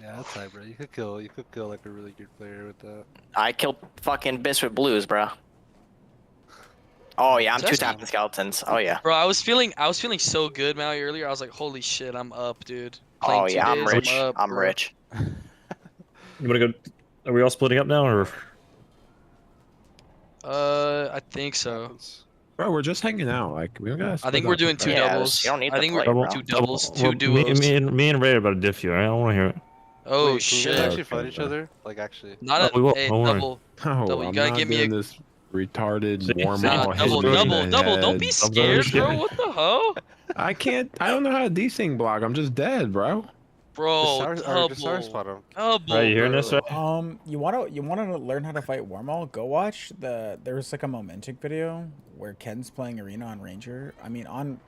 Yeah, that's high, bro. You could kill like a really good player with that. I killed fucking Biscuit Blues, bro. Oh yeah, I'm That's two tapping skeletons. Oh yeah. Bro, I was feeling so good, Maui, earlier. I was like, holy shit, I'm up, dude. Playing Oh 2 yeah, I'm days, I'm rich. up, I'm bro. rich. You wanna go? Are we all splitting up now, or? I think so. Happens. Bro, we're just hanging out. Like we don't gotta. I split think we're up doing with two that. Yeah, doubles. you don't need I to think play, we're bro. two doubles, Well, two duos. me and Ray are about to diff you. I don't want to hear it. Oh Wait, can we guys shit. actually Okay, fight each bro. other? Like actually? Not Oh, a we will. hey, Don't worry. double. No, Double, you I'm gotta not give me doing a this retarded See? warm See? nah, all double, hit me in double, the double. Don't be head. scared, shit. bro. What the hell? I can't. I don't know how to desync block. I'm just dead, bro. Bro, Just sour double. spot him. Double, Right, you hearing this, bro. right? You wanna learn how to fight Warmal? Go watch there's like a Momentic video where Ken's playing Arena on Ranger. I mean on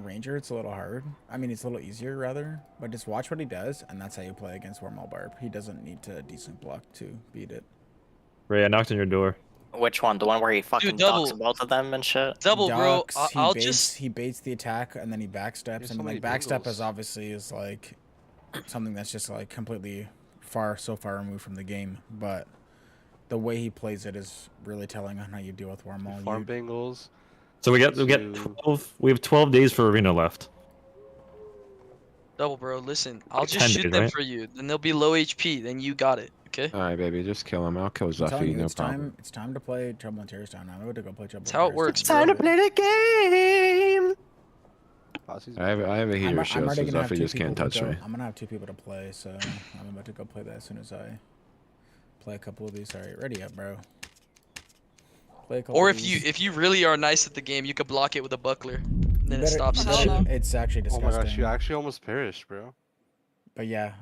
Ranger it's a little hard. I mean it's a little easier rather, but just watch what he does and that's how you play against Warmal Barb. He doesn't need to decent block to beat it. Ray, I knocked on your door. Which one? The one where he fucking double. ducks both of them and shit? Double, bro. Ducks, I'll just he baits the attack and then he backsteps. There's I so mean like many backstep dingles. is obviously is like something that's just like completely so far removed from the game, but the way he plays it is really telling on how you deal with Warmal. Farm Bengals. So we got 12. We have 12 days for Arena left. double, bro. Listen, I'll Like just 10 shoot days, them right? for you. Then they'll be low HP. Then you got it. Okay. All right, baby, just kill him. I'll kill I'm telling Zuffy. you, No it's problem. time to play Trouble in Terrorist Town. I'm about to go play Trouble. That's how it works, Town. bro. the game. I have a heater I'm shield, so already gonna have Zuffy two just can't people touch to go. me. I'm gonna have 2 people to play, so I'm about to go play that as soon as I play a couple of these. All right, ready up, bro. Play a couple Or of if these. you really are nice at the game, you could block it with a buckler. And then it Better- stops the better- shit. It's actually Oh disgusting. my gosh, you actually almost perished, bro. But yeah,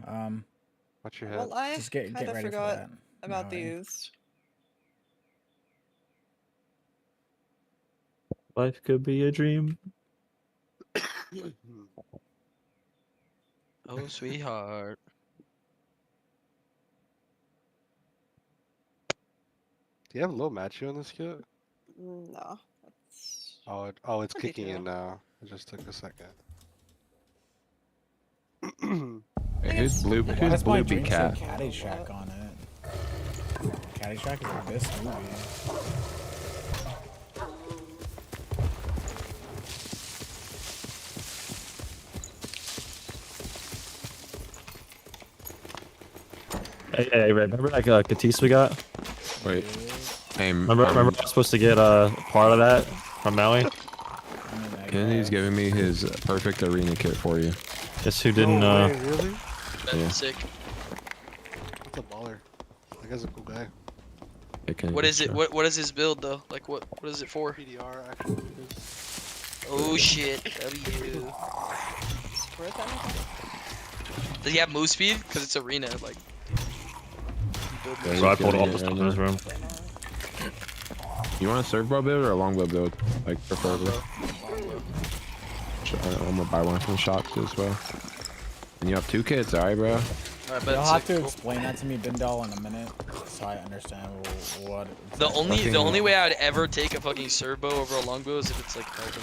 Watch your head. Well, I just get kind of ready for forgot that. about No, these. Life could be a dream. Oh, sweetheart. Do you have low match on this kit? No. That's... Oh, it's Pretty kicking in true. now. It just took a second. Hey, who's Why does my Blueby dream say Cat? Caddyshack on it? Caddyshack is the best movie. Hey, Ray, remember that Katis we got? Wait. Hey, Remember I was supposed to get part of that from Maui? I mean, I Kenny's guess. giving me his perfect arena kit for you. Guess who didn't? No way, really? That's Yeah. sick. That's a baller. That guy's a cool guy. Hey, Kenny, What is let's it? go. What is his build though? Like what is it for? PDR actually. Oh shit. W. Where's that? Does he have move speed? Cause it's arena. Like. Yeah, So I he's pulled all giving the it stuff right in his now. room. You want a serve bow build or a longbow build? Like preferably. I'm gonna buy one from shops as well. And you have 2 kits, alright, bro? Alright, You'll bet. have Sick. to Cool. explain that to me, Bindal, in a minute, so I understand what. The only Fucking- the only way I would ever take a fucking servo over a longbow is if it's like helping.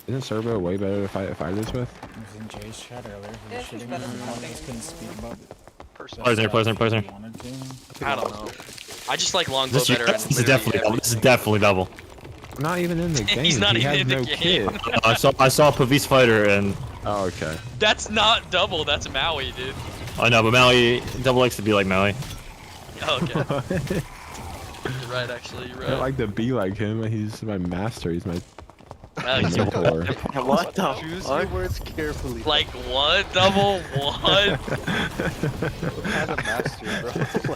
Isn't servo way better to fight fighters with? I was in Jay's chat earlier. He Yeah, was she's shitting better on than me. nothing. I just couldn't speak about Players there, players there, players there. he wanted to. I don't know. I just like longbow This, better. this is definitely double. This is definitely double. Not even in the game. He's not he even has in the no game. kit. I saw Pavis fighter and Oh, okay. That's not double. That's Maui, dude. I know, but Maui double likes to be like Maui. Oh, okay. You're right, actually. You're I right. like to be like him. He's my master. He's my Alex, mentor. What the Choose fuck? your words carefully. like what? Double? What? What kind of master, bro?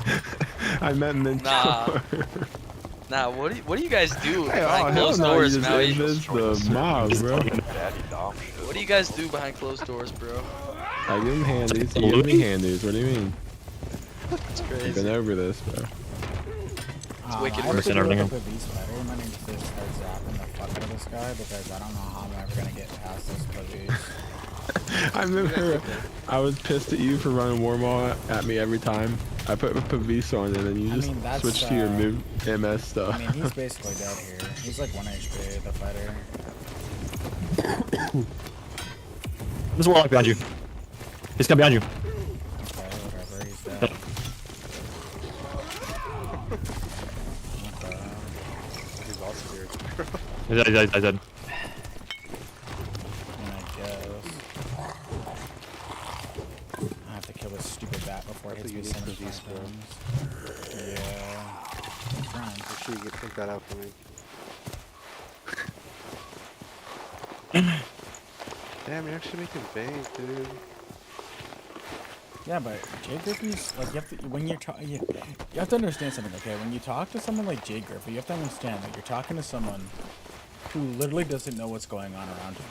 I meant mentor. Nah. Nah, what do you guys do Hey, behind oh, hell closed no, doors, you just Maui? invest the mob, bro. What do you guys do behind closed doors, bro? I give him handies. He gives me handies. What do you mean? It's I've crazy. been over this, bro. wicked I have work to and do like everything. a Pavis fighter. My name is just start zapping the fuck out of this guy because I don't know how I'm ever gonna get past this Pavis. I remember I was pissed at you for running Warmaw at me every time. I put Pavis on and then you I just mean, that's, switched to your move MS stuff. I mean, he's basically dead here. He's like 1 HP, the fighter. There's a warlock behind you. He's coming behind you. I did. And I guess. I have to kill this stupid bat before it That's hits a me unique 75 release, bro. times. Yeah. I'm trying. Make sure you take that out for me. Damn, you're actually making bank, dude. Yeah, but Jay Griffey's like you have to when you're you have to understand something, okay? When you talk to someone like Jay Griffey, you have to understand that you're talking to someone who literally doesn't know what's going on around him.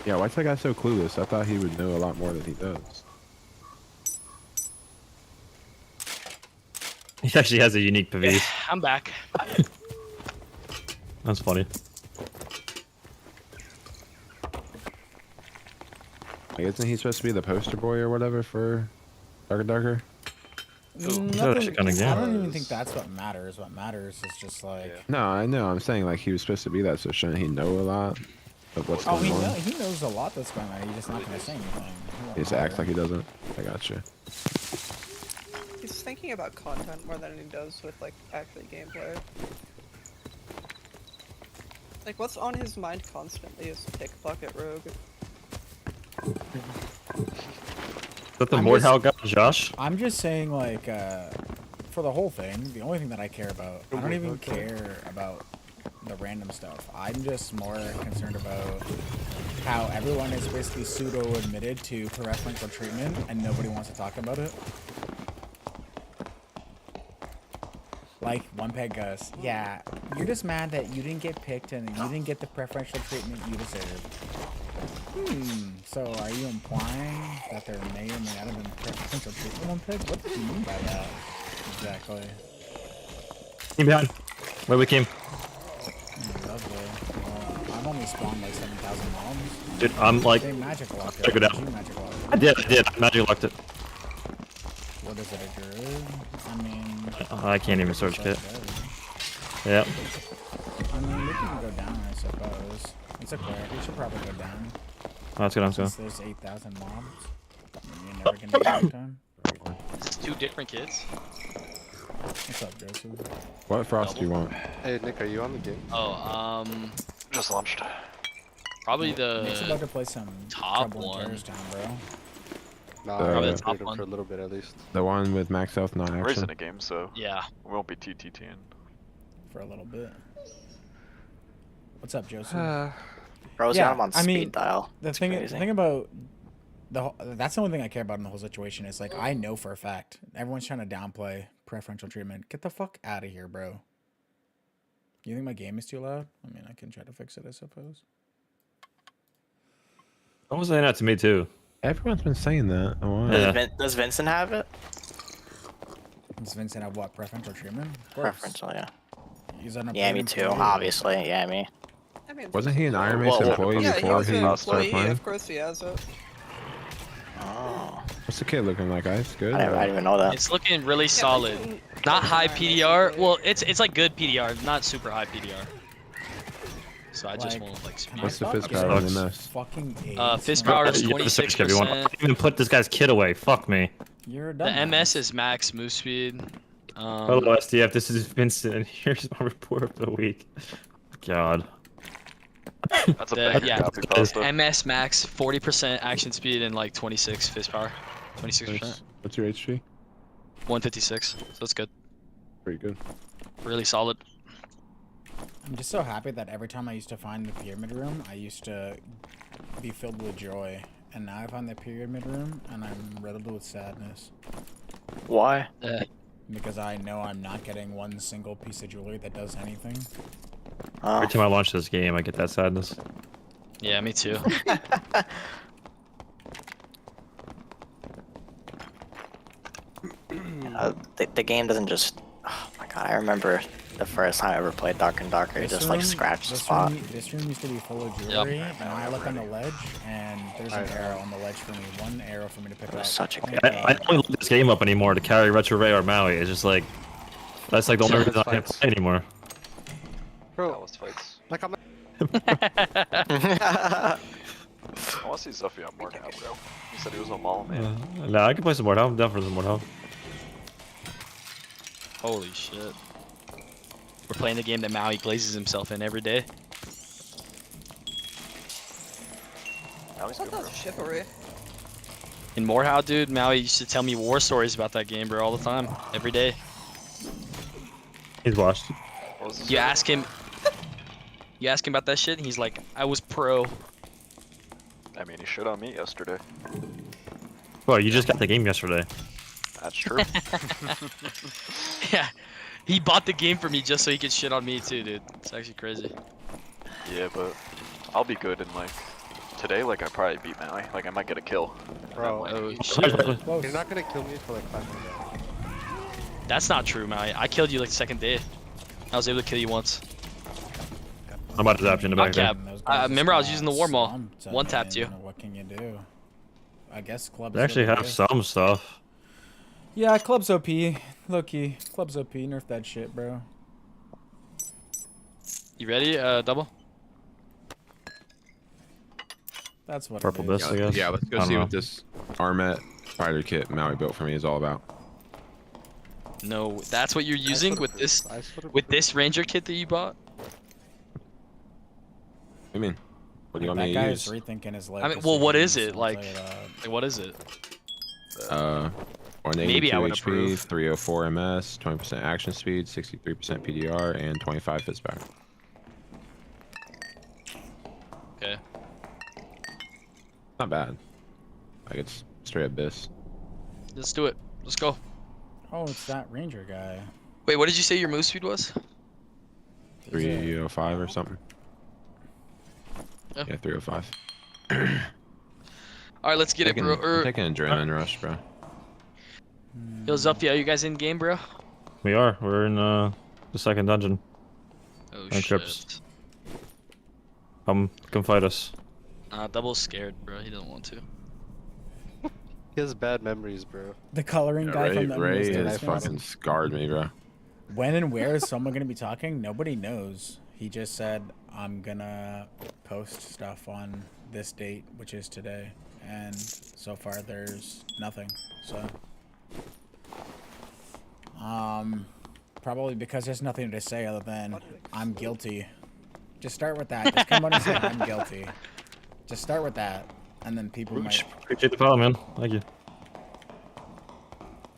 Yeah, why's that guy so clueless? I thought he would know a lot more than he does. He actually has a unique Pavis. I'm back. That's funny. Like, isn't he supposed to be the poster boy or whatever for Darker Darker? actually kinda I don't game. even think that's what matters. What matters is just like No, I know. I'm saying like he was supposed to be that, so shouldn't he know a lot of what's oh, going on? he knows a lot that's going on. He's just not gonna say anything. He just acts like he doesn't. I gotcha. He's thinking about content more than he does with like actually gameplay. Like what's on his mind constantly is pickpocket rogue. Is that the I'm Mordhau guy, Josh? I'm just saying, like, for the whole thing, the only thing that I care about, I don't even care about the random stuff. I'm just more concerned about how everyone is basically pseudo-admitted to preferential treatment and nobody wants to talk about it. Like, one peg goes, yeah, you're just mad that you didn't get picked and you didn't get the preferential treatment you deserved. So are you implying that there may or may not have been preferential treatment on peg? What do you mean by that? Exactly. Team behind. Where we came. Lovely. Well, I've only spawned like 7,000 mobs. Dude, I'm like, They magic locked it. check it out. You magic locked it. I did. Magic locked it. What is it, a druid? I mean... I can't even search it. good. Yep. I mean, we can go down, I suppose. It's okay. We should probably go down. Oh, that's good. I'm Since going. there's 8,000 mobs. You're never gonna get out time. It's two different kids. What's up, Joseph? What frost do you want? Hey, Nick, are you on the game? Oh, Just launched. probably Nick's about the to play some top Trouble in one. Terrorist Town, bro. Nah, Probably I the top played him one. for a little bit at least. The one with max health, not We're action. in a game, so yeah. we won't be TTTing. For a little bit. What's up, Joseph? Bro's Yeah, got him on I speed mean, dial. The It's thing, crazy. the thing about that's the only thing I care about in the whole situation is like I know for a fact everyone's trying to downplay preferential treatment. Get the fuck out of here, bro. You think my game is too loud? I mean, I can try to fix it, I suppose. I was saying that to me too. Everyone's been saying that. Oh, wow. Yeah. Does Vincent have it? Does Vincent have what preferential treatment? Of course. Preferential, yeah. He's an Yeah, me approved too. employee. Obviously, yeah, me. I mean, Wasn't he an Iron Mace Whoa. employee yeah, he before was he an started employee. playing? Of course he has it. Oh, What's the kid looking like, guys? Good? I didn't even know that. It's looking really Yeah, but solid. he didn't Not play high Iron Man, PDR. so- Well, it's like good PDR, not super high PDR. So I just Like, won't like speed. What's the Fuck fist yeah. power on the Sucks. nest? Fucking Fist man. power is You have to search if you want. I 26%. didn't even put this guy's kid away. Fuck me. You're a The dumbass. MS is max move speed. Hello, SDF. This is Vincent, and here's my report of the week. God. That's a big yeah. copy pasta. MS max 40% action speed and like 26 fist power. 26%. Nice. What's your HP? 156. So that's good. Pretty good. Really solid. I'm just so happy that every time I used to find the pyramid room, I used to be filled with joy. And now I find the pyramid room, and I'm riddled with sadness. Why? Because I know I'm not getting one single piece of jewelry that does anything. Oh. Every time I launch this game, I get that sadness. Yeah, me too. The game doesn't just. Oh my god, I remember the first time I ever played Dark and Darker. It just like scratched the spot. This room used to be full of jewelry, and I look on the ledge, and there's an arrow on the ledge for me. One arrow for me to pick It was up. such a Only good one. I don't look this game up anymore to carry Retro Ray or Maui. It's just like that's like the only reason I can't play anymore. Bro, Dallas fights. like I'm I want to see Zuffy on more now, bro. He said he was a mall man. Nah, I can play some more. I'm down for some more. Holy shit. We're playing the game that Maui glazes himself in every day. Now he's I good, thought that bro. was chivalry. In Morehouse, dude, Maui used to tell me war stories about that game, bro, all the time, every day. He's washed. What was this You server? ask him about that shit, and he's like, I was pro. I mean, he shit on me yesterday. Well, you just got the game yesterday. That's true. Yeah, he bought the game for me just so he could shit on me too, dude. It's actually crazy. Yeah, but I'll be good in like today. Like I probably beat Maui. Like I might get a kill. Bro, Oh you- shit. Close. you're not gonna kill me for like 5 minutes. That's not true, Maui. I killed you like the second day. I was able to kill you once. I'm about to zap you in the back there. Cap. Those I guys just remember I was got using the war maul. slumped, One tapped you. What can you do? I guess clubs. They actually have some stuff. Yeah, clubs OP. Low key. Clubs OP. Nerf that shit, bro. You ready, double? That's what Purple it is. bisc, I guess. Yeah, let's I go don't see know. what this Armet fighter kit Maui built for me is all about. No, that's what you're using with this Ranger kit that you bought. What do you mean? What do you want That me to guy is use? rethinking his life. I mean, well, what is decisions, it I'll like? tell you that. Like, what is it? 182 I would HP, approve. 304 MS, 20% action speed, 63% PDR, and 25 fist power. Okay. Not bad. Like it's straight abyss. Let's do it. Let's go. Oh, it's that Ranger guy. Wait, what did you say your move speed was? Is it- 305 or something. Yeah. Yeah, 305. All right, let's get taking, it, bro. I'm taking adrenaline rush, bro. Yo, Zufia, you guys in game, bro? We are. We're in the second dungeon. Oh And shit. trips. Come fight us. Double's scared, bro. He doesn't want to. He has bad memories, bro. The coloring Yeah, guy Ray, from the Ray Unreal has Stories. fucking scarred me, bro. When and where is someone gonna be talking? Nobody knows. He just said, "I'm gonna post stuff on this date, which is today," and so far there's nothing. So, probably because there's nothing to say other than "I'm guilty." Just start with that. Just come on and say "I'm guilty." Just start with that, and then people might. Appreciate the follow, man. Thank you.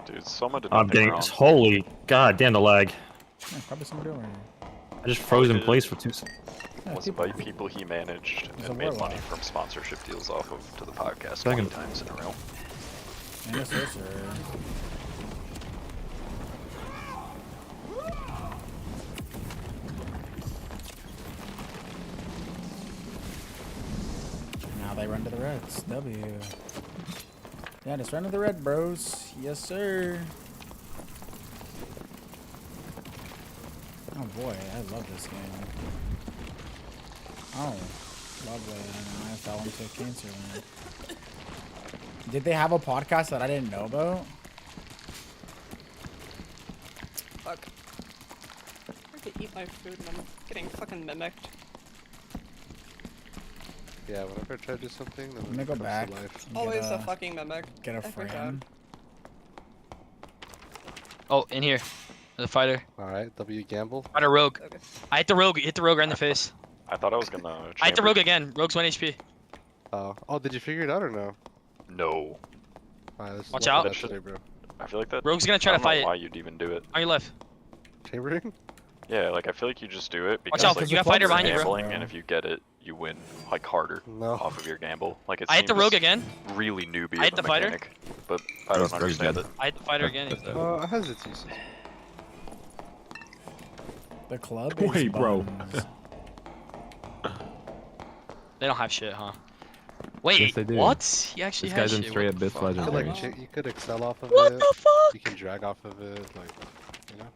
Dude, Soma did I'm nothing getting wrong. this. Holy god damn the lag. Yeah, probably somebody over here. I just froze in place for 2 seconds. Yeah, Was people- by people he managed He's a and made money warlock. from sponsorship deals off of to the podcast Second. 20 times in a row. And a sorcerer. Now they run to the reds. W. Yeah, just run to the red, bros. Yes, sir. Oh boy, I love this game. Oh, lovely. And I fell into cancer land. Did they have a podcast that I didn't know about? Fuck. I have to eat my food and I'm getting fucking mimicked. Yeah, whenever I try to do something, then Let me it go comes to back. life. and Always get a fucking mimic. Get a Every friend. time. Oh, in here. The fighter. Alright, W gamble. Fighter rogue. Okay. I hit the rogue. Hit the rogue right in the face. I thought I was gonna. I hit the chamber- rogue again. Rogue's 1 HP. Oh, did you figure it out or no? No. Alright, let's Watch look at out. that today, bro. I feel like that. Rogue's gonna I try to don't know fight why it. you'd even do it. On your left. Chambering? Yeah, like I feel like you just do it because out, like you got fighter behind you, bro. gambling, and if you get it, you win like harder No. off of your gamble. Like it I hit the seems rogue again. really newbie I hit of a the fighter. mechanic, but I don't That's very understand good. it. I hit the fighter again. I has its uses. The club. Wait, is bro. buns. They don't have shit, huh? Wait, Yes, they do. what? He actually This has guy's in shit. straight What the abyss fuck? You could, legendary. like, you could excel off of What it. the fuck? You can drag off of it, like, you know?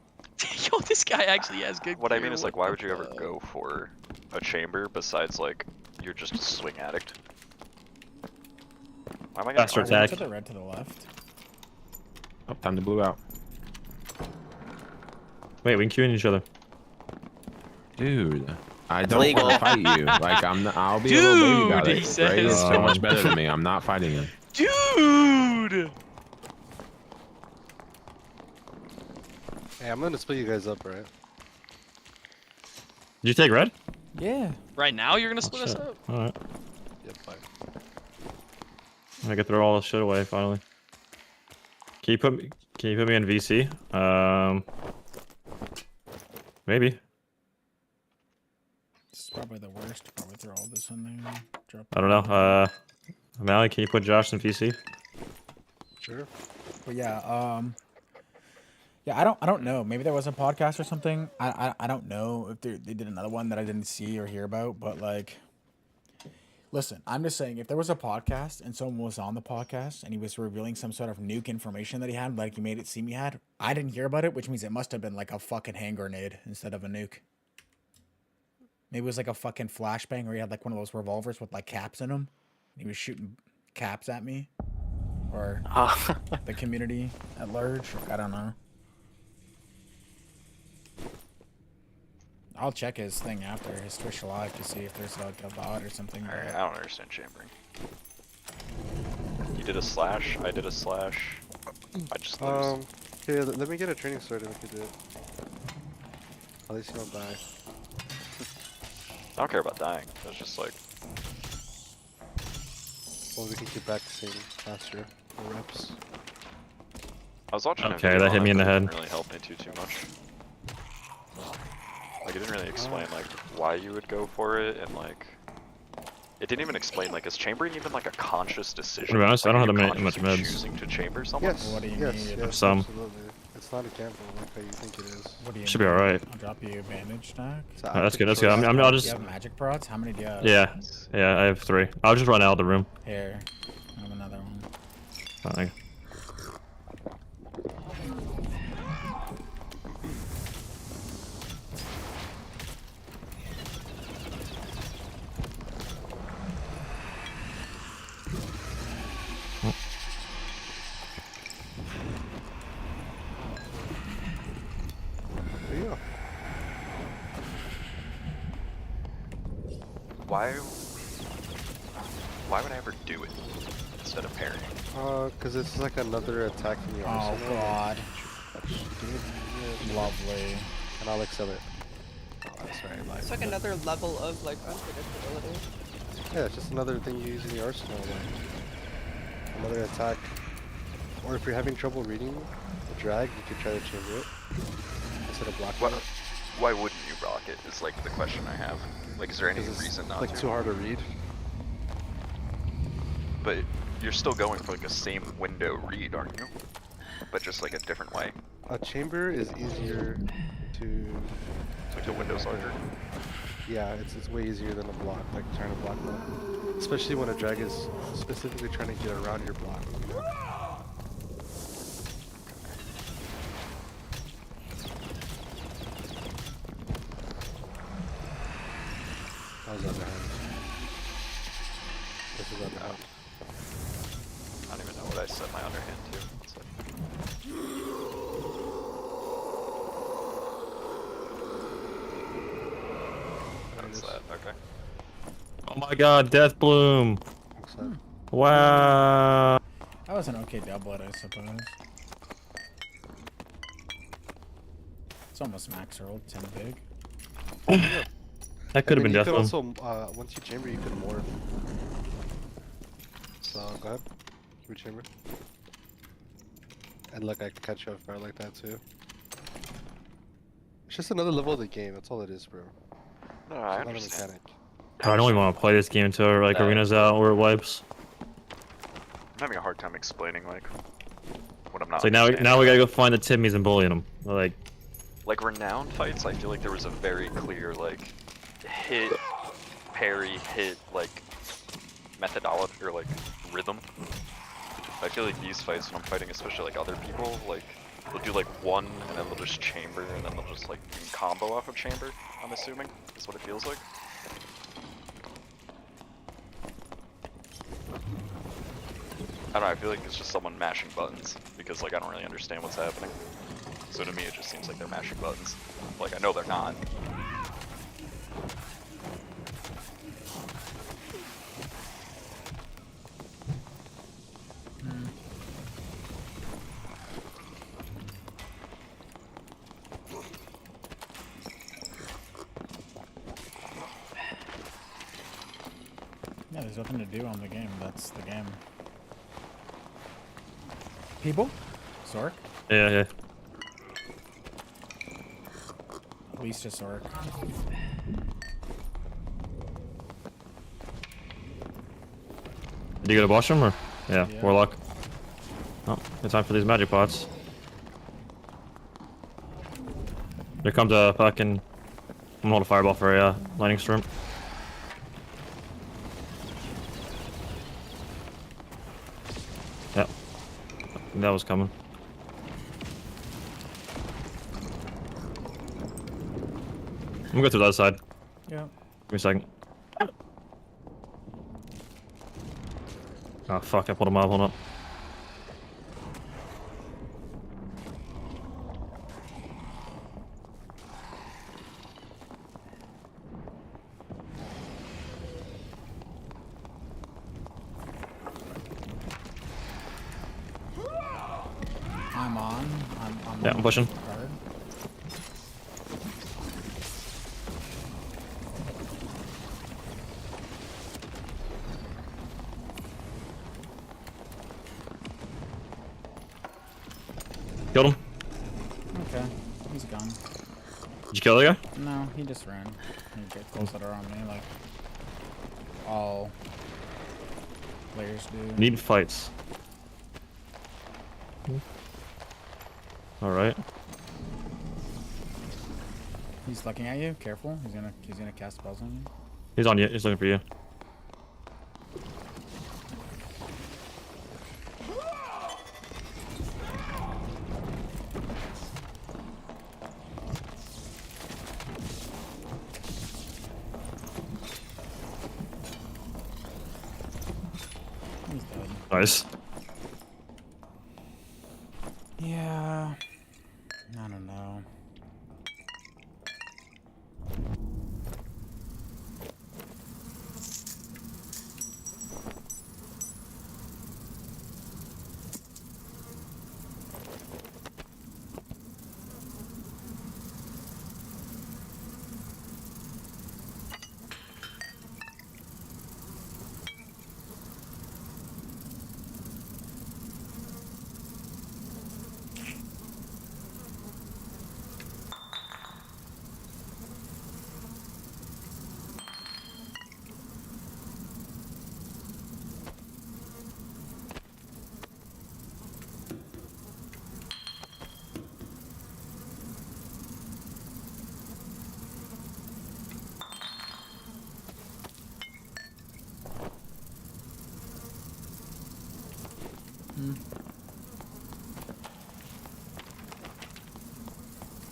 Yo, this guy actually has good. What I mean gear, is like, what why the would you ever fuck? go for a chamber besides like you're just a swing addict? Why am I Faster gonna? Red attack. to the red to the left. Oh, time to blue out. Wait, we can queue in each other. Dude, I don't legal. want to fight you. Like I'm not, I'll be a little baby about Dude, it. he Ray is says. so much better than me. I'm not fighting him. Dude. Hey, I'm gonna split you guys up, right? Did you take red? Yeah. Right now, you're gonna split us shit. up. All right. Yep, fine. I can throw all this shit away finally. Can you put me? Can you put me in VC? Maybe. This is probably the worst. Probably throw all this in there. Drop I don't know. Mally, can you put Josh in VC? Sure. But yeah, yeah, I don't know. Maybe there was a podcast or something. I don't know if they did another one that I didn't see or hear about. But like, listen, I'm just saying, if there was a podcast and someone was on the podcast and he was revealing some sort of nuke information that he had, like he made it seem he had, I didn't hear about it, which means it must have been like a fucking hand grenade instead of a nuke. Maybe it was like a fucking flashbang, or he had like one of those revolvers with like caps in them. And he was shooting caps at me, or Oh. the community at large. I don't know. I'll check his thing after his Twitch live to see if there's like a bot or something. Alright, I don't understand chambering. You did a slash, I did a slash. I just lose. Okay, let me get a training started and we can do it. At least you don't die. I don't care about dying. It's just like, Well, we can get back to seeing faster. More reps. I was watching a Okay, video that hit on me it, in the but it head. didn't really help me too much. Like, it didn't really explain like why you would go for it, and like, it didn't even explain like, is chambering even like a conscious decision? To be honest, I don't Like, have are you that much consciously meds. choosing to chamber someone? Yes, What do you yes, need? yes, Some. absolutely. It's not a gamble like how you think it is. What do you Should be need? alright. I'll drop you a bandage stack. It's an That's active good. That's good. choice. I'll Do just. you have magic prods? How many do you have? Yeah, yeah. I have 3. I'll just run out of the room. Here, I have another one. Fine. There you go. Why would I ever do it instead of parrying? Cause it's like another attack in your Oh arsenal. god, Give me lovely. and I'll excel it. Oh, that's right, It's like, like another level of like unpredictability. yeah, it's just another thing you use in your arsenal, like another attack. Or if you're having trouble reading the drag, you could try to chamber it instead of blocking What? it. Why wouldn't you rock it? Is like the question I have. Like, is there any 'Cause it's reason not like to? too hard to read. But you're still going for like a same window read, aren't you? But just like a different way. A chamber is easier to. It's like the window's larger. Yeah, it's way easier than a block, like trying to block one. Especially when a drag is specifically trying to get around your block. You know? That was underhand. This is underhand. I don't even know what I set my underhand to. It's like, what's that? Okay. Oh my God, Death Bloom! What's that? Wow. That was an okay doublet, I suppose. It's almost max rolled, 10 big. That could have been And then Death you Bloom. could also, once you chamber, you could morph. So, go ahead. Rechamber. And look, I can catch you off guard like that too. It's just another level of the game, that's all it is, bro. No, It's I not a understand. mechanic. I don't even want to play this game until like No. arena's out or it wipes. I'm having a hard time explaining like what I'm not. It's like now understanding. we gotta go find the Timmies and bully them. Like, renowned fights, I feel like there was a very clear like hit, parry, hit like methodology or like rhythm. I feel like these fights when I'm fighting, especially like other people, like they'll do like one and then they'll just chamber and then they'll just like combo off of chamber. I'm assuming is what it feels like. I don't know, I feel like it's just someone mashing buttons because like I don't really understand what's happening. So to me it just seems like they're mashing buttons. Like I know they're not. There's nothing to do on the game. That's the game. People? Sork? Yeah, yeah. At least a Sork. Did you go to Bosham or? Yeah, Yeah. Warlock. Oh, it's time for these magic pots. Here comes a fucking. I'm gonna hold a fireball for a lightning storm. Yep. That was coming. I'm gonna go through the other side. Yeah. Give me a second. Oh fuck, I pulled a mob, hold up. I'm on. I'm Yeah, on I'm pushing. guard. Killed him. Okay. He's gone. Did you kill the guy? No, he just ran. He gets those that are on me, like all players do. Need fights. Alright. He's looking at you. Careful. He's gonna cast spells on you. He's on you, he's looking for you. He's dead. Nice. Yeah. I don't know.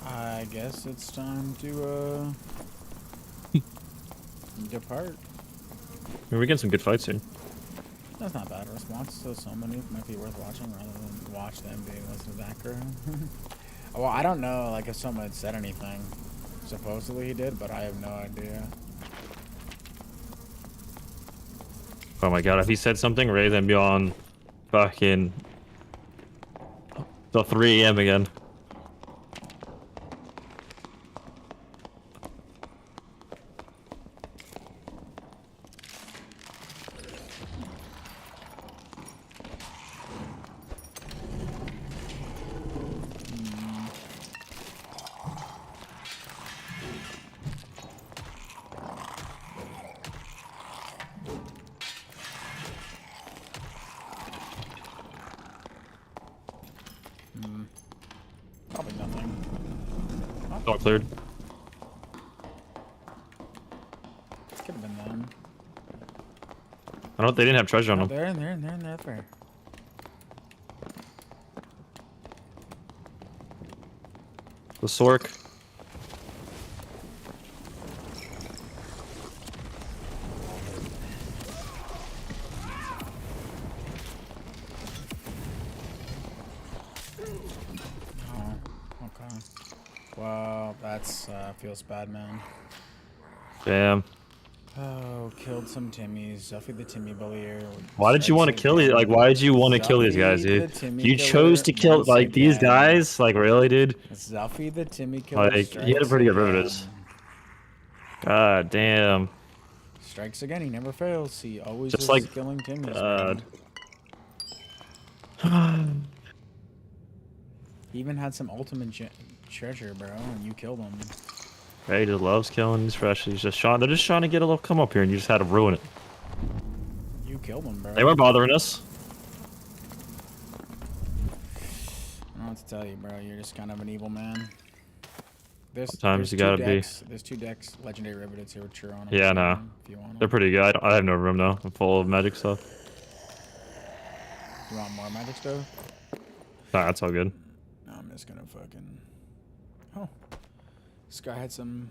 I guess it's time to depart. We're getting some good fights here. That's not bad. Response to Soma Nuke might be worth watching rather than watch them being listened to background. Well, I don't know, like, if Soma had said anything. Supposedly he did, but I have no idea. Oh my god, if he said something, raise and be on fucking till 3 AM again. Probably nothing. All cleared. Could have been them. I don't. They didn't have treasure on Oh, them. they're in there, and they're in there. There. The Sork. Oh, okay. Wow, that's feels bad, man. Damn. Oh, killed some Timmies. Zuffy the Timmy bullier. Why did you want to kill these? Like, why did you want to kill these guys, Zuffy dude? the Timmy You killer chose to kill once like these again. guys? Like, really, dude? Zuffy the Timmy killer. Like, he had a pretty good again. riveters. God damn. Strikes again. He never fails. He always Just is like, killing Timmy's. God. He even had some ultimate treasure, bro, and you killed him. Ray just loves killing these fresh. They're just trying to get a little come up here, and you just had to ruin it. You killed him, bro. They weren't bothering us. I don't know what to tell you, bro. You're just kind of an evil man. Sometimes you gotta be. There's 2 decks, legendary rivets here with Chur on them. Yeah, no. If you want They're them. pretty good. I have no room though. I'm full of magic stuff. You want more magic stuff? Nah, that's all good. No, I'm just gonna fucking. Oh, this guy had some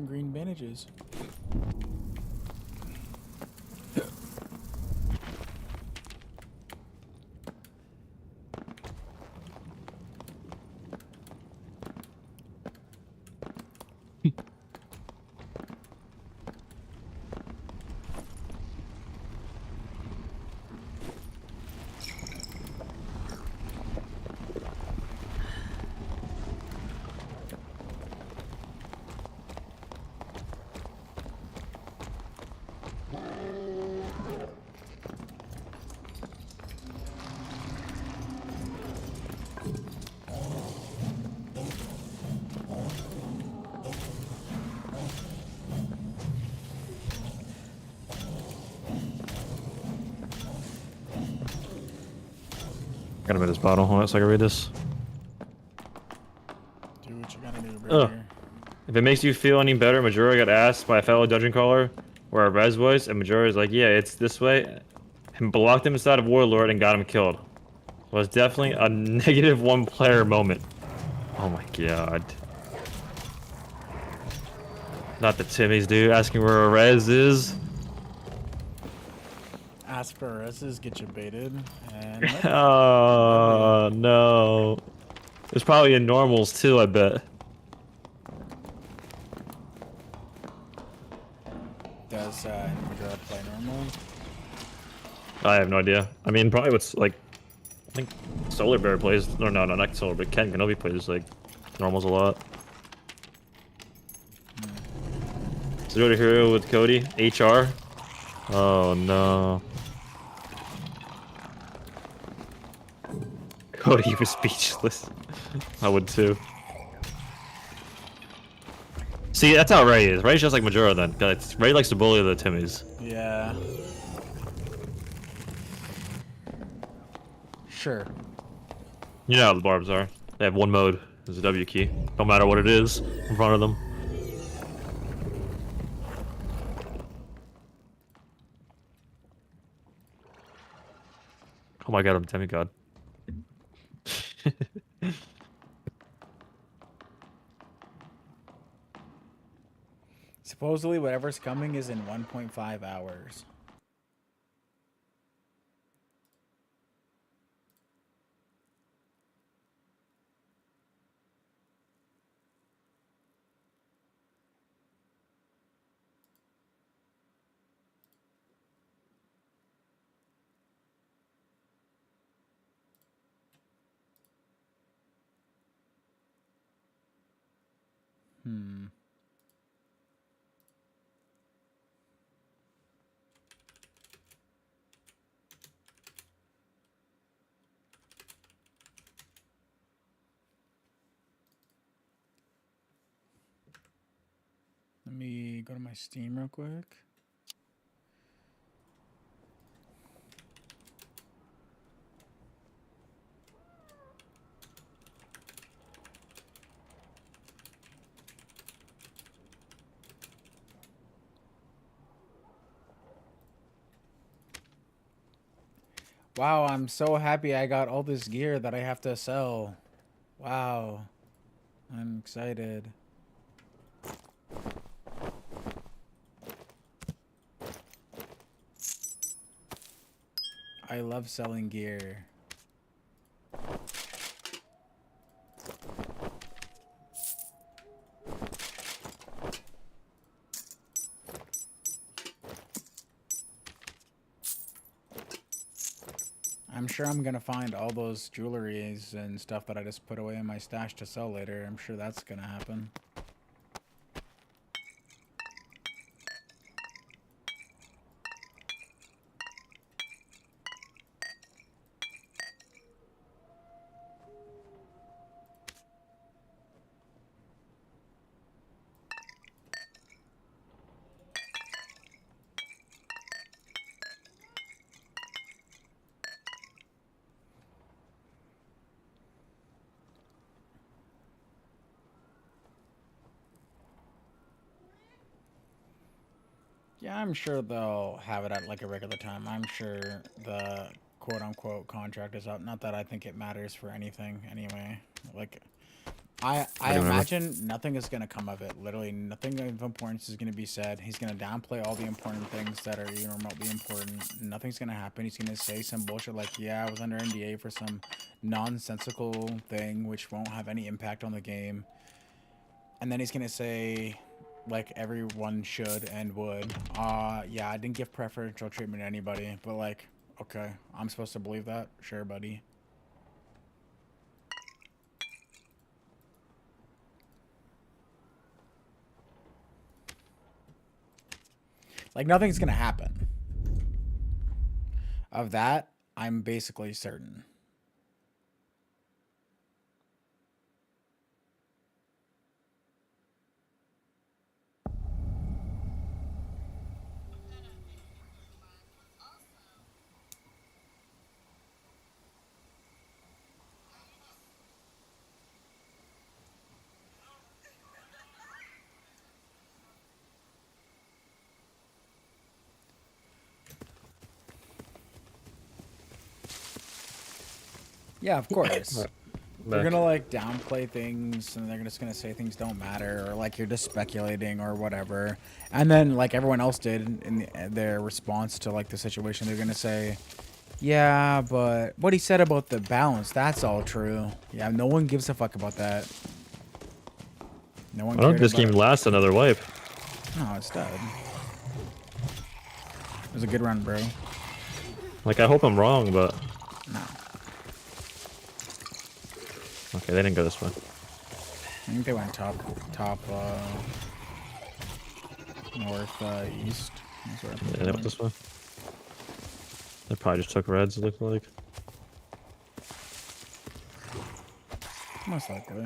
green bandages. I gotta read this bottle. Hold on so I can read this. Do what you gotta do, bro. Ugh. If it makes you feel any better, Majora got asked by a fellow dungeon crawler where a res was, and Majora is like, yeah, it's this way, and blocked him inside of Warlord and got him killed. Was definitely a -1 player moment. Oh my god. Not the Timmy's, dude, asking where a res is. Aspereses get you baited. And Oh no. There's probably in normals too, I bet. does Majora play normal? I have no idea. I mean, probably what's like, I think Solar Bear plays. No, not Solar Bear. Ken Kenobi plays like normals a lot. Zero to Hero with Cody. HR. Oh no. Cody was speechless. I would too. See, that's how Ray is. Ray's just like Majora then. Ray likes to bully the Timmies. Yeah. Sure. You know how the Barbs are. They have one mode. There's a W key. No matter what it is in front of them. Oh my god, I'm demigod. Supposedly, whatever's coming is in 1.5 hours. Hmm. Let me go to my Steam real quick. Wow, I'm so happy I got all this gear that I have to sell. Wow. I'm excited. I love selling gear. I'm sure I'm gonna find all those jewelries and stuff that I just put away in my stash to sell later. I'm sure that's gonna happen. Yeah, I'm sure they'll have it at like a regular time. I'm sure the quote unquote contract is up. Not that I think it matters for anything anyway. Like I do you remember? imagine nothing is gonna come of it. Literally nothing of importance is gonna be said. He's gonna downplay all the important things that are even remotely important. Nothing's gonna happen. He's gonna say some bullshit like, yeah, I was under NDA for some nonsensical thing which won't have any impact on the game. And then he's gonna say, like everyone should and would, yeah, I didn't give preferential treatment to anybody, but like, okay, I'm supposed to believe that? Sure, buddy. Like, nothing's gonna happen. Of that, I'm basically certain. Yeah, of course. They're Back. gonna like downplay things, and they're just gonna say things don't matter, or like you're just speculating or whatever. And then, like everyone else did in their response to like the situation, they're gonna say, "Yeah, but what he said about the balance, that's all true." Yeah, no one gives a fuck about that. No one Why don't cared this about game it. last another wipe? No, it's dead. It was a good run, bro. Like, I hope I'm wrong, but... No. Okay, they didn't go this way. I think they went top, north, east. That's where I think Yeah, they they went went. this way. They probably just took reds, it looked like. Most likely.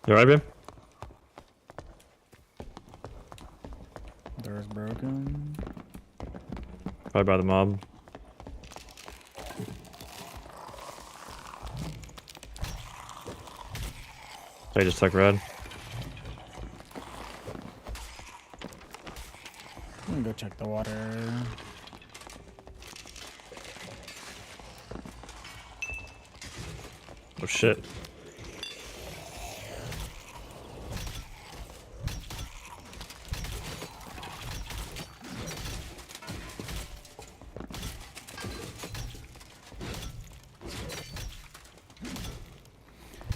You alright, babe? Door's broken. Probably by the mob. They just took red. I'm gonna go check the water. Oh shit.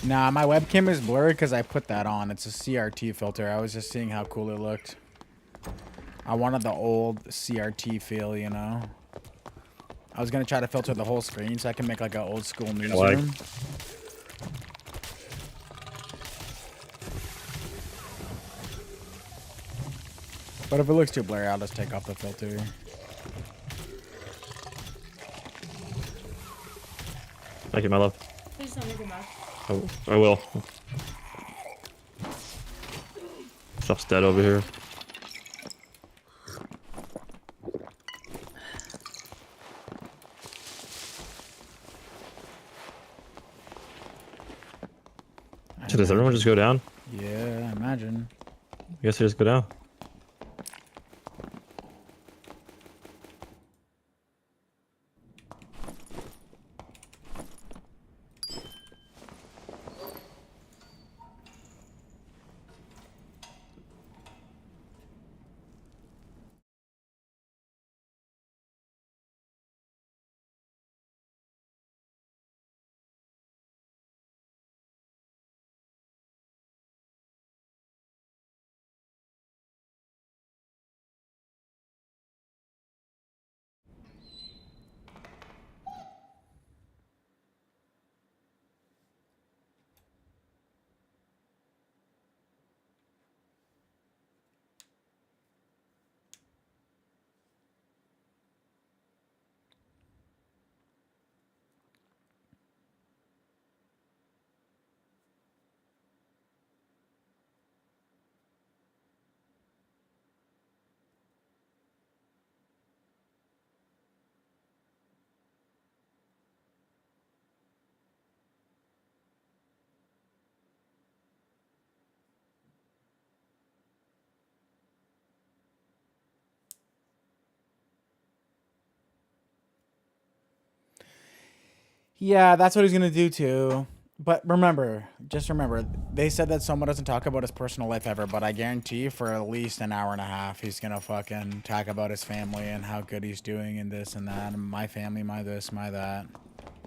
Nah, my webcam is blurred because I put that on. It's a CRT filter. I was just seeing how cool it looked. I wanted the old CRT feel, you know? I was gonna try to filter the whole screen so I can make like an old school newsroom. But if it looks too blurry, I'll just take off the filter. Thank you, my love. Please don't make a mess. I will. Stuff's dead over here. So does everyone just go down? Yeah, I imagine. I guess they just go down. Yeah, that's what he's gonna do too. But remember, just remember, they said that Soma doesn't talk about his personal life ever, but I guarantee you for at least an hour and a half, he's gonna fucking talk about his family and how good he's doing and this and that, and my family, my this, my that.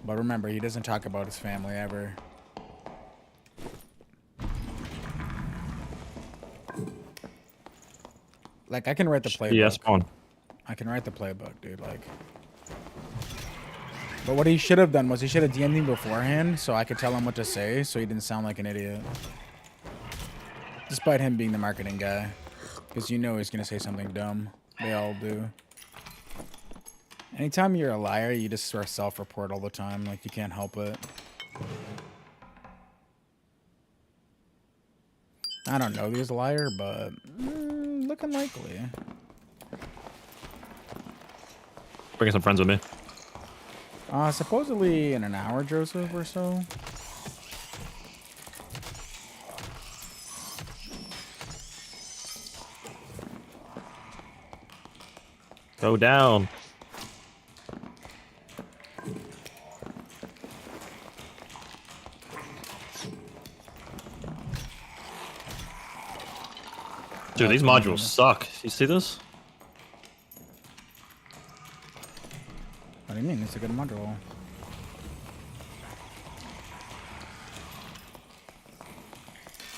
But remember, he doesn't talk about his family ever. Like, I can write the playbook. Yeah, spawn. I can write the playbook, dude, like. But what he should have done was he should have DM'd me beforehand so I could tell him what to say so he didn't sound like an idiot. Despite him being the marketing guy. Because you know he's going to say something dumb. They all do. Anytime you're a liar, you just sort of self-report all the time. Like, you can't help it. I don't know he's a liar, but looking likely. Bringing some friends with me. Supposedly in an hour, Joseph, or so. Go down. Dude, these modules suck. You see this? What do you mean? It's a good module.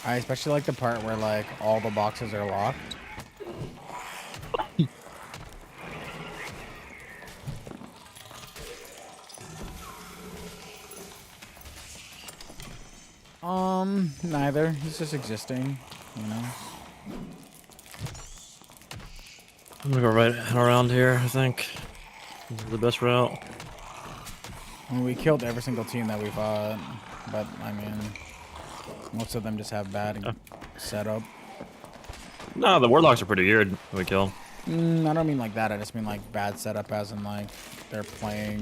I especially like the part where, like, all the boxes are locked. Neither. He's just existing, you know? I'm gonna go right around here, I think. This is the best route. I mean, we killed every single team that we fought, but, I mean, most of them just have bad setup. No, the warlocks are pretty good. We kill. I don't mean like that. I just mean like bad setup as in like they're playing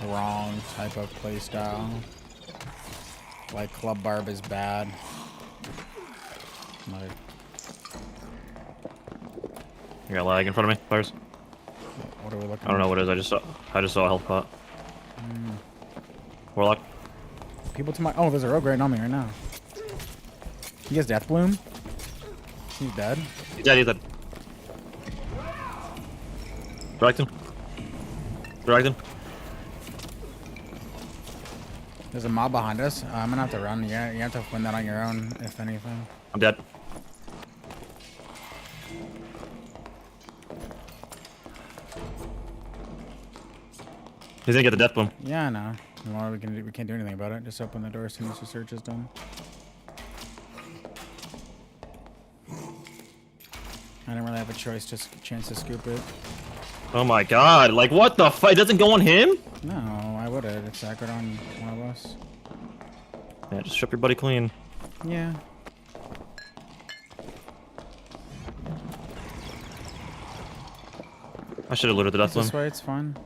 the wrong type of play style. Like Club Barb is bad. Like, You got lag in front of me, players. what are we looking I don't know at? what it is. I just saw a health pot. Warlock. People to my... Oh, there's a rogue right on me right now. He has Death Bloom. He's dead. He's dead, he's dead. Dragged him. Dragged him. There's a mob behind us. I'm gonna have to run. You have to win that on your own, if anything. I'm dead. He's gonna get the death bloom. Yeah, I know. Well, we can't do anything about it. Just open the door as soon as the search is done. I didn't really have a choice, just a chance to scoop it. Oh my god, like what the fuck? It doesn't go on him? No, I would have. It's accurate on one of us. Yeah, just strip your buddy clean. Yeah. I should have looted the death bloom. This way, it's fine.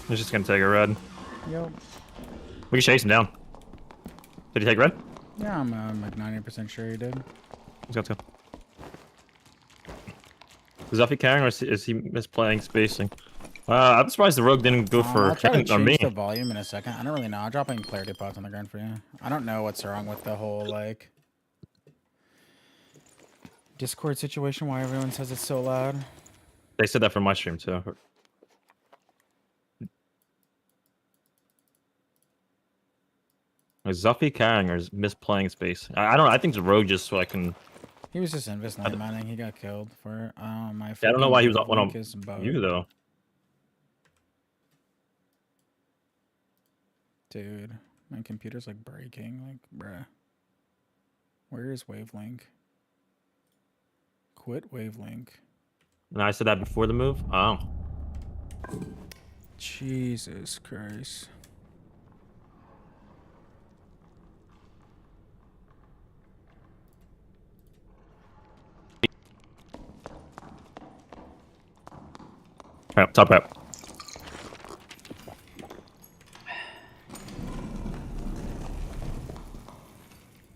He's just gonna take a red. Yep. We can chase him down. Did he take red? Yeah, I'm like 90% sure he did. Let's go. Is Zuffy carrying or is he misplaying spacing? I'm surprised the rogue didn't go for I'll try to him or change me. the volume in a second. I don't really know. I'll drop in clarity pots on the ground for you. I don't know what's wrong with the whole like Discord situation. Why everyone says it's so loud. They said that from my stream too. Is Zuffy carrying or is misplaying space? I don't know. I think the rogue just so I can. He was just Invis mining. He got killed for it. My Yeah, I don't know why he was one link on is bugged. you though. Dude, my computer's like breaking. Like, bruh. Where is Wavelink? Quit Wavelink. And I said that before the move. Oh. Jesus Christ. Alright, top rep.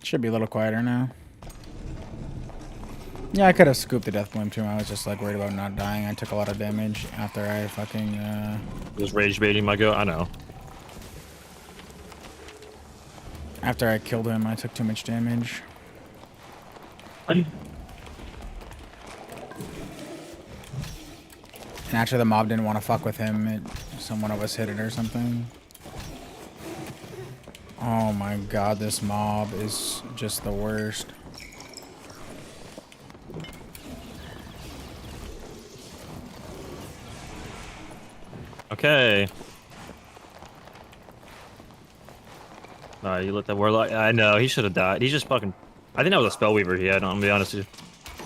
Should be a little quieter now. Yeah, I could have scooped the death bloom too. I was just like worried about not dying. I took a lot of damage after I fucking Just rage baiting my go. I know. after I killed him, I took too much damage. And actually the mob didn't want to fuck with him. Someone of us hit it or something. Oh my god, this mob is just the worst. Okay. Alright, you let that warlock. I know, he should have died. He's just fucking. I think that was a spellweaver he had, I'm gonna be honest with you.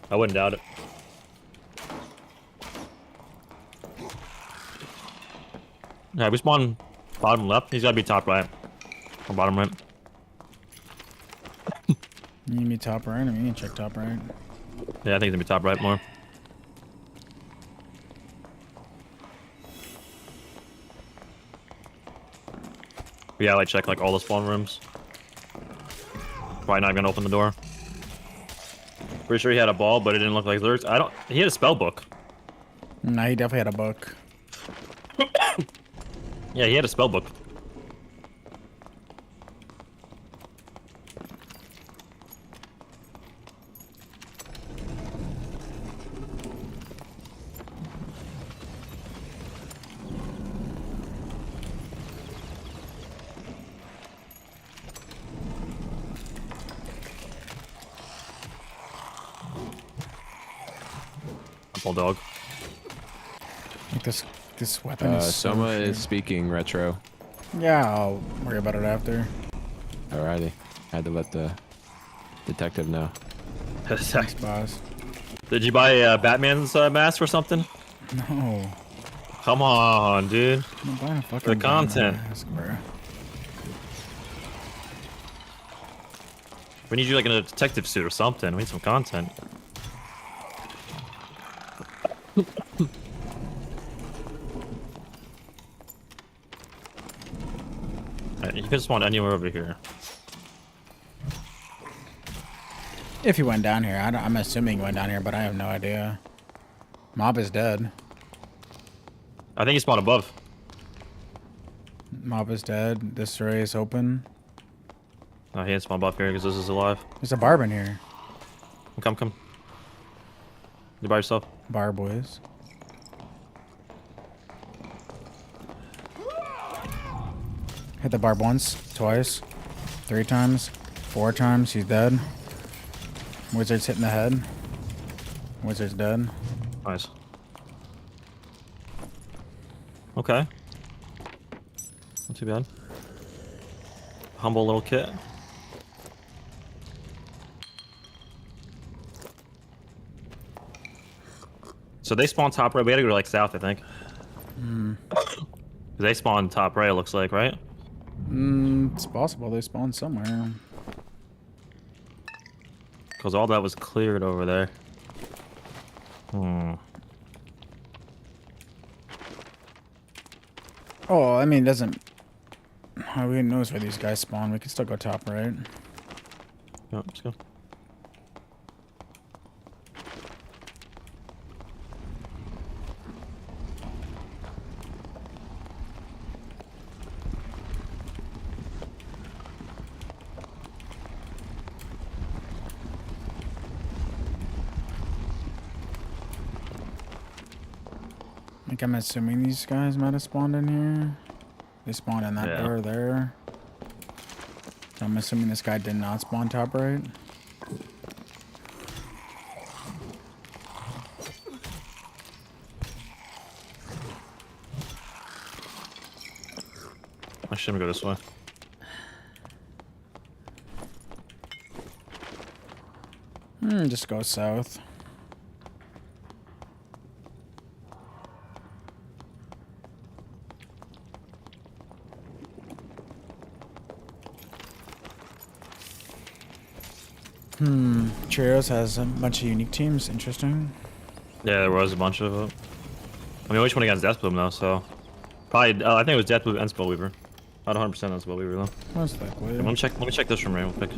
I wouldn't doubt it. Yeah, we spawn bottom left. He's gotta be top right. Or bottom right. You need me top right? I mean, you can check top right. Yeah, I think he's gonna be top right more. Yeah, like check like all the spawn rooms. Probably not gonna open the door. Pretty sure he had a ball, but it didn't look like lyrics. I don't. He had a spell book. No, he definitely had a book. Yeah, he had a spell book. Bulldog. Like this weapon is so Soma shit. is speaking retro. Yeah, I'll worry about it after. Alrighty. Had to let the detective know. Thanks, boss. Did you buy Batman's mask or something? No. Come on, dude. I'm not buying a fucking The content. mask, bro. We need you like in a detective suit or something. We need some content. Alright, you can spawn anywhere over here. If he went down here, I'm assuming he went down here, but I have no idea. Mob is dead. I think he spawned above. Mob is dead. This array is open. No, he didn't spawn above here because this is alive. There's a barb in here. Come. You by yourself? Bar boys. Hit the barb once, twice, 3 times, 4 times. He's dead. Wizard's hitting the head. Wizard's dead. Nice. Okay. Not too bad. Humble little kit. So they spawn top right. We had to go like south, I think. They spawn top right, it looks like, right? It's possible they spawned somewhere. Because all that was cleared over there. Oh, I mean, it doesn't. Who knows where these guys spawn? We can still go top right. Yeah, let's go. Like, I'm assuming these guys might have spawned in here. They spawned in that door there. So I'm assuming this guy did not spawn top right. I shouldn't go this way. Just go south. Trios has a bunch of unique teams. Interesting. Yeah, there was a bunch of it. I mean, which one against Deathbloom though? So probably, I think it was Deathbloom and Spellweaver. Not 100% that's what we were though. Most likely. Let me check this room real quick.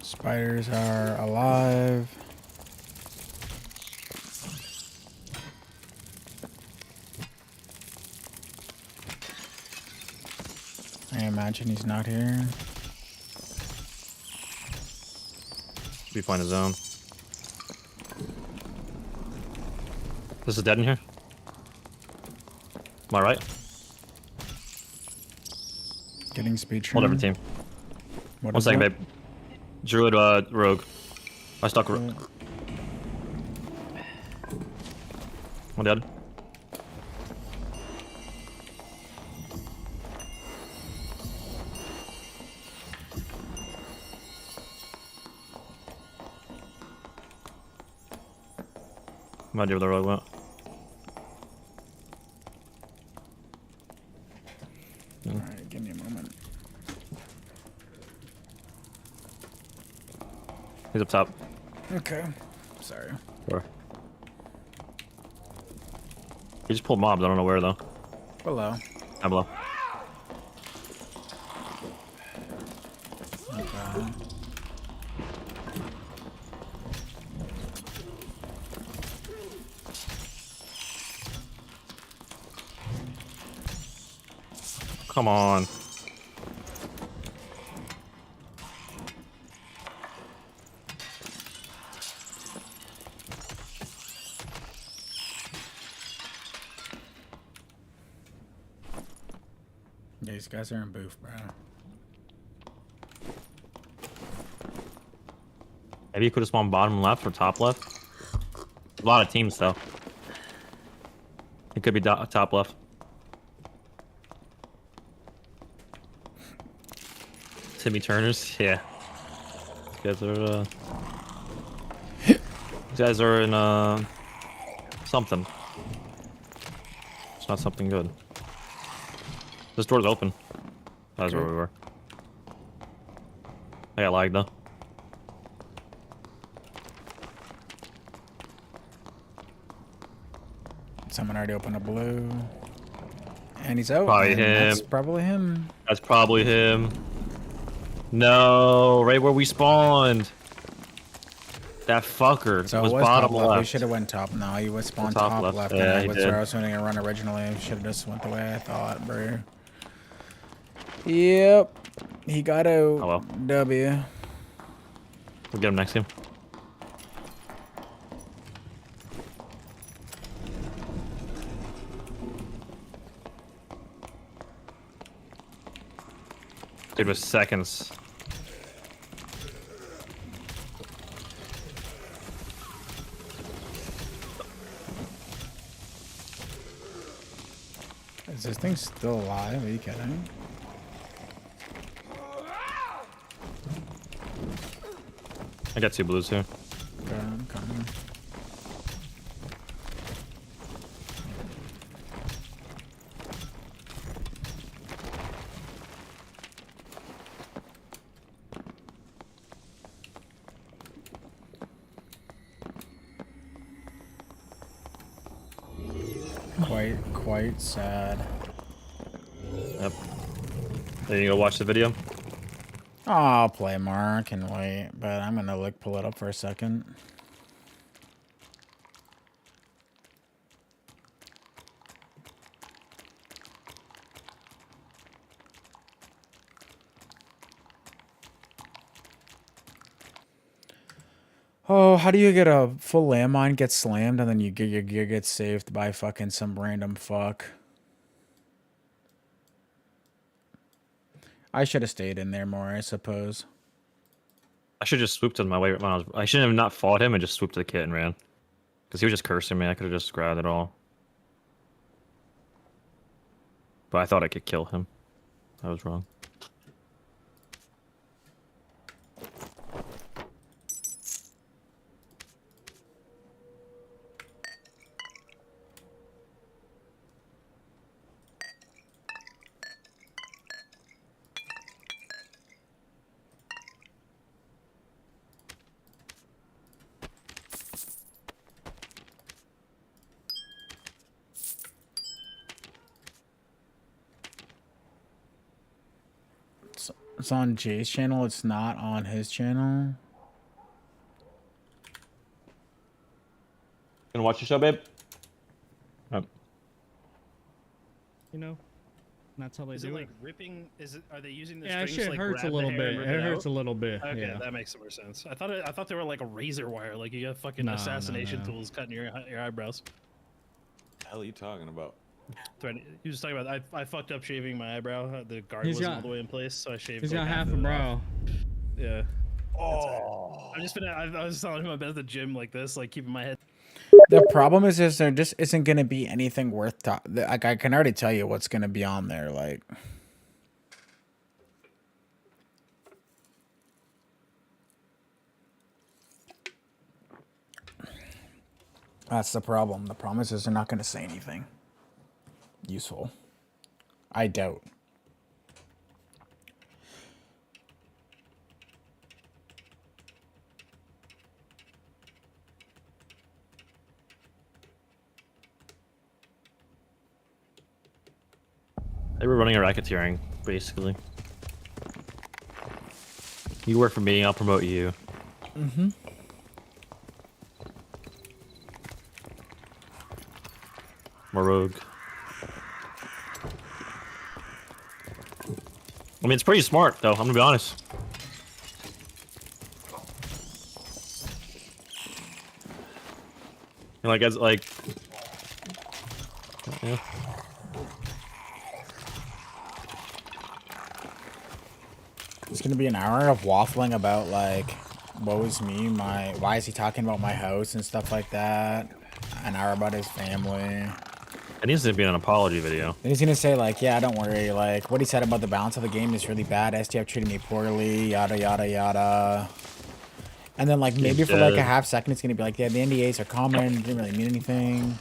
Spiders are alive. I imagine he's not here. Should be fine his zone. This is dead in here? Am I right? Getting speed Hold every train. team. What One is second, it? babe. Druid, rogue. I stuck rogue. One dead. No idea where the rogue went. Alright, give me a moment. He's up top. Okay. Sorry. Sure. He just pulled mobs. I don't know where though. Below. Down below. Okay. Come on. Yeah, these guys are in booth, bro. Maybe you could have spawned bottom left or top left. A lot of teams though. It could be top left. Timmy Turners, yeah. These guys are these guys are in something. It's not something good. This door's open. That's where we were. I got lagged though. Someone already opened a blue. And he's out. Probably and him. That's probably him. That's probably him. No, right where we spawned. That fucker So was it was bottom top left. We left. should have went top. No, he was spawned Top top left. left. Yeah, and he that's did. where I was going to run originally. Should have just went the way I thought, bro. Yep. He got out. Oh well. W. We'll get him next game. Dude was seconds. Is this thing still alive? Are you kidding? I got 2 blues here. Okay, I'm coming. Quite sad. Yep. Then you go watch the video. Oh, I'll play more. I can wait, but I'm gonna pull it up for a second. Oh, how do you get a full landmine, get slammed, and then your gear gets saved by fucking some random fuck? I should have stayed in there more, I suppose. I should just swooped on my way when I shouldn't have not fought him and just swooped to the kit and ran. Because he was just cursing me. I could have just grabbed it all. But I thought I could kill him. I was wrong. It's on Jay's channel. It's not on his channel. Gonna watch your show, babe? Oh. You know, that's how they Is do it it. like ripping? Is it? Are they using the Yeah, strings shit to like hurts a grab the little hair bit. and rip It it hurts out? a little bit. Okay, Yeah. that makes some more sense. I thought they were like a razor wire, like you got fucking No, assassination no. tools cutting your eyebrows. The hell are you talking about? He was talking about I fucked up shaving my eyebrow. The guard He's wasn't got- all the way in place, so I shaved. He's like, got half of a it brow. off. Yeah. Oh. I was telling him I've been at the gym like this, like keeping my head. The problem is there just isn't gonna be anything worth like I can already tell you what's gonna be on there. Like, that's the problem. The problem is they're not gonna say anything useful. I doubt. They were running a racketeering, basically. You work for me, I'll promote you. Mm-hmm. More rogue. I mean, it's pretty smart, though. I'm gonna be honest. And like, as like, yeah. It's gonna be an hour of waffling about like, woe is me, why is he talking about my house and stuff like that. An hour about his family. It needs to be an apology video. And he's gonna say like, yeah, don't worry, like what he said about the balance of the game is really bad. STF treated me poorly, yada yada yada. And then like maybe for like a half second it's gonna be like, yeah, the NDAs are common, didn't really mean anything.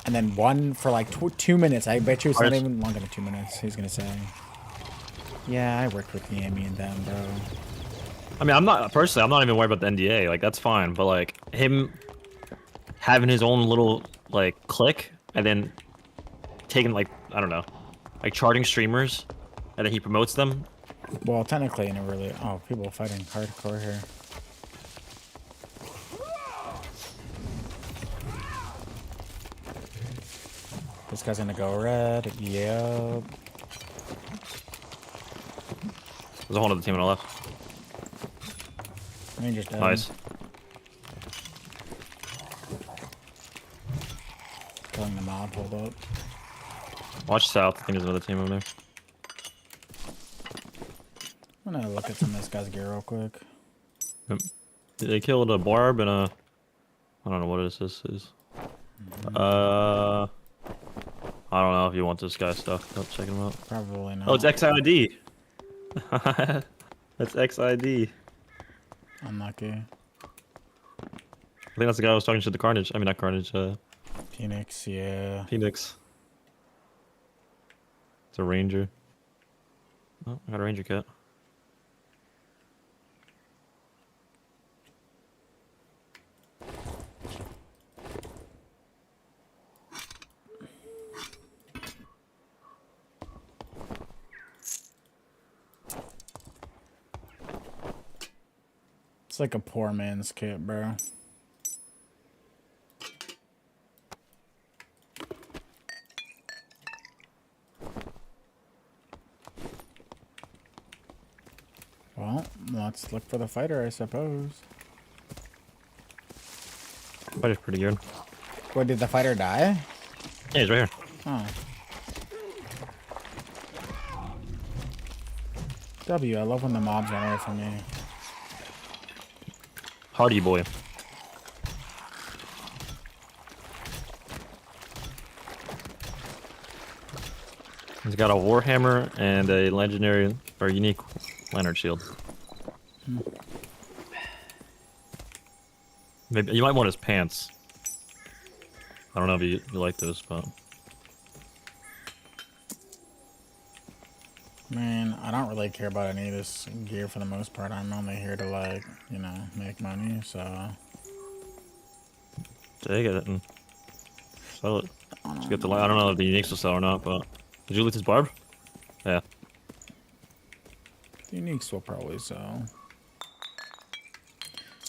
And then one for like 2 minutes, I bet you it's not even longer than 2 minutes. He's gonna say, yeah, I worked with Yami and them, bro. I mean, I'm not even worried about the NDA. Like, that's fine. But like him having his own little like clique and then taking like, I don't know, like charting streamers and then he promotes them. Well, technically, in a really people are fighting hardcore here. This guy's gonna go red. Yep. There's a whole other team on the left. Ranger's dead. Nice. Killing the mob. Hold up. Watch south. I think there's another team over there. I'm gonna look at some of this guy's gear real quick. Yep. They killed a barb and a. I don't know what this is. I don't know if you want this guy's stuff. I'll check him out. Probably not. Oh, it's XID. That's XID. Unlucky. I think that's the guy I was talking to the Carnage. I mean, not Carnage. Phoenix, yeah. Phoenix. It's a Ranger. Oh, I got a Ranger kit. It's like a poor man's kit, bro. Well, let's look for the fighter, I suppose. Fighter's pretty good. What, did the fighter die? Yeah, he's right here. Oh. W, I love when the mobs run away from me. Hardy boy. He's got a Warhammer and a legendary or unique lantern shield. Maybe you might want his pants. I don't know if you like those, but Man, I don't really care about any of this gear for the most part. I'm only here to, like, you know, make money, so... take it and sell it. Just get the. I don't know if the uniques will sell or not, but did you loot his barb? Yeah. The uniques will probably sell.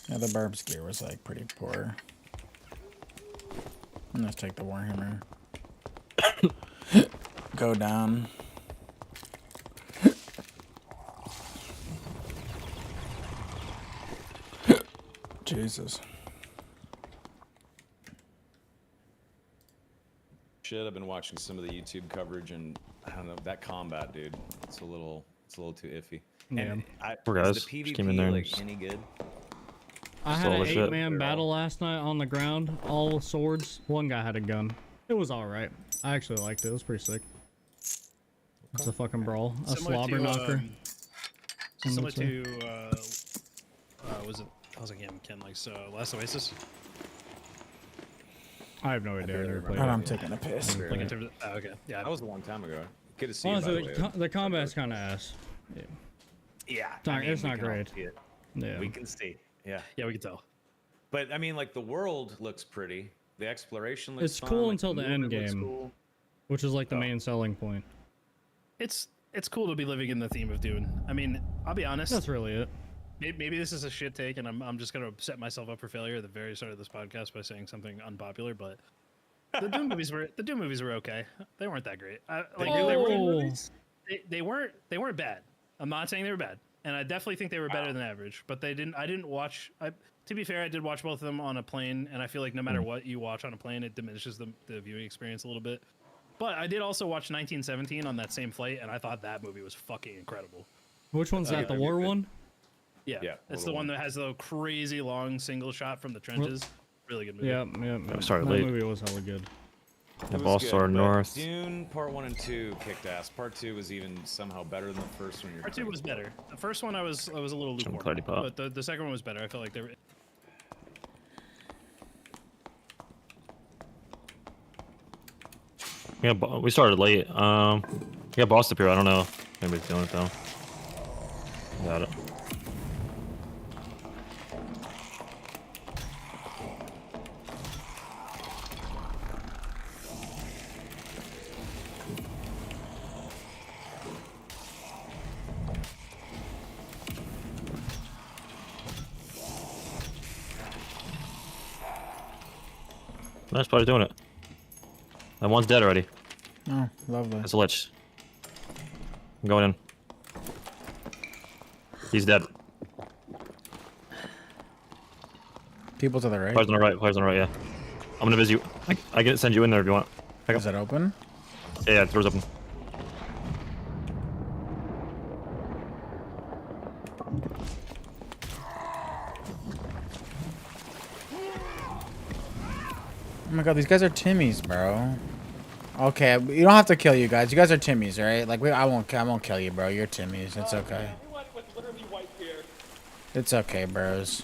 Yeah, the Barb's gear was like pretty poor. Let's take the Warhammer. Go down. Jesus. Shit, I've been watching some of the YouTube coverage, and I don't know that combat, dude. It's a little too iffy. Yeah. And Poor is guys. the Just came in there PvP and like just- any good? I had Stole an the shit. 8-man battle last night on the ground, all swords. One guy had a gun. It was all right. I actually liked it. It was pretty sick. It's a fucking brawl, a slobber knocker. Similar to was it? I was like, yeah, Ken likes Last Oasis. I have no idea. barely I never remember played it. I'm taking a piss. Like in terms of, oh, okay, yeah. That was a long time ago. Good to see you, by Honestly, the way. the combat's kind of ass. Yeah, Yeah, it's not we can all great. see it. Yeah. We can see. Yeah, Yeah, we can tell. but I mean, like the world looks pretty. The exploration looks. It's fun, cool like, until the end movement looks game. cool. Which is like the Oh. main selling point. It's cool to be living in the theme of Dune. I mean, I'll be honest. That's really it. Maybe this is a shit take, and I'm just gonna set myself up for failure at the very start of this podcast by saying something unpopular. But the Dune movies were okay. They weren't that great. They weren't bad. I'm not saying they were bad, and I definitely think they were better than average. But I didn't watch. To be fair, I did watch both of them on a plane, and I feel like no matter what you watch on a plane, it diminishes the viewing experience a little bit. But I did also watch 1917 on that same flight, and I thought that movie was fucking incredible. Which one's that? The war one? Yeah, Yeah, it's World the War one that has the crazy long single shot from the trenches. Really good movie. Yeah. started that late. movie was hella good. It The was ball good, sword but north. Dune Part 1 and 2 kicked ass. Part 2 was even somehow better than the first one. Part 2 was better. The first one I was a little Some lukewarm, clarity pop. but the second one was better. I felt like they were. Yeah, we started late. Yeah, boss up here. I don't know. Maybe it's doing it though. Got it. Nice, probably doing it. That one's dead already. Oh, lovely. That's a lich. I'm going in. He's dead. People to the right. Players on the right. Players on the right. Yeah. I'm gonna visit you. I can send you in there if you want. Is it open? Yeah, the door's open. Oh my god, these guys are Timmies, bro. Okay, you don't have to kill you guys. You guys are Timmies, right? Like I won't kill you, bro. You're Timmies. It's okay. It's okay, bros.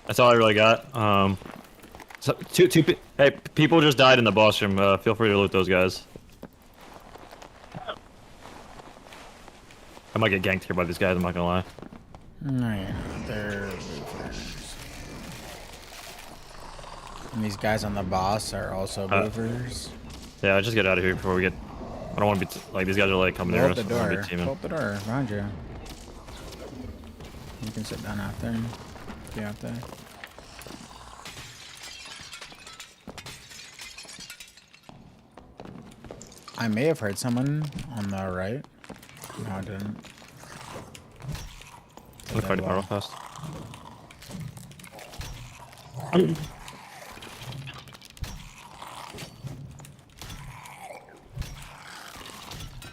That's all I really got. So hey, people just died in the boss room. Feel free to loot those guys. I might get ganked here by these guys. I'm not gonna lie. No, you're not. They're boofers. And these guys on the boss are also boofers. Yeah, just get out of here before we get. I don't want to be like these guys are like coming Blow near up us. the I don't wanna door. be teaming. Blow up the door behind you. You can sit down out there. Be out there. I may have heard someone on the right. No, I didn't. I'm gonna fight it real fast.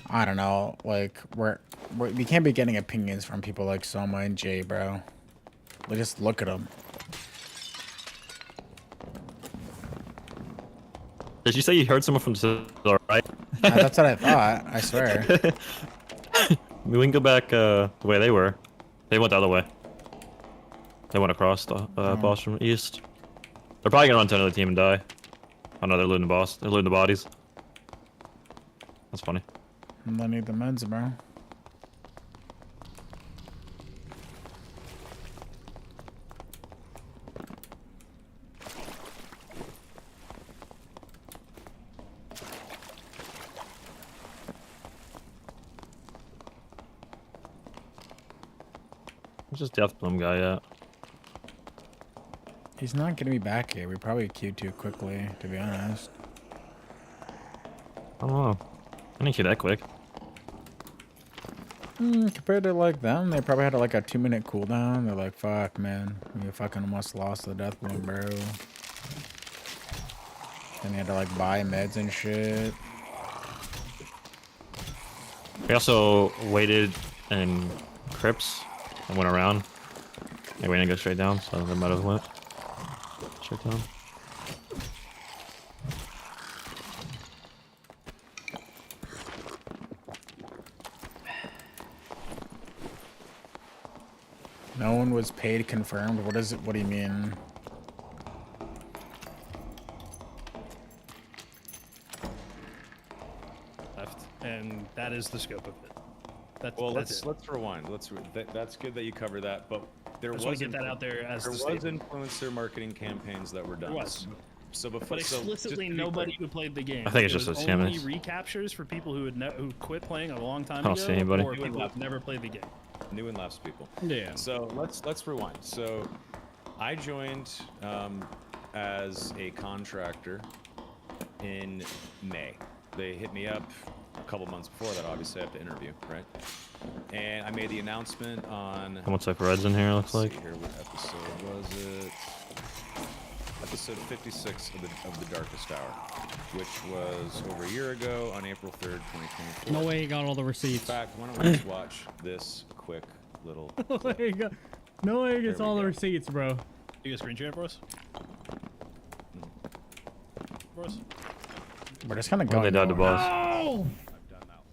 I don't know. Like we can't be getting opinions from people like Soma and Jay, bro. Like, just look at them. Did you say you heard someone from the right? That's what I thought. I swear. We can go back the way they were. They went the other way. They went across the boss from east. They're probably gonna run to another team and die. Oh no, they're looting the boss. They're looting the bodies. That's funny. I need the meds, bro. It's just Death Bloom guy, yeah. He's not gonna be back here. We probably queued too quickly, to be honest. I don't know. I didn't queue that quick. Compared to like them, they probably had like a 2-minute cooldown. They're like, fuck, man, we fucking almost lost the Death Bloom, bro. And they had to like buy meds and shit. We also waited in crypts and went around. Like, we didn't go straight down, so they might have went straight down. No one was paid confirmed. What is it? What do you mean? Left, and that is the scope of it. Well, that's let's rewind. That's good that you cover that, but there I just want to get that out there as there the was statement. influencer marketing campaigns that were done. There was. So before, But so explicitly, just to be nobody clear, who played the game. I think it's It just was a only scammers. recaptures for people who who quit playing a long time I don't ago, see anybody. or people who've never played the game. new and lapsed people. Yeah. So let's rewind. So I joined as a contractor in May. They hit me up a couple months before that. Obviously, I have to interview, right? And I made the announcement on. How much like Reds in here looks like? See here, what episode was it? Episode 56 of the Darkest Hour, which was over a year ago on April 3rd, 2024. No way he got all the In receipts. fact, why don't we just watch this quick little. No way he got- no way he gets There we all the go. receipts, bro. You guys screen share it for us? For us? We're just kind of When they going. died the boss. Oh!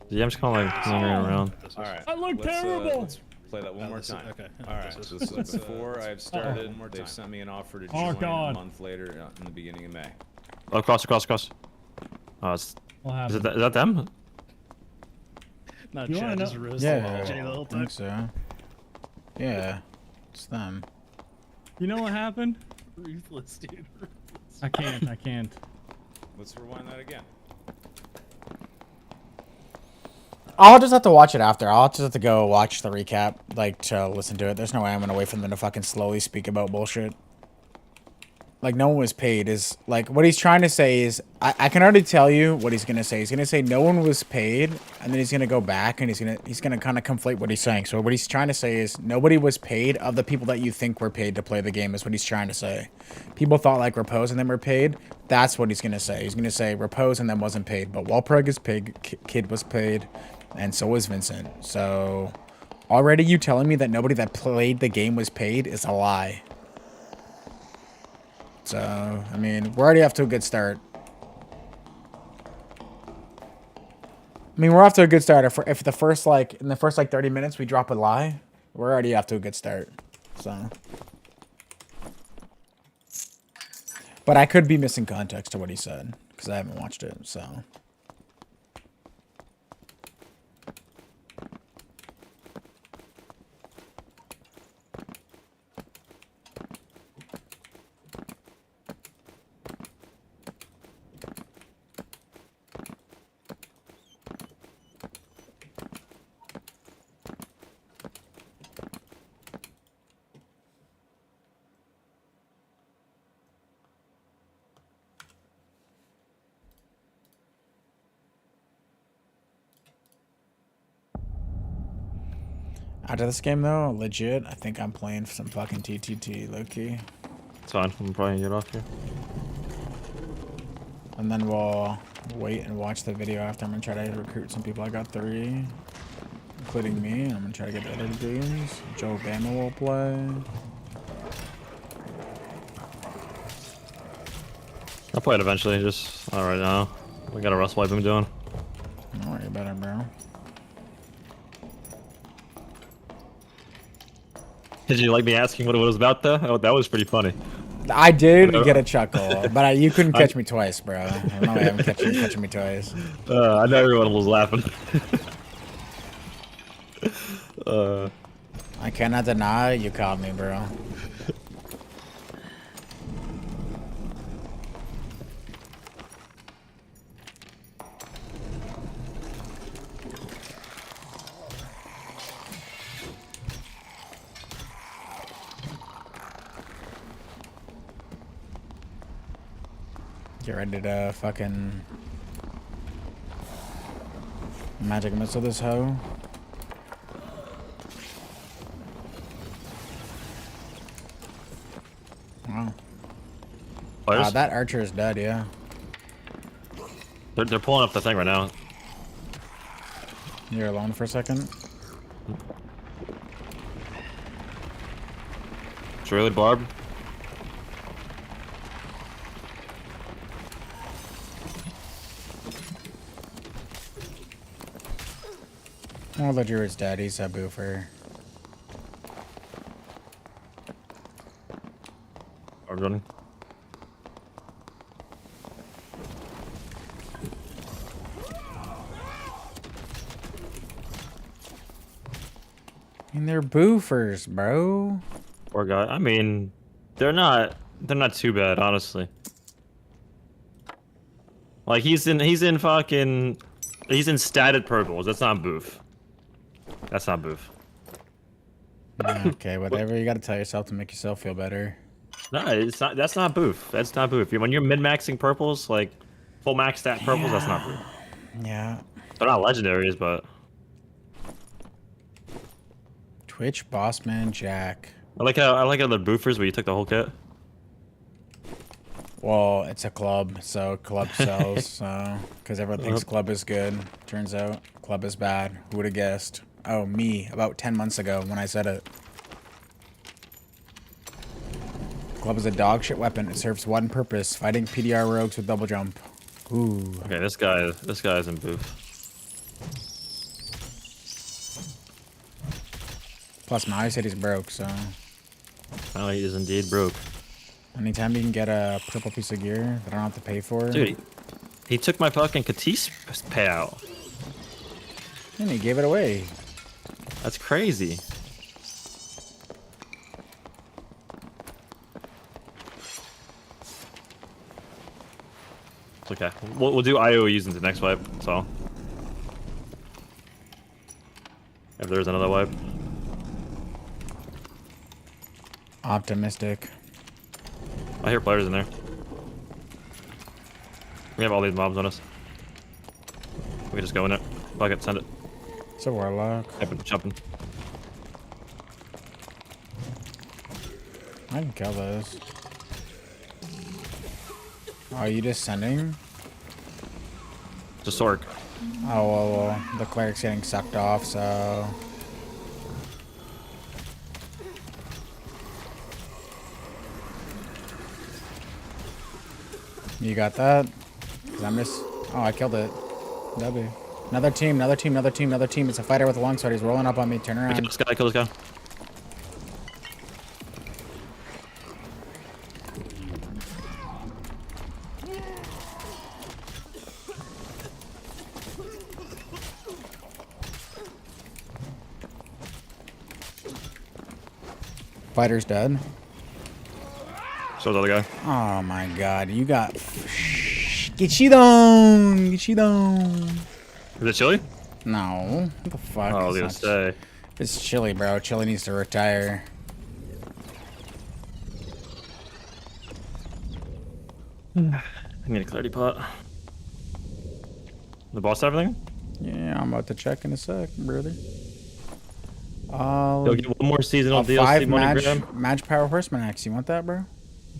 Yeah, I'm just kind of like lingering around. All right. I look let's, terrible! Let's play that one more this is- time. okay. All right. So this is before I've started. They've sent me an offer to Oh, join God. a month later in the beginning of May. Oh, across. Oh, What is happened? that them? Not You wanna Chad, just know- roasting Yeah, Jay the whole I time. think so. Yeah, it's them. You know what happened? Ruthless, dude. I can't. Let's rewind that again. I'll just have to watch it after. I'll just have to go watch the recap, like, to listen to it. There's no way I'm gonna wait for them to fucking slowly speak about bullshit. Like, no one was paid is, like, what he's trying to say is, I can already tell you what he's gonna say. He's gonna say no one was paid, and then he's gonna go back and he's gonna kind of conflate what he's saying. So what he's trying to say is nobody was paid of the people that you think were paid to play the game is what he's trying to say. People thought like Repose and them were paid. That's what he's gonna say. He's gonna say Repose and them wasn't paid, but Walpreg is paid, Kid was paid, and so was Vincent. So already you telling me that nobody that played the game was paid is a lie. So, I mean, we're already off to a good start. We're off to a good start. If the first, like, in the first, like, 30 minutes we drop a lie, we're already off to a good start. So. But I could be missing context to what he said, because I haven't watched it, so. After this game, though, legit, I think I'm playing some fucking TTT, low-key. It's fine. I'm probably gonna get off here. And then we'll wait and watch the video after. I'm gonna try to recruit some people. I got 3, including me. I'm gonna try to get the other dudes. Joe Bama will play. I'll play it eventually. Just not right now. We got a rust wipe I'm doing. Don't worry about it, bro. Did you like me asking what it was about though? Oh, that was pretty funny. I did get a chuckle, but you couldn't catch me twice, bro. I don't know why I'm catching me twice. I know everyone was laughing. I cannot deny you caught me, bro. Get ready to fucking magic missile this hoe. Wow. That archer is dead, yeah. They're pulling up the thing right now. You're alone for a second. It's really Barb. Oh, the druid's dead. He's a boofer. Barb's running. I mean, they're boofers, bro. Poor guy. I mean, they're not too bad, honestly. Like he's in statted purples. That's not boof. That's not boof. Okay, whatever you gotta tell yourself to make yourself feel better. No, it's not. That's not boof. That's not boof. When you're min-maxing purples, like full max stat purples, that's not boof. Yeah. They're not legendaries, but Twitch Bossman Jack. I like how the boofers where you took the whole kit. Well, it's a club, so club sells. So because everyone thinks club is good, turns out club is bad. Who would have guessed? Oh, me about 10 months ago when I said it. Club is a dog shit weapon. It serves one purpose: fighting PDR rogues with double jump. Ooh. Okay, this guy isn't boof. Plus, Maui said he's broke, so. Oh, he is indeed broke. Anytime you can get a purple piece of gear that I don't have to pay for. Dude, he took my fucking Katisse payout. And he gave it away. That's crazy. It's okay. We'll do IOUs into the next wipe, so. If there's another wipe. Optimistic. I hear players in there. We have all these mobs on us. We can just go in it. Fuck it, send it. It's a warlock. Jumping. I can kill those. Oh, are you just sending? Just Sork. Oh, well, the cleric's getting sucked off, so... You got that? 'Cause I'm just... Oh, I killed it. W. Another team, another team, another team, another team. It's a fighter with a longsword. He's rolling up on me. Turn around. Kill this guy, kill this guy. Fighter's dead. So the other guy. Oh my god, you got... Get you down! Get you down! Is it chilly? No. What the fuck? Oh, I was gonna say. It's chilly, bro. Chilly needs to retire. I need a clarity pot. The boss have everything? Yeah, I'm about to check in a sec, brother. You'll get one more seasonal a DLC 5 money match power horseman axe. You want that, bro?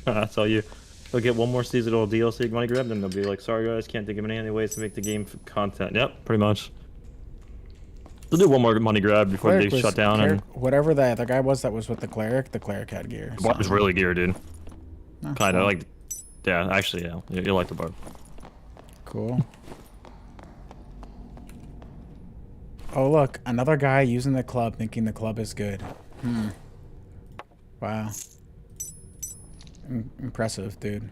That's all you. They'll get one more seasonal DLC money grab, then they'll be like, sorry guys, can't think of any ways to make the game content. Yep, pretty much. They'll do one more money grab before Cleric they shut down. cleric, And whatever the other guy was that was with the cleric had gear. the barb's really geared, dude. Oh, Kind of cool. like, yeah, actually, yeah, you'll like the barb. Cool. Oh look, another guy using the club, thinking the club is good. Wow. Impressive, dude.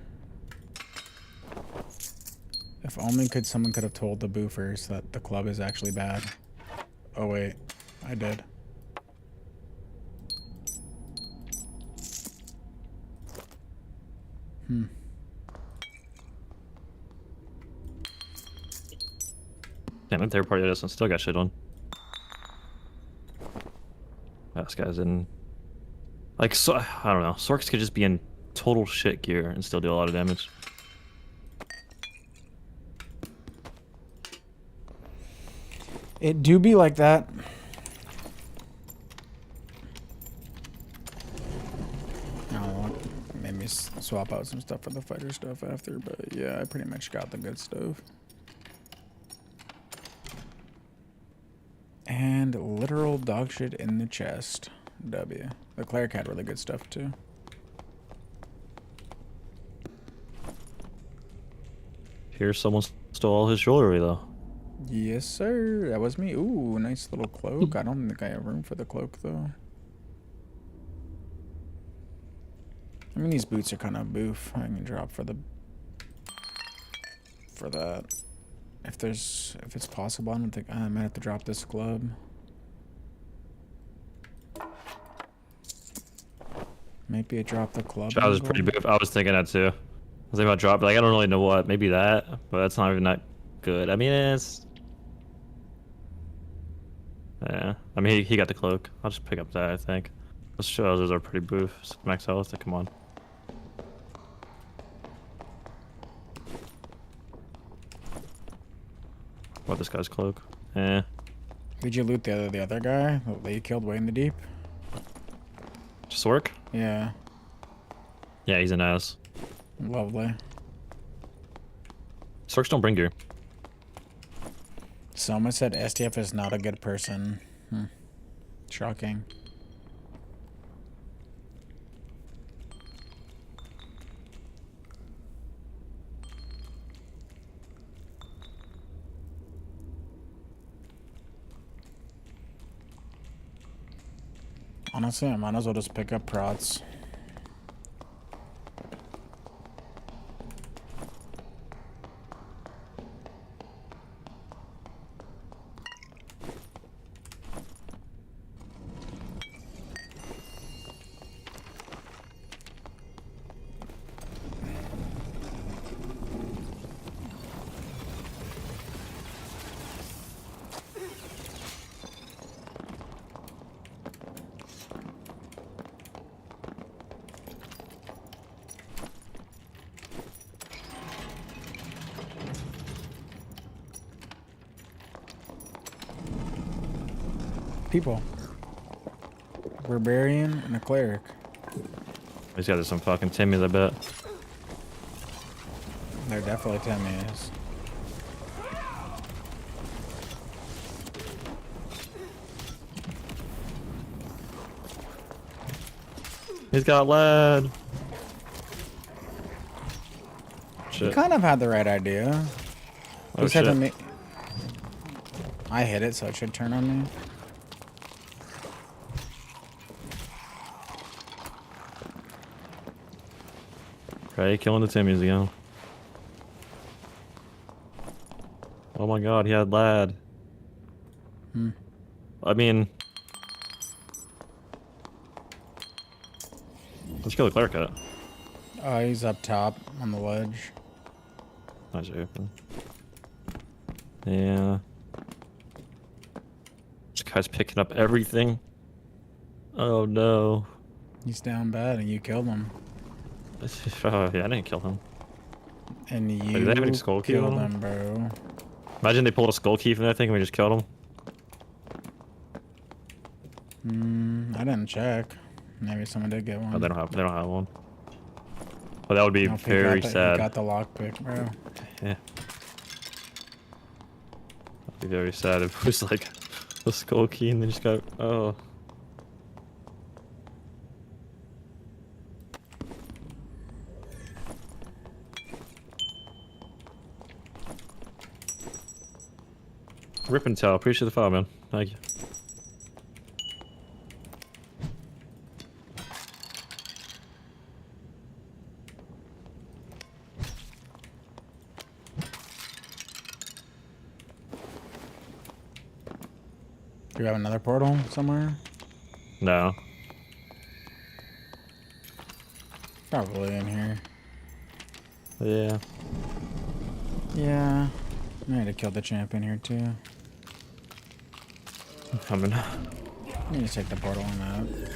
If only someone could have told the boofers that the club is actually bad. Oh wait, I did. Damn, that third party doesn't still got shit on. This guy's in. Like, so, I don't know. Sorks could just be in total shit gear and still do a lot of damage. It do be like that. Oh, maybe swap out some stuff for the fighter stuff after, but yeah, I pretty much got the good stuff. And literal dog shit in the chest. W. The cleric had really good stuff too. Here, someone stole all his jewelry though. Yes, sir. That was me. Ooh, nice little cloak. I don't think I have room for the cloak though. I mean, these boots are kind of boof. I can drop for that. If it's possible, I don't think I might have to drop this glove. Maybe I drop the club. That was pretty big. I was thinking that too. I was thinking about drop, like I don't really know what. Maybe that, but that's not even that good. I mean, it's. Yeah. I mean, he got the cloak. I'll just pick up that. I think. Those trousers are pretty boof. Max health. Come on. What, this guy's cloak? Eh. Did you loot the other guy that you killed way in the deep? Just work? Yeah. Yeah, he's an ass. Lovely. Sorks don't bring gear. Soma said STF is not a good person. Shocking. Honestly, I might as well just pick up prots. People. Barbarian and a cleric. He's got some fucking Timmys, I bet. They're definitely Timmys. He's got lead. You kind of had the right idea. Oh, Just had shit. to make. I hit it, so it should turn on me. Okay, killing the Timmys again. Oh my god, he had lad. I mean... Let's kill the cleric at it. Oh, he's up top on the ledge. Nice open. Yeah. This guy's picking up everything. Oh no. He's down bad, and you killed him. Oh yeah, I didn't kill him. And you do they have any skull key killed on him? him, bro. Imagine they pulled a skull key from that thing and we just killed him. I didn't check. Maybe someone did get one. Oh, they don't have one. Well, that would be very sad. You got the lockpick, bro. Yeah. That'd be very sad if it was like a skull key and they just got oh. Rip and tell. Appreciate the file, man. Thank you. Do you have another portal somewhere? No. Probably in here. Yeah. Yeah. I need to kill the champion here too. I'm coming. I need to take the portal on that.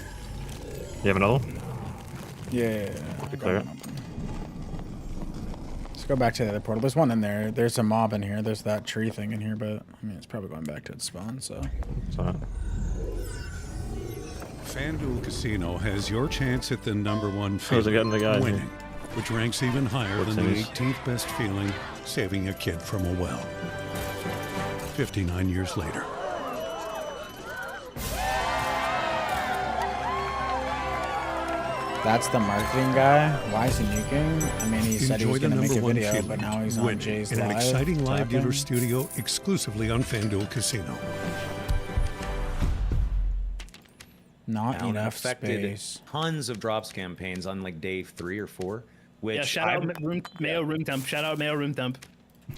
You have another one? Yeah. Clear it. Let's Go back to the other portal. There's one in there. There's a mob in here. There's that tree thing in here, but I mean, it's probably going back to its spawn, so. FanDuel Casino has your chance at the #1 How's it getting the guy winning, here? which ranks even higher What's than the his? 18th best feeling, saving a kid from a well. 59 years later. That's the marketing guy. Why is he nuking? I mean, he said he was Enjoy going to the make a #1 video, feeling, but now he's on winning Jay's in live. an exciting live dealer talking. studio exclusively on FanDuel Casino. Not Down enough affected space. tons of drops campaigns on like day 3 or 4. Which Yeah, shout out Mayo Room Temp. Shout out Mayo Room Temp.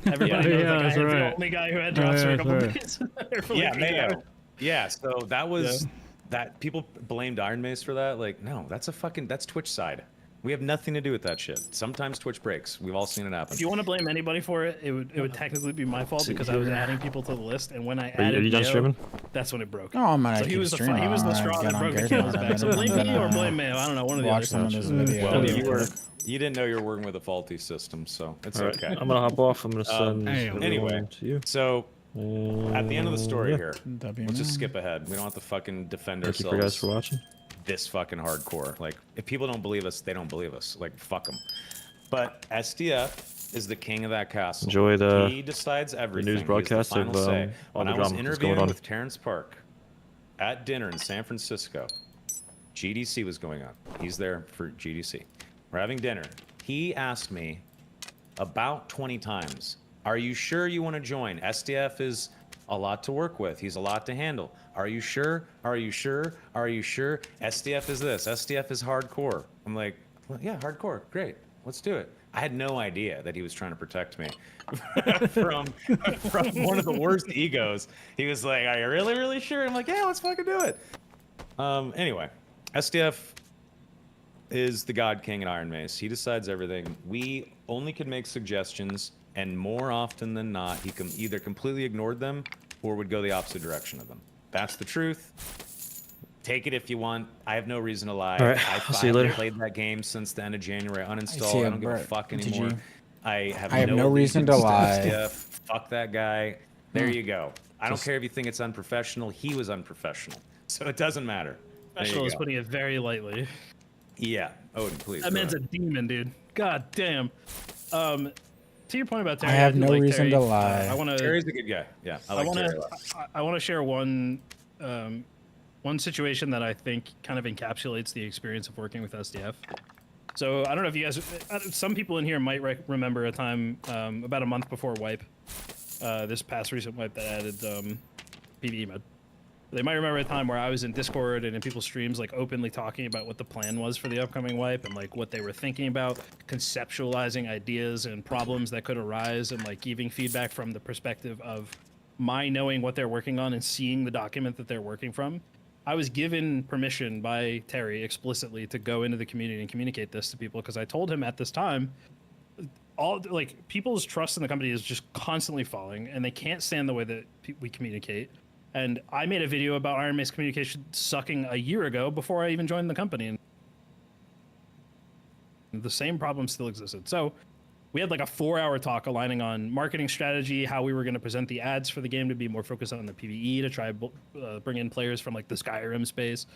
Yeah, Everybody knows that guy. that's He's the right. only guy who had drops for a couple that's days. For Yeah, like 8 Mayo. hours. Yeah, so that was that people blamed Iron Mace for that. Like, no, that's Twitch side. We have nothing to do with that shit. Sometimes Twitch breaks. We've all seen it happen. If you want to blame anybody for it, it would technically be my fault because I was adding people to the list, and when I added Are you done Mayo, streaming? that's when it broke. Oh, I'm gonna So keep he was the streaming. he was the I'm straw gonna that get broke on the Gears camel's mode. back. So I'm blame me gonna or blame Mayo. I don't know. One of the watch some of other. this video. Well, Yeah. you didn't know you were working with a faulty system, so it's All right, okay. I'm gonna hop off. I'm gonna send Anyway, everyone to you. so at the end of the story Yeah. here, let's just skip ahead. We don't have to fucking defend Thank you for guys ourselves for watching. this fucking hardcore. Like, if people don't believe us, they don't believe us. Like, fuck them. But SDF is the king of that castle. Enjoy the he decides everything. news broadcast He has the of final say. all When the I was drama that's going interviewing on. with Terrence Park at dinner in San Francisco, GDC was going on. He's there for GDC. We're having dinner. He asked me about 20 times, "Are you sure you want to join? SDF is a lot to work with. He's a lot to handle. Are you sure? Are you sure? Are you sure? SDF is this. SDF is hardcore." I'm like, well, yeah, hardcore. Great. Let's do it. I had no idea that he was trying to protect me from one of the worst egos. He was like, "Are you really, really sure?" I'm like, "Yeah, let's fucking do it." Anyway, SDF is the God King in Iron Mace. He decides everything. We only can make suggestions, and more often than not, he either completely ignored them or would go the opposite direction of them. That's the truth. Take it if you want. I have no reason to lie. All right, I'll see you haven't later. played that game since the end of January. see Uninstalled. you, I don't give a Brett. fuck Did anymore. you- I have no reason to allegiance lie. SDF. Fuck that guy. There you go. I don't care if you think it's unprofessional. He was unprofessional. So it doesn't matter. There you Special is go. putting it very lightly. Yeah. Odin, please. That go man's a ahead. demon, dude. God damn. To your point about Terry, I have do no like reason Terry. to lie. I want to. Terry's a good guy. Yeah, I like Terry a lot. I want to share one situation that I think kind of encapsulates the experience of working with SDF. So I don't know if you guys, some people in here might remember a time about a month before wipe, this past recent wipe that added PvE mode. They might remember a time where I was in Discord and in people's streams, like openly talking about what the plan was for the upcoming wipe and like what they were thinking about, conceptualizing ideas and problems that could arise, and like giving feedback from the perspective of my knowing what they're working on and seeing the document that they're working from. I was given permission by Terry explicitly to go into the community and communicate this to people because I told him at this time, people's trust in the company is just constantly falling and they can't stand the way that we communicate. And I made a video about Iron Mace communication sucking a year ago before I even joined the company, and the same problem still existed. So we had like a 4-hour talk aligning on marketing strategy, how we were going to present the ads for the game to be more focused on the PvE, to try bring in players from like the Skyrim space.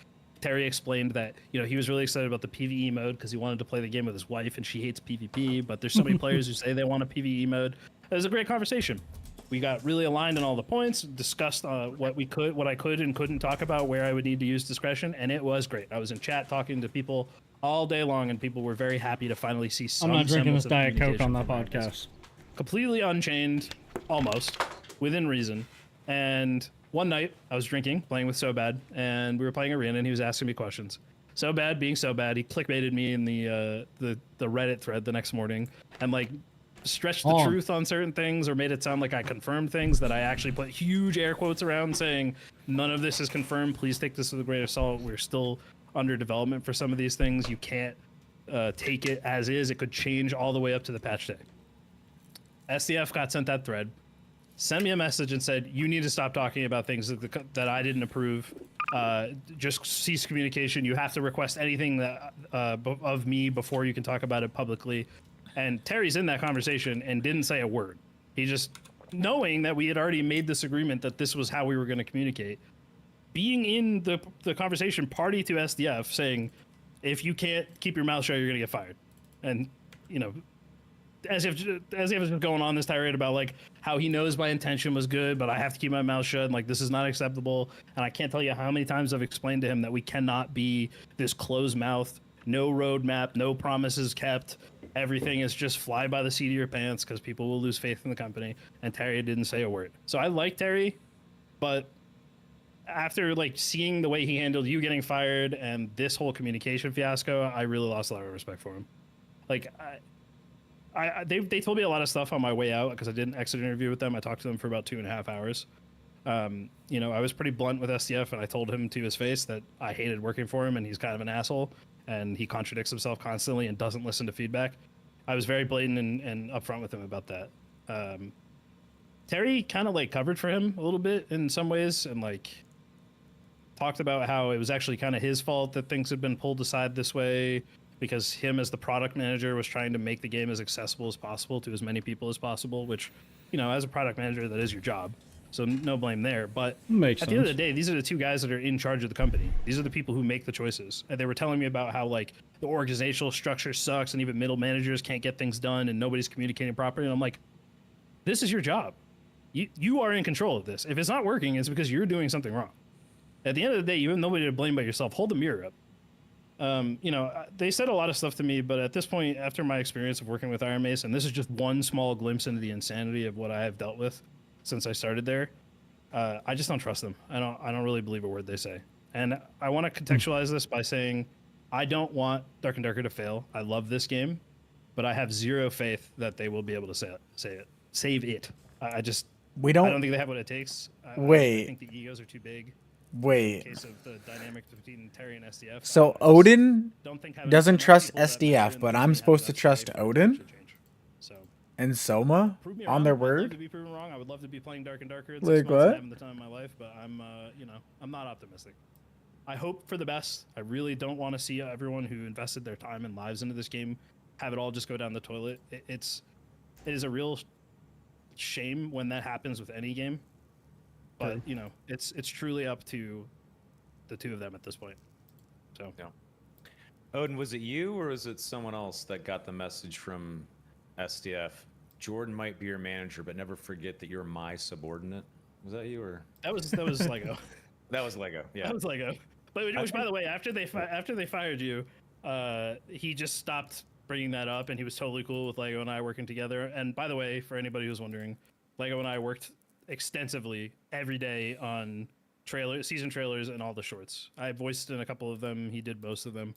Terry explained that, you know, he was really excited about the PvE mode because he wanted to play the game with his wife and she hates PvP, but there's so many players who say they want a PvE mode. It was a great conversation. We got really aligned on all the points, discussed what I could and couldn't talk about, where I would need to use discretion, and it was great. I was in chat talking to people all day long, and people were very happy to finally see some I'm not drinking semblance this of Diet Coke on communication that from Iron Mace. podcast. Completely unchained, almost, within reason. And one night, I was drinking, playing with So Bad, and we were playing Arena, and he was asking me questions. So Bad, being So Bad, he clickbaited me in the Reddit thread the next morning, and like stretched the truth on certain things, or made it sound like I confirmed things that I actually put huge air quotes around, saying none of this is confirmed. Please take this with a grain of salt. We're still under development for some of these things. You can't take it as is. It could change all the way up to the patch day. SDF got sent that thread, sent me a message and said, you need to stop talking about things that I didn't approve. Just cease communication. You have to request anything that of me before you can talk about it publicly. And Terry's in that conversation and didn't say a word. He just, knowing that we had already made this agreement that this was how we were going to communicate, being in the conversation, party to SDF, saying, if you can't keep your mouth shut, you're going to get fired. And, you know, as if was going on this tirade about like how he knows my intention was good, but I have to keep my mouth shut, and like this is not acceptable. And I can't tell you how many times I've explained to him that we cannot be this closed mouth, no roadmap, no promises kept. Everything is just fly by the seat of your pants because people will lose faith in the company. And Terry didn't say a word. So I like Terry, but after like seeing the way he handled you getting fired and this whole communication fiasco, I really lost a lot of respect for him. Like they told me a lot of stuff on my way out because I did an exit interview with them. I talked to them for about 2.5 hours. You know, I was pretty blunt with SDF, and I told him to his face that I hated working for him and he's kind of an asshole and he contradicts himself constantly and doesn't listen to feedback. I was very blatant and upfront with him about that. Terry kind of like covered for him a little bit in some ways and like talked about how it was actually kind of his fault that things had been pulled aside this way because him as the product manager was trying to make the game as accessible as possible to as many people as possible, which, you know, as a product manager, that is your job. So no blame there. But Makes at the end of sense. the day, these are the two guys that are in charge of the company. These are the people who make the choices. And they were telling me about how like the organizational structure sucks and even middle managers can't get things done and nobody's communicating properly. And I'm like, this is your job. You are in control of this. If it's not working, it's because you're doing something wrong. At the end of the day, you have nobody to blame but yourself. Hold the mirror up. You know, they said a lot of stuff to me, but at this point, after my experience of working with Iron Mace, and this is just one small glimpse into the insanity of what I have dealt with since I started there, I just don't trust them. I don't really believe a word they say. And I want to contextualize this by saying, I don't want Dark and Darker to fail. I love this game, but I have zero faith that they will be able to save it. I don't think they have what it takes. I think the egos are too big. Wait. In case of the dynamic between Terry and SDF. So Odin doesn't trust SDF, but I'm supposed to trust Odin and Soma on their I'd love word? to be proven wrong. I would love to be playing Dark and Darker in 6 Like months and what? having the time of my life, but I'm, you know, I'm not optimistic. I hope for the best. I really don't want to see everyone who invested their time and lives into this game have it all just go down the toilet. It is a real shame when that happens with any game. But you know, it's truly up to the two of them at this point. So yeah. Odin, was it you or was it someone else that got the message from SDF? Jordan might be your manager, but never forget that you're my subordinate. Was that you or? That was Lego. That was Lego. Yeah. That was Lego. But which, by the way, after they fired you, he just stopped bringing that up, and he was totally cool with Lego and I working together. And by the way, for anybody who's wondering, Lego and I worked extensively every day on season trailers and all the shorts. I voiced in a couple of them. He did most of them.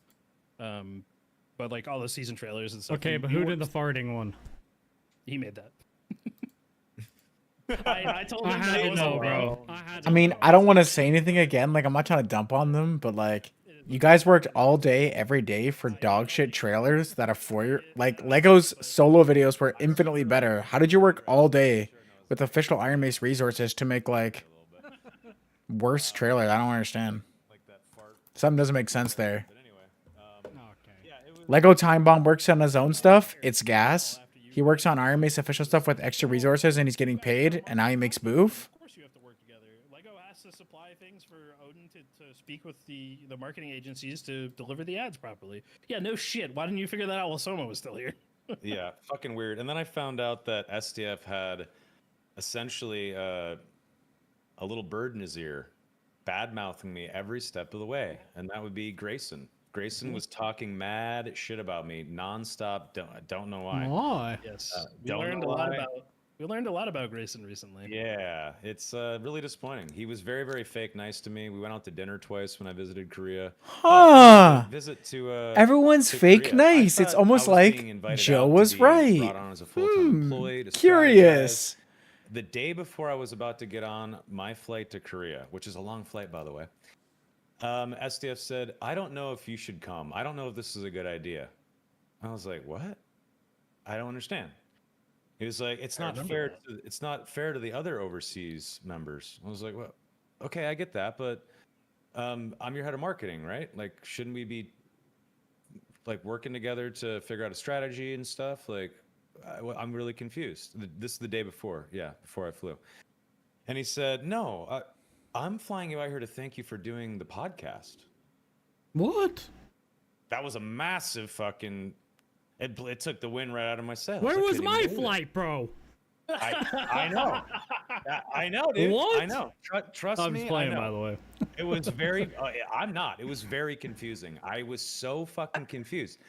But like all the season trailers and stuff. Okay, but who did the farting one? He made that. I told him I had to know, bro. I mean, I don't want to say anything again. Like, I'm not trying to dump on them, but like, you guys worked all day, every day for dog shit trailers that are for your, like, Lego's solo videos were infinitely better. How did you work all day with official Iron Mace resources to make like worse trailers? I don't understand. Something doesn't make sense there. Lego Time Bomb works on his own stuff. It's gas. He works on Iron Mace official stuff with extra resources, and he's getting paid. And now he makes boof. Of course, you have to work together. Lego has to supply things for Odin to speak with the marketing agencies to deliver the ads properly. Yeah, no shit. Why didn't you figure that out while Soma was still here? Yeah, fucking weird. And then I found out that SDF had essentially a little bird in his ear, bad mouthing me every step of the way, and that would be Grayson. Grayson was talking mad shit about me nonstop. Don't know why. Why? Yes, we learned a lot about Grayson recently. Yeah, it's really disappointing. He was very, very fake nice to me. We went out to dinner twice when I visited Korea. Huh. Visit to Everyone's to fake Korea. nice. I It's thought almost I was like being invited Joe out to was be right. brought on as a full-time employee to Curious. strategize. The day before I was about to get on my flight to Korea, which is a long flight, by the way, SDF said, "I don't know if you should come. I don't know if this is a good idea." I was like, "What? I don't understand." He was like, "It's not fair. It's not fair to the other overseas members." I was like, "Well, okay, I get that, but I'm your head of marketing, right? Like, shouldn't we be like working together to figure out a strategy and stuff. Like, I'm really confused. This is the day before, yeah, before I flew. And he said, "No, I'm flying you out here to thank you for doing the podcast." What? That was a massive fucking. It took the wind right out of my sails. Where I was couldn't my even believe it. flight, bro? I know. I know, dude. What? I know. Trust I'm me. just playing, I know. by the way. It was very. I'm not. It was very confusing. I was so fucking confused.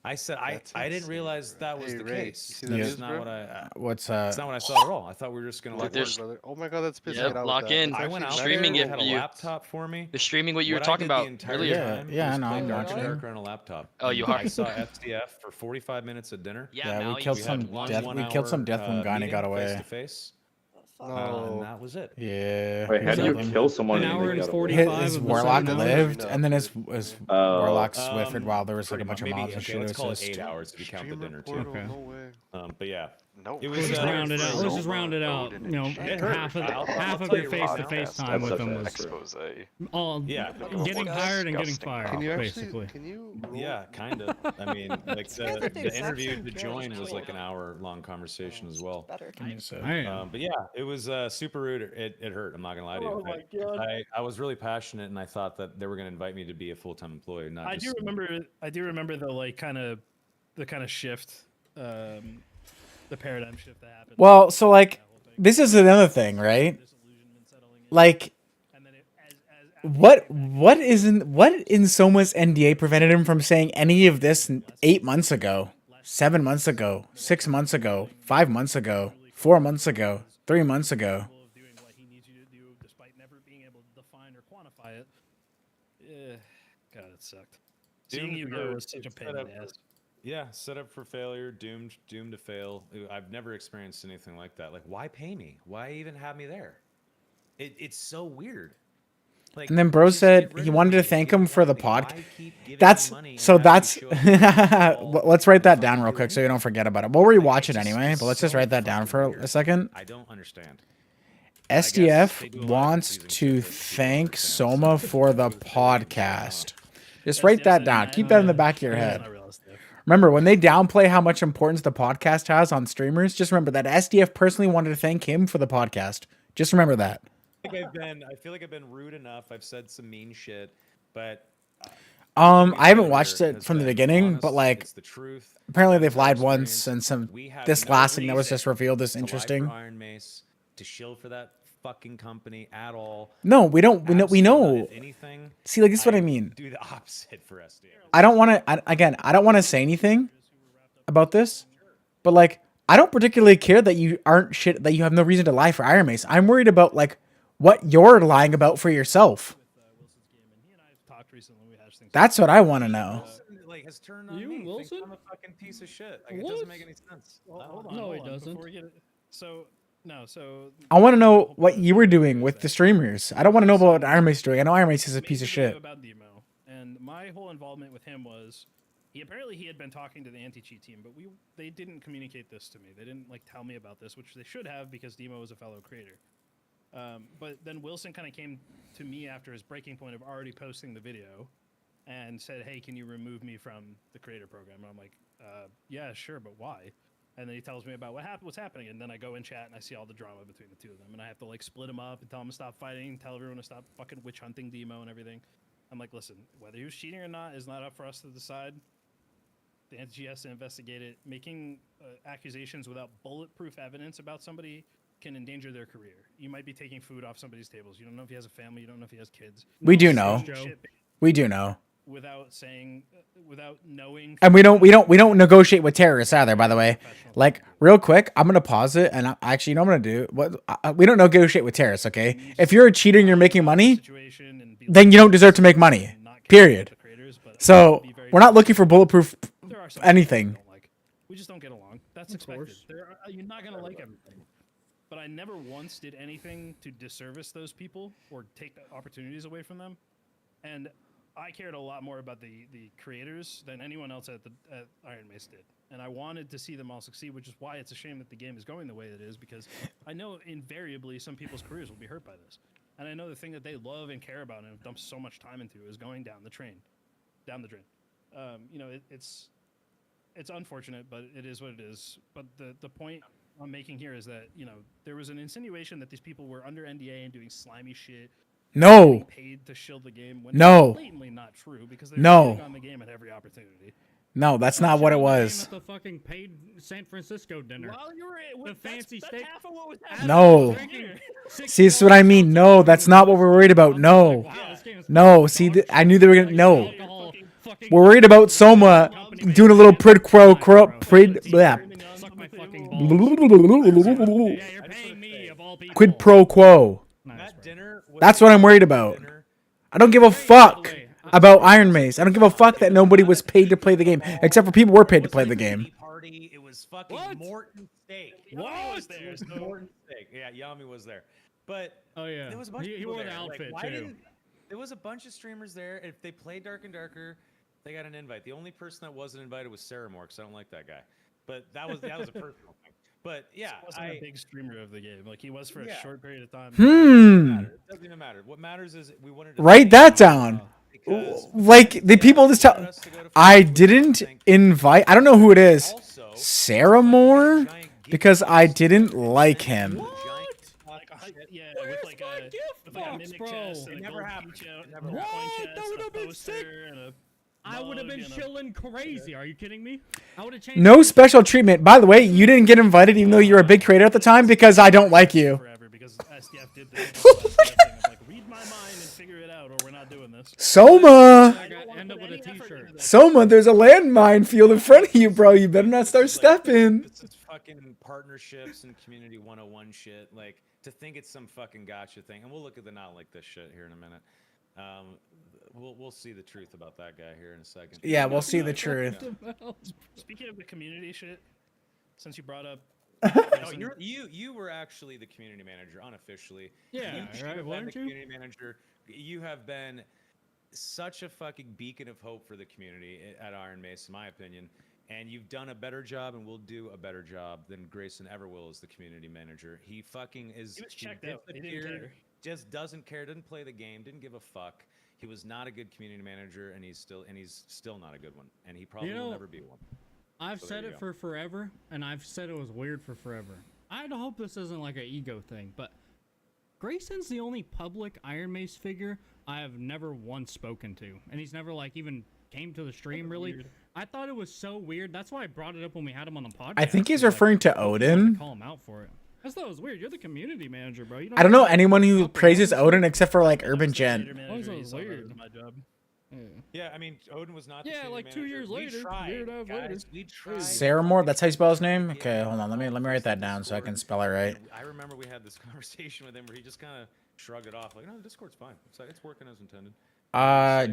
I said I didn't realize that was Hey, the Ray, case. you see that That's news, not bro? what I. What's That's not what I saw at all. I thought we were just gonna like. Lock in, brother. Oh my god, that's pissing Yep, it out. lock with that. in. It's I went actually out streaming there, it had for a you. laptop for me. They're streaming what you were What I talking did the about entire earlier. time Yeah, was I know, play I'm Dark watching. Darker on a laptop. Oh, you I are? saw FTF for 45 minutes at dinner. Yeah, we killed some death. We one killed some hour, death one guy and he got meeting away. face to face. And No. that was it. Yeah. Wait, how do you killed him. kill someone An and hour they and got 45 His of the warlock 7 hours? lived, and then his warlock Um, swifted while there was like a bunch of maybe, mobs and okay, shit. It let's was call it just 8 hours if you count the Streamer dinner too. portal, Okay. no way. But yeah, No. it Let's was just round it out. Let's just Soma, round it out. Odin, You know, and It half hurt. of I'll half of tell your you face right to now. face time That's with such them a- was expose. all Yeah. getting tired and getting Disgusting. fired, Can you actually? basically. Can you? Roll? Yeah, kind of. I mean, like scared the, that the the exact interview same to gear join was was like an cool. hour-long conversation as well. Better. Damn. But yeah, it was super rude. It hurt. I'm not gonna lie to you. Oh my God. I was really passionate, and I thought that they were gonna invite me to be a full-time employee, not I just. do remember the like kind of shift, the paradigm shift that happened. Well, so like, this is another thing, right? Like, what in Soma's NDA prevented him from saying any of this 8 months ago, 7 months ago, 6 months ago, 5 months ago, 4 months ago, 3 months ago? Of doing what he needs you to do, despite never being able to define or quantify it. God, it sucked. Seeing you go was such a pain in the ass. Yeah, set up for failure, doomed to fail. I've never experienced anything like that. Like, why pay me? Why even have me there? It's so weird. Like, And then bro just said get rid he of wanted me. to If thank you him don't for the want me, why podcast. keep giving That's me money and so having me that's show up all let's write that the down fucking real quick so doing you it? don't forget about it. We'll rewatch it It's anyway, but let's just so write that down fucking for a weird. second. I don't understand. guess they SDF do a lot of wants confusing to shit that people thank understand, so Soma for the podcast. Just write that down. Keep that in the back of your head. Remember, when they downplay how much importance the podcast has on streamers, just remember that SDF personally wanted to thank him for the podcast. Just remember that. I feel like I've been rude enough. I've said some mean shit, but I haven't watched it from the beginning, but like, it's the truth. apparently That's they've our lied once, experience. and We have this no last thing that was reason just revealed is to lie for interesting. Iron Mace, to shield for that fucking company at all. No, we don't. We Absolutely know. not. If anything, See, like, this is what I mean. Do the opposite for SDF. I don't want to. Again, I don't want to say anything about this, but like, I don't particularly care that you aren't shit. That you have no reason to lie for Iron Mace. I'm worried about like what you're lying about for yourself. That's what I want to know. Like, has turned on You, me. Wilson? Thinks I'm a fucking piece of shit. Like, it What? doesn't make any sense. Hold on, No, hold he on, doesn't. before we get it- So I want to know what you were doing with the streamers. I don't want to know about what Iron Mace is doing. I know Iron Mace is a piece of shit. About Demo, and my whole involvement with him was he had been talking to the anti-cheat team, but they didn't communicate this to me. They didn't like tell me about this, which they should have because Demo was a fellow creator. But then Wilson kind of came to me after his breaking point of already posting the video and said, "Hey, can you remove me from the creator program?" And I'm like, "Yeah, sure, but why?" And then he tells me about what's happening, and then I go in chat and I see all the drama between the two of them, and I have to like split them up and tell them to stop fighting, tell everyone to stop fucking witch hunting Demo and everything. I'm like, listen, whether he was cheating or not is not up for us to decide. The NG has to investigate it. Making accusations without bulletproof evidence about somebody can endanger their career. You might be taking food off somebody's tables. You don't know if he has a family. You don't know if he has kids. We do know. Shit We do know. without knowing. And we don't negotiate with terrorists either, by the way. Like, real quick, I'm gonna pause it, and actually, you know what I'm gonna do? We don't negotiate with terrorists, okay? If you're a cheater and you're making money, then you don't deserve to make money. Period. So we're not looking for bulletproof anything. We just don't get along. That's expected. You're not gonna like everything. But I never once did anything to disservice those people or take opportunities away from them. And I cared a lot more about the creators than anyone else at Iron Mace did. And I wanted to see them all succeed, which is why it's a shame that the game is going the way it is, because I know invariably some people's careers will be hurt by this. And I know the thing that they love and care about and have dumped so much time into is going down the drain. you know, it's unfortunate, but it is what it is. But the point I'm making here is that, you know, there was an insinuation that these people were under NDA and doing slimy shit. No. Getting paid to shield the game when No. it's blatantly not true because they're No. shitting on the game at every opportunity. No, that's not what it was. At the fucking paid San Francisco dinner. While you were The fancy that's steak. half of what was happening. No. Here. See, this is what I mean. No, that's not what we're worried about. No. No, see, I knew they were gonna. No. We're worried about Soma doing a little quid pro quo. Quid pro quo. That's what I'm worried about. I don't give a fuck about Iron Mace. I don't give a fuck that nobody was paid to play the game, except for people were paid to play the game. Party. It was fucking Morton Steak. What? Was there? Morton Steak. Yeah, Yami was there. But oh yeah, there was a bunch of he people wore the there. outfit like, why too. didn't, there was a bunch of streamers there. If they played Dark and Darker, they got an invite. The only person that wasn't invited was Sarah Moore, because I don't like that guy. But that was a personal thing. But yeah, he wasn't a big streamer of the game. Like he was for a short period of time. It doesn't even matter. What matters is we wanted to write that down. Like the people just tell. I didn't invite. I don't know who it is. Sarah Moore, because I didn't like him. Yeah, with like a mimic chest and a gold peach out, and a coin chest, That would have been sick. I would have been chilling crazy. Are you kidding me? I would have changed. No special treatment. By the way, you didn't get invited even though you were a big creator at the time because I don't like you. Because SDF did the like, read my mind and figure it out, or we're not doing this. Soma! End up with a t-shirt. Soma, there's a landmine field in front of you, bro. You better not start stepping. This is fucking partnerships and community 101 shit. Like, to think it's some fucking gotcha thing. And we'll look at the not like this shit here in a minute. We'll see the truth about that guy here in a second. Yeah, we'll see the truth. Speaking of the community shit, since you brought up, no, you were actually the community manager unofficially. Yeah, right. Weren't you? Community manager. You have been such a fucking beacon of hope for the community at Iron Mace, in my opinion. And you've done a better job and will do a better job than Grayson ever will as the community manager. He fucking is. He was checked out. He didn't care. Just doesn't care. Didn't play the game. Didn't give a fuck. He was not a good community manager, and he's still not a good one. And he probably will never be one. I've said it for forever, and I've said it was weird for forever. I hope this isn't like an ego thing, but Grayson's the only public Iron Mace figure I have never once spoken to, and he's never like even came to the stream really. Weird. I thought it was so weird. That's why I brought it up when we had him on the podcast. I think he's referring to Odin. Call him out for it. I thought it was weird. You're the community manager, bro. You I don't know anyone who praises Odin except for like Urban Gent. That weird. My job. Yeah, I mean, Odin was not. Yeah, like 2 years later. We tried. Sarah Moore, that's how you spell his name? Okay, hold on. Let me write that down so I can spell it right. I remember we had this conversation with him where he just kind of shrugged it off, like, "No, the Discord's fine. It's working as intended."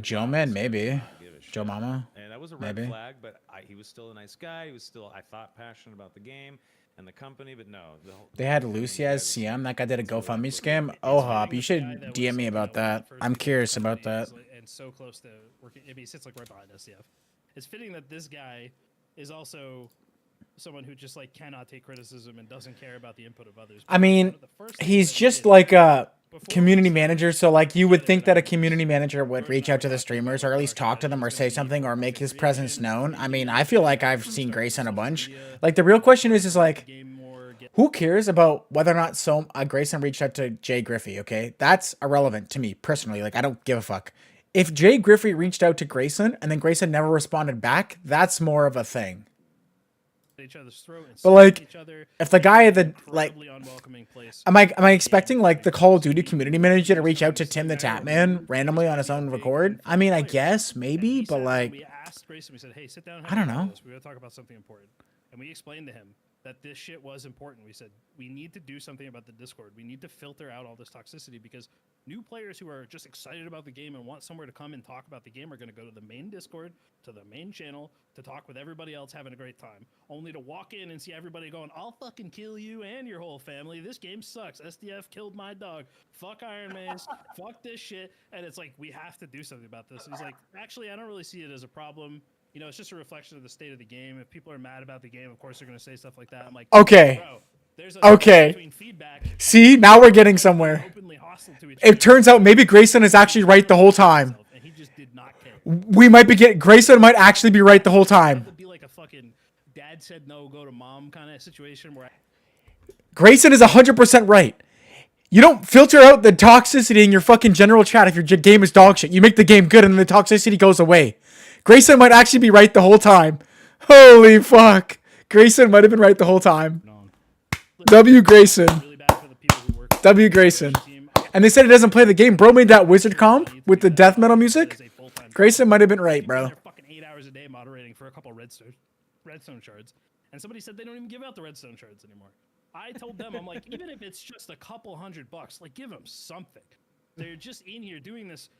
Joe Man, maybe. Joe Mama. And that was a red flag, but he was still a nice guy. He was still, I thought, passionate about the game and the company, but no. They had Lucy as CM. That guy did a GoFundMe scam. Oh, Hop, you should DM me about that. I'm curious about that. And so close to working. I mean, he sits like right behind SDF. It's fitting that this guy is also someone who just like cannot take criticism and doesn't care about the input of others. I mean, he's just like a community manager, so like you would think that a community manager would reach out to the streamers or at least talk to them or say something or make his presence known. I mean, I feel like I've seen Grayson a bunch. Like the real question is like, who cares about whether or not Grayson reached out to Jay Griffey? Okay, that's irrelevant to me personally. Like I don't give a fuck. If Jay Griffey reached out to Grayson and then Grayson never responded back, that's more of a thing. Each other's throat and but like, each other, if the guy at the like, am I expecting like the Call of Duty community manager to reach out to Tim the Tapman randomly on his own record? I mean, I guess maybe, but like, we asked Grayson, we said, "Hey, sit down." I don't know. We gotta talk about something important, and we explained to him that this shit was important. We said we need to do something about the Discord. We need to filter out all this toxicity because new players who are just excited about the game and want somewhere to come and talk about the game are going to go to the main Discord, to the main channel, to talk with everybody else having a great time, only to walk in and see everybody going, "I'll fucking kill you and your whole family. This game sucks. SDF killed my dog. Fuck Iron Mace. Fuck this shit." And it's like, we have to do something about this. He's like, actually, I don't really see it as a problem. You know, it's just a reflection of the state of the game. If people are mad about the game, of course they're going to say stuff like that. I'm like, okay. Bro, there's a okay. See, now we're getting somewhere. It turns out maybe Grayson is actually right the whole time. And he just did not care. we might be getting Grayson might actually be right the whole time. It would be like a fucking dad said no, go to mom kind of situation where. Grayson is 100% right. You don't filter out the toxicity in your fucking general chat if your game is dog shit. You make the game good and the toxicity goes away. Grayson might actually be right the whole time. Holy fuck. Grayson might have been right the whole time. W. Grayson. W. Grayson. And they said he doesn't play the game. Bro made that wizard comp with the death metal music. Grayson might have been right, bro. They're fucking 8 hours a day moderating for a couple redstone shards. And somebody said they don't even give out the redstone shards anymore. I told them, I'm like, even if it's just a couple $100, like, give them something. They're just in here doing this,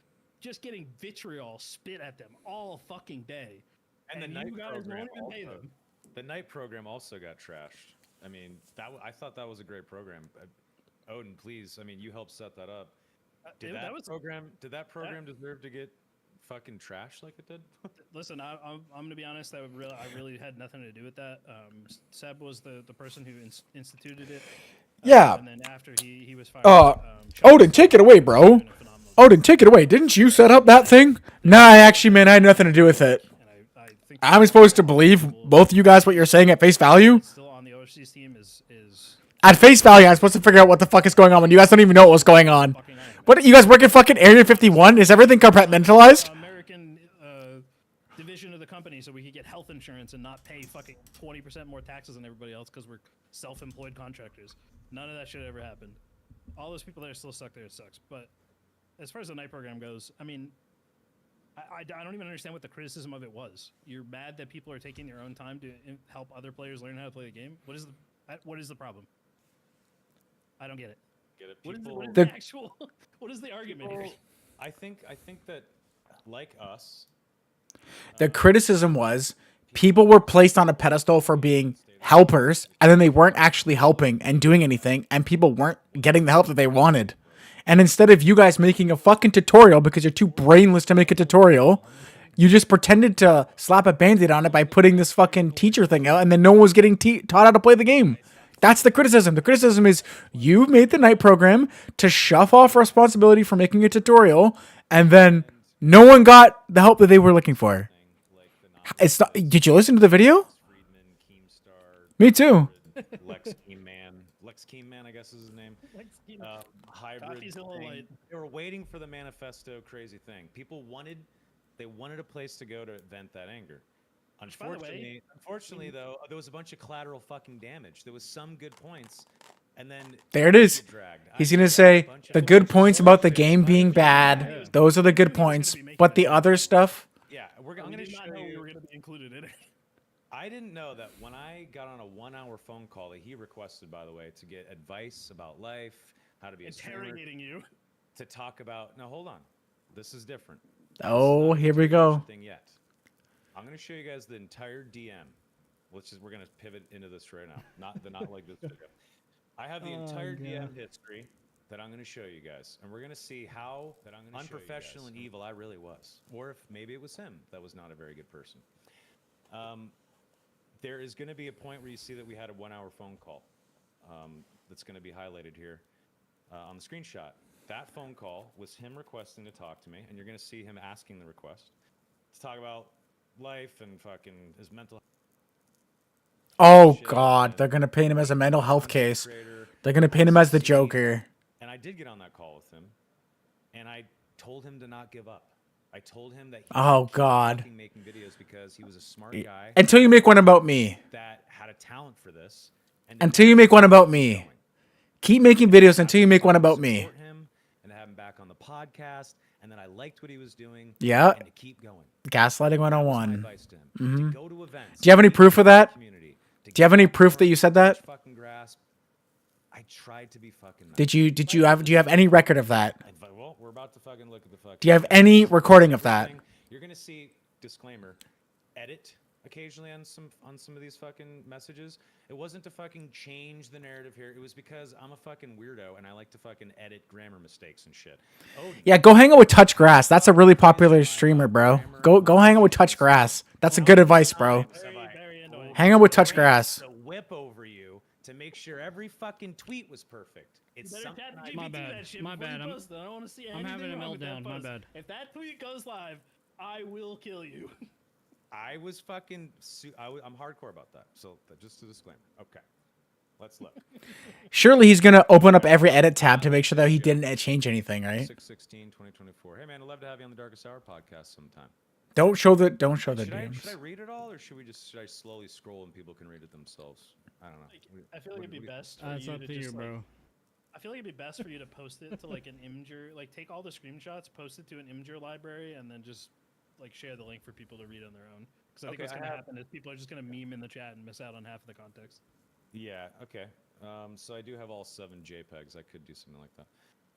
just getting vitriol spit at them all fucking day. And the you night guys program won't even pay them. The night program also got trashed. I mean, I thought that was a great program. Odin, please. I mean, you helped set that up. Did that program deserve to get fucking trashed like it did? Listen, I'm gonna be honest. I really had nothing to do with that. Seb was the person who instituted it. Yeah. And then after he was fired. Odin, take it away, bro. Odin, take it away. Didn't you set up that thing? Nah, actually, man, I had nothing to do with it. I'm supposed to believe both of you guys what you're saying at face value? Still on the overseas team is At face value, I'm supposed to figure out what the fuck is going on when you guys don't even know what's going on. What, you guys work in fucking Area 51? Is everything compartmentalized? American division of the company, so we could get health insurance and not pay fucking 20% more taxes than everybody else because we're self-employed contractors. None of that shit ever happened. All those people there still suck there. It sucks. But as far as the night program goes, I mean, I don't even understand what the criticism of it was. You're mad that people are taking their own time to help other players learn how to play the game? What is the problem? I don't get it. What is the actual? What is the argument here? I think that, like us, The criticism was people were placed on a pedestal for being helpers, and then they weren't actually helping and doing anything, and people weren't getting the help that they wanted. And instead of you guys making a fucking tutorial because you're too brainless to make a tutorial, you just pretended to slap a band-aid on it by putting this fucking teacher thing out, and then no one was getting taught how to play the game. That's the criticism. The criticism is you made the night program to shove off responsibility for making a tutorial, and then no one got the help that they were looking for. It's not, did you listen to the video? Me too. Lex Keenman, I guess is his name. Hybrid thing. They were waiting for the manifesto crazy thing. People wanted a place to go to vent that anger. Unfortunately, though, there was a bunch of collateral fucking damage. There was some good points, and then there it is. He's gonna say the good points about the game being bad. Those are the good points, but the other stuff. Yeah, I'm gonna show you. We were gonna be included in it. I didn't know that when I got on a 1-hour phone call that he requested, by the way, to get advice about life, how to be a interrogating you, to talk about. Now hold on, this is different. Oh, here we go. Thing yet. I'm gonna show you guys the entire DM. We're gonna pivot into this right now. Not like this video. I have the entire DM history that I'm gonna show you guys, and we're gonna see how unprofessional and evil I really was, or if maybe it was him that was not a very good person. There is gonna be a point where you see that we had a 1-hour phone call. That's gonna be highlighted here on the screenshot. That phone call was him requesting to talk to me, and you're gonna see him asking the request to talk about life and fucking his mental. Oh God, they're gonna paint him as a mental health case. They're gonna paint him as the Joker. And I did get on that call with him, and I told him to not give up. I told him that he was making videos because he was a smart guy. Until you make one about me. That had a talent for this. Until you make one about me. Keep making videos until you make one about me. And to have him back on the podcast, and then I liked what he was doing. Yeah. And to keep going. Gaslighting 101. To go to events. Do you have any proof of that? Do you have any proof that you said that? I tried to be fucking nice. Do you have any record of that? Well, we're about to fucking look at the fucking. Do you have any recording of that? You're gonna see disclaimer, edit occasionally on some of these fucking messages. It wasn't to fucking change the narrative here. It was because I'm a fucking weirdo and I like to fucking edit grammar mistakes and shit. Yeah, go hang out with Touch Grass. That's a really popular streamer, bro. Go hang out with Touch Grass. That's a good advice, bro. Hang out with Touch Grass. Whip over you to make sure every fucking tweet was perfect. It's My bad. My bad. I'm having a meltdown. My bad. If that tweet goes live, I will kill you. I was fucking. I'm hardcore about that. So just a disclaimer. Okay. Let's look. Surely he's gonna open up every edit tab to make sure that he didn't change anything, right? 6/16/2024. Hey man, I'd love to have you on the Darkest Hour podcast sometime. Don't show the Should I DMs. read it all, or should I slowly scroll and people can read it themselves? I don't know. I feel like it'd be best. For That's you up to to you, just, like, bro. I feel like it'd be best for you to post it to like an Imgur, like take all the screenshots, post it to an Imgur library, and then just like share the link for people to read on their own. Because I think what's gonna happen is people are just gonna meme in the chat and miss out on half of the context. Yeah. Okay. So I do have all 7 JPEGs. I could do something like that.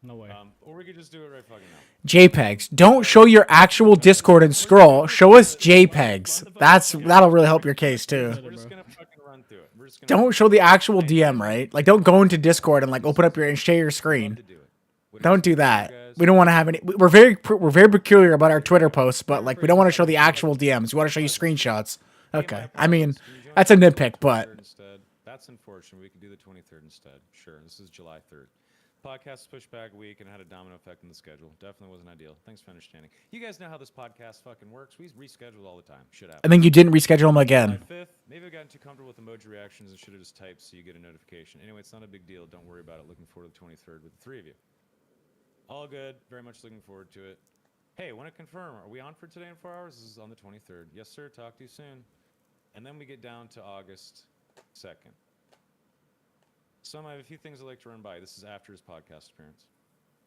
No way. Or we could just do it right fucking now. JPEGs. Don't show your actual Discord and scroll. Show us JPEGs. That'll really help your case too. We're just gonna fucking run through it. We're just gonna Don't show the actual DM, right? Like, don't go into Discord and like open up and share your screen. Don't do that. We don't want to have any. We're very peculiar about our Twitter posts, but like we don't want to show the actual DMs. We want to show you screenshots. Okay. I mean, that's a nitpick, but that's unfortunate. We could do the 23rd instead. Sure. This is July 3rd. Podcast was pushed back a week and had a domino effect in the schedule. Definitely wasn't ideal. Thanks for understanding. You guys know how this podcast fucking works. We reschedule all the time. Should happen. I think you didn't reschedule them again. July 5th. Maybe I've gotten too comfortable with emoji reactions and should have just typed so you get a notification. Anyway, it's not a big deal. Don't worry about it. Looking forward to the 23rd with the 3 of you. All good. Very much looking forward to it. Hey, want to confirm? Are we on for today in 4 hours? This is on the 23rd. Yes, sir. Talk to you soon. And then we get down to August 2nd. Soma, I have a few things I'd like to run by. This is after his podcast appearance.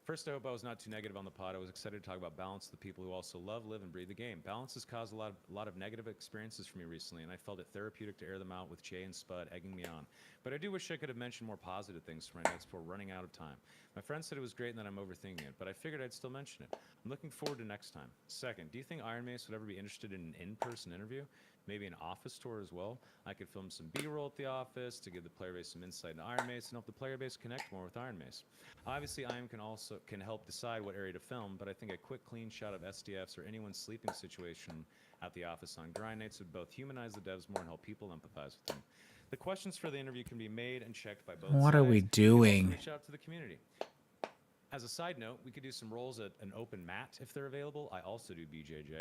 First, I hope I was not too negative on the pod. I was excited to talk about balance to the people who also love, live, and breathe the game. Balance has caused a lot of negative experiences for me recently, and I felt it therapeutic to air them out with Jay and Spud egging me on. But I do wish I could have mentioned more positive things for my notes before running out of time. My friend said it was great and that I'm overthinking it, but I figured I'd still mention it. I'm looking forward to next time. Second, do you think Iron Mace would ever be interested in an in-person interview? Maybe an office tour as well. I could film some B-roll at the office to give the player base some insight into Iron Mace and help the player base connect more with Iron Mace. Obviously, IM can help decide what area to film, but I think a quick clean shot of SDFs or anyone's sleeping situation at the office on grind nights would both humanize the devs more and help people empathize with them. The questions for the interview can be made and checked by both sides. What are we doing? Reach out to the community. As a side note, we could do some roles at an open mat if they're available. I also do BJJ.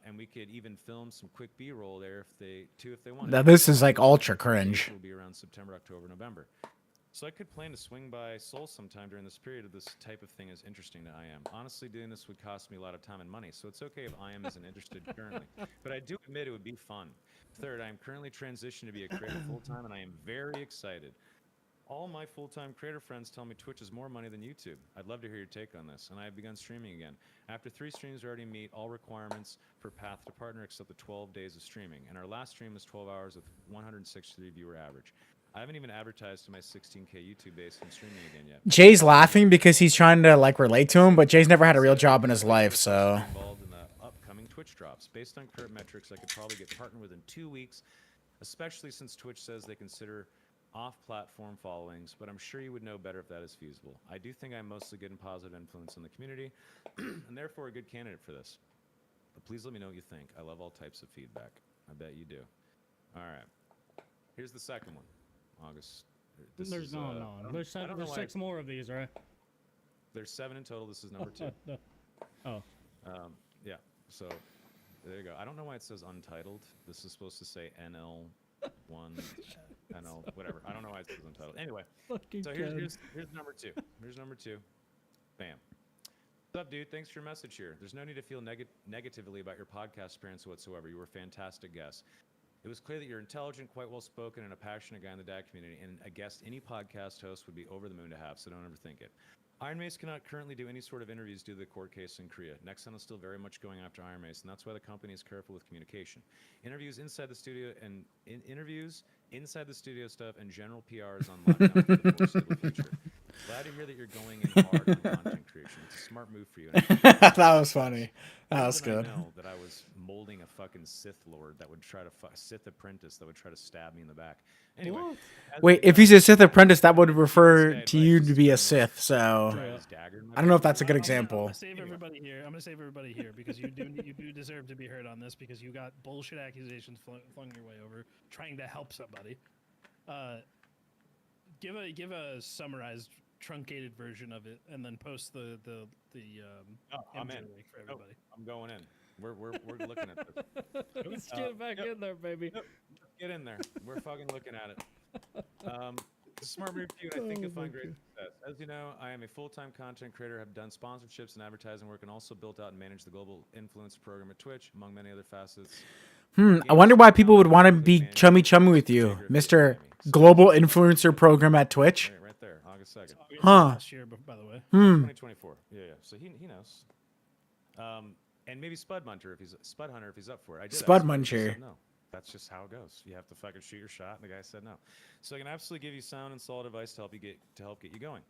And we could even film some quick B-roll there if they want. Now this is like ultra cringe. Will be around September, October, November. So I could plan to swing by Seoul sometime during this period if this type of thing is interesting to IM. Honestly, doing this would cost me a lot of time and money, so it's okay if IM isn't interested currently. But I do admit it would be fun. Third, I am currently transitioned to be a creator full-time, and I am very excited. All my full-time creator friends tell me Twitch is more money than YouTube. I'd love to hear your take on this, and I have begun streaming again. After 3 streams, we already meet all requirements for Path to Partner except the 12 days of streaming, and our last stream was 12 hours with 163 viewer average. I haven't even advertised to my 16K YouTube base and streaming again yet. Jay's laughing because he's trying to like relate to him, but Jay's never had a real job in his life, so. Involved in the upcoming Twitch drops. Based on current metrics, I could probably get partnered within 2 weeks, especially since Twitch says they consider off-platform followings, but I'm sure you would know better if that is feasible. I do think I'm mostly good and positive influence in the community, and therefore a good candidate for this. But please let me know what you think. I love all types of feedback. I bet you do. All right. Here's the second one. August. There's 6 more of these, right? There's 7 in total. This is number 2. Oh. Yeah. So there you go. I don't know why it says untitled. This is supposed to say NL1, NL whatever. I don't know why it says untitled. Anyway. So here's number 2. Here's number 2. Bam. What's up, dude? Thanks for your message here. There's no need to feel negatively about your podcast appearance whatsoever. You were a fantastic guest. It was clear that you're intelligent, quite well-spoken, and a passionate guy in the DAC community, and a guest any podcast host would be over the moon to have, so don't overthink it. Iron Mace cannot currently do any sort of interviews due to the court case in Korea. Nexon is still very much going after Iron Mace, and that's why the company is careful with communication. Interviews inside the studio stuff and general PR is on lockdown for the foreseeable future. Glad to hear that you're going in hard on content creation. It's a smart move for you. That was funny. That was good. I know that I was molding a fucking Sith Lord that would try to Sith apprentice that would try to stab me in the back. Anyway. Wait, if he's a Sith apprentice, that would refer to you to be a Sith. So I don't know if that's a good example. I'm gonna save everybody here. I'm gonna save everybody here because you do deserve to be heard on this because you got bullshit accusations flung your way over trying to help somebody. Give a summarized truncated version of it, and then post the I'm MJ in. link for Nope, everybody. I'm going in. We're looking at this. Let's get back in there, baby. Yep, let's get in there. We're fucking looking at it. It's a smart move for you, and I think you'll find great success. As you know, I am a full-time content creator, have done sponsorships and advertising work, and also built out and managed the global influencer program at Twitch, among many other facets. I wonder why people would want to be chummy with you, Mr. Global Influencer Program at Twitch. Right there, August 2nd. Huh. Last year, by the way. 2024. Yeah. So he knows. And maybe Spud Hunter if he's up for it. I did Spud ask him, he Muncher. said no. That's just how it goes. You have to fucking shoot your shot, and the guy said no. So I can absolutely give you sound and solid advice to help get you going.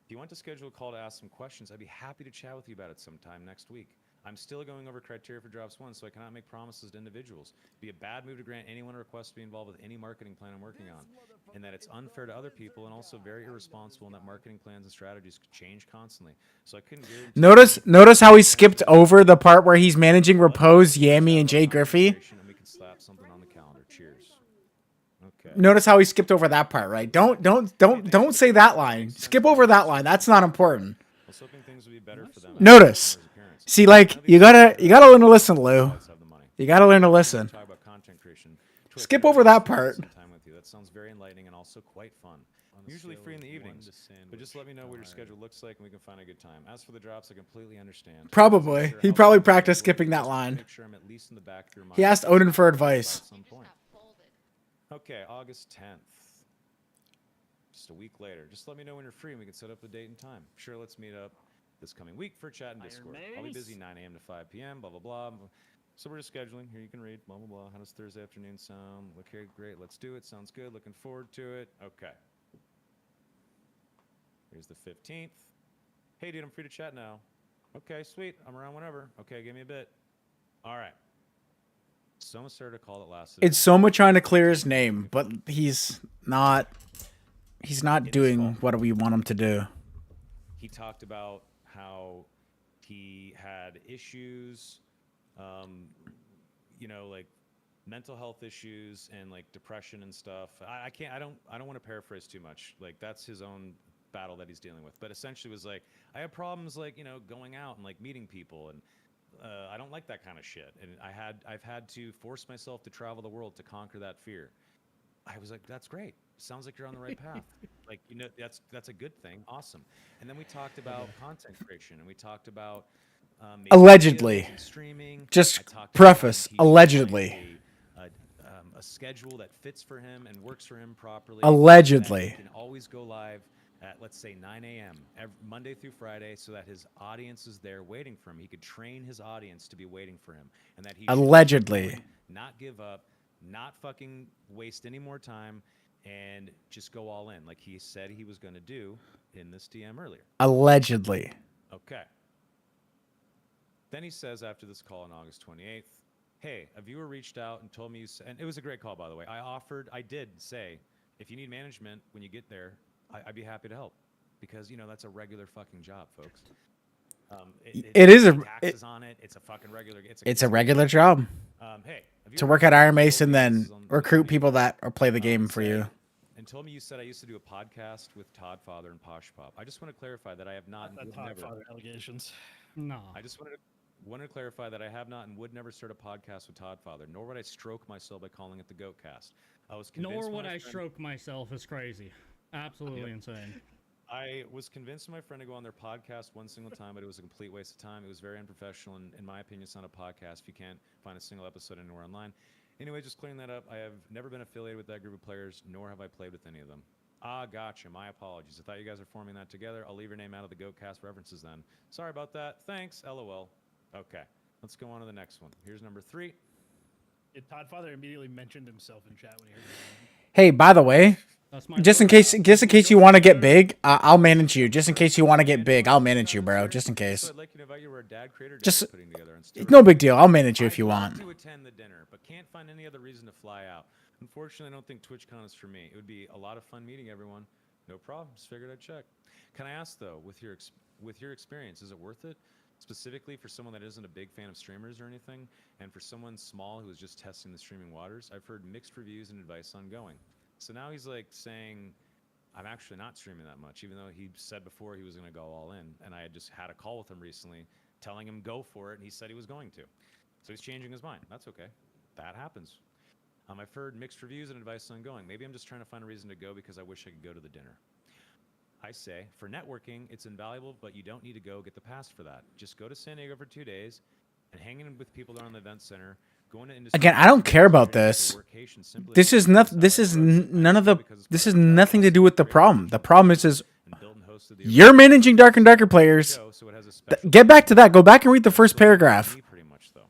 If you want to schedule a call to ask some questions, I'd be happy to chat with you about it sometime next week. I'm still going over criteria for Drops 1, so I cannot make promises to individuals. It'd be a bad move to grant anyone a request to be involved with any marketing plan I'm working on, and that it's unfair to other people and also very irresponsible in that marketing plans and strategies could change constantly. So I couldn't guarantee. Notice how he skipped over the part where he's managing Repose, Yami, and Jay Griffey. And we can slap something on the calendar. Cheers. Okay. Notice how he skipped over that part, right? Don't say that line. Skip over that line. That's not important. I was hoping things would be better for them. Notice. See, like you gotta learn to listen, Lou. You gotta learn to listen. Talk about content creation. Skip over that part. Time with you. That sounds very enlightening and also quite fun. I'm usually free in the evenings, but just let me know what your schedule looks like and we can find a good time. As for the drops, I completely understand. Probably. He probably practiced skipping that line. Make sure I'm at least in the back of your mind. He asked Odin for advice. At some point. Okay, August 10th. Just a week later. Just let me know when you're free and we can set up a date and time. Sure, let's meet up this coming week for chat and Discord. I'll be busy 9 a.m. to 5 p.m. Blah blah blah. So we're just scheduling. Here you can read. Blah blah blah. How does Thursday afternoon sound? Okay, great. Let's do it. Sounds good. Looking forward to it. Okay. Here's the 15th. Hey, dude, I'm free to chat now. Okay, sweet. I'm around whenever. Okay, give me a bit. All right. Soma started a call that lasted. It's Soma trying to clear his name, but he's not doing what we want him to do. He talked about how he had issues, like mental health issues and like depression and stuff. I don't want to paraphrase too much. Like that's his own battle that he's dealing with. But essentially was like, I have problems like, going out and like meeting people and I don't like that kind of shit. And I've had to force myself to travel the world to conquer that fear. I was like, that's great. Sounds like you're on the right path. Like, that's a good thing. Awesome. And then we talked about content creation and we talked about Allegedly. Streaming. Just preface, allegedly. A schedule that fits for him and works for him properly. Allegedly. He can always go live at, let's say, 9 a.m. Monday through Friday so that his audience is there waiting for him. He could train his audience to be waiting for him. And that he allegedly not give up, not fucking waste any more time, and just go all in like he said he was going to do in this DM earlier. Allegedly. Okay. Then he says after this call on August 28th, hey, a viewer reached out and told me, and it was a great call, by the way. I did say, if you need management when you get there, I'd be happy to help. Because, that's a regular fucking job, folks. It is taxes on it. It's a fucking regular. It's a regular job. Hey, to work at Iron Mason, then recruit people that or play the game for you. And told me you said I used to do a podcast with Todd Father and Posh Pop. I just want to clarify that I have not. Todd Father allegations. No. I just wanted to clarify that I have not and would never start a podcast with Todd Father, nor would I stroke myself by calling it the Goat Cast. I was convinced. Nor would I stroke myself. Is crazy. Absolutely insane. I was convinced my friend to go on their podcast one single time, but it was a complete waste of time. It was very unprofessional, and in my opinion, it's not a podcast if you can't find a single episode anywhere online. Anyway, just clearing that up, I have never been affiliated with that group of players, nor have I played with any of them. Ah, gotcha. My apologies. I thought you guys were forming that together. I'll leave your name out of the GoatCast references then. Sorry about that. Thanks. LOL. Okay, let's go on to the next one. Here's number 3. Todd Father immediately mentioned himself in chat when he heard his name. Hey, by the way, just in case you want to get big, I'll manage you. Just in case you want to get big, I'll manage you, bro. Just in case. Just no big deal. I'll manage you if you want. To attend the dinner, but can't find any other reason to fly out. Unfortunately, I don't think TwitchCon is for me. It would be a lot of fun meeting everyone. No problem. Just figured I'd check. Can I ask though, with your experience, is it worth it? Specifically for someone that isn't a big fan of streamers or anything, and for someone small who is just testing the streaming waters, I've heard mixed reviews and advice ongoing. So now he's like saying, I'm actually not streaming that much, even though he said before he was going to go all in. And I had just had a call with him recently telling him go for it, and he said he was going to. So he's changing his mind. That's okay. That happens. I've heard mixed reviews and advice on going. Maybe I'm just trying to find a reason to go because I wish I could go to the dinner. I say, for networking, it's invaluable, but you don't need to go get the pass for that. Just go to San Diego for 2 days and hanging with people there on the event center. Going to industry Again, I don't care about this. This is nothing. This is none of the. This is nothing to do with the problem. The problem is you're managing Dark and Darker players. Get back to that. Go back and read the first paragraph. Pretty much though.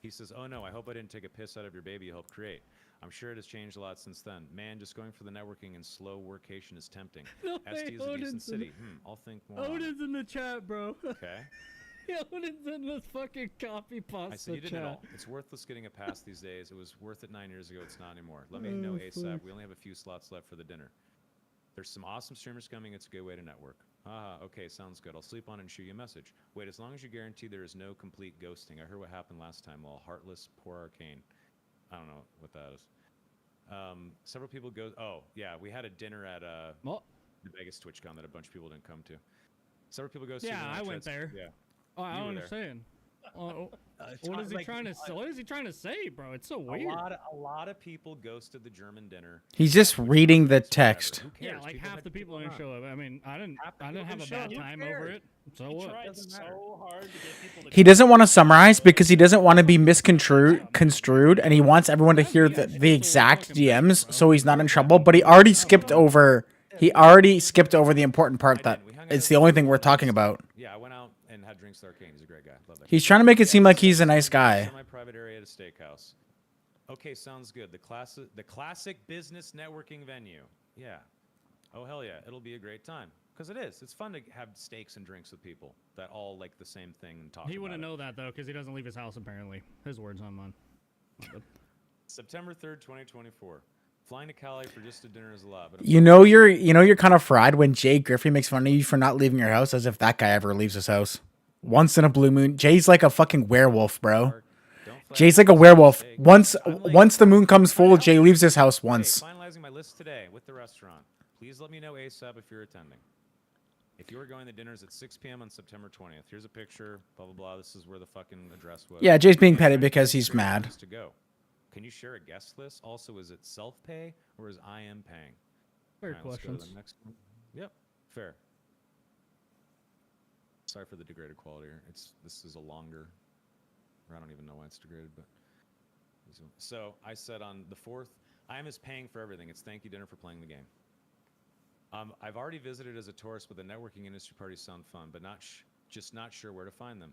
He says, "Oh no, I hope I didn't take a piss out of your baby you helped create. I'm sure it has changed a lot since then. Man, just going for the networking and slow workation is tempting. No SD is a decent city. I'll think more. Odin's in the chat, bro. Okay. Odin's in this fucking copy pasta I said, you did it chat. all. It's worthless getting a pass these days. It was worth it 9 years ago. It's not anymore. Let me know ASAP. We only have a few slots left for the dinner. There's some awesome streamers coming. It's a good way to network. Okay, sounds good. I'll sleep on it and shoot you a message. Wait, as long as you guarantee there is no complete ghosting. I heard what happened last time. All heartless, poor arcane. I don't know what that is. Several people go. Oh, yeah, we had a dinner at the Vegas TwitchCon that a bunch of people didn't come to. Several people go. Yeah, I went there. Yeah. Oh, I don't understand. What is he trying to say? What is he trying to say, bro? It's so weird. A lot of people ghosted the German dinner. He's just reading the text. Yeah, like half the people didn't show up. I mean, I didn't have a bad time over it. So what? Tried so hard to get people to He doesn't want to summarize because he doesn't want to be misconstrued, and he wants everyone to hear the exact DMs so he's not in trouble. But he already skipped over. The important part that it's the only thing we're talking about. Yeah, I went out and had drinks with Arcane. He's a great guy. Love that. He's trying to make it seem like he's a nice guy. Semi-private area at a steakhouse. Okay, sounds good. The classic business networking venue. Yeah. Oh hell yeah, it'll be a great time. Because it is. It's fun to have steaks and drinks with people that all like the same thing and talk. He wouldn't know that though, because he doesn't leave his house apparently. His words, not mine. September 3rd, 2024. Flying to Cali for just a dinner is a lot. But You're kind of fried when Jay Griffey makes fun of you for not leaving your house, as if that guy ever leaves his house. Once in a blue moon. Jay's like a fucking werewolf, bro. Jay's like a werewolf. Once the moon comes full, Jay leaves his house once. Hey, finalizing my list today with the restaurant. Please let me know ASAP if you're attending. If you are going to dinners at 6 p.m. on September 20th, here's a picture, blah, blah, blah. This is where the fucking address was. Yeah, Jay's being petty because he's mad. To go. Can you share a guest list? Also, is it self-pay or is I am paying? Fair All right, let's go to questions. the next one. Yep, fair. Sorry for the degraded quality here. This is a longer, or I don't even know why it's degraded, but. So I said on the 4th, I am paying for everything. It's thank you dinner for playing the game. I've already visited as a tourist, but the networking industry parties sound fun, but just not sure where to find them.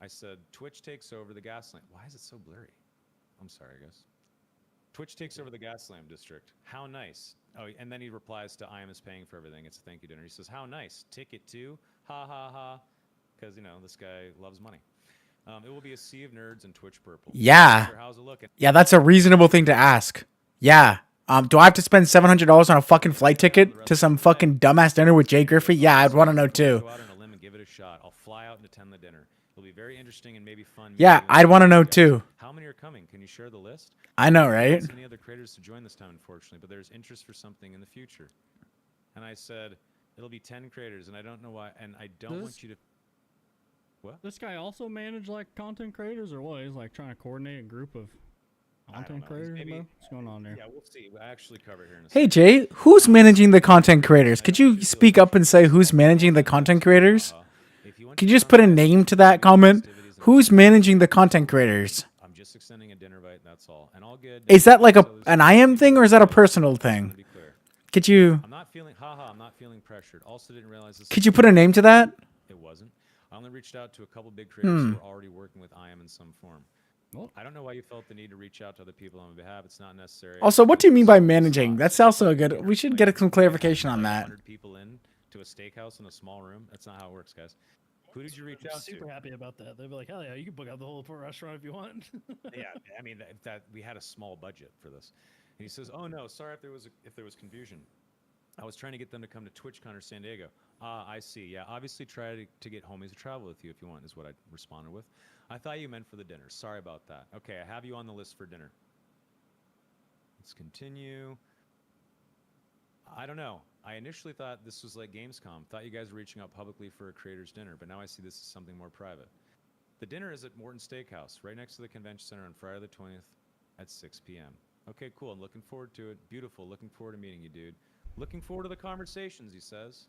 I said, Twitch takes over the Gaslamp. Why is it so blurry? I'm sorry, I guess. Twitch takes over the Gaslamp district. How nice. Oh, and then he replies to I am paying for everything. It's a thank you dinner. He says, how nice. Ticket too? Ha ha ha. Because, this guy loves money. It will be a sea of nerds and Twitch purple. Yeah. How's it looking? Yeah, that's a reasonable thing to ask. Yeah. Do I have to spend $700 on a fucking flight ticket to some fucking dumbass dinner with Jay Griffey? Yeah, I'd want to know too. Go out on a limb and give it a shot. I'll fly out and attend the dinner. It'll be very interesting and maybe fun. Yeah, I'd want to know too. How many are coming? Can you share the list? I know, right? Any other creators to join this time, unfortunately, but there's interest for something in the future. And I said, it'll be 10 creators, and I don't know why, and I don't want you to... What? This guy also manage like content creators or what? He's like trying to coordinate a group of content creators, bro? What's going on there? Yeah, we'll see. We'll actually cover it here in a Hey second. Jay, who's managing the content creators? Could you speak up and say who's managing the content creators? Could you just put a name to that comment? Who's managing the content creators? I'm just extending a dinner invite, that's all. And all good. Is that like an IM thing or is that a personal thing? Could you... I'm not feeling pressured. Also didn't realize this... Could you put a name to that? It wasn't. I only reached out to a couple big creators who are already working with IM in some form. Well, I don't know why you felt the need to reach out to other people on my behalf. It's not necessary. Also, what do you mean by managing? That's also good. We should get some clarification on that. 100 people in to a steakhouse in a small room. That's not how it works, guys. Who did you reach out to? Super happy about that. They'd be like, hell yeah, you can book out the whole restaurant if you want. Yeah, I mean that we had a small budget for this. And he says, "Oh no, sorry if there was confusion. I was trying to get them to come to TwitchCon or San Diego." Ah, I see. Yeah, obviously try to get homies to travel with you if you want, is what I responded with. I thought you meant for the dinner. Sorry about that. Okay, I have you on the list for dinner. Let's continue. I don't know. I initially thought this was like Gamescom. Thought you guys were reaching out publicly for a creators dinner, but now I see this as something more private. The dinner is at Morton Steakhouse, right next to the convention center on Friday the 20th at 6 p.m. Okay, cool. I'm looking forward to it. Beautiful. Looking forward to meeting you, dude. Looking forward to the conversations, he says.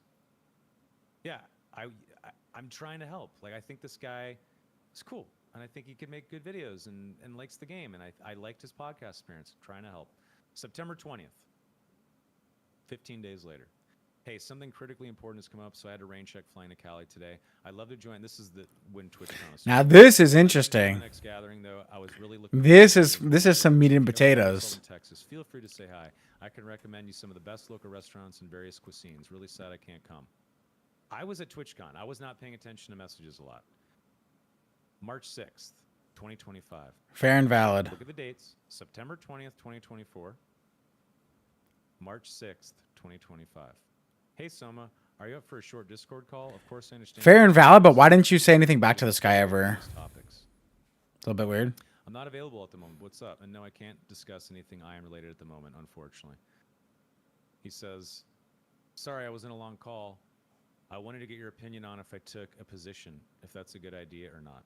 Yeah, I'm trying to help. Like, I think this guy is cool, and I think he could make good videos and likes the game, and I liked his podcast appearance. I'm trying to help. September 20th, 15 days later. Hey, something critically important has come up, so I had a rain check flying to Cali today. I'd love to join. This is the when Twitch comes. Now this is interesting. The next gathering, though, I was really looking This is some meat and potatoes. Texas. Feel free to say hi. I can recommend you some of the best local restaurants and various cuisines. Really sad I can't come. I was at TwitchCon. I was not paying attention to messages a lot. March 6th, 2025. Fair and valid. Look at the dates. September 20th, 2024. March 6th, 2025. Hey, Soma, are you up for a short Discord call? Of course, I understand. Fair and valid, but why didn't you say anything back to this guy ever? Topics. It's a little bit weird. I'm not available at the moment. What's up? And no, I can't discuss anything Iron related at the moment, unfortunately. He says, sorry, I was in a long call. I wanted to get your opinion on if I took a position, if that's a good idea or not.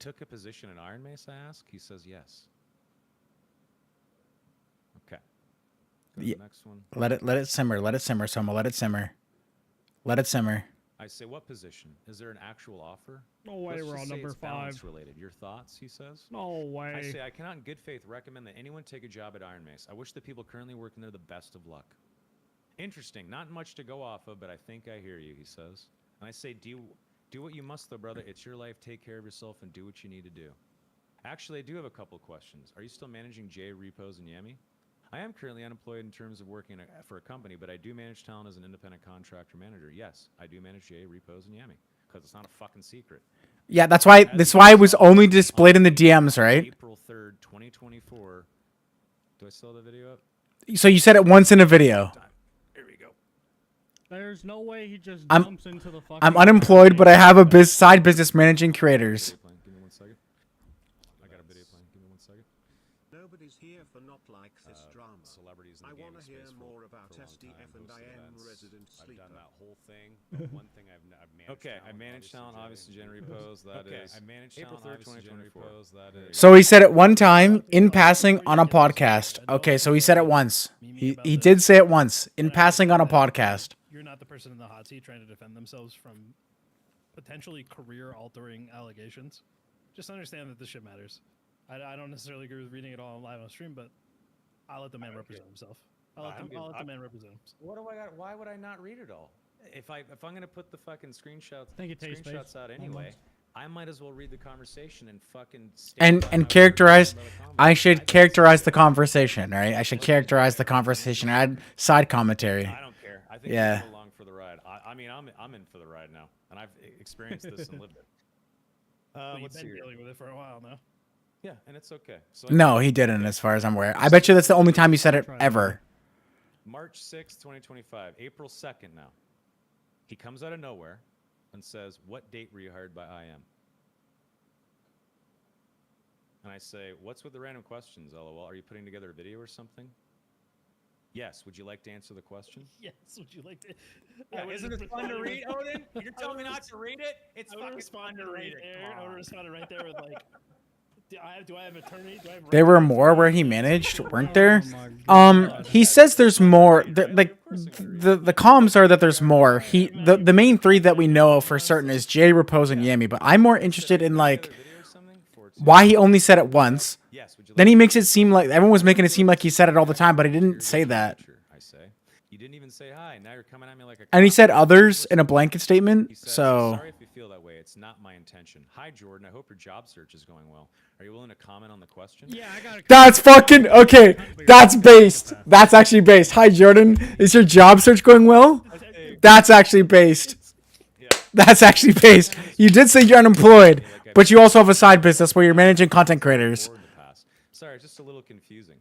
Took a position in Iron Mace, I ask? He says yes. Okay. Go to Yeah. the next one. Let it simmer. Let it simmer, Soma. Let it simmer. Let it simmer. I say, what position? Is there an actual offer? No way, Let's we're just on say number it's balance 5. related. Your thoughts, he says? No way. I say, I cannot in good faith recommend that anyone take a job at Iron Mace. I wish the people currently working there the best of luck. Interesting. Not much to go off of, but I think I hear you, he says. And I say, do what you must, though, brother. It's your life. Take care of yourself and do what you need to do. Actually, I do have a couple questions. Are you still managing J, Repos, and Yami? I am currently unemployed in terms of working for a company, but I do manage talent as an independent contractor manager. Yes, I do manage J, Repos, and Yami, because it's not a fucking secret. Yeah, that's why it was only displayed in the DMs, right? April 3rd, 2024. Do I still have the video up? So you said it once in a video. Here we go. There's no way he just I'm- jumps into the fucking. I'm unemployed, but I have a side business managing creators. Video playing. Give me 1 second. I got a video playing. Give me 1 second. Nobody's here for not like this drama. Celebrities in I the want to gaming hear space more for about a long SDF time, and hosted I am events. resident sleeper. I've done that whole thing. But one thing I've managed. Okay, talent, I managed talent, obviously, Gen Repos, that okay, is I managed April talent, 3rd, obviously, Gen 2024. Repos, that is. So he said it one time in passing on a podcast. Okay, so he said it once. He did say it once in passing on a podcast. You're not the person in the hot seat trying to defend themselves from potentially career-altering allegations. Just understand that this shit matters. I don't necessarily agree with reading it all live on stream, but I'll let the man represent himself. I'll let the man represent himself. What do I got? Why would I not read it all? If I'm gonna put the fucking think it tastes screenshots out anyway, almost. I might as well read the conversation and fucking. And characterize. I should characterize the conversation, right? I should characterize the conversation. Add side commentary. I don't care. I think Yeah. I'm along for the ride. I mean, I'm in for the ride now, and I've experienced this and lived it. But you've Let's see been here. dealing with it for a while now. Yeah, and it's okay. So No, he didn't, as far as I'm aware. I bet you that's the only time you said it ever. March 6th, 2025, April 2nd now. He comes out of nowhere and says, what date were you hired by IM? And I say, what's with the random questions, LOL? Are you putting together a video or something? Yes, would you like to answer the question? Yes, would you like to? Yeah, isn't it fun to read, Odin? You're telling me not to read it? It's I would fucking respond fun to right read it. there. Come I would on. respond right there with like, do I have attorney? Do I have There were more where he managed, weren't there? He says there's more. Like the comms are that there's more. The main 3 that we know for certain is J, Repose, and Yami. But I'm more interested in like why he only said it once. Then he makes it seem like everyone was making it seem like he said it all the time, but he didn't say that. I say, you didn't even say hi. Now you're coming at me like a. And he cop. said others in a blanket statement. He says, So sorry if you feel that way. It's not my intention. Hi, Jordan. I hope your job search is going well. Are you willing to comment on the question? Yeah, I got. that's fucking okay. That's based. That's actually based. Hi, Jordan. Is your job search going well? That's actually based. That's actually based. You did say you're unemployed, but you also have a side business where you're managing content creators. Sorry, it's just a little confusing.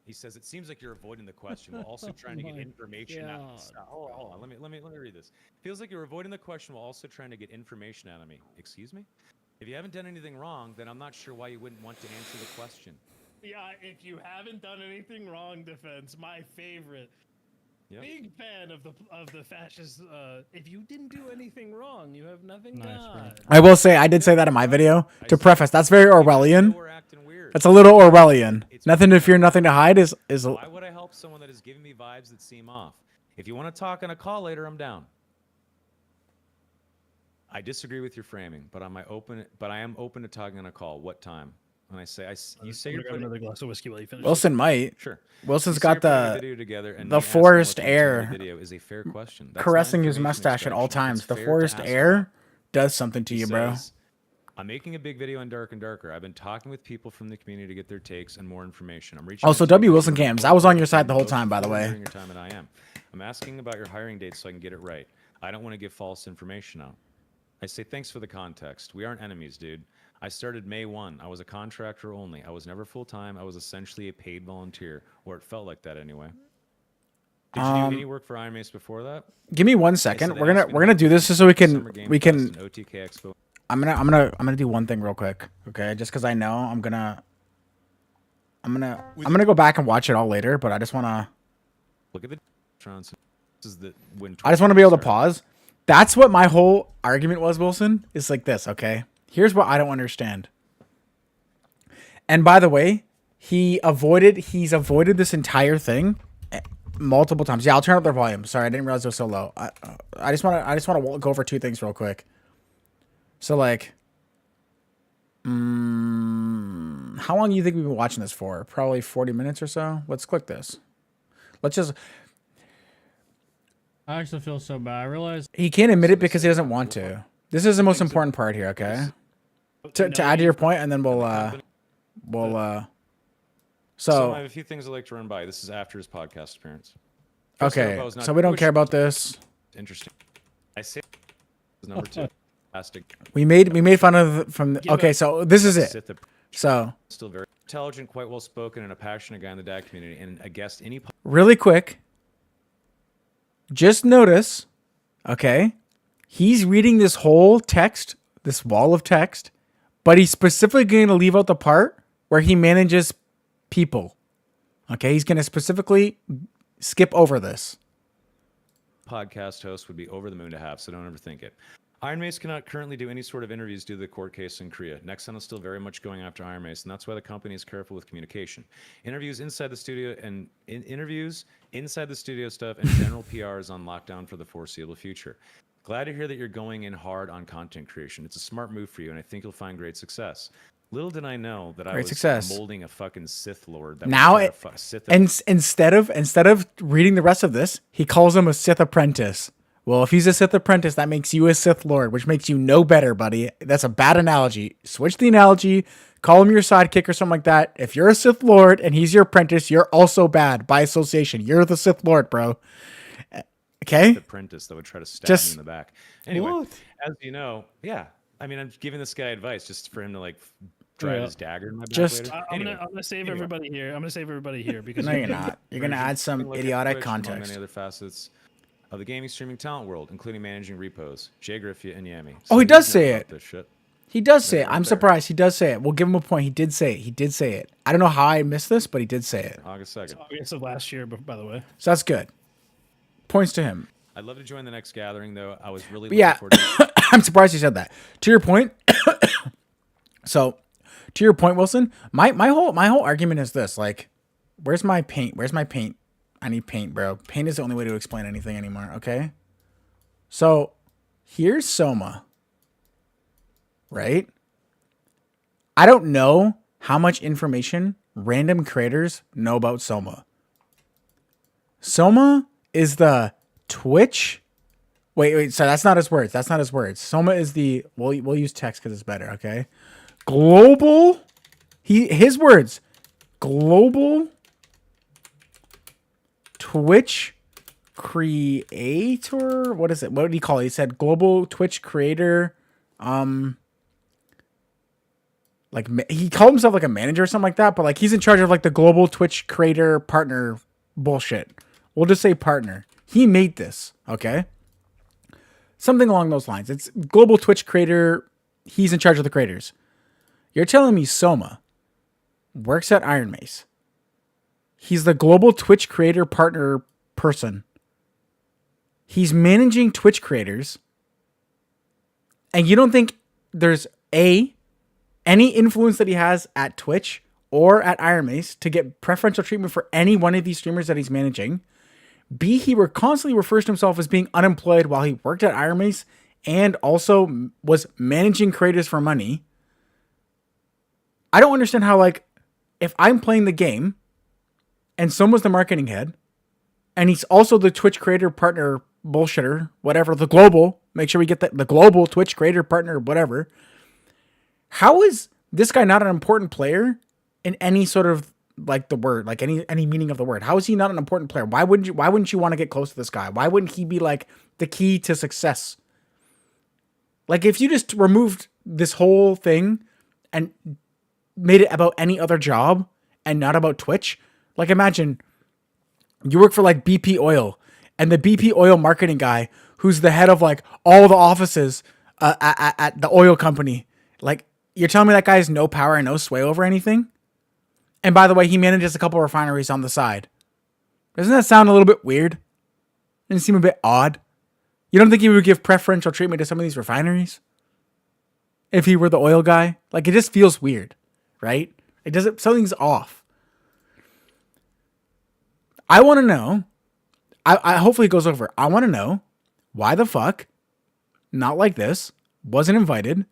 He says it seems like you're avoiding the question while also trying to get information out. Stop. Hold on. Let me read this. Feels like you're avoiding the question while also trying to get information out of me. Excuse me? If you haven't done anything wrong, then I'm not sure why you wouldn't want to answer the question. Yeah, if you haven't done anything wrong, defense, my favorite. Yep. Big fan of the fascist. If you didn't do anything wrong, you have nothing got. I will say, I did say that in my video to preface. That's very Orwellian. We're acting weird. That's a little Orwellian. Nothing to fear, nothing to hide is. Why would I help someone that is giving me vibes that seem off? If you want to talk on a call later, I'm down. I disagree with your framing, but I am open to talking on a call. What time? When I say you say you're putting another glass of whiskey while you finish. Wilson might. Sure. Wilson's You say got you're putting a video together and the me asking forced what the intent of the air video is a fair question. That's caressing not his information mustache at all extraction. times. It's The fair to forced ask air does something to He you, bro. says, I'm making a big video on Dark and Darker. I've been talking with people from the community to get their takes and more information. I'm reaching Also, out to W. people Wilson who are Cams. I was on your side the whole most time, by the forward way. During your time at IM. I'm asking about your hiring dates so I can get it right. I don't want to give false information out. I say thanks for the context. We aren't enemies, dude. I started May 1. I was a contractor only. I was never full-time. I was essentially a paid volunteer, or it felt like that anyway. Did you do any work for Iron Mace before that? Give me 1 second. We're gonna do this just so we can OTK Expo. I'm gonna do one thing real quick, okay? Just because I know I'm gonna go back and watch it all later, but I just wanna Look at the this is the when I just want to be able to pause. That's what my whole argument was, Wilson. Is like this, okay? Here's what I don't understand. And by the way, he's avoided this entire thing multiple times. Yeah, I'll turn up their volume. Sorry, I didn't realize it was so low. I just want to go over two things real quick. So like, how long do you think we've been watching this for? Probably 40 minutes or so. Let's click this. Let's just. I actually feel so bad. I realize He can't admit it because he doesn't want to. This is the most important part here, okay? To add to your point, and then we'll So I have a few things I'd like to run by. This is after his podcast appearance. First okay, off, so we don't care about this. Interesting. I say number 2. We made fun of okay, so this is it. So still very intelligent, quite well spoken, and a passionate guy in the DAC community, and a guest any. Really quick, just notice, okay, he's reading this whole text, this wall of text, but he's specifically going to leave out the part where he manages people. Okay, he's going to specifically skip over this. Podcast host would be over the moon to have, so don't overthink it. Iron Mace cannot currently do any sort of interviews due to the court case in Korea. Nexon is still very much going after Iron Mace, and that's why the company is careful with communication. Interviews inside the studio stuff and general PR is on lockdown for the foreseeable future. Glad to hear that you're going in hard on content creation. It's a smart move for you, and I think you'll find great success. Little did I know that I was molding a fucking Sith Lord. That now, instead of reading the rest of this, he calls him a Sith apprentice. Well, if he's a Sith apprentice, that makes you a Sith Lord, which makes you no better, buddy. That's a bad analogy. Switch the analogy. Call him your sidekick or something like that. If you're a Sith Lord and he's your apprentice, you're also bad by association. You're the Sith Lord, bro. Okay? The apprentice that would try to stab me in the back. Anyway, as you know, yeah. I mean, I'm giving this guy advice just for him to like drive his dagger in my back later. I'm gonna save everybody here. I'm gonna save everybody here because no, you're not. You're gonna add some idiotic context. Many other facets of the gaming streaming talent world, including managing repos, Jay Griffith and Yami. Oh, he does say it. This shit. He does say it. I'm surprised. He does say it. We'll give him a point. He did say it. He did say it. I don't know how I missed this, but he did say it. August 2nd. August of last year, by the way. So that's good. Points to him. I'd love to join the next gathering, though. I was really looking forward to I'm surprised he said that. To your point. So, to your point, Wilson, my whole argument is this: like, where's my paint? Where's my paint? I need paint, bro. Paint is the only way to explain anything anymore. Okay. So, here's Soma. Right? I don't know how much information random creators know about Soma. Soma is the Twitch. Wait. So that's not his words. That's not his words. Soma is the. We'll use text because it's better. Okay. Global. His words. Global Twitch creator. What is it? What did he call it? He said global Twitch creator. Like he called himself like a manager or something like that, but like he's in charge of like the global Twitch creator partner bullshit. We'll just say partner. He made this, okay? Something along those lines. It's global Twitch creator. He's in charge of the creators. You're telling me Soma works at Iron Mace. He's the global Twitch creator partner person he's managing Twitch creators, and you don't think there's any influence that he has at Twitch or at Iron Mace to get preferential treatment for any one of these streamers that he's managing. B, he constantly refers to himself as being unemployed while he worked at Iron Mace and also was managing creators for money. I don't understand how, like, if I'm playing the game and Soma's the marketing head and he's also the Twitch creator partner bullshitter, whatever, the global, make sure we get that, the global Twitch creator partner, whatever. How is this guy not an important player in any sort of, like, the word, like any meaning of the word? How is he not an important player? Why wouldn't you want to get close to this guy? Why wouldn't he be like the key to success? Like, if you just removed this whole thing and made it about any other job and not about Twitch, like, imagine you work for like BP Oil and the BP Oil marketing guy who's the head of like all the offices at the oil company. Like, you're telling me that guy has no power and no sway over anything? And by the way, he manages a couple refineries on the side. Doesn't that sound a little bit weird? Doesn't it seem a bit odd? You don't think he would give preferential treatment to some of these refineries? If he were the oil guy? Like, it just feels weird, right? It doesn't, something's off. I want to know, I hopefully it goes over. I want to know why the fuck, not like this, wasn't invited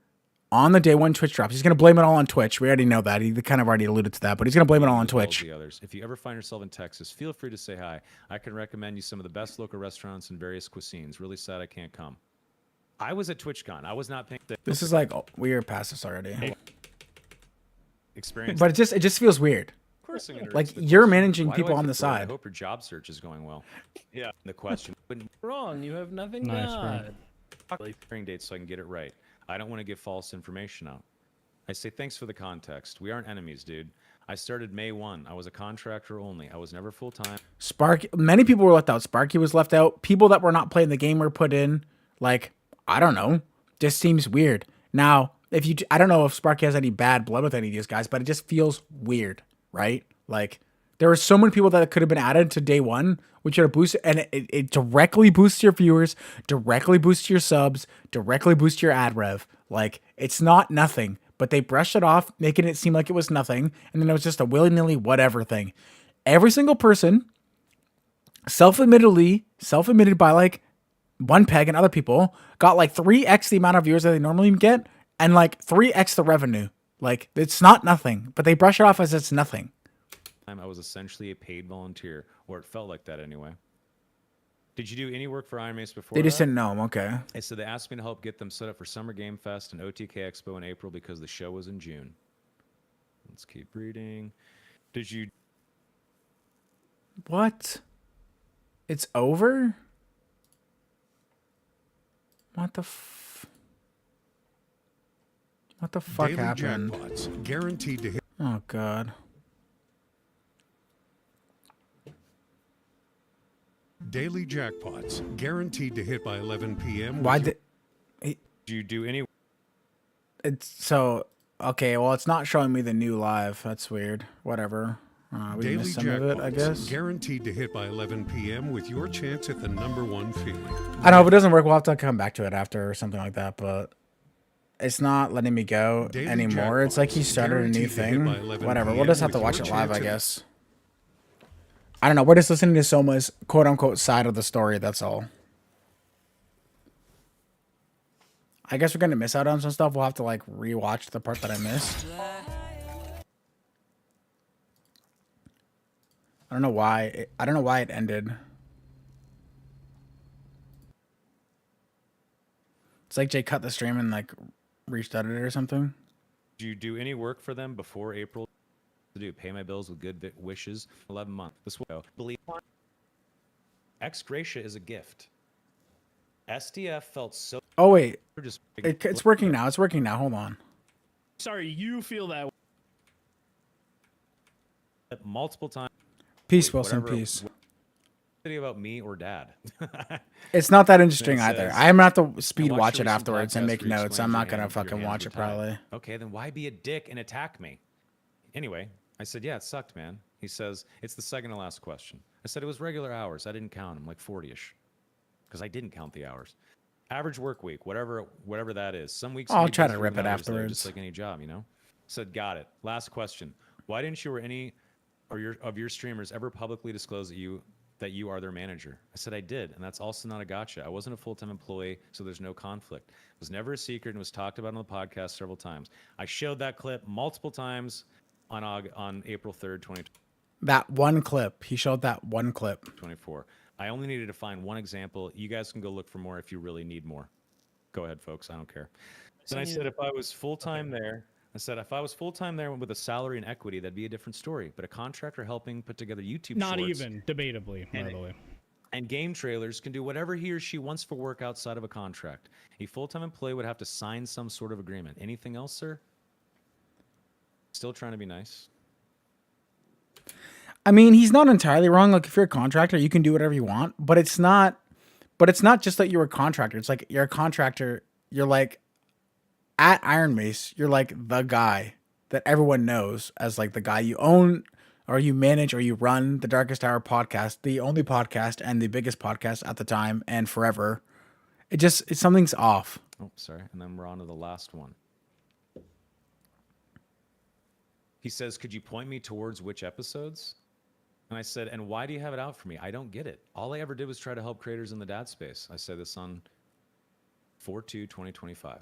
on the day one Twitch drops. He's going to blame it all on Twitch. We already know that. He kind of already alluded to that, but he's going to blame it all on Twitch. The others. If you ever find yourself in Texas, feel free to say hi. I can recommend you some of the best local restaurants and various cuisines. Really sad I can't come. I was at TwitchCon. I was not paying. This is like, oh, we are past this already. Experience. But it just feels weird. Of course, like, you're managing people on the I side. hope your job search is going well. Yeah. The question. Wrong. You have nothing Nice, bad. Hearing dates so I can get it right. I don't want to give false information out. I say thanks for the context. We aren't enemies, dude. I started May 1. I was a contractor only. I was never full-time. Many people were left out. Sparky was left out. People that were not playing the game were put in. Like, I don't know. Just seems weird. Now, I don't know if Sparky has any bad blood with any of these guys, but it just feels weird, right? Like, there were so many people that could have been added to day one, which would have boosted, and it directly boosts your viewers, directly boosts your subs, directly boosts your ad rev. Like, it's not nothing, but they brushed it off, making it seem like it was nothing, and then it was just a willy-nilly whatever thing. Every single person, self-admitted by like one peg and other people, got like 3x the amount of viewers that they normally get, and like 3x the revenue. Like, it's not nothing, but they brush it off as it's nothing. I was essentially a paid volunteer, or it felt like that anyway. Did you do any work for Iron Mace before? They just didn't know him. Okay. So they asked me to help get them set up for Summer Game Fest and OTK Expo in April because the show was in June. Let's keep reading. Did you? What? It's over? What the fuck Daily happened? jackpots, guaranteed to hit. Oh god. Daily jackpots, guaranteed to hit by 11 p.m. Why did you do any? It's so okay. Well, it's not showing me the new live. That's weird. Whatever. We Daily missed some of it, I guess. Guaranteed to hit by 11 p.m. with your chance at the #1 feeling. I know if it doesn't work, we'll have to come back to it after or something like that. But it's not letting me go Daily anymore. It's like he started a new guaranteed to hit by thing. 11 Whatever. We'll p.m. just have to with watch your it live, I chance at- guess. I don't know. We're just listening to Soma's quote unquote side of the story. That's all. I guess we're gonna miss out on some stuff. We'll have to like rewatch the part that I missed. I don't know why. I don't know why it ended. It's like Jay cut the stream and like restarted it or something. Did you do any work for them before April? To do pay my bills with good wishes. 11 months. This will believe. Ex gratia is a gift. STF felt so. Oh wait, just it's working now. It's working now. Hold on. Sorry, you feel that way. Multiple times. Peace, Wilson. Peace. Video about me or dad. It's not that interesting Then it either. says, I'm gonna have to speed "I watch your it recent afterwards and podcast make where you notes. explained I'm your not gonna hands- your fucking hands watch were it tied." probably. Okay, then why be a dick and attack me? Anyway, I said, yeah, it sucked, man. He says, it's the second to last question. I said, it was regular hours. I didn't count them, like 40-ish. because I didn't count the hours. Average work week, whatever that is. Some weeks I'll maybe try it's to fewer rip it hours there, afterwards. just like any job, you know. Said got it. Last question. Why didn't you or any of your streamers ever publicly disclose that you are their manager? I said I did, and that's also not a gotcha. I wasn't a full-time employee, so there's no conflict. It was never a secret and was talked about on the podcast several times. I showed that clip multiple times on April 3rd, 2020. That one clip. He showed that one clip. 24. I only needed to find one example. You guys can go look for more if you really need more. Go ahead, folks. I don't care. Then I said if I was full-time there, with a salary and equity, that'd be a different story. But a contractor helping put together YouTube Not shorts even, debatably, by the way. and game trailers can do whatever he or she wants for work outside of a contract. A full-time employee would have to sign some sort of agreement. Anything else, sir? Still trying to be nice. I mean, he's not entirely wrong. Like, if you're a contractor, you can do whatever you want, but it's not just that you're a contractor. It's like you're a contractor. You're like at Iron Mace, you're like the guy that everyone knows as like the guy you own or you manage or you run the Darkest Hour podcast, the only podcast and the biggest podcast at the time and forever. Something's off. Oh, sorry. And then we're on to the last one. He says, could you point me towards which episodes? And I said, and why do you have it out for me? I don't get it. All I ever did was try to help creators in the dad space. I said this on 4/2/2025.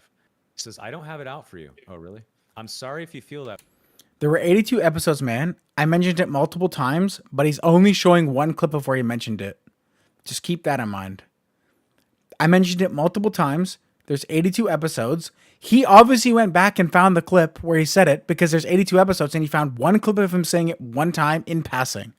He says, I don't have it out for you. Oh, really? I'm sorry if you feel that. There were 82 episodes, man. I mentioned it multiple times, but he's only showing one clip of where he mentioned it. Just keep that in mind. I mentioned it multiple times. There's 82 episodes. He obviously went back and found the clip where he said it because there's 82 episodes and he found one clip of him saying it one time in passing.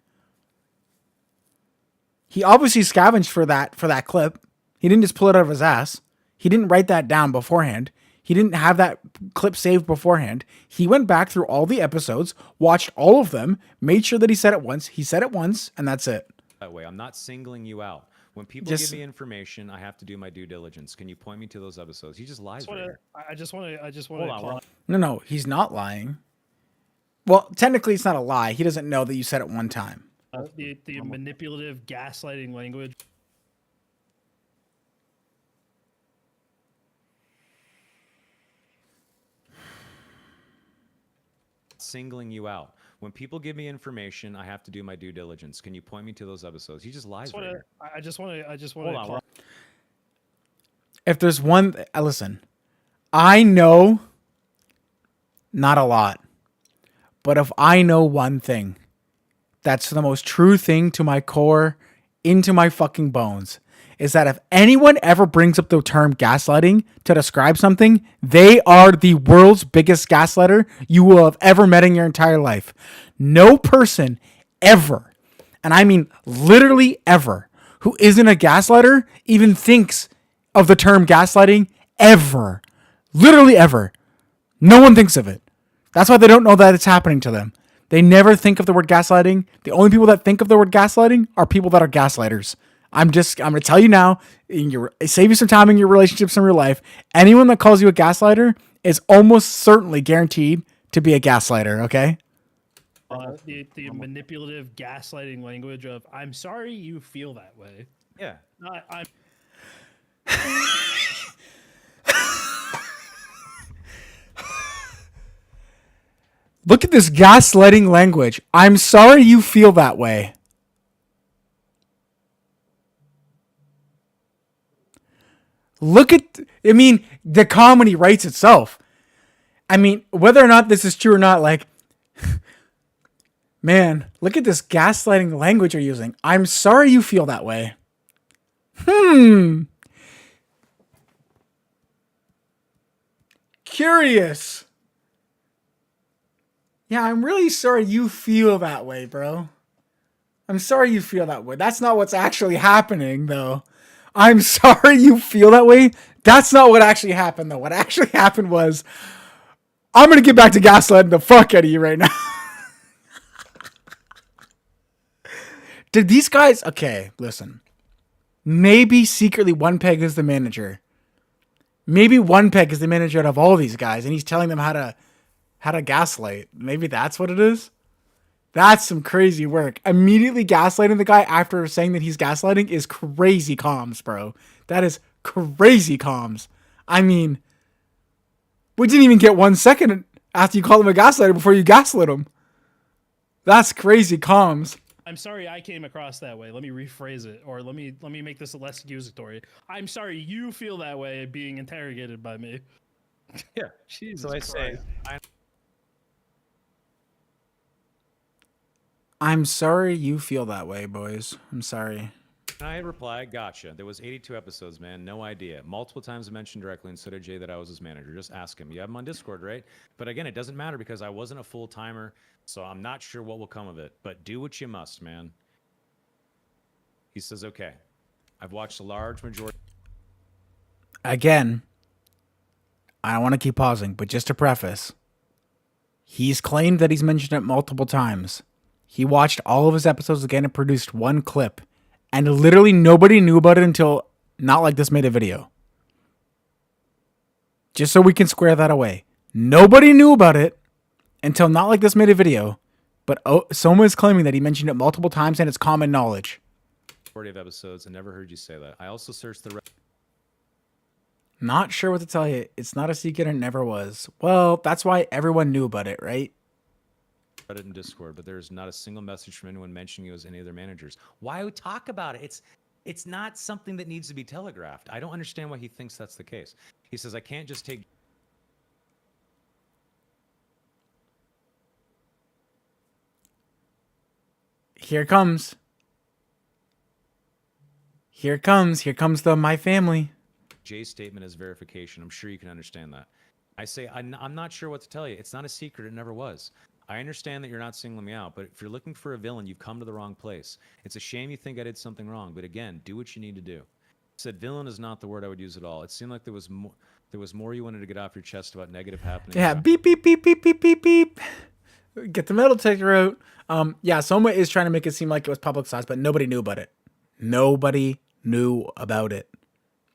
He obviously scavenged for that clip. He didn't just pull it out of his ass. He didn't write that down beforehand. He didn't have that clip saved beforehand. He went back through all the episodes, watched all of them, made sure that he said it once. He said it once, and that's it. That way, I'm not singling you out. When people give me information, I have to do my due diligence. Can you point me to those episodes? He just lies right here. I just want to. No, he's not lying. Well, technically, it's not a lie. He doesn't know that you said it one time. The manipulative gaslighting language. Singling you out. When people give me information, I have to do my due diligence. Can you point me to those episodes? He just lies right here. I just want to. If there's one, listen, I know not a lot, but if I know one thing, that's the most true thing to my core, into my fucking bones, is that if anyone ever brings up the term gaslighting to describe something, they are the world's biggest gaslighter you will have ever met in your entire life. No person ever, and I mean literally ever, who isn't a gaslighter even thinks of the term gaslighting ever. Literally ever. No one thinks of it. That's why they don't know that it's happening to them. They never think of the word gaslighting. The only people that think of the word gaslighting are people that are gaslighters. I'm going to tell you now, save you some time in your relationships in real life. Anyone that calls you a gaslighter is almost certainly guaranteed to be a gaslighter, okay? The manipulative gaslighting language of, I'm sorry you feel that way. Yeah. I'm Look at this gaslighting language. I'm sorry you feel that way. The comedy writes itself. I mean, whether or not this is true or not, like, man, look at this gaslighting language you're using. I'm sorry you feel that way. Curious. Yeah, I'm really sorry you feel that way, bro. I'm sorry you feel that way. That's not what's actually happening, though. I'm sorry you feel that way. That's not what actually happened, though. What actually happened was, I'm going to get back to gaslighting the fuck out of you right now. Did these guys... Okay, listen. Maybe secretly One Peg is the manager. Maybe One Peg is the manager out of all these guys, and he's telling them how to gaslight. Maybe that's what it is. That's some crazy work. Immediately gaslighting the guy after saying that he's gaslighting is crazy comms, bro. That is crazy comms. I mean, we didn't even get 1 second after you called him a gaslighter before you gaslit him. That's crazy comms. I'm sorry I came across that way. Let me rephrase it, or let me make this less accusatory. I'm sorry you feel that way being interrogated by me. Yeah. Jesus So I Christ. say, I'm sorry you feel that way, boys. I'm sorry. I reply, gotcha. There was 82 episodes, man. No idea. Multiple times I mentioned directly, and so did Jay that I was his manager. Just ask him. You have him on Discord, right? But again, it doesn't matter because I wasn't a full timer, so I'm not sure what will come of it. But do what you must, man. He says, okay. I've watched a large majority. Again, I don't want to keep pausing, but just to preface, he's claimed that he's mentioned it multiple times. He watched all of his episodes again and produced one clip. And literally nobody knew about it until Not Like This made a video. Just so we can square that away. Nobody knew about it until Not Like This made a video. But Soma is claiming that he mentioned it multiple times and it's common knowledge. Of episodes and never heard you say that. I also searched the Not sure what to tell you. It's not a secret and never was. Well, that's why everyone knew about it, right? Reddit and Discord, but there's not a single message from anyone mentioning you as any of their managers. Why would talk about it? It's not something that needs to be telegraphed. I don't understand why he thinks that's the case. He says, I can't just take... Here it comes. Here it comes. Here comes the my family. Jay's statement as verification. I'm sure you can understand that. I say, I'm not sure what to tell you. It's not a secret. It never was. I understand that you're not singling me out, but if you're looking for a villain, you've come to the wrong place. It's a shame you think I did something wrong, but again, do what you need to do. Said villain is not the word I would use at all. It seemed like there was more you wanted to get off your chest about negative happenings. Yeah, beep, beep, beep, beep, beep, beep, beep. Get the metal detector out. Yeah, Soma is trying to make it seem like it was publicized, but nobody knew about it. Nobody knew about it.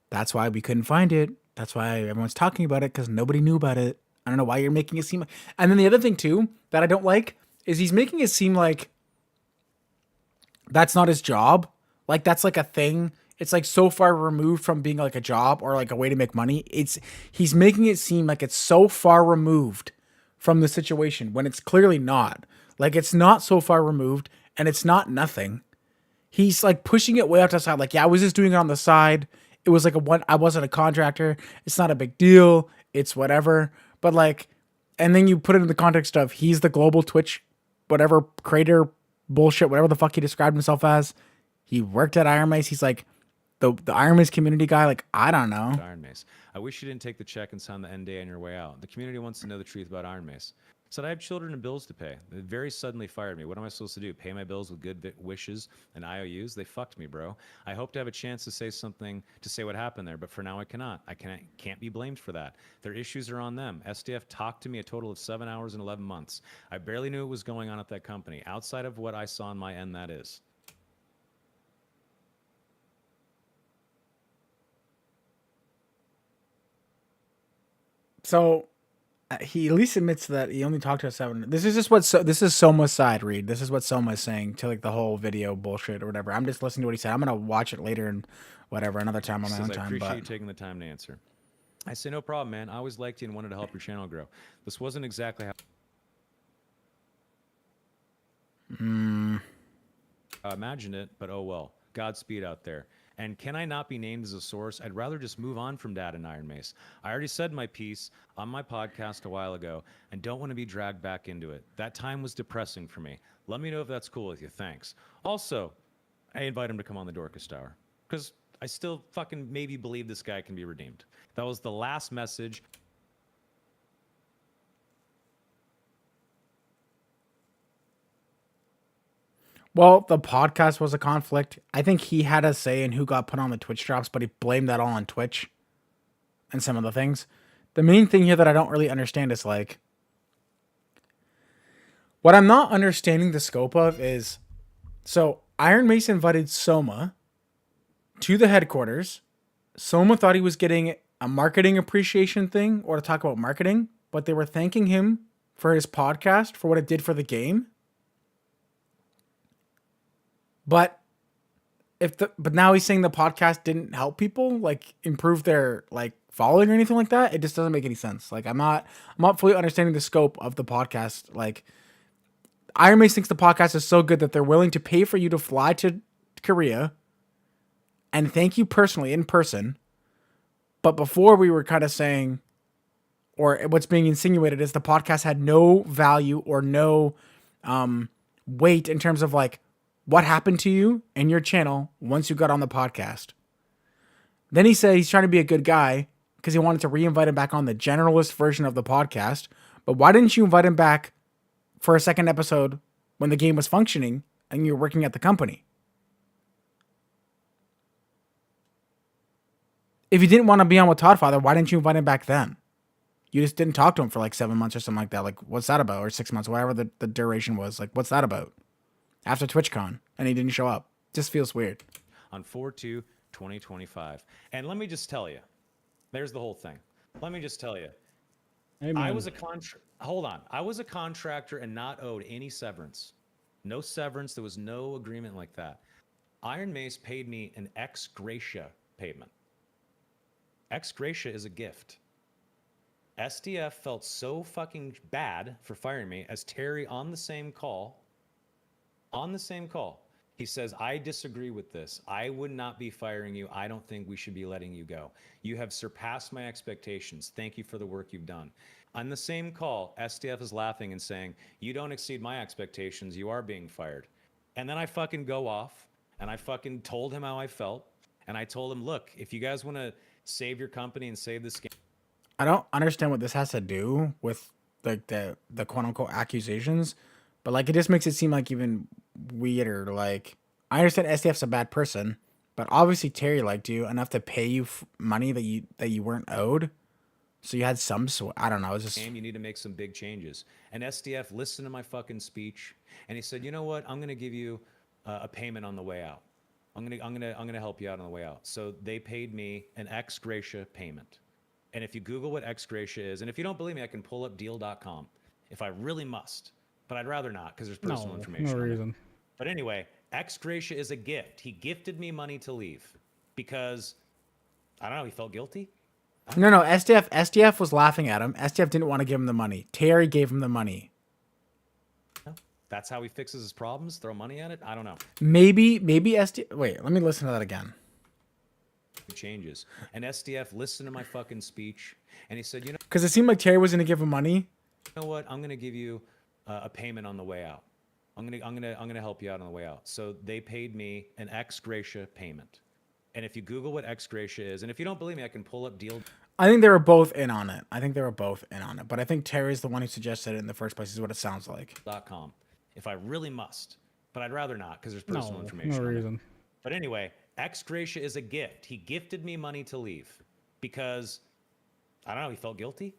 That's why we couldn't find it. That's why everyone's talking about it, because nobody knew about it. I don't know why you're making it seem like... And then the other thing, too, that I don't like is he's making it seem like that's not his job. Like, that's like a thing. It's like so far removed from being like a job or like a way to make money. He's making it seem like it's so far removed from the situation when it's clearly not. Like, it's not so far removed and it's not nothing. He's like pushing it way out to the side. Like, yeah, I was just doing it on the side. It was like I wasn't a contractor. It's not a big deal. It's whatever. But like, and then you put it in the context of he's the global Twitch, whatever creator bullshit, whatever the fuck he described himself as. He worked at Iron Mace. He's like the Iron Mace community guy. Like, I don't know. Iron Mace. I wish you didn't take the check and sign the end day on your way out. The community wants to know the truth about Iron Mace. Said I have children and bills to pay. They very suddenly fired me. What am I supposed to do? Pay my bills with good wishes and IOUs? They fucked me, bro. I hope to have a chance to say something, to say what happened there, but for now I cannot. I can't be blamed for that. Their issues are on them. SDF talked to me a total of 7 hours and 11 months. I barely knew what was going on at that company. Outside of what I saw on my end, that is. So he at least admits that he only talked to us 7. This is just this is Soma's side, Reed. This is what Soma is saying to like the whole video bullshit or whatever. I'm just listening to what he said. I'm gonna watch it later and whatever, another time on my own time. I appreciate But you taking the time to answer. I say no problem, man. I always liked you and wanted to help your channel grow. This wasn't exactly how I imagined it, but oh well. Godspeed out there. And can I not be named as a source? I'd rather just move on from Dad and Iron Mace. I already said my piece on my podcast a while ago and don't want to be dragged back into it. That time was depressing for me. Let me know if that's cool with you. Thanks. Also, I invite him to come on the Dorcas Tower because I still fucking maybe believe this guy can be redeemed. That was the last message. well, the podcast was a conflict. I think he had a say in who got put on the Twitch drops, but he blamed that all on Twitch and some of the things. The main thing here that I don't really understand is like, what I'm not understanding the scope of is, so Iron Mace invited Soma to the headquarters. Soma thought he was getting a marketing appreciation thing or to talk about marketing, but they were thanking him for his podcast, for what it did for the game. But but now he's saying the podcast didn't help people like improve their like following or anything like that. It just doesn't make any sense. Like I'm not fully understanding the scope of the podcast. Like Iron Mace thinks the podcast is so good that they're willing to pay for you to fly to Korea and thank you personally in person. But before we were kind of saying, or what's being insinuated is the podcast had no value or no weight in terms of like what happened to you and your channel once you got on the podcast. Then he said he's trying to be a good guy because he wanted to re-invite him back on the generalist version of the podcast. But why didn't you invite him back for a second episode when the game was functioning and you were working at the company? If you didn't want to be on with Toddfather, why didn't you invite him back then? You just didn't talk to him for like 7 months or something like that. Like, what's that about? Or 6 months, whatever the duration was. Like, what's that about? After TwitchCon, and he didn't show up. Just feels weird. On 4/2/2025. And let me just tell you, there's the whole thing. Let me just tell you. Amen. I was a contractor and not owed any severance. No severance. There was no agreement like that. Iron Mace paid me an ex gratia payment. Ex gratia is a gift. SDF felt so fucking bad for firing me as Terry on the same call, he says, I disagree with this. I would not be firing you. I don't think we should be letting you go. You have surpassed my expectations. Thank you for the work you've done. On the same call, SDF is laughing and saying, you don't exceed my expectations. You are being fired. And then I fucking go off and I fucking told him how I felt. And I told him, look, if you guys want to save your company and save this game. I don't understand what this has to do with like the quote unquote accusations, but like it just makes it seem like even weirder. Like I understand SDF's a bad person, but obviously Terry liked you enough to pay you money that you weren't owed. So you had some I don't know. It's just you need to make some big changes. And SDF listened to my fucking speech, and he said, you know what? I'm gonna give you a payment on the way out. I'm gonna help you out on the way out. So they paid me an ex gratia payment. And if you Google what ex gratia is, and if you don't believe me, I can pull up deal.com if I really must, but I'd rather not because there's personal information. No reason. But anyway, ex gratia is a gift. He gifted me money to leave because I don't know. He felt guilty. No. SDF was laughing at him. SDF didn't want to give him the money. Terry gave him the money. That's how he fixes his problems. Throw money at it. I don't know. Maybe SDF. Wait, let me listen to that again. Changes. And SDF listened to my fucking speech, and he said, you know, because it seemed like Terry was going to give him money. You know what? I'm going to give you a payment on the way out. I'm gonna help you out on the way out. So they paid me an ex gratia payment. And if you Google what ex gratia is, and if you don't believe me, I can pull up deal. I think they were both in on it. But I think Terry's the one who suggested it in the first place. Is what it sounds like. .com, if I really must, but I'd rather not because there's personal information. No reason. But anyway, ex gratia is a gift. He gifted me money to leave because I don't know. He felt guilty.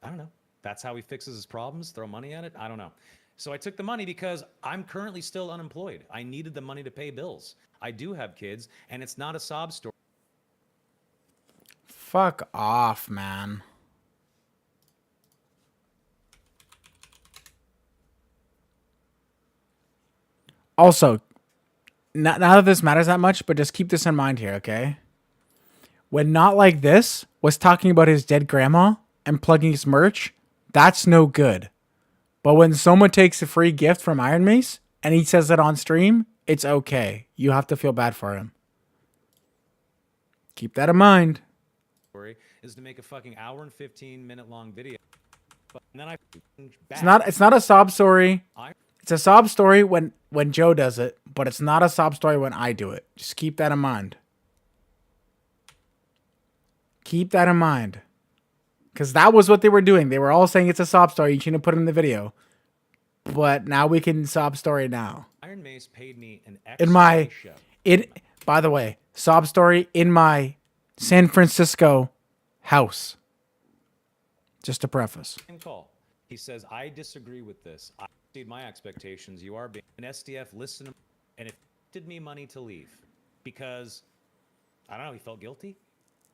I don't know. That's how he fixes his problems. Throw money at it. I don't know. So I took the money because I'm currently still unemployed. I needed the money to pay bills. I do have kids, and it's not a sob story. Fuck off, man. Also, not that this matters that much, but just keep this in mind here, okay? When Not Like This was talking about his dead grandma and plugging his merch, that's no good. But when Soma takes a free gift from Iron Mace and he says it on stream, it's okay. You have to feel bad for him. Keep that in mind. Is to make a fucking hour and 15-minute long video. And then It's not a sob story. It's a sob story when Joe does it, but it's not a sob story when I do it. Just keep that in mind. Keep that in mind. Because that was what they were doing. They were all saying it's a sob story. You shouldn't put it in the video. But now we can sob story now. Iron Mace paid me an extra By the way, sob story in my San Francisco house. Just to preface. Call. He says, I disagree with this. I exceed my expectations. You are being an SDF. Listen, and it did me money to leave because I don't know. He felt guilty.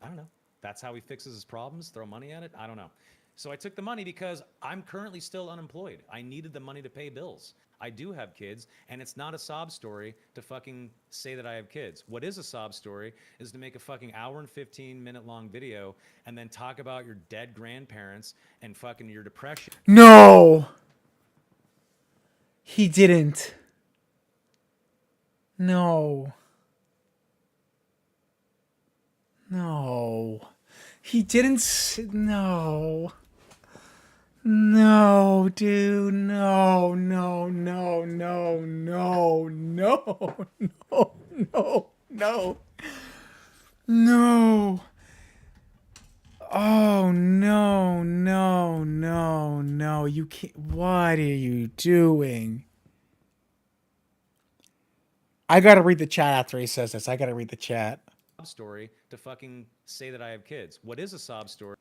I don't know. That's how he fixes his problems. Throw money at it. I don't know. So I took the money because I'm currently still unemployed. I needed the money to pay bills. I do have kids, and it's not a sob story to fucking say that I have kids. What is a sob story is to make a fucking hour and 15-minute long video and then talk about your dead grandparents and fucking your depression. No! He didn't. No. No. He didn't. No. No, dude. No, no, no, no, no, no, no, no, no. No. Oh, no, no, no, no. You can't. What are you doing? I gotta read the chat after he says this. I gotta read the chat. Story to fucking say that I have kids. What is a sob story?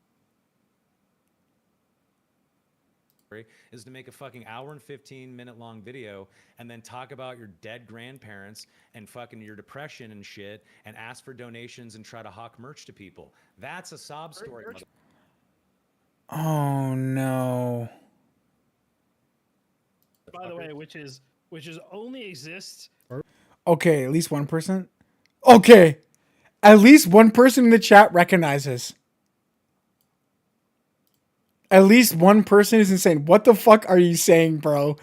Is to make a fucking hour and 15-minute long video and then talk about your dead grandparents and fucking your depression and shit and ask for donations and try to hawk merch to people. That's a sob story. Oh no. By the way, which is only exists. Okay, at least one person. Okay. At least one person in the chat recognizes. At least one person is insane. What the fuck are you saying, bro?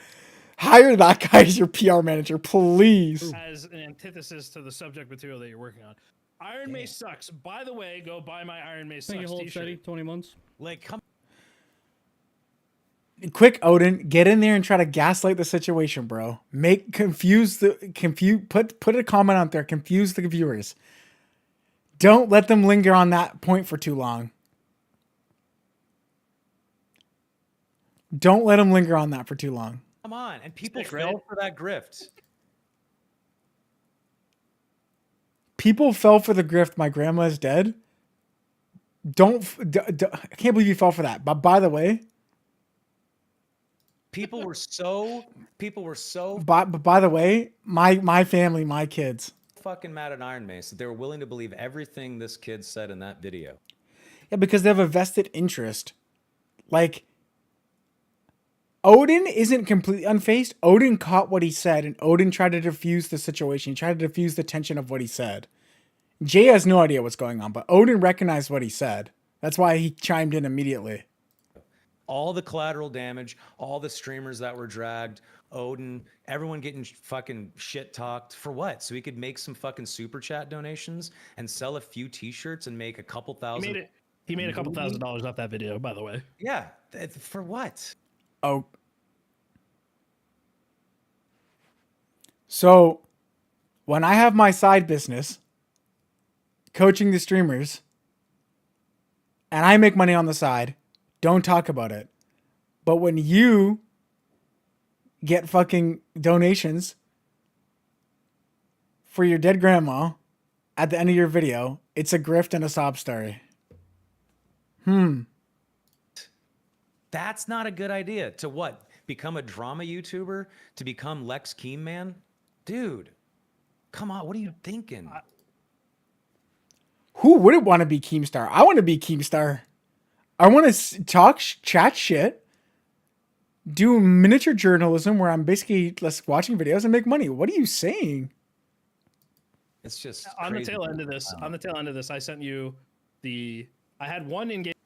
Hire that guy as your PR manager, please. As an antithesis to the subject material that you're working on. Iron Mace sucks. By the way, go buy my Iron Mace Thank you, sucks hold steady. t-shirt. 20 months. Like, come. Quick, Odin, get in there and try to gaslight the situation, bro. Put a comment out there, confuse the viewers. Don't let them linger on that point for too long. Don't let them linger on that for too long. Come on, and people fell for that grift. People fell for the grift. My grandma is dead. I can't believe you fell for that. But by the way, people were so. By the way, my family, my kids. Fucking mad at Iron Mace that they were willing to believe everything this kid said in that video. Yeah, because they have a vested interest. Like, Odin isn't completely unfazed. Odin caught what he said, and Odin tried to diffuse the situation. He tried to diffuse the tension of what he said. Jay has no idea what's going on, but Odin recognized what he said. That's why he chimed in immediately. All the collateral damage, all the streamers that were dragged, Odin, everyone getting fucking shit talked for what? So he could make some fucking super chat donations and sell a few t-shirts and make a couple thousand. He made a couple $1,000s off that video, by the way. Yeah, for what? Oh. So, when I have my side business, coaching the streamers, and I make money on the side, don't talk about it. But when you get fucking donations for your dead grandma at the end of your video, it's a grift and a sob story. That's not a good idea. To what? Become a drama YouTuber? To become Lex Keemman? Dude, come on. What are you thinking? Who wouldn't want to be Keemstar? I want to be Keemstar. I want to chat shit, do miniature journalism where I'm basically just watching videos and make money. What are you saying? It's just on the tail end of this. On the tail end of this, I sent you I had one engagement.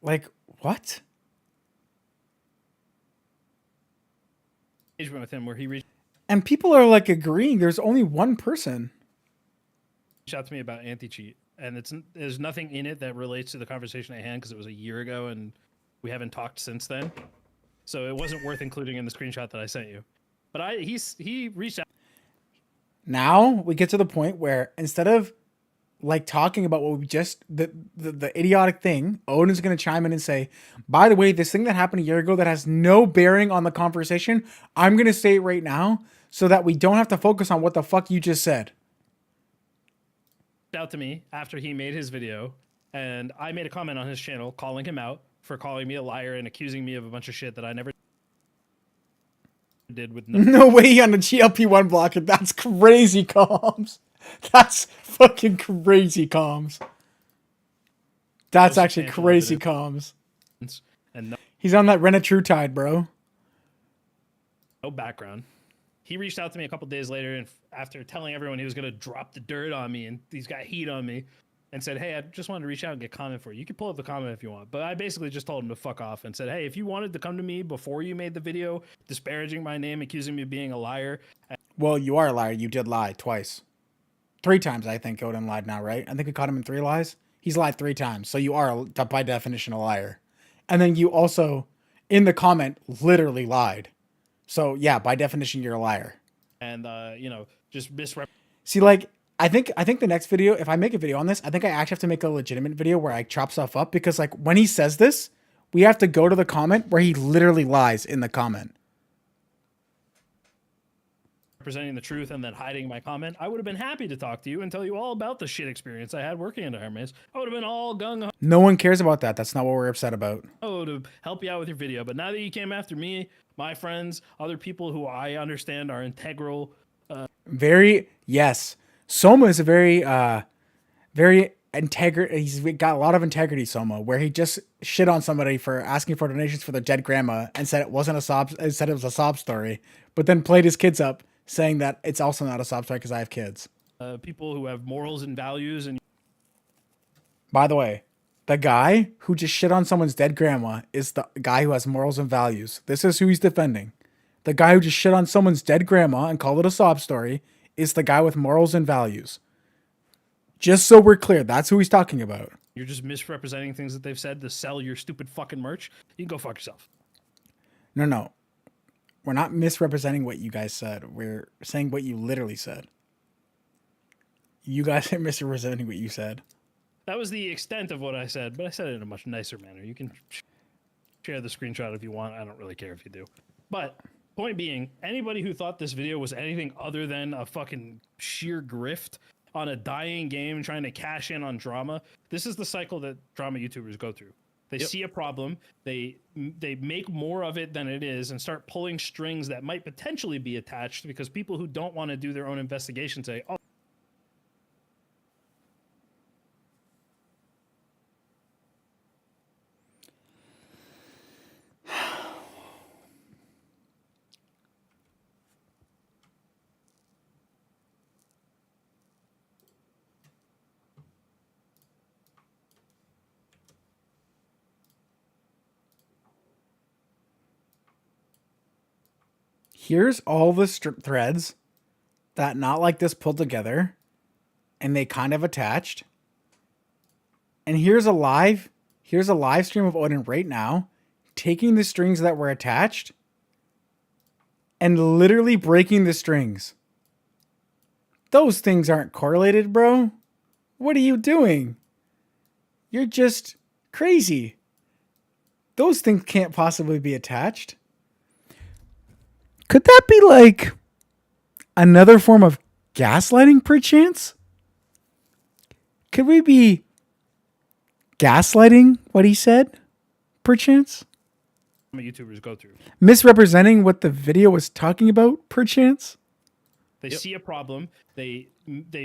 Like what? Engagement with him where he reached And people are like agreeing. There's only one person. out to me about anti-cheat, and there's nothing in it that relates to the conversation at hand because it was a year ago and we haven't talked since then. So it wasn't worth including in the screenshot that I sent you. But he reached out. Now we get to the point where instead of like talking about what we just the idiotic thing, Odin's gonna chime in and say, by the way, this thing that happened a year ago that has no bearing on the conversation, I'm gonna say it right now so that we don't have to focus on what the fuck you just said. Out to me after he made his video, and I made a comment on his channel calling him out for calling me a liar and accusing me of a bunch of shit that I never did with no way on the GLP-1 block. That's crazy, comms. That's fucking crazy, comms. That's no actually substantial crazy evidence comms. and He's on that Rent a True Tide, bro. no background. He reached out to me a couple days later, and after telling everyone he was gonna drop the dirt on me and he's got heat on me, and said, "Hey, I just wanted to reach out and get a comment for you. You can pull up the comment if you want." But I basically just told him to fuck off and said, "Hey, if you wanted to come to me before you made the video disparaging my name, accusing me of being a liar." Well, you are a liar. You did lie twice. 3 times, I think Odin lied now, right? I think we caught him in 3 lies. He's lied 3 times. So you are, by definition, a liar. And then you also, in the comment, literally lied. So yeah, by definition, you're a liar. And you know, just misrep. See, like, I think the next video, if I make a video on this, I think I actually have to make a legitimate video where I chop stuff up, because like when he says this, we have to go to the comment where he literally lies in the comment. Representing the truth and then hiding my comment, I would have been happy to talk to you and tell you all about the shit experience I had working at Hermes. I would have been all gung No one cares about that. That's not what we're upset about. ho to help you out with your video. But now that you came after me, my friends, other people who I understand are integral. Yes. Soma is a very he's got a lot of integrity, Soma, where he just shit on somebody for asking for donations for their dead grandma and said it wasn't a sob, said it was a sob story, but then played his kids up saying that it's also not a sob story because I have kids. People who have morals and values. And By the way, the guy who just shit on someone's dead grandma is the guy who has morals and values. This is who he's defending. The guy who just shit on someone's dead grandma and called it a sob story is the guy with morals and values. Just so we're clear, that's who he's talking about. you're just misrepresenting things that they've said to sell your stupid fucking merch, you can go fuck yourself. No. We're not misrepresenting what you guys said. We're saying what you literally said. You guys are misrepresenting what you said. That was the extent of what I said, but I said it in a much nicer manner. You can share the screenshot if you want. I don't really care if you do. But point being, anybody who thought this video was anything other than a fucking sheer grift on a dying game trying to cash in on drama, this is the cycle that drama YouTubers go through. They see a problem, they make more of it than it is, and start pulling strings that might potentially be attached because people who don't want to do their own investigation say, "Oh, Here's all the threads that Not Like This pulled together, and they kind of attached. And here's a live stream of Odin right now, taking the strings that were attached and literally breaking the strings. Those things aren't correlated, bro. What are you doing? You're just crazy. Those things can't possibly be attached. Could that be like another form of gaslighting, perchance? Could we be gaslighting what he said, perchance? YouTubers go through. Misrepresenting what the video was talking about, perchance? They see a problem, they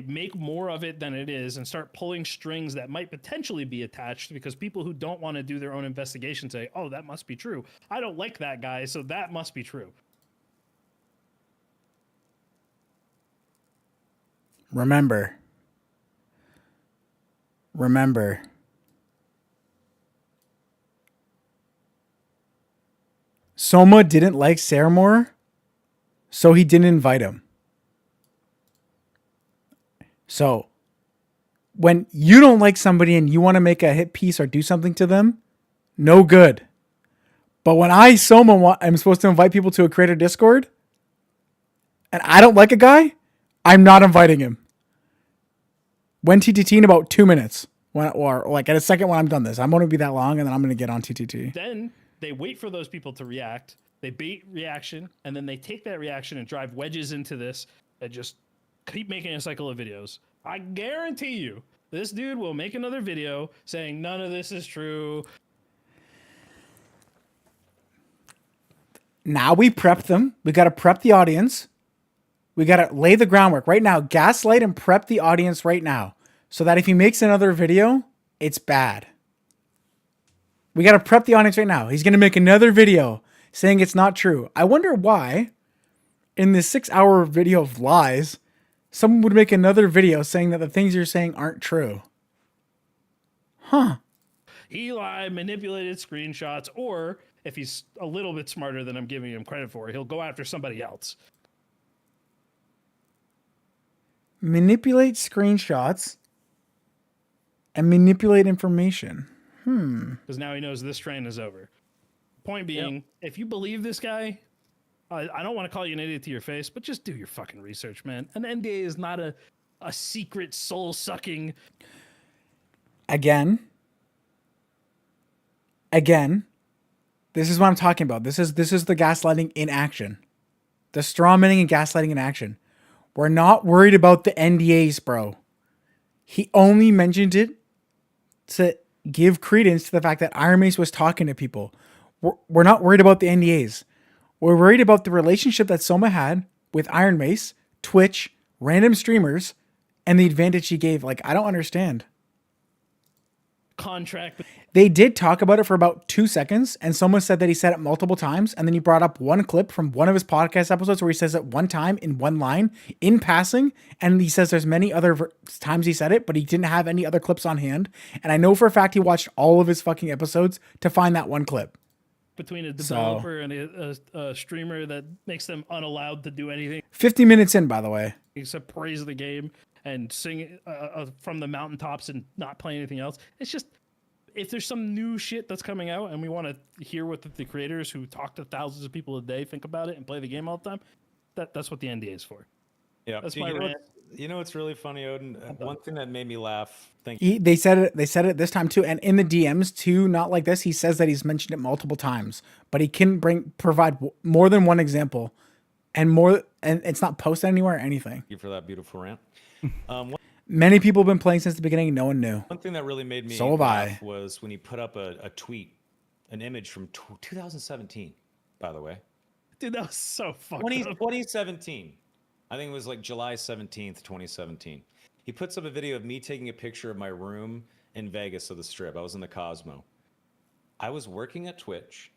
make more of it than it is, and start pulling strings that might potentially be attached because people who don't want to do their own investigation say, "Oh, that must be true. I don't like that guy, so that must be true." Remember. Soma didn't like Saramore, so he didn't invite him. So, when you don't like somebody and you want to make a hit piece or do something to them, no good. But when I, Soma, I'm supposed to invite people to a creator Discord, and I don't like a guy, I'm not inviting him. When TTT in about 2 minutes. Or like at a second when I'm done this. I'm going to be that long and then I'm going to get on TTT. Then they wait for those people to react. They bait reaction, and then they take that reaction and drive wedges into this and just keep making a cycle of videos. I guarantee you, this dude will make another video saying none of this is true. Now we prep them. We got to prep the audience. We got to lay the groundwork right now. Gaslight and prep the audience right now so that if he makes another video, it's bad. We got to prep the audience right now. He's going to make another video saying it's not true. I wonder why, in this 6-hour video of lies, someone would make another video saying that the things you're saying aren't true. Huh. Eli manipulated screenshots, or if he's a little bit smarter than I'm giving him credit for, he'll go after somebody else. Manipulate screenshots and manipulate information. Because now he knows this train is over. Point being, if you believe this guy, I don't want to call you an idiot to your face, but just do your fucking research, man. An NDA is not a secret soul-sucking... Again, this is what I'm talking about. This is the gaslighting in action. The strawmanning and gaslighting in action. We're not worried about the NDAs, bro. He only mentioned it to give credence to the fact that Iron Mace was talking to people. We're not worried about the NDAs. We're worried about the relationship that Soma had with Iron Mace, Twitch, random streamers, and the advantage he gave. Like, I don't understand. Contract. They did talk about it for about 2 seconds, and someone said that he said it multiple times, and then he brought up one clip from one of his podcast episodes where he says it one time in one line in passing, and he says there's many other times he said it, but he didn't have any other clips on hand. And I know for a fact he watched all of his fucking episodes to find that one clip. Between a developer and a streamer that makes them unallowed to do anything 50 minutes in, by the way, except praise the game and sing from the mountaintops and not play anything else. It's just, if there's some new shit that's coming out and we want to hear what the creators who talk to thousands of people a day think about it and play the game all the time, that's what the NDA is for. Yeah, that's you my know rant. You know what's really funny, Odin? One thing that made me laugh. they said it this time too, and in the DMs too. Not like this. He says that he's mentioned it multiple times, but he can provide more than one example, and it's not posted anywhere or anything. Thank you for that beautiful rant. Many people have been playing since the beginning. No one knew. One thing that really made me So have laugh I. was when he put up a tweet, an image from 2017, by the way. Dude, that was so fucked 2017. I think it was like July 17th, 2017. He puts up a video of me taking a picture of my room in Vegas of the Strip. I was in the Cosmo. I was working at Twitch,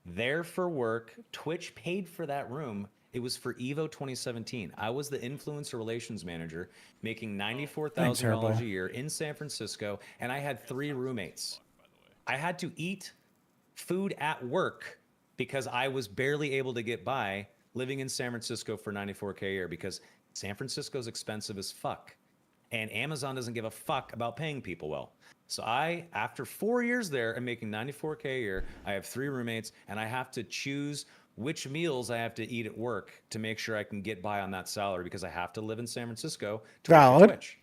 there for work. Twitch paid for that room. It was for Evo 2017. I was the influencer relations manager, making $94,000 a year in San Francisco, and I had 3 roommates. I had to eat food at work because I was barely able to get by living in San Francisco for $94K a year, because San Francisco's expensive as fuck, and Amazon doesn't give a fuck about paying people well. So after 4 years there, I'm making $94K a year. I have 3 roommates, and I have to choose which meals I have to eat at work to make sure I can get by on that salary, because I have to live in San Francisco to work at Twitch.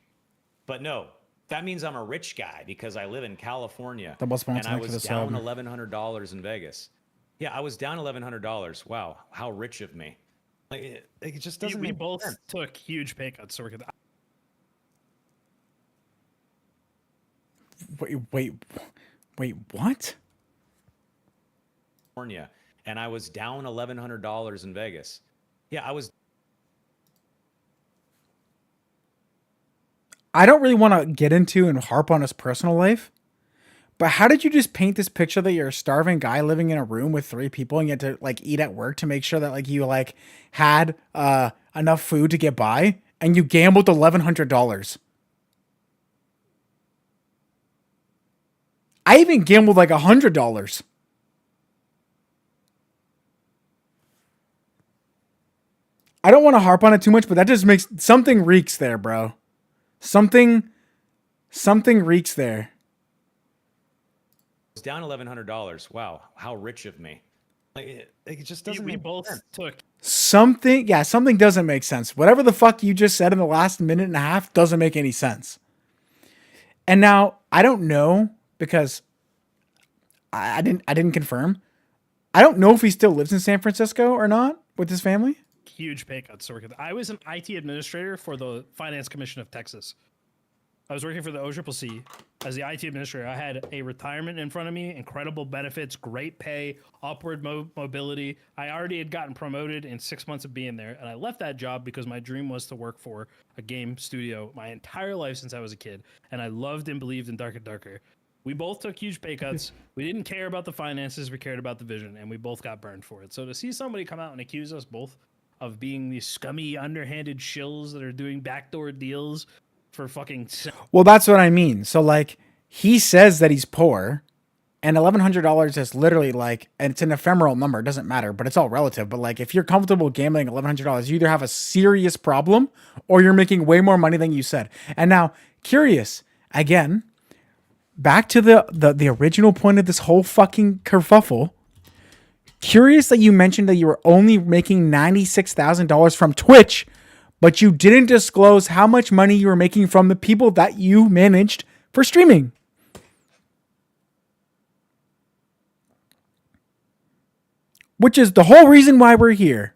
But no, that means I'm a rich guy because I live in California, and I was down $1,100 in Vegas. Yeah, I was down $1,100. Wow, how rich of me! Like, it just doesn't. We both took huge pay cuts to work at that. Wait, what? California, and I was down $1,100 in Vegas. Yeah, I was. I don't really want to get into and harp on his personal life, but how did you just paint this picture that you're a starving guy living in a room with 3 people and you had to like eat at work to make sure that like you like had enough food to get by, and you gambled $1,100? I even gambled like $100. I don't want to harp on it too much, but that just makes something reeks there, bro. Something reeks there. It's down $1,100. Wow, how rich of me! Like, it just doesn't. We both took something. Yeah, something doesn't make sense. Whatever the fuck you just said in the last minute and a half doesn't make any sense. And now I don't know, because I didn't confirm. I don't know if he still lives in San Francisco or not with his family. Huge pay cuts to work at. I was an IT administrator for the Finance Commission of Texas. I was working for the OCCC as the IT administrator. I had a retirement in front of me, incredible benefits, great pay, upward mobility. I already had gotten promoted in 6 months of being there, and I left that job because my dream was to work for a game studio my entire life since I was a kid, and I loved and believed in Dark and Darker. We both took huge pay cuts. We didn't care about the finances. We cared about the vision, and we both got burned for it. So to see somebody come out and accuse us both of being these scummy, underhanded shills that are doing backdoor deals for fucking... Well, that's what I mean. So, like, he says that he's poor, and $1,100 is literally like, and it's an ephemeral number. It doesn't matter, but it's all relative. But like, if you're comfortable gambling $1,100, you either have a serious problem or you're making way more money than you said. And now, curious, again, back to the original point of this whole fucking kerfuffle. Curious that you mentioned that you were only making $96,000 from Twitch, but you didn't disclose how much money you were making from the people that you managed for streaming. Which is the whole reason why we're here.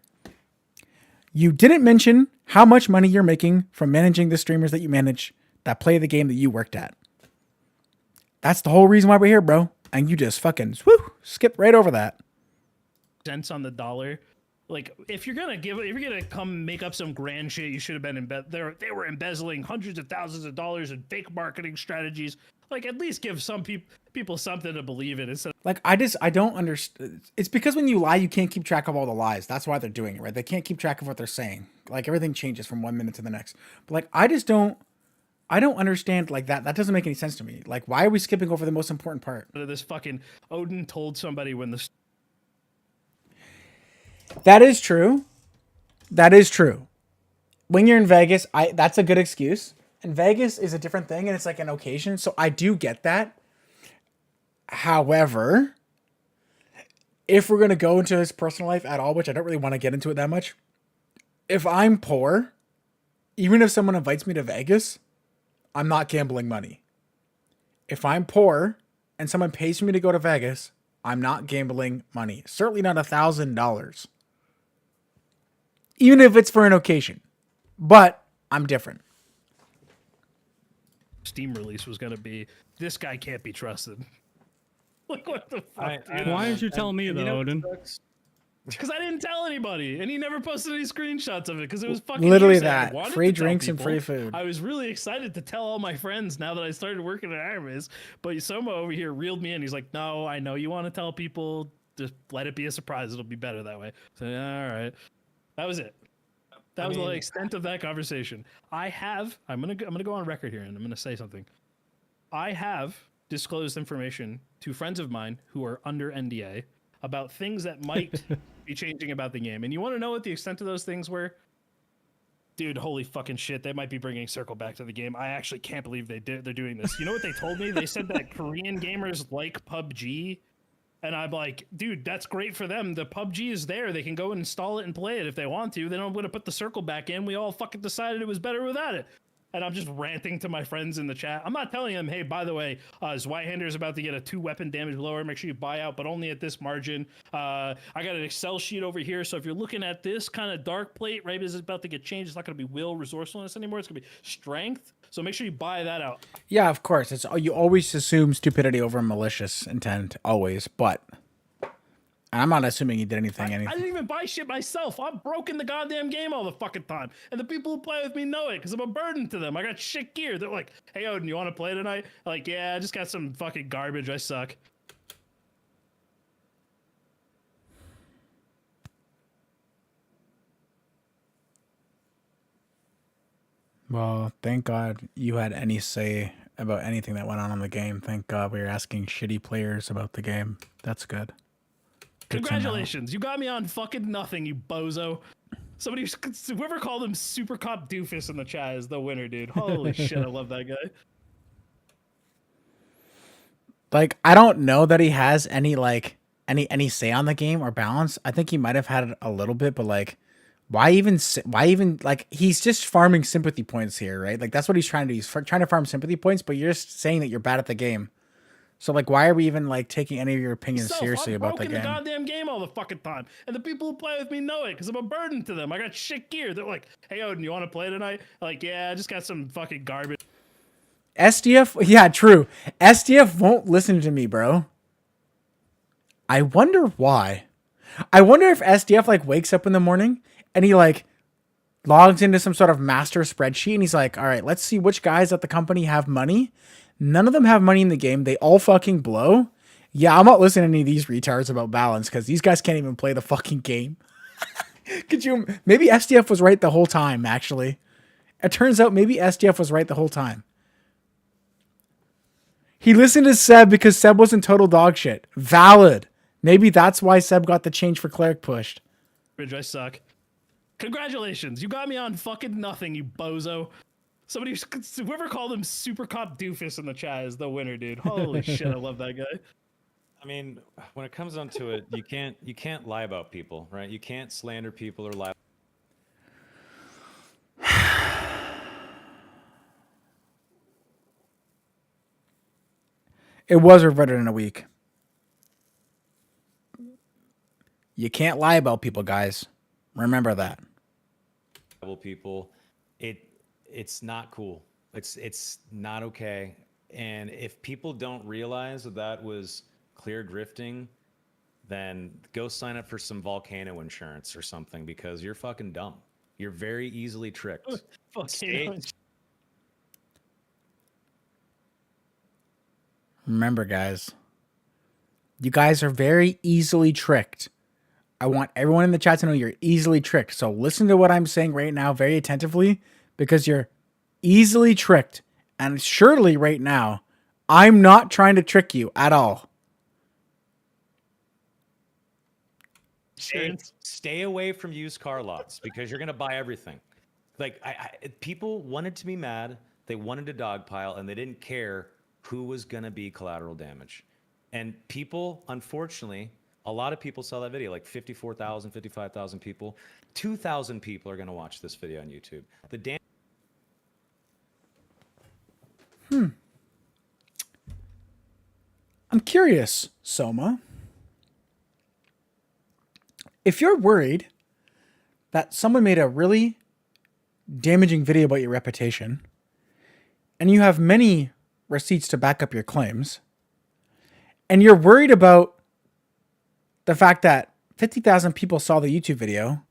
You didn't mention how much money you're making from managing the streamers that you manage that play the game that you worked at. That's the whole reason why we're here, bro. And you just fucking skip right over that. Cents on the dollar. Like, if you're gonna come make up some grand shit, you should have been they were embezzling hundreds of thousands of dollars in fake marketing strategies. Like, at least give some people something to believe in. Instead, like, I don't understand. It's because when you lie, you can't keep track of all the lies. That's why they're doing it, right? They can't keep track of what they're saying. Like, everything changes from 1 minute to the next. But like, I don't understand like that. That doesn't make any sense to me. Like, why are we skipping over the most important part? this fucking Odin told somebody when the... That is true. That is true. When you're in Vegas, that's a good excuse. And Vegas is a different thing, and it's like an occasion, so I do get that. However, if we're going to go into his personal life at all, which I don't really want to get into it that much, if I'm poor, even if someone invites me to Vegas, I'm not gambling money. If I'm poor and someone pays for me to go to Vegas, I'm not gambling money. Certainly not $1,000. Even if it's for an occasion. But I'm different. Steam release was going to be, this guy can't be trusted. Like, what the fuck, dude? Why aren't you telling me though, Odin? Because I didn't tell anybody, and he never posted any screenshots of it because it was fucking literally hearsay. I that wanted free to tell drinks and people. free food. I was really excited to tell all my friends now that I started working at Aramis, but Soma over here reeled me in. He's like, "No, I know you want to tell people. Just let it be a surprise. It'll be better that way." So, all right, that was it. That was the extent of that conversation. I'm gonna go on record here, and I'm gonna say something. I have disclosed information to friends of mine who are under NDA about things that might be changing about the game. And you want to know what the extent of those things were? Dude, holy fucking shit. They might be bringing Circle back to the game. I actually can't believe they're doing this. You know what they told me? They said that Korean gamers like PUBG. And I'm like, dude, that's great for them. The PUBG is there. They can go and install it and play it if they want to. They don't want to put the Circle back in. We all fucking decided it was better without it. And I'm just ranting to my friends in the chat. I'm not telling them, hey, by the way, Zweihander is about to get a 2-weapon damage blower. Make sure you buy out, but only at this margin. I got an Excel sheet over here. So if you're looking at this kind of dark plate, right, is about to get changed. It's not going to be will resourcefulness anymore. It's going to be strength. So make sure you buy that out. Yeah, of course. You always assume stupidity over malicious intent, always. But I'm not assuming you did anything. I didn't even buy shit myself. I'm broke in the goddamn game all the fucking time. And the people who play with me know it because I'm a burden to them. I got shit gear. They're like, hey, Odin, you want to play tonight? I'm like, yeah, I just got some fucking garbage. I suck. Well, thank God you had any say about anything that went on in the game. Thank God we were asking shitty players about the game. That's good. Congratulations. You got me on fucking nothing, you bozo. Whoever called him Super Cop Doofus in the chat is the winner, dude. Holy shit, I love that guy. Like, I don't know that he has any, like, any say on the game or balance. I think he might have had it a little bit, but, like, why even, like, he's just farming sympathy points here, right? Like, that's what he's trying to do. He's trying to farm sympathy points, but you're just saying that you're bad at the game. So, like, why are we even, like, taking any of your opinions seriously about the game? I'm broke in the goddamn game all the fucking time. And the people who play with me know it because I'm a burden to them. I got shit gear. They're like, hey, Odin, you want to play tonight? I'm like, yeah, I just got some fucking garbage. SDF? Yeah, true. SDF won't listen to me, bro. I wonder why. I wonder if SDF, like, wakes up in the morning and he, like, logs into some sort of master spreadsheet and he's like, all right, let's see which guys at the company have money None of them have money in the game. They all fucking blow. Yeah, I'm not listening to any of these retards about balance because these guys can't even play the fucking game. Could you? Maybe SDF was right the whole time, actually. It turns out maybe SDF was right the whole time. He listened to Seb because Seb wasn't total dog shit. Valid. Maybe that's why Seb got the change for cleric pushed. Bridge, I suck. Congratulations, you got me on fucking nothing, you bozo. Somebody, whoever called him Super Cop Doofus in the chat is the winner, dude. Holy shit, I love that guy. I mean, when it comes down to it, you can't lie about people, right? You can't slander people or lie. It was reverted in a week. You can't lie about people, guys. Remember that. People, it's not cool. It's not okay. And if people don't realize that that was clear grifting, then go sign up for some volcano insurance or something because you're fucking dumb. You're very easily tricked. Remember, guys. You guys are very easily tricked. I want everyone in the chat to know you're easily tricked. So listen to what I'm saying right now very attentively because you're easily tricked. And surely right now, I'm not trying to trick you at all. Stay away from used car lots because you're going to buy everything. Like people wanted to be mad. They wanted to dogpile and they didn't care who was going to be collateral damage. And people, unfortunately, a lot of people saw that video, like 54,000, 55,000 people. 2,000 people are going to watch this video on YouTube. The I'm curious, Soma. If you're worried that someone made a really damaging video about your reputation, and you have many receipts to back up your claims, and you're worried about the fact that 50,000 people saw the YouTube video,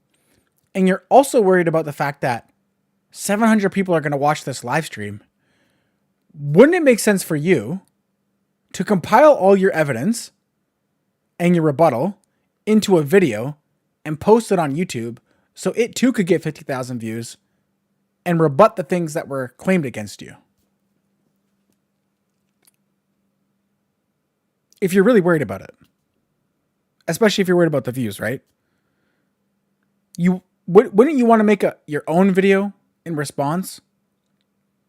and you're also worried about the fact that 700 people are going to watch this live stream, wouldn't it make sense for you to compile all your evidence and your rebuttal into a video and post it on YouTube so it too could get 50,000 views and rebut the things that were claimed against you? If you're really worried about it. Especially if you're worried about the views, right? Wouldn't you want to make your own video in response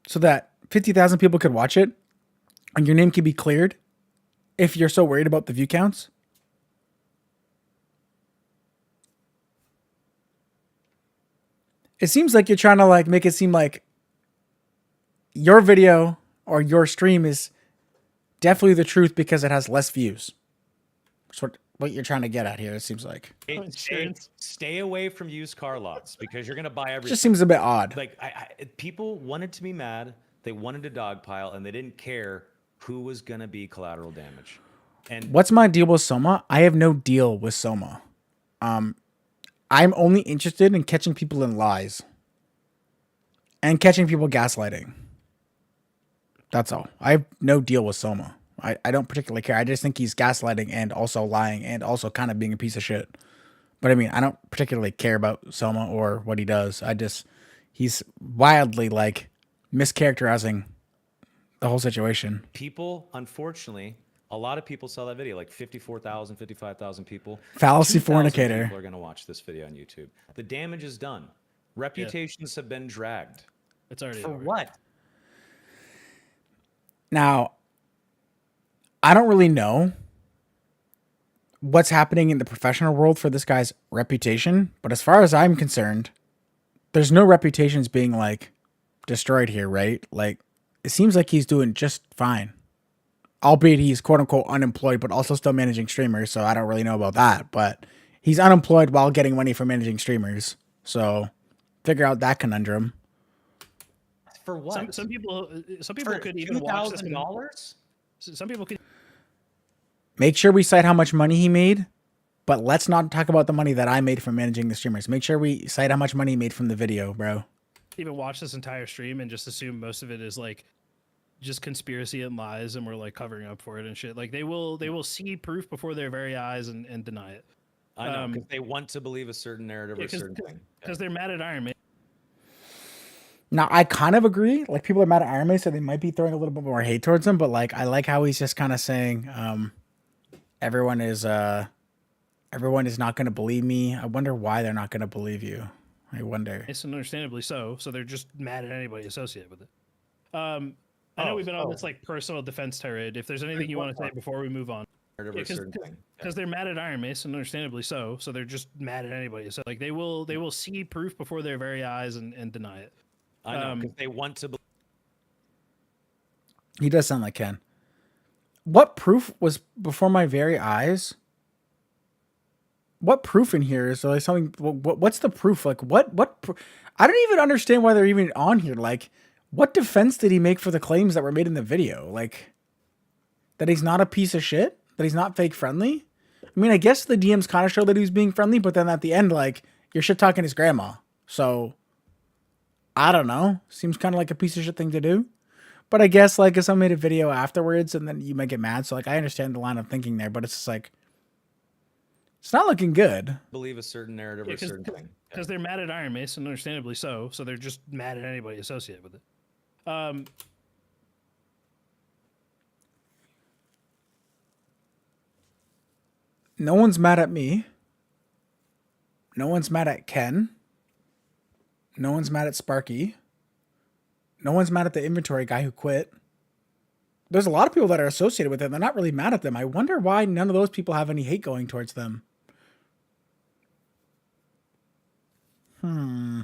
so that 50,000 people could watch it and your name could be cleared if you're so worried about the view counts? It seems like you're trying to make it seem like your video or your stream is definitely the truth because it has less views. That's what you're trying to get at here, it seems like. Stay away from used car lots because you're going to buy everything. It just seems a bit odd. Like people wanted to be mad. They wanted to dogpile and they didn't care who was going to be collateral damage. And what's my deal with Soma? I have no deal with Soma. I'm only interested in catching people in lies and catching people gaslighting. That's all. I have no deal with Soma. I don't particularly care. I just think he's gaslighting and also lying and also kind of being a piece of shit. But I mean, I don't particularly care about Soma or what he does. He's wildly mischaracterizing the whole situation. people, unfortunately, a lot of people saw that video, like 54,000, 55,000 people. Fallacy 2,000 fornicator. people are going to watch this video on YouTube. The damage is done. Reputations have been dragged. It's already For over. what? Now, I don't really know what's happening in the professional world for this guy's reputation, but as far as I'm concerned, there's no reputations being destroyed here, right? It seems like he's doing just fine. Albeit he's quote unquote unemployed, but also still managing streamers, so I don't really know about that. But he's unemployed while getting money from managing streamers. So figure out that conundrum. For what? Some people For could even watch this. $2,000? Some people could. Make sure we cite how much money he made, but let's not talk about the money that I made from managing the streamers. Make sure we cite how much money he made from the video, bro. Even watch this entire stream and just assume most of it is just conspiracy and lies, and we're like covering up for it and shit. Like they will see proof before their very eyes and deny it. I know, because they want to believe a certain narrative or a certain thing. Because they're mad at Iron Man. Now I kind of agree. Like people are mad at Iron Man, so they might be throwing a little bit more hate towards him. But like I like how he's just kind of saying, everyone is not going to believe me. I wonder why they're not going to believe you. I wonder. It's understandably so. So they're just mad at anybody associated with it. I know we've been on this like personal defense tirade. If there's anything you want to say before we move on. Because they're mad at Iron Mace, and understandably so. So they're just mad at anybody. So like they will see proof before their very eyes and deny it. I know, because they want to. He does sound like Ken. What proof was before my very eyes? What proof in here is there like something? What's the proof? Like what? I don't even understand why they're even on here. Like, what defense did he make for the claims that were made in the video? Like, that he's not a piece of shit? That he's not fake friendly? I mean, I guess the DMs kind of show that he was being friendly, but then at the end, like, you're shit talking his grandma. So, I don't know. Seems kind of like a piece of shit thing to do. But I guess, like, if someone made a video afterwards and then you might get mad. So, like, I understand the line of thinking there, but it's just like, it's not looking good. Believe a certain narrative or a certain thing. Because they're mad at Iron Mace, and understandably so. So they're just mad at anybody associated with it. No one's mad at me. No one's mad at Ken. No one's mad at Sparky. No one's mad at the inventory guy who quit. There's a lot of people that are associated with it. They're not really mad at them. I wonder why none of those people have any hate going towards them. I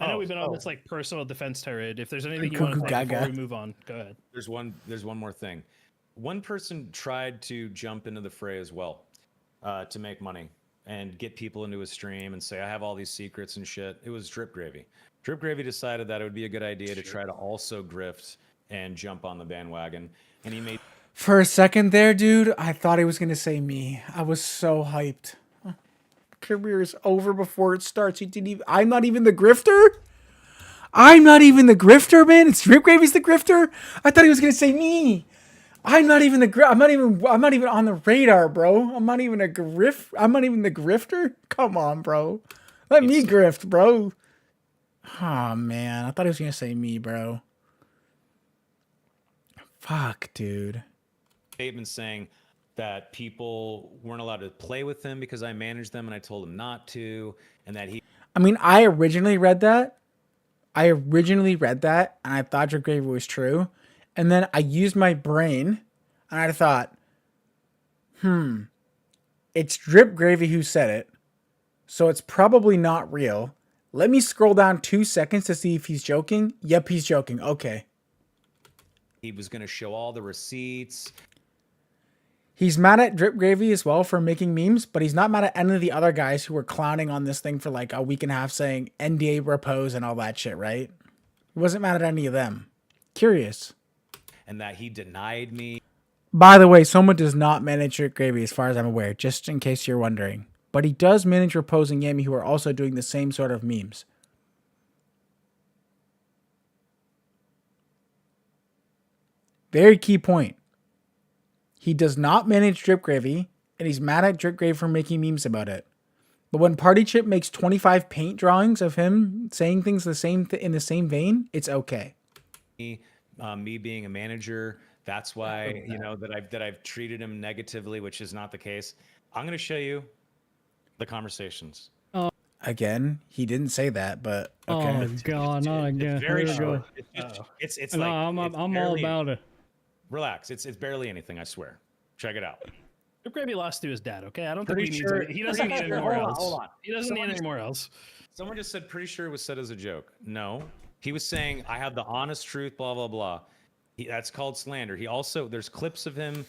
know we've been on this like personal defense tirade. If there's anything you want to say before we move on, go ahead. There's one more thing. One person tried to jump into the fray as well, to make money and get people into his stream and say, I have all these secrets and shit. It was Drip Gravy. Drip Gravy decided that it would be a good idea to try to also grift and jump on the bandwagon. And he made... For a second there, dude, I thought he was going to say me. I was so hyped. Career is over before it starts. He didn't even... I'm not even the grifter? I'm not even the grifter, man. It's Drip Gravy's the grifter? I thought he was going to say me. I'm not even the I'm not even on the radar, bro. I'm not even the grifter. Come on, bro. Let me grift, bro. Oh man, I thought he was gonna say me, bro. Fuck, dude. Statement saying that people weren't allowed to play with him because I managed them and I told him not to, and that he... I mean, I originally read that, and I thought Drip Gravy was true. And then I used my brain, and I thought, it's Drip Gravy who said it, so it's probably not real. Let me scroll down 2 seconds to see if he's joking. Yep, he's joking. Okay. He was going to show all the receipts. He's mad at Drip Gravy as well for making memes, but he's not mad at any of the other guys who were clowning on this thing for like a week and a half saying NDA repose and all that shit, right? He wasn't mad at any of them. Curious. And that he denied me. By the way, Soma does not manage Drip Gravy as far as I'm aware, just in case you're wondering. But he does manage Repose and Yami, who are also doing the same sort of memes. Very key point. He does not manage Drip Gravy, and he's mad at Drip Gravy for making memes about it. But when Party Chip makes 25 paint drawings of him saying things the same in the same vein, it's okay. Me being a manager, that's why that I've treated him negatively, which is not the case. I'm going to show you the conversations. Again, he didn't say that, but okay. Oh god, not again. It's very short. No, like I'm all about it. Relax. It's barely anything. I swear. Check it out. Drip Gravy lost to his dad. Okay, I don't think he doesn't need anymore else. Hold on. He doesn't need anymore else. Someone just said, pretty sure it was said as a joke. No, he was saying, I have the honest truth, blah, blah, blah. That's called slander. He also, there's clips of him.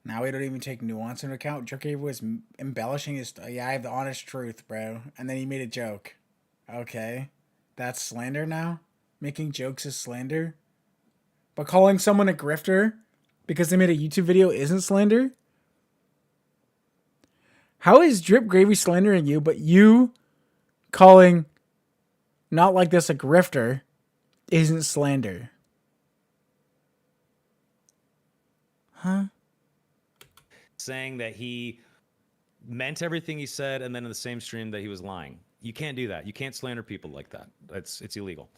Now we don't even take nuance into account. Drip Gravy was embellishing his, yeah, I have the honest truth, bro. And then he made a joke. Okay. That's slander now? Making jokes is slander? But calling someone a grifter because they made a YouTube video isn't slander? How is Drip Gravy slandering you, but you calling Not Like This a grifter isn't slander. Huh? Saying that he meant everything he said, and then in the same stream that he was lying. You can't do that. You can't slander people like that. It's illegal.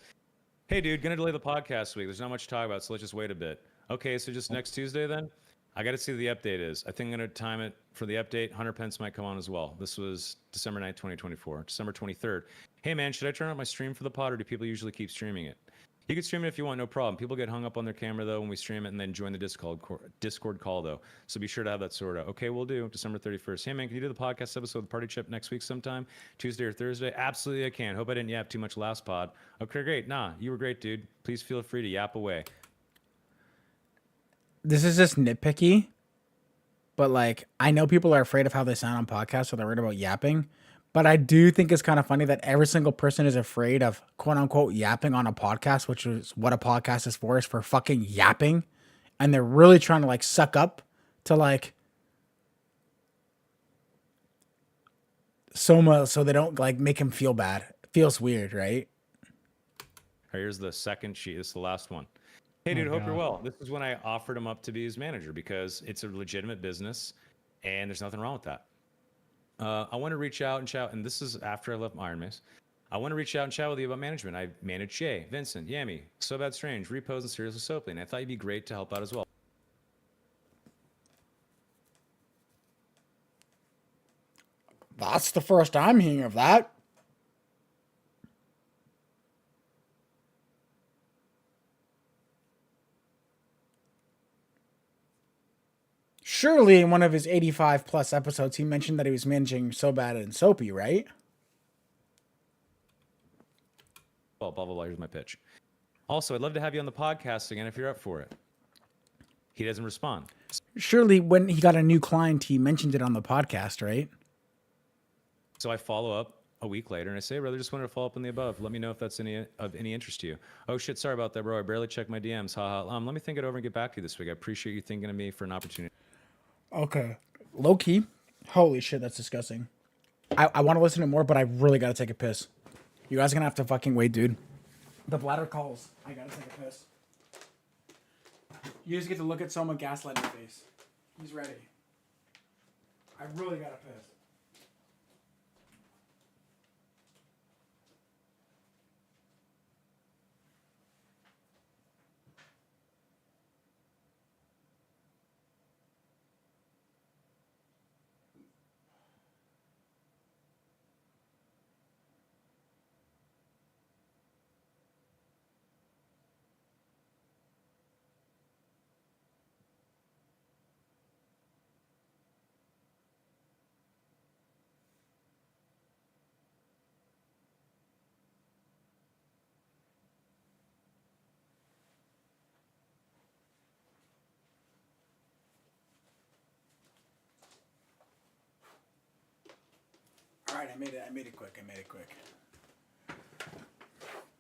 Hey, dude, gonna delay the podcast this week. There's not much to talk about, so let's just wait a bit. Okay, so just next Tuesday then? I gotta see what the update is. I think I'm gonna time it for the update. 100 Pence might come on as well. This was December 9th, 2024. December 23rd. Hey, man, should I turn on my stream for the pod, or do people usually keep streaming it? You can stream it if you want, no problem. People get hung up on their camera, though, when we stream it, and then join the Discord call, though. So be sure to have that sorted out. Okay, we'll do. December 31st. Hey, man, can you do the podcast episode with Party Chip next week sometime? Tuesday or Thursday? Absolutely, I can. Hope I didn't yap too much last pod. Okay, great. Nah, you were great, dude. Please feel free to yap away. This is just nitpicky, but like, I know people are afraid of how they sound on podcasts, so they're worried about yapping. But I do think it's kind of funny that every single person is afraid of quote unquote yapping on a podcast, which is what a podcast is for fucking yapping. And they're really trying to like suck up to like Soma so they don't like make him feel bad. It feels weird, right? Here's the second sheet. This is the last one. Hey, dude, hope you're well. This is when I offered him up to be his manager because it's a legitimate business and there's nothing wrong with that. I want to reach out and chat, and this is after I left Iron Mace. I want to reach out and chat with you about management. I manage Jay, Vincent, Yami, So Bad Strange, Repos, and Serious with Soaply, and I thought you'd be great to help out as well. That's the first I'm hearing of that. Surely in one of his 85 plus episodes, he mentioned that he was managing So Bad and Soapy, right? Well, blah, blah, blah. Here's my pitch. Also, I'd love to have you on the podcast again if you're up for it. He doesn't respond. Surely when he got a new client, he mentioned it on the podcast, right? So I follow up a week later and I say, brother, just wanted to follow up on the above. Let me know if that's of any interest to you. Oh, shit, sorry about that, bro. I barely checked my DMs. Haha. Let me think it over and get back to you this week. I appreciate you thinking of me for an opportunity. Okay. Low key. Holy shit, that's disgusting. I want to listen to more, but I really got to take a piss. You guys are going to have to fucking wait, dude. The bladder calls. I got to take a piss. You just get to look at Soma gaslight in the face. He's ready. I really got to piss. All right, I made it quick.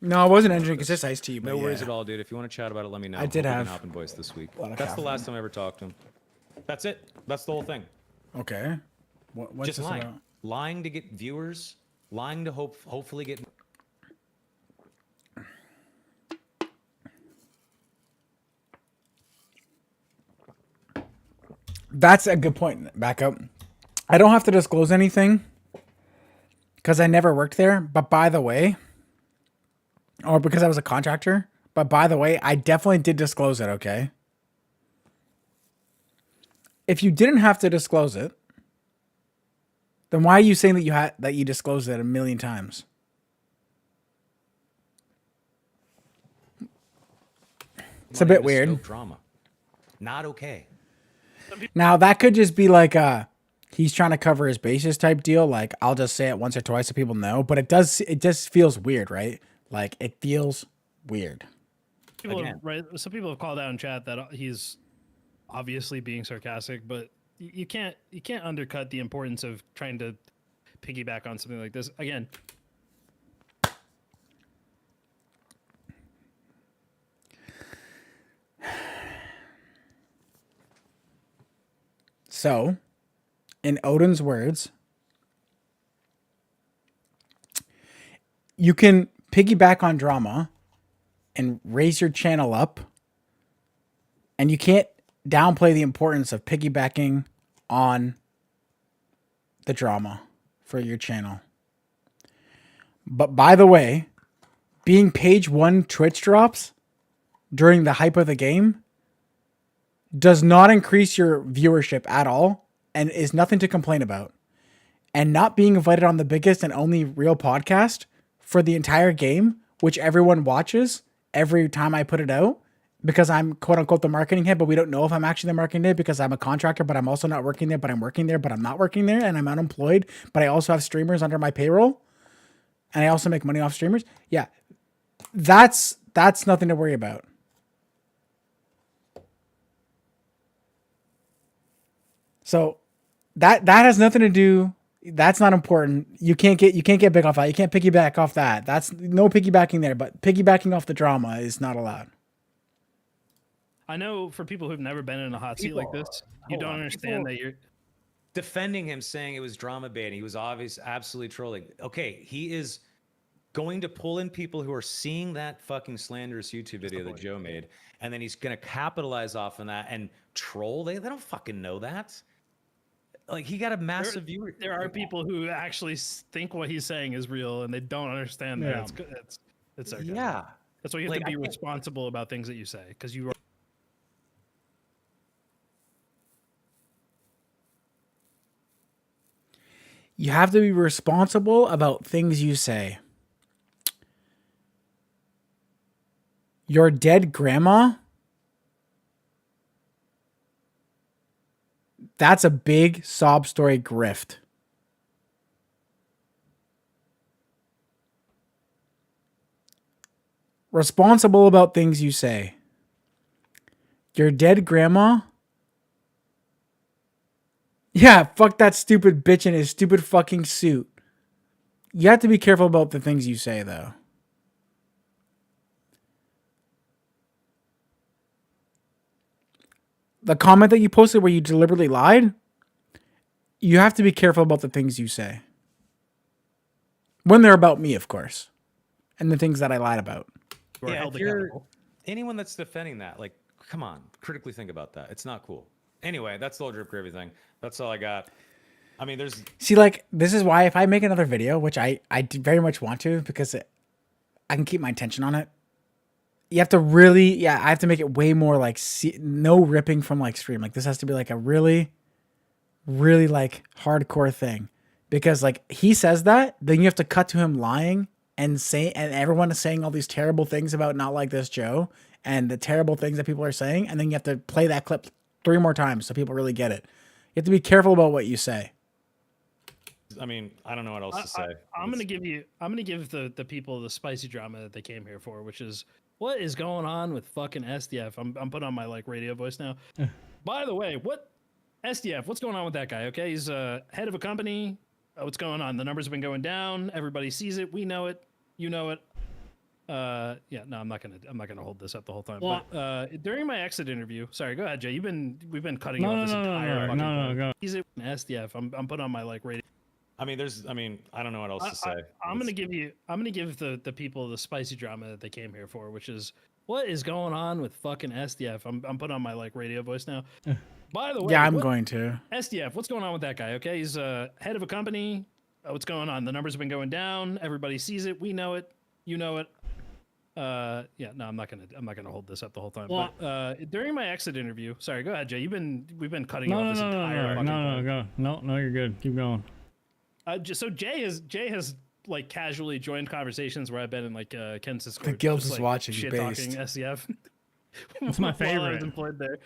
No, I wasn't entering because it's iced tea. But No worries at all, dude. If you want to chat about it, let me know. I did Hope we have can hop in voice this week. a lot of That's the caffeine. last time I ever talked to him. That's it. That's the whole thing. Okay. What's Just this lying. about? Lying to get viewers. Lying to hopefully get. That's a good point. Back up. I don't have to disclose anything because I never worked there. But by the way, or because I was a contractor. But by the way, I definitely did disclose it. Okay. If you didn't have to disclose it, then why are you saying that you disclosed it a million times? It's a bit weird. Drama. Not okay. Now that could just be like he's trying to cover his bases type deal. Like I'll just say it once or twice so people know. But it just feels weird, right? Like it feels weird. Some people have called out in chat that he's obviously being sarcastic, but you can't undercut the importance of trying to piggyback on something like this. Again, so, in Odin's words, you can piggyback on drama and raise your channel up, and you can't downplay the importance of piggybacking on the drama for your channel. But by the way, being page 1 Twitch drops during the hype of the game does not increase your viewership at all and is nothing to complain about. And not being invited on the biggest and only real podcast for the entire game, which everyone watches every time I put it out, because I'm quote unquote the marketing head, but we don't know if I'm actually the marketing head because I'm a contractor, but I'm also not working there, but I'm working there, but I'm not working there, and I'm unemployed, but I also have streamers under my payroll, and I also make money off streamers. Yeah, that's nothing to worry about. So that has nothing to do. That's not important. You can't get big off that. You can't piggyback off that. That's no piggybacking there, but piggybacking off the drama is not allowed. I know for people who've never been in a hot seat like this, you don't understand that you're defending him, saying it was drama baiting. He was absolutely trolling. Okay, he is going to pull in people who are seeing that fucking slanderous YouTube video that Joe made, and then he's gonna capitalize off on that and troll. They don't fucking know that. Like, he got a massive viewer. There are people who actually think what he's saying is real, and they don't understand that it's sarcasm. Yeah, that's why you have to be responsible about things that you say, because you are. You have to be responsible about things you say. Your dead grandma? That's a big sob story grift. Responsible about things you say. Your dead grandma? Yeah, fuck that stupid bitch in his stupid fucking suit. You have to be careful about the things you say, though. The comment that you posted where you deliberately lied, you have to be careful about the things you say. When they're about me, of course. And the things that I lied about. Yeah, if you're anyone that's defending that, like, come on, critically think about that. It's not cool. Anyway, that's the whole drip gravy thing. That's all I got. I mean, there's... See, like, this is why if I make another video, which I very much want to, because I can keep my attention on it. You have to really, I have to make it way more like, no ripping from like stream. Like, this has to be like a really, really like hardcore thing. Because like, he says that, then you have to cut to him lying and everyone is saying all these terrible things about not like this Joe and the terrible things that people are saying. And then you have to play that clip 3 more times so people really get it. You have to be careful about what you say. I mean, I don't know what else to say. I'm gonna give the people the spicy drama that they came here for, which is what is going on with fucking SDF. I'm putting on my like radio voice now. By the way, what SDF? What's going on with that guy? Okay, he's head of a company. What's going on? The numbers have been going down. Everybody sees it. We know it. You know it. Yeah, no, I'm not gonna hold this up the whole time. Well, but during my exit interview, sorry, go ahead, Jay. We've been cutting no, off no, this no, entire fucking time. go. He's an SDF. I'm putting on my like radio. I mean, I don't know what else to say. I'm gonna give the people the spicy drama that they came here for, which is what is going on with fucking SDF. I'm putting on my like radio voice now. By the way, yeah, I'm going to SDF. What's going on with that guy? Okay, he's head of a company. What's going on? The numbers have been going down. Everybody sees it. We know it. You know it. Yeah, no, I'm not gonna hold this up the whole time. Well, but during my exit interview, sorry, go ahead, Jay. We've been cutting off this entire fucking no, go. No, you're good. Keep going. So Jay has like casually joined conversations where I've been in like Ken's Discord. The Gilbs just, is like, watching. shit Based. talking SCF. That's my While I favorite. was employed there.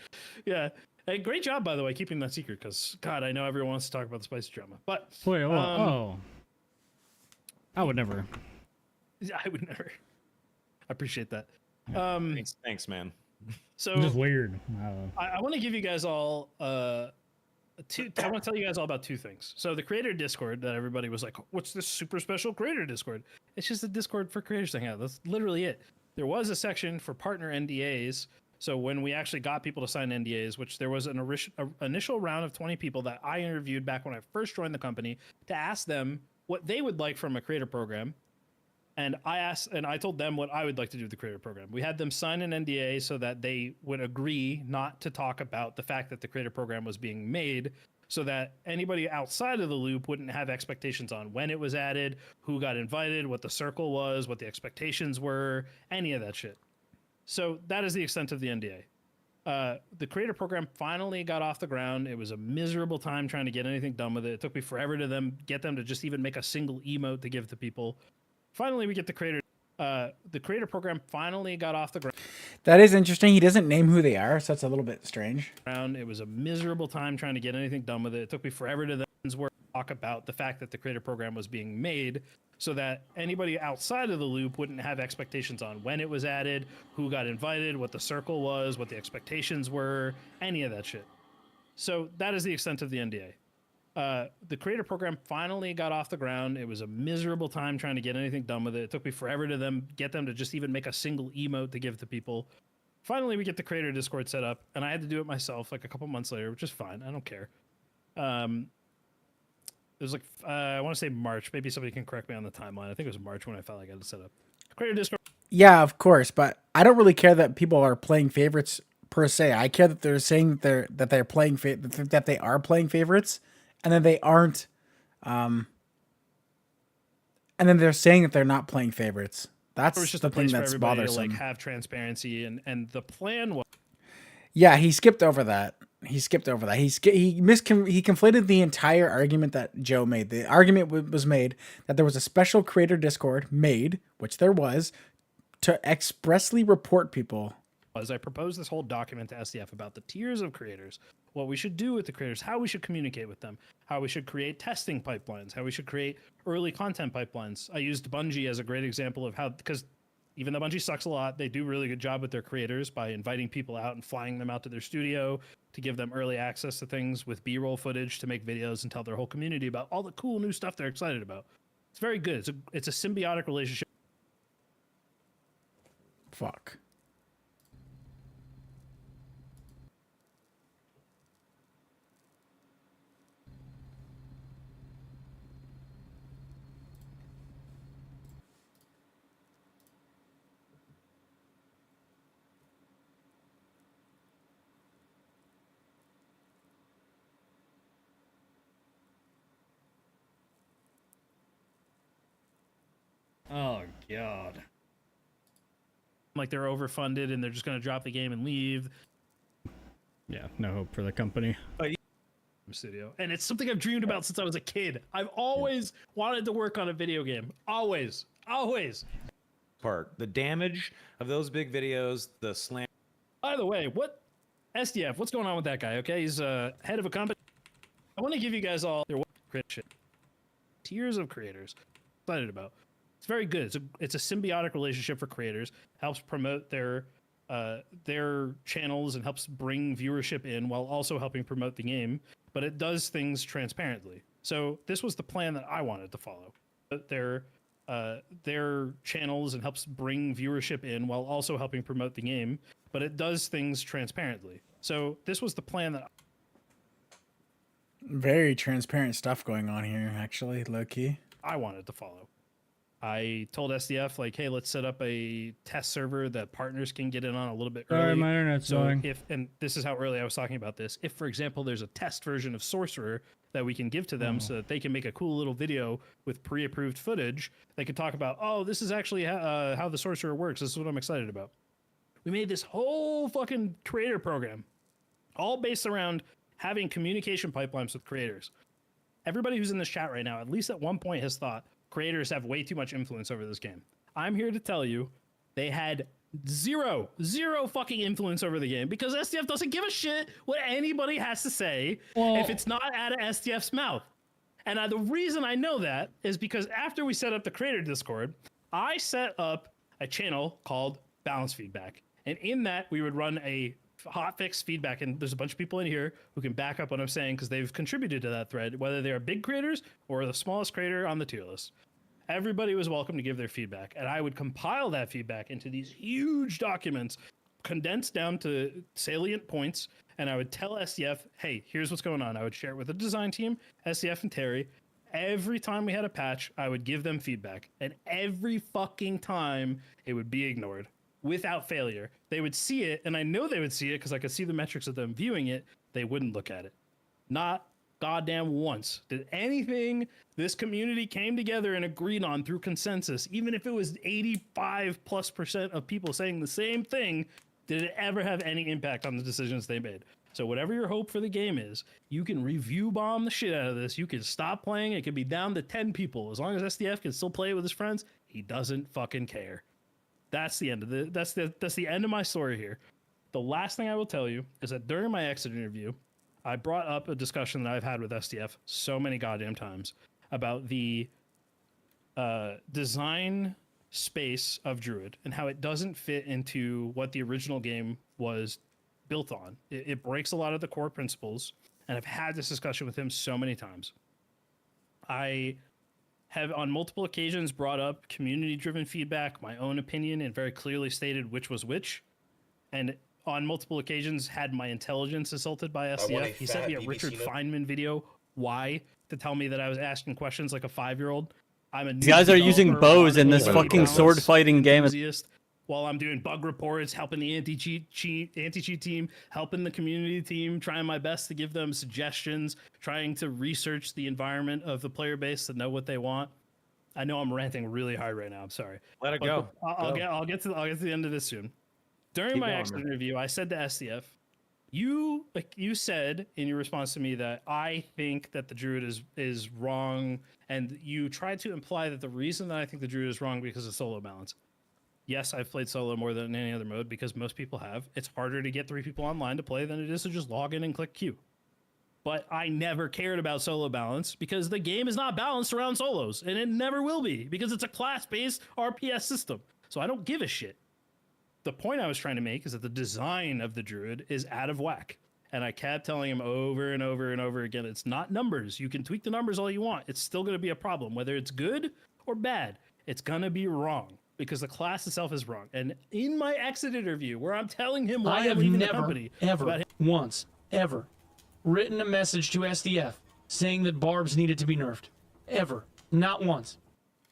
Yeah. Hey, great job by the way keeping that secret, because God, I know everyone wants to talk about the spicy drama. But Wait, I would never. I would never. I appreciate that. Thanks, man. So just weird. I want to give you guys all I want to tell you guys all about 2 things. So the creator Discord that everybody was like, what's this super special creator Discord? It's just a Discord for creators to hang out. That's literally it. There was a section for partner NDAs. So when we actually got people to sign NDAs, which there was an initial round of 20 people that I interviewed back when I first joined the company to ask them what they would like from a creator program. And I told them what I would like to do with the creator program. We had them sign an NDA so that they would agree not to talk about the fact that the creator program was being made, so that anybody outside of the loop wouldn't have expectations on when it was added, who got invited, what the circle was, what the expectations were, any of that shit. So that is the extent of the NDA. The creator program finally got off the ground. It was a miserable time trying to get anything done with it. It took me forever to get them to just even make a single emote to give to people. Finally, we get the creator program finally got off the ground. That is interesting. He doesn't name who they are, so that's a little bit strange. It was a miserable time trying to get anything done with it. It took me forever to talk about the fact that the creator program was being made, so that anybody outside of the loop wouldn't have expectations on when it was added, who got invited, what the circle was, what the expectations were, any of that shit. So that is the extent of the NDA. The creator program finally got off the ground. It was a miserable time trying to get anything done with it. It took me forever to get them to just even make a single emote to give to people. Finally, we get the creator Discord set up, and I had to do it myself like a couple months later, which is fine. I don't care. It was like, I want to say March. Maybe somebody can correct me on the timeline. I think it was March when I felt like I had to set up creator Discord. Yeah, of course, but I don't really care that people are playing favorites per se. I care that they're saying that they're playing that they are playing favorites, and then they aren't. And then they're saying that they're not playing favorites. That's It was just the a place thing for that's everybody bothersome. to like have transparency, and the plan was. Yeah, he skipped over that. He conflated the entire argument that Joe made. The argument was made that there was a special creator Discord made, which there was, to expressly report people. As I proposed this whole document to SDF about the tiers of creators, what we should do with the creators, how we should communicate with them, how we should create testing pipelines, how we should create early content pipelines. I used Bungie as a great example of how, because even though Bungie sucks a lot, they do a really good job with their creators by inviting people out and flying them out to their studio to give them early access to things with B-roll footage to make videos and tell their whole community about all the cool new stuff they're excited about. It's very good. It's a symbiotic relationship. Fuck. Oh god. Like they're overfunded and they're just going to drop the game and leave. Yeah, no hope for the company. Studio. And it's something I've dreamed about since I was a kid. I've always wanted to work on a video game. Always. Part. The damage of those big videos, the slam. By the way, SDF, what's going on with that guy? Okay, he's head of a company. I want to give you guys all their shit. Tiers of creators. Excited about. It's very good. It's a symbiotic relationship for creators. Helps promote their channels and helps bring viewership in while also helping promote the game. But it does things transparently. So this was the plan that I wanted to follow. Their channels and helps bring viewership in while also helping promote the game. But it does things transparently. So this was the plan that. Very transparent stuff going on here, actually, low key. I wanted to follow. I told SDF, like, hey, let's set up a test server that partners can get in on a little bit early. Sorry, my internet's dying. And this is how early I was talking about this. If, for example, there's a test version of Sorcerer that we can give to them so that they can make a cool little video with pre-approved footage, they can talk about, oh, this is actually how the Sorcerer works. This is what I'm excited about. We made this whole fucking creator program all based around having communication pipelines with creators. Everybody who's in this chat right now, at least at one point, has thought creators have way too much influence over this game. I'm here to tell you they had zero fucking influence over the game because SDF doesn't give a shit what anybody has to say if it's not out of SDF's mouth. And the reason I know that is because after we set up the creator Discord, I set up a channel called Balance Feedback. And in that, we would run a hotfix feedback, and there's a bunch of people in here who can back up what I'm saying because they've contributed to that thread, whether they're big creators or the smallest creator on the tier list. Everybody was welcome to give their feedback, and I would compile that feedback into these huge documents, condensed down to salient points, and I would tell SDF, hey, here's what's going on. I would share it with the design team, SDF and Terry, Every time we had a patch, I would give them feedback, and every fucking time it would be ignored without failure. They would see it, and I know they would see it because I could see the metrics of them viewing it. They wouldn't look at it. Not goddamn once did anything this community came together and agreed on through consensus, even if it was 85+% of people saying the same thing, did it ever have any impact on the decisions they made. So whatever your hope for the game is, you can review bomb the shit out of this. You can stop playing. It can be down to 10 people. As long as SDF can still play it with his friends, he doesn't fucking care. That's the end of that's the end of my story here. The last thing I will tell you is that during my exit interview, I brought up a discussion that I've had with SDF so many goddamn times about the design space of Druid and how it doesn't fit into what the original game was built on. It breaks a lot of the core principles, and I've had this discussion with him so many times. I have on multiple occasions brought up community-driven feedback, my own opinion, and very clearly stated which was which, and on multiple occasions had my intelligence assaulted by SDF. He sent me a Richard Feynman video, why, to tell me that I was asking questions like a 5-year-old. I'm a These guys are using bows in this fucking sword fighting game. While I'm doing bug reports, helping the anti-cheat team, helping the community team, trying my best to give them suggestions, trying to research the environment of the player base to know what they want. I know I'm ranting really hard right now. I'm sorry. Let it go. I'll get to the end of this soon. During my exit interview, I said to SDF, you said in your response to me that I think that the Druid is wrong, and you tried to imply that the reason that I think the Druid is wrong because of solo balance. Yes, I've played solo more than any other mode because most people have. It's harder to get 3 people online to play than it is to just log in and click queue. But I never cared about solo balance because the game is not balanced around solos, and it never will be because it's a class-based RPS system. So I don't give a shit. The point I was trying to make is that the design of the Druid is out of whack. And I kept telling him over and over and over again, it's not numbers. You can tweak the numbers all you want. It's still going to be a problem. Whether it's good or bad, it's going to be wrong because the class itself is wrong. And in my exit interview, where I'm telling him why I'm leaving the company, once, ever, written a message to SDF saying that barbs needed to be nerfed. Ever. Not once.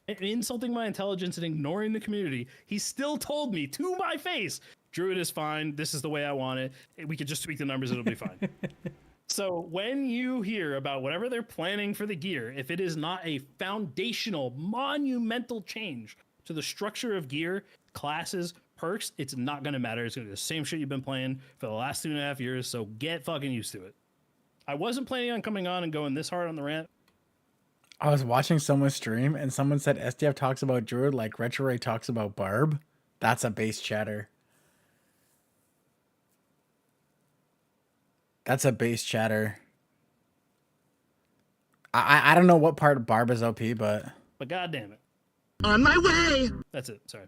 Insulting my intelligence and ignoring the community, he still told me to my face, Druid is fine. This is the way I want it. We could just tweak the numbers. It'll be fine. So when you hear about whatever they're planning for the gear, if it is not a foundational, monumental change to the structure of gear, classes, perks, it's not going to matter. It's going to be the same shit you've been playing for the last 2.5 years. So get fucking used to it. I wasn't planning on coming on and going this hard on the rant. I was watching someone stream and someone said SDF talks about Druid like RetroRay talks about Barb. That's a base chatter. That's a base chatter. I don't know what part of Barb is OP, but God damn it. On my way. That's it. Sorry.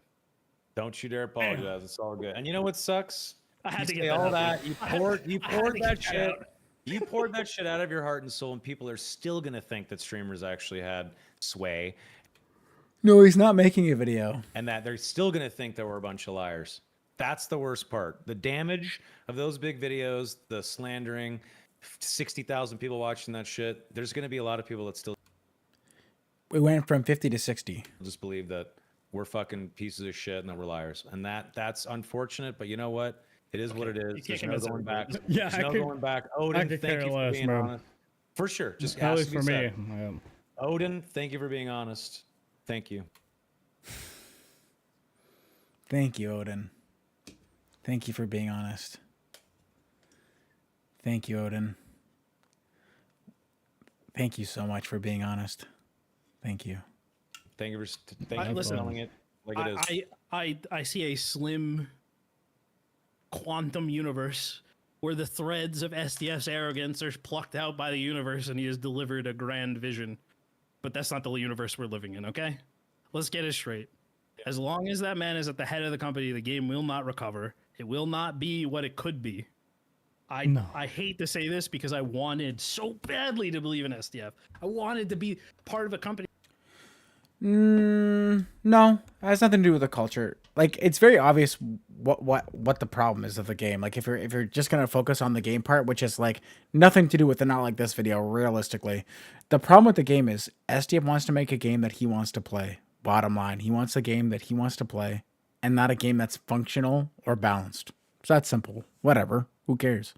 Don't you dare apologize. It's all good. And you know what sucks? I had to say get all that. that. You poured that shit. You poured that shit out of your heart and soul, and people are still gonna think that streamers actually had sway. no, he's not making a video. And that they're still gonna think that we're a bunch of liars. That's the worst part. The damage of those big videos, the slandering, 60,000 people watching that shit. There's gonna be a lot of people that still. We went from 50 to 60. Just believe that we're fucking pieces of shit and that we're liars, and that's unfortunate. But you know what? It is what it is. There's no going back. Yeah, There's no going back. Odin, thank you for being honest. For sure. Just at least for me. Odin, thank you for being honest. Thank you. Thank you, Odin. Thank you for being honest. Thank you, Odin. Thank you so much for being honest. Thank you. Thank you for telling it like it is. I see a slim quantum universe where the threads of SDF's arrogance are plucked out by the universe and he has delivered a grand vision. But that's not the universe we're living in, okay? Let's get it straight. As long as that man is at the head of the company, the game will not recover. It will not be what it could be. I hate to say this because I wanted so badly to believe in SDF. I wanted to be part of a company. No, it has nothing to do with the culture. Like, it's very obvious what the problem is of the game. Like, if you're just gonna focus on the game part, which is like nothing to do with the Not Like This video, realistically, the problem with the game is SDF wants to make a game that he wants to play. Bottom line, he wants a game that he wants to play, and not a game that's functional or balanced. So that's simple. Whatever. Who cares?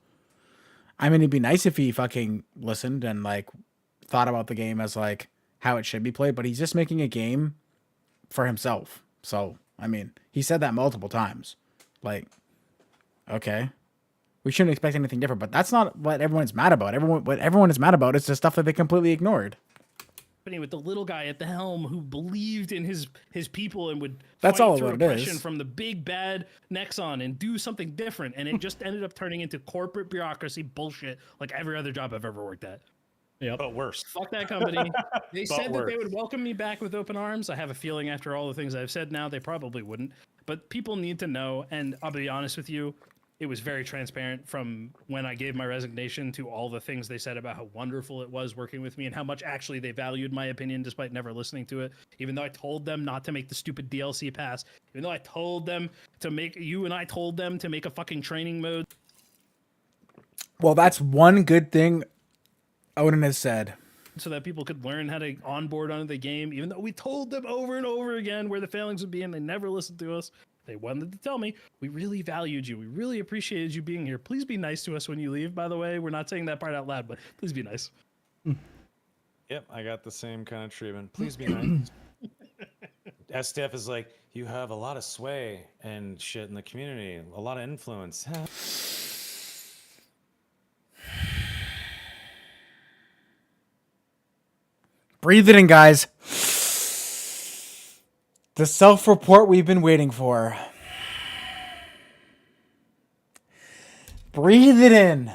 I mean, it'd be nice if he fucking listened and like thought about the game as like how it should be played, but he's just making a game for himself. So, I mean, he said that multiple times. Like, okay, we shouldn't expect anything different, but that's not what everyone's mad about. What everyone is mad about is the stuff that they completely ignored. With the little guy at the helm who believed in his people and would That's fight all through what it oppression is. from the big bad Nexon and do something different, and it just ended up turning into corporate bureaucracy bullshit like every other job I've ever worked at. Yep. But worse. Fuck that company. They But said that they worse. would welcome me back with open arms. I have a feeling after all the things I've said now, they probably wouldn't. But people need to know, and I'll be honest with you, it was very transparent from when I gave my resignation to all the things they said about how wonderful it was working with me and how much actually they valued my opinion despite never listening to it. Even though I told them not to make the stupid DLC pass, even though I told them to make I told them to make a fucking training mode. Well, that's one good thing Odin has said. So that people could learn how to onboard onto the game, even though we told them over and over again where the failings would be and they never listened to us. They wanted to tell me, we really valued you. We really appreciated you being here. Please be nice to us when you leave, by the way. We're not saying that part out loud, but please be nice. Yep, I got the same kind of treatment. Please be nice. SDF is like, you have a lot of sway and shit in the community, a lot of influence. Breathe it in, guys. The self-report we've been waiting for. Breathe it in.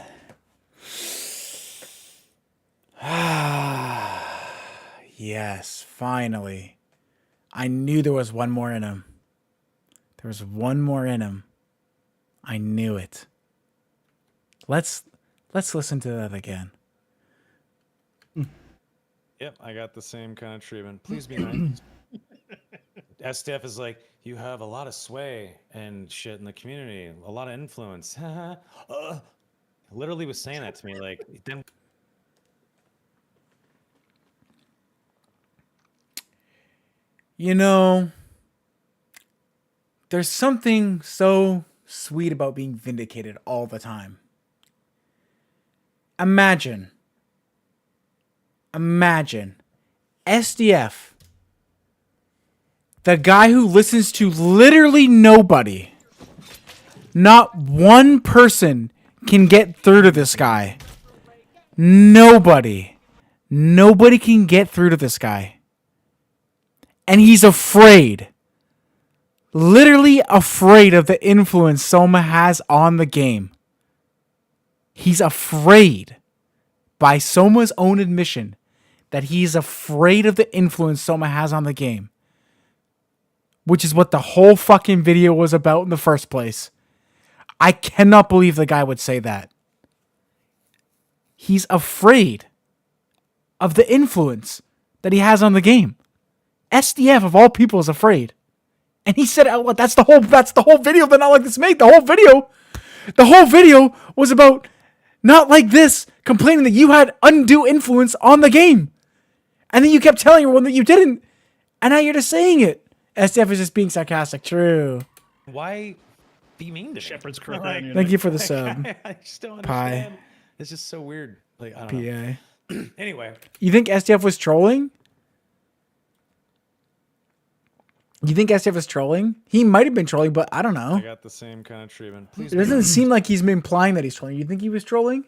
Yes, finally. I knew there was one more in him. There was one more in him. I knew it. Let's listen to that again. Yep, I got the same kind of treatment. Please be nice. SDF is like, you have a lot of sway and shit in the community, a lot of influence. Literally was saying that to me, like, then. You know, there's something so sweet about being vindicated all the time. Imagine SDF, the guy who listens to literally nobody. Not one person can get through to this guy. Nobody can get through to this guy. And he's afraid. Literally afraid of the influence Soma has on the game. He's afraid, by Soma's own admission, that he's afraid of the influence Soma has on the game. Which is what the whole fucking video was about in the first place. I cannot believe the guy would say that. He's afraid of the influence that he has on the game. SDF of all people is afraid. And he said out loud, that's the whole video that Not Like This made. The whole video was about Not Like This complaining that you had undue influence on the game. And then you kept telling everyone that you didn't. And now you're just saying it. SDF is just being sarcastic. True. Why be mean to me? Shepherd's crook. Like, Thank you for the sub. I just don't Pie. understand. It's just so weird. Like, I don't know. PA. Anyway. You think SDF was trolling? You think SDF was trolling? He might have been trolling, but I don't know. I got the same kind of treatment. Please It doesn't seem like he's implying that he's trolling. You think he was trolling?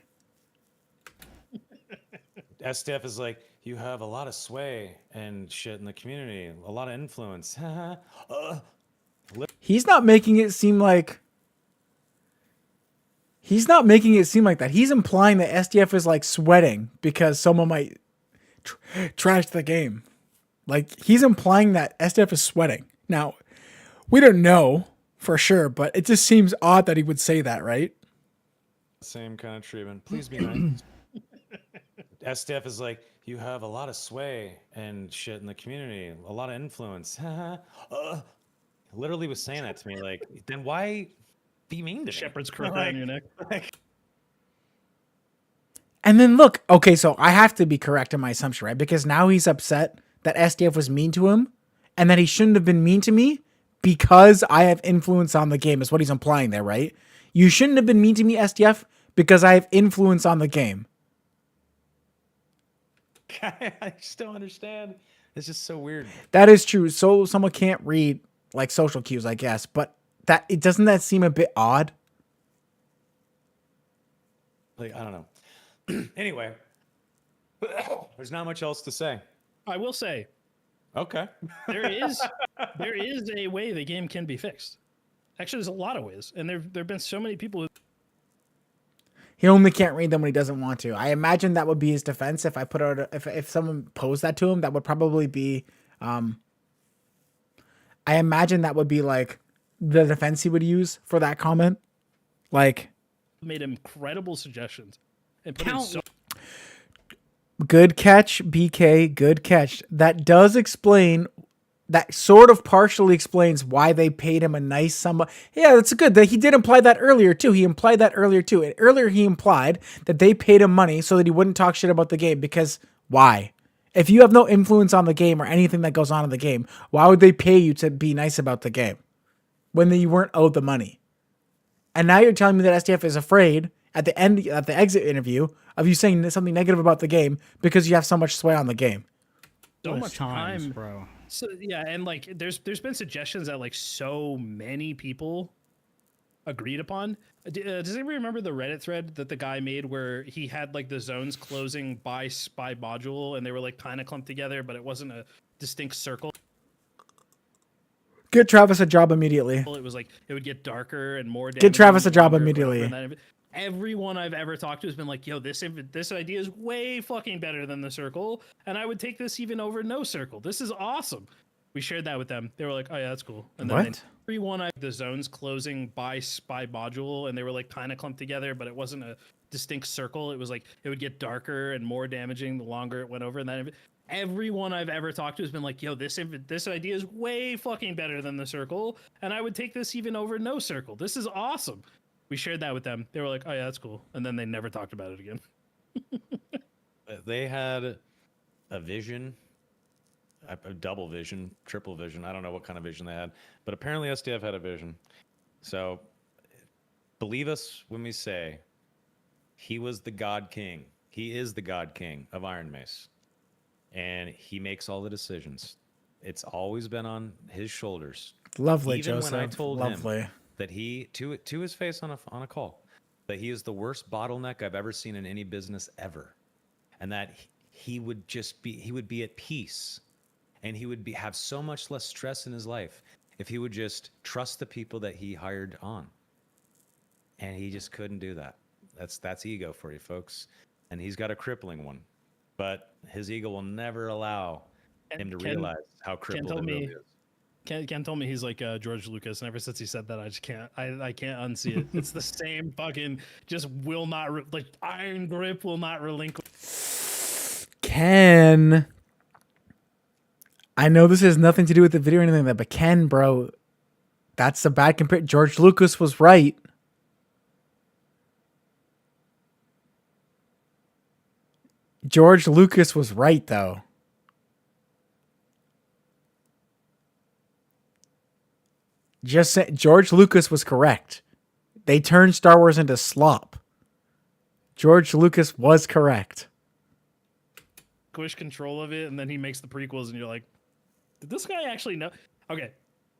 SDF is like, you have a lot of sway and shit in the community, a lot of influence. He's not making it seem like... He's not making it seem like that. He's implying that SDF is like sweating because someone might trash the game. Like, he's implying that SDF is sweating. Now, we don't know for sure, but it just seems odd that he would say that, right? Same kind of treatment. Please be nice. SDF is like, you have a lot of sway and shit in the community, a lot of influence. Literally was saying that to me. Like, then why be mean to me? Shepherd's crooked Like- on your neck. And then look, okay, so I have to be correct in my assumption, right? Because now he's upset that SDF was mean to him and that he shouldn't have been mean to me because I have influence on the game, is what he's implying there, right? You shouldn't have been mean to me, SDF, because I have influence on the game. I just don't understand. It's just so weird. That is true. So someone can't read like social cues, I guess, but that it doesn't that seem a bit odd? Like, I don't know. Anyway, there's not much else to say. I will say, Okay. there is a way the game can be fixed. Actually, there's a lot of ways, and there've been so many people who. He only can't read them when he doesn't want to. I imagine that would be his defense if I put out if someone posed that to him. That would probably be. I imagine that would be like the defense he would use for that comment. Like, made incredible suggestions and put in so. good catch, BK. Good catch. That does explain. That sort of partially explains why they paid him a nice sum. Yeah, that's good. That he did imply that earlier too. He implied that earlier too. And earlier he implied that they paid him money so that he wouldn't talk shit about the game. Because why? If you have no influence on the game or anything that goes on in the game, why would they pay you to be nice about the game when you weren't owed the money? And now you're telling me that SDF is afraid at the end, at the exit interview, of you saying something negative about the game because you have so much sway on the game. So much times, time, bro. So yeah, and like there's been suggestions that like so many people agreed upon. Does anybody remember the Reddit thread that the guy made where he had like the zones closing by module and they were like kind of clumped together, but it wasn't a distinct circle? Get Travis a job immediately. It was like it would get darker and more. Get Travis a damaging job the longer it went over, immediately. and then everyone I've ever talked to has been like, "Yo, this idea is way fucking better than the circle, and I would take this even over no circle. This is awesome." We shared that with them. They were like, "Oh yeah, that's cool." And then What? everyone the zones closing by module, and they were like kind of clumped together, but it wasn't a distinct circle. It was like it would get darker and more damaging the longer it went over, and then everyone I've ever talked to has been like, "Yo, this idea is way fucking better than the circle, and I would take this even over no circle. This is awesome." We shared that with them. They were like, "Oh yeah, that's cool," and then they never talked about it again. They had a vision, a double vision, triple vision. I don't know what kind of vision they had, but apparently SDF had a vision. So believe us when we say he was the God King. He is the God King of Iron Mace. And he makes all the decisions. It's always been on his shoulders. Lovely, Even Joseph. when I told Lovely. him that he, to his face on a call, that he is the worst bottleneck I've ever seen in any business ever, and that he would be at peace, and he would have so much less stress in his life if he would just trust the people that he hired on. And he just couldn't do that. That's ego for you, folks, and he's got a crippling one. But his ego will never allow him to realize how crippled it really is. Ken told me he's like George Lucas, and ever since he said that, I just can't. I can't unsee it. It's the same fucking. Just will not like iron grip will not relinquish. Ken, I know this has nothing to do with the video or anything like that, but Ken, bro, that's a bad compare. George Lucas was right. George Lucas was right, though. Just say, George Lucas was correct. They turned Star Wars into slop. George Lucas was correct. Squish control of it, and then he makes the prequels, and you're like, did this guy actually know? Okay,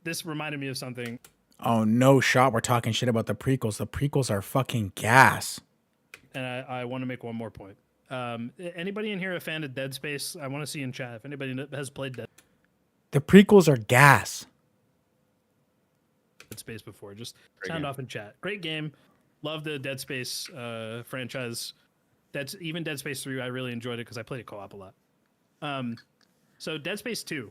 this reminded me of something. Oh, no shot. We're talking shit about the prequels. The prequels are fucking gas. And I want to make one more point. Anybody in here a fan of Dead Space? I want to see in chat if anybody has played Dead Prequels are gas. Space before. Just sound off in chat. Great game. Love the Dead Space franchise. Even Dead Space 3, I really enjoyed it because I played it co-op a lot. So Dead Space 2,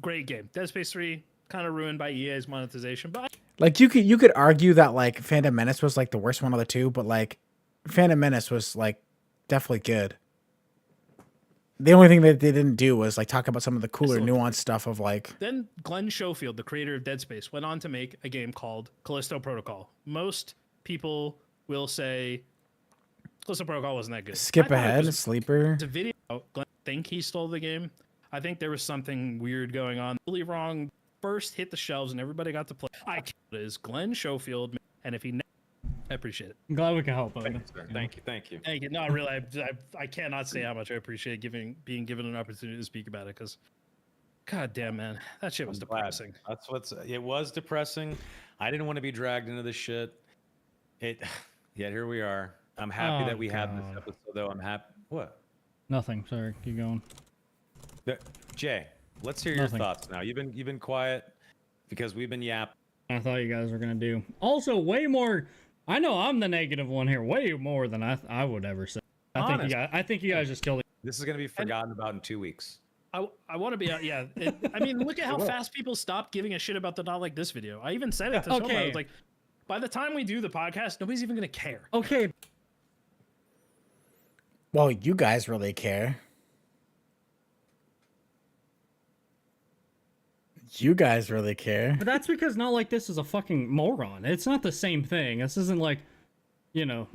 great game. Dead Space 3, kind of ruined by EA's monetization, but like you could argue that like Phantom Menace was like the worst one of the two, but like Phantom Menace was like definitely good. The only thing that they didn't do was like talk about some of the cooler, Excellent. nuanced stuff of like. Then Glenn Schofield, the creator of Dead Space, went on to make a game called Callisto Protocol. Most people will say Callisto Protocol wasn't that good. Skip I thought it ahead, was- sleeper. It's a video. Glenn think he stole the game. I think there was something weird going on. Really wrong. First hit the shelves and everybody got to play. I can't. It is Glenn Schofield, and if he, I appreciate it. I'm glad we can help. Thank you, sir. Thank you. Thank you. Thank you. No, really, I cannot say how much I appreciate being given an opportunity to speak about it because, god damn man, that shit was I'm glad. depressing. That's what's. It was depressing. I didn't want to be dragged into this shit. Yet here we are. I'm happy that we had this episode, though. I'm happy. What? Nothing. Sorry. Keep going. Jay, let's hear Nothing. your thoughts now. You've been quiet because we've been yapping. I thought you guys were gonna do. Also, way more. I know I'm the negative one here. Way more than I would ever say. I think you guys just killed it. This is gonna be forgotten about in 2 weeks. I want to be yeah. I mean, look at how fast people stopped giving a shit about the not like this video. I even said it to Soma. I was like, by the time we do the podcast, nobody's even gonna care. Okay. Well, you guys really care. You guys really care. But that's because not like this is a fucking moron. It's not the same thing. This isn't like, you know,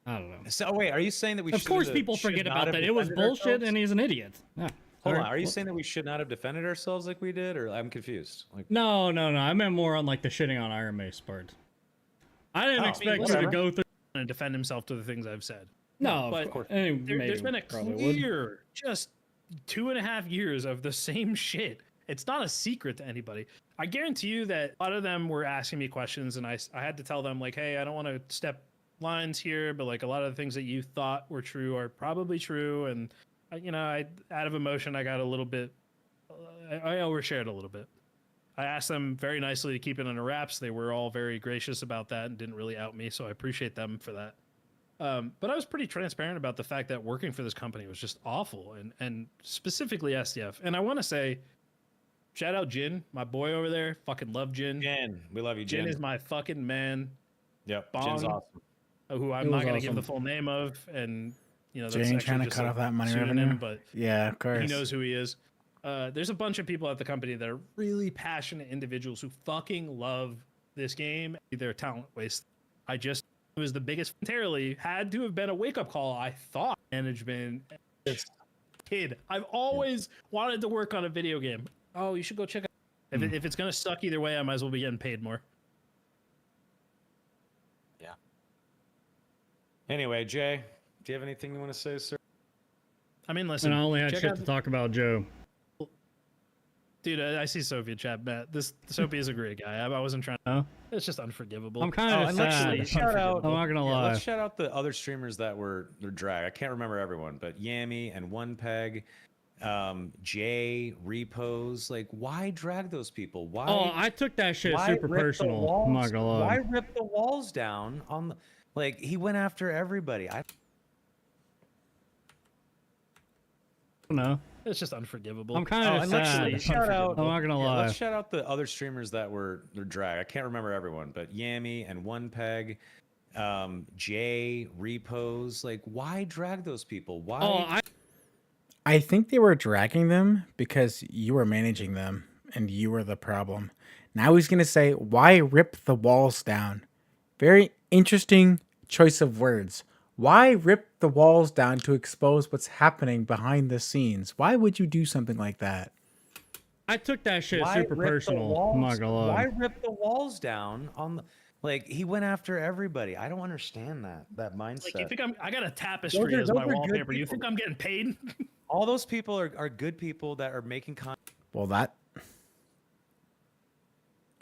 I don't know. So wait, are you saying that we? Of course, people forget about that. It was bullshit, and he's an idiot. Yeah. Hold on. Are you saying that we should not have defended ourselves like we did, or I'm confused? Like, No. I meant more on like the shitting on Iron Mace part. I didn't expect you to go through and defend himself to the things I've said. No, but of course. There's been a clear, just 2.5 years of the same shit. It's not a secret to anybody. I guarantee you that a lot of them were asking me questions, and I had to tell them like, hey, I don't want to step lines here, but like a lot of the things that you thought were true are probably true, and I out of emotion I got a little bit, I overshared a little bit. I asked them very nicely to keep it under wraps. They were all very gracious about that and didn't really out me, so I appreciate them for that. But I was pretty transparent about the fact that working for this company was just awful, and specifically SDF. And I want to say, shout out Jin, my boy over there. Fucking love Jin. Jin, we love you, Jin. Jin is my fucking man. Yep, Bong, Jin's awesome. Who I'm not going to give the full name of, and that's Jane trying to cut off that money revenue. But yeah, of course. He knows who he is. There's a bunch of people at the company that are really passionate individuals who fucking love this game. Their talent waste. It was the biggest. Entirely had to have been a wake up call. I thought management. Kid, I've always wanted to work on a video game. Oh, you should go check out. If it's gonna suck either way, I might as well be getting paid more. Yeah. Anyway, Jay, do you have anything you want to say, sir? I mean, listen. And I only had shit to talk about Joe. Dude, I see Sophie in chat, Matt. Sophie is a great guy. I wasn't trying to. It's just unforgivable. I'm kind of sad. Shout out. I'm not gonna lie. Let's shout out the other streamers that were drag. I can't remember everyone, but Yami and One Peg, Jay, Repose. Like, why drag those people? Why? Oh, I took that shit super personal. I'm not gonna lie. Why rip the walls down on the? Like, he went after everybody. I don't know. It's just unforgivable. I'm kind of sad. Shout out. I'm not gonna lie. Let's shout out the other streamers that were drag. I can't remember everyone, but Yami and One Peg, Jay, Repose. Like, why drag those people? Why? Oh, I think they were dragging them because you were managing them and you were the problem. Now he's gonna say, "Why rip the walls down?" Very interesting choice of words. Why rip the walls down to expose what's happening behind the scenes? Why would you do something like that? I took that shit super personal. I'm not gonna lie. Why rip the walls down on the? Like, he went after everybody. I don't understand that mindset. Like, you think I got a tapestry as my wallpaper? You think I'm getting paid? All those people are good people that are making content. Well, that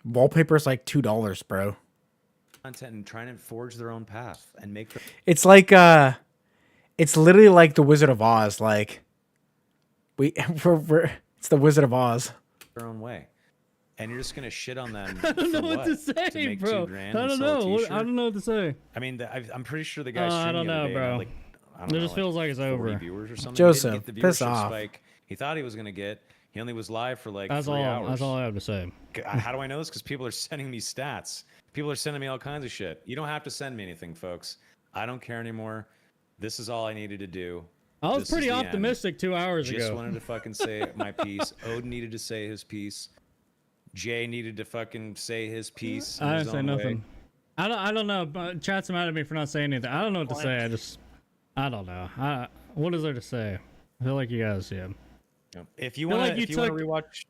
wallpaper's like $2, bro. Content and trying to forge their own path and make them. It's like it's literally like the Wizard of Oz. Like it's the Wizard of Oz. Their own way, and you're just gonna shit on them. I don't know what to say, bro. I don't know. I don't know what to say. I mean, I'm pretty sure the guy. I don't know, bro. Like, I it don't just know, feels like it's over. Viewers or something. Joseph, he didn't get the piss viewership off. Spike he thought he was gonna get. He only was live for like That's 3 all. hours. That's all I have to say. How do I know this? Because people are sending me stats. People are sending me all kinds of shit. You don't have to send me anything, folks. I don't care anymore. This is all I needed to do. I was This is pretty the end. optimistic 2 hours Just ago. wanted to fucking say my piece. Odin needed to say his piece. Jay needed to fucking say his piece. In I his didn't say own nothing. Way. I don't know. But chat's mad at me for not saying anything. I don't know what to say. I don't know. What is there to say? I feel like you guys, yeah. If you Feel want like you to took- rewatch,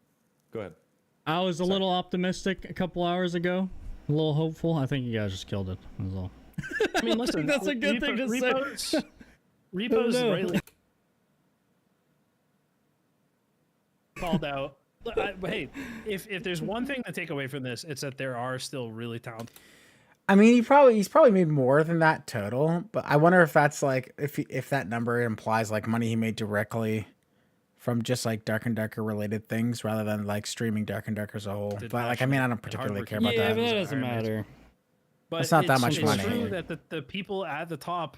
go ahead. I was a little optimistic a couple hours ago. A little hopeful. I think you guys just killed it. That's all. I mean, listen, that's a good thing to say. Repos No. rightly called out. Hey, if there's one thing to take away from this, it's that there are still really talented. I mean, he's probably made more than that total, but I wonder if that's like if that number implies like money he made directly from just like Dark and Darker related things rather than like streaming Dark and Darker as a whole. But like, I mean, I don't particularly care about Yeah, that. but that doesn't matter. But It's not that much it's money. true that the people at the top,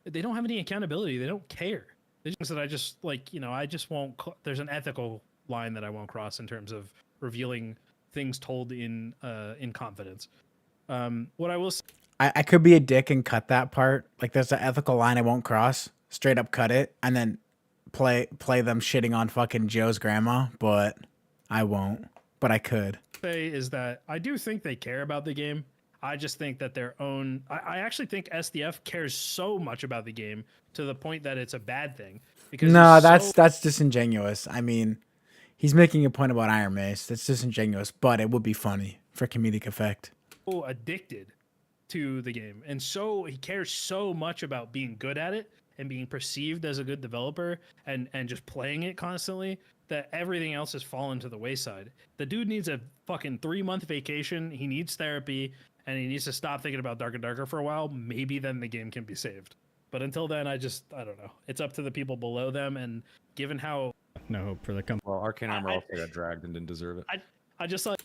they don't have any accountability. They don't care. It's just that I just like, I just won't. There's an ethical line that I won't cross in terms of revealing things told in confidence. What I will say, I could be a dick and cut that part. Like, there's an ethical line I won't cross. Straight up cut it and then play them shitting on fucking Joe's grandma, but I won't. But I could. is that I do think they care about the game. I just think that their own. I actually think SDF cares so much about the game to the point that it's a bad thing. Because No, it's that's disingenuous. I mean, he's making a point about Iron Mace. That's disingenuous, but it would be funny for comedic effect. so addicted to the game, and so he cares so much about being good at it and being perceived as a good developer and just playing it constantly that everything else has fallen to the wayside. The dude needs a fucking 3-month vacation. He needs therapy. And he needs to stop thinking about Dark and Darker for a while. Maybe then the game can be saved. But until then, I don't know. It's up to the people below them. And given how... No hope for the company. Well, Arcane Armor also got dragged and didn't deserve it. I just thought...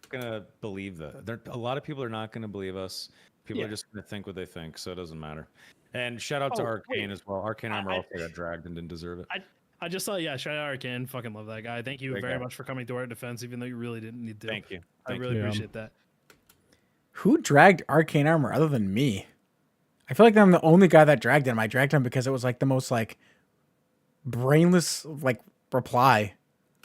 Gonna believe that. A lot of people are not gonna believe us. People Yeah. are just gonna think what they think, so it doesn't matter. And shout out to Oh, Arcane wait. as well. Arcane Armor also got dragged and didn't deserve it. I just thought, shout out Arcane. Fucking love that guy. Thank you Great very guy. much for coming to our defense, even though you really didn't need to. Thank you. I Thank really you. appreciate that. Who dragged Arcane Armor other than me? I feel like I'm the only guy that dragged him. I dragged him because it was like the most like brainless like reply.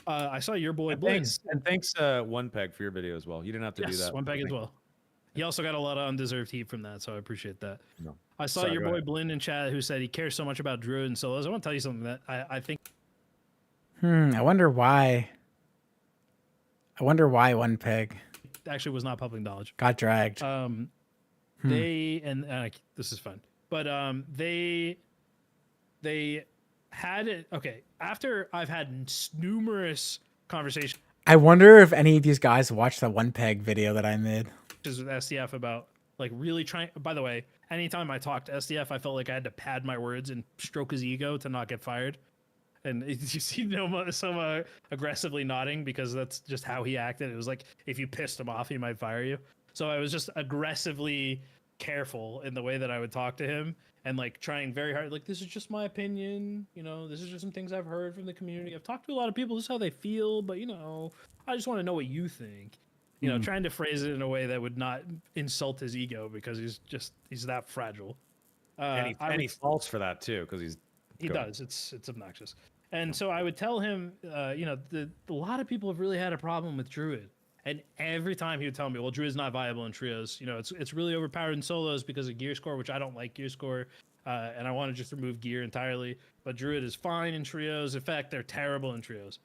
I saw your boy And Blizz. thanks, One Peg for your video as well. You didn't have to do Yes, that. one peg as Thank you. well. He also got a lot of undeserved heat from that, so I appreciate that. No. I saw Sorry, your go boy ahead. Blind in chat who said he cares so much about Druid and solos. I want to tell you something that I think I wonder why. One peg actually was not public knowledge. got dragged. They and this is fun, but they had it. Okay, after I've had numerous conversations I wonder if any of these guys watched the one peg video that I made. with SDF about like really trying. By the way, anytime I talked to SDF, I felt like I had to pad my words and stroke his ego to not get fired. And you see Soma aggressively nodding because that's just how he acted. It was like if you pissed him off, he might fire you. So I was just aggressively careful in the way that I would talk to him and like trying very hard. Like, this is just my opinion. This is just some things I've heard from the community. I've talked to a lot of people. This is how they feel. But, I just want to know what you think. Trying to phrase it in a way that would not insult his ego because he's that fragile. And he falls for that too because he does. It's obnoxious. And so I would tell him, a lot of people have really had a problem with Druid. And every time he would tell me, well, Druid's not viable in trios. It's really overpowered in solos because of gear score, which I don't like gear score. And I want to just remove gear entirely. But Druid is fine in trios. In fact, they're terrible in trios.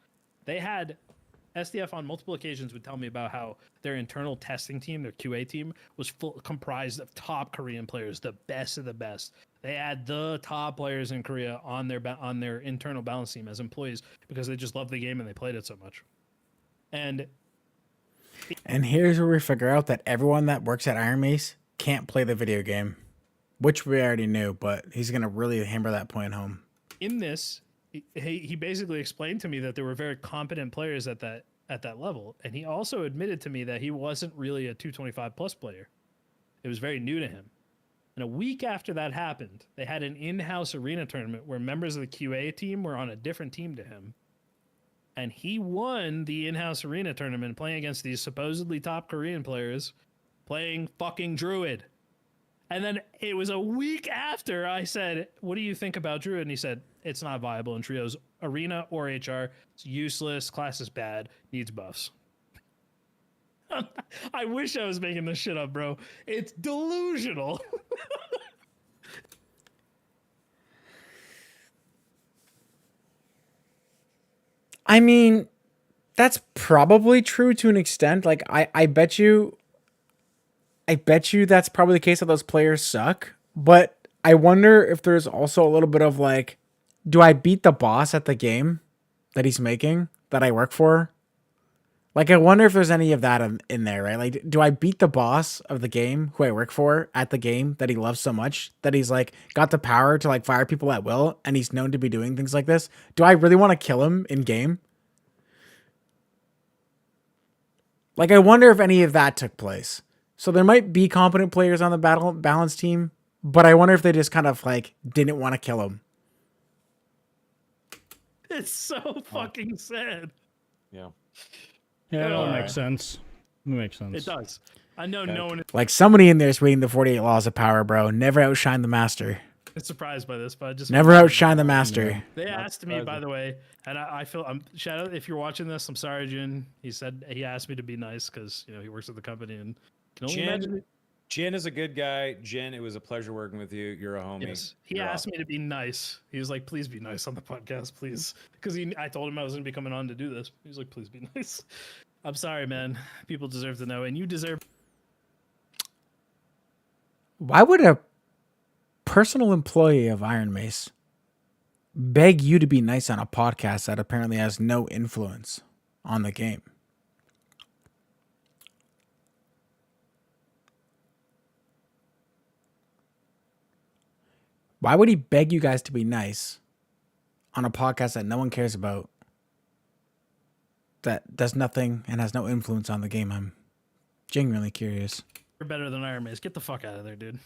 They had SDF on multiple occasions would tell me about how their internal testing team, their QA team, was comprised of top Korean players, the best of the best. They had the top players in Korea on their internal balance team as employees because they just loved the game and they played it so much. And here's where we figure out that everyone that works at Iron Mace can't play the video game, which we already knew, but he's going to really hammer that point home. In this, he basically explained to me that there were very competent players at that level. And he also admitted to me that he wasn't really a 225 plus player. It was very new to him. And a week after that happened, they had an in-house arena tournament where members of the QA team were on a different team to him. And he won the in-house arena tournament playing against these supposedly top Korean players playing fucking Druid. And then it was a week after I said, "What do you think about Druid?" And he said, "It's not viable in trios, arena or HR. It's useless. Class is bad. Needs buffs." I wish I was making this shit up, bro. It's delusional. I mean, that's probably true to an extent. Like, I bet you that's probably the case that those players suck. But I wonder if there's also a little bit of like, do I beat the boss at the game that he's making that I work for? Like, I wonder if there's any of that in there, right? Like, do I beat the boss of the game who I work for at the game that he loves so much that he's like got the power to like fire people at will and he's known to be doing things like this? Do I really want to kill him in game? Like, I wonder if any of that took place. So there might be competent players on the balance team, but I wonder if they just kind of like didn't want to kill him. It's so fucking sad. Yeah. Yeah, it all Alright. makes sense. It makes sense. It does. I know no one Like, somebody in there is reading the 48 Laws of Power, bro. Never outshine the master. is surprised by this, but I just Never outshine the master. They asked me, by the way, and I feel I'm shout out if you're watching this. I'm sorry, Jin. He said he asked me to be nice because he works at the company and can only imagine. Jin is a good guy. Jin, it was a pleasure working with you. You're a homie. Yes, he asked me to be nice. He was like, "Please be nice on the podcast, please," because I told him I was going to be coming on to do this. He was like, "Please be nice." I'm sorry, man. People deserve to know, and you deserve. Why would a personal employee of Iron Mace beg you to be nice on a podcast that apparently has no influence on the game? Why would he beg you guys to be nice on a podcast that no one cares about, that does nothing and has no influence on the game? I'm genuinely curious. You're better than Iron Mace. Get the fuck out of there, dude.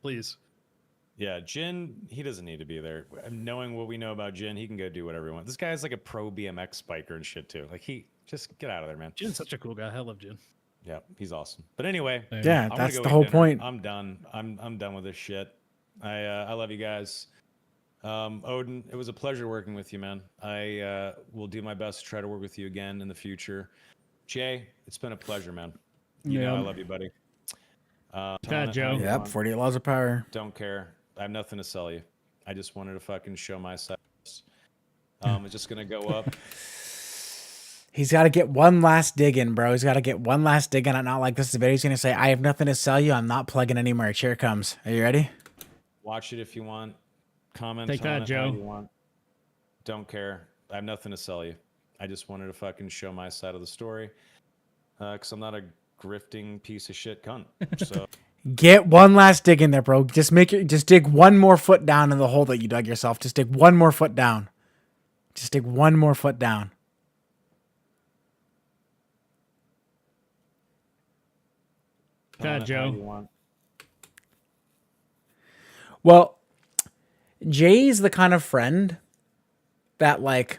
Please. Yeah, Jin, he doesn't need to be there. Knowing what we know about Jin, he can go do whatever he wants. This guy's like a pro BMX spiker and shit too. Like, he just get out of there, man. Jin's such a cool guy. I love Jin. Yeah, he's awesome. But anyway, Yeah, I'm gonna that's go the eat whole dinner. point. I'm done. I'm done with this shit. I love you guys. Odin, it was a pleasure working with you, man. I will do my best to try to work with you again in the future. Jay, it's been a pleasure, man. You know I love you, buddy. Joe. Yep, 48 Laws of Power. Don't care. I have nothing to sell you. I just wanted to fucking show my size. It's just gonna go up. He's got to get one last dig in, bro. He's got to get one last dig in. Not like this is a video. He's going to say, I have nothing to sell you. I'm not plugging any merch. Here it comes. Are you ready? Watch it if you want. Comment Take on that, it Joe. how you want. Don't care. I have nothing to sell you. I just wanted to fucking show my side of the story. Because I'm not a grifting piece of shit cunt. So Get one last dig in there, bro. Just dig one more foot down in the hole that you dug yourself. Just dig one more foot down. Just dig one more foot down. comment how Joe. you want. Well, Jay's the kind of friend that, like,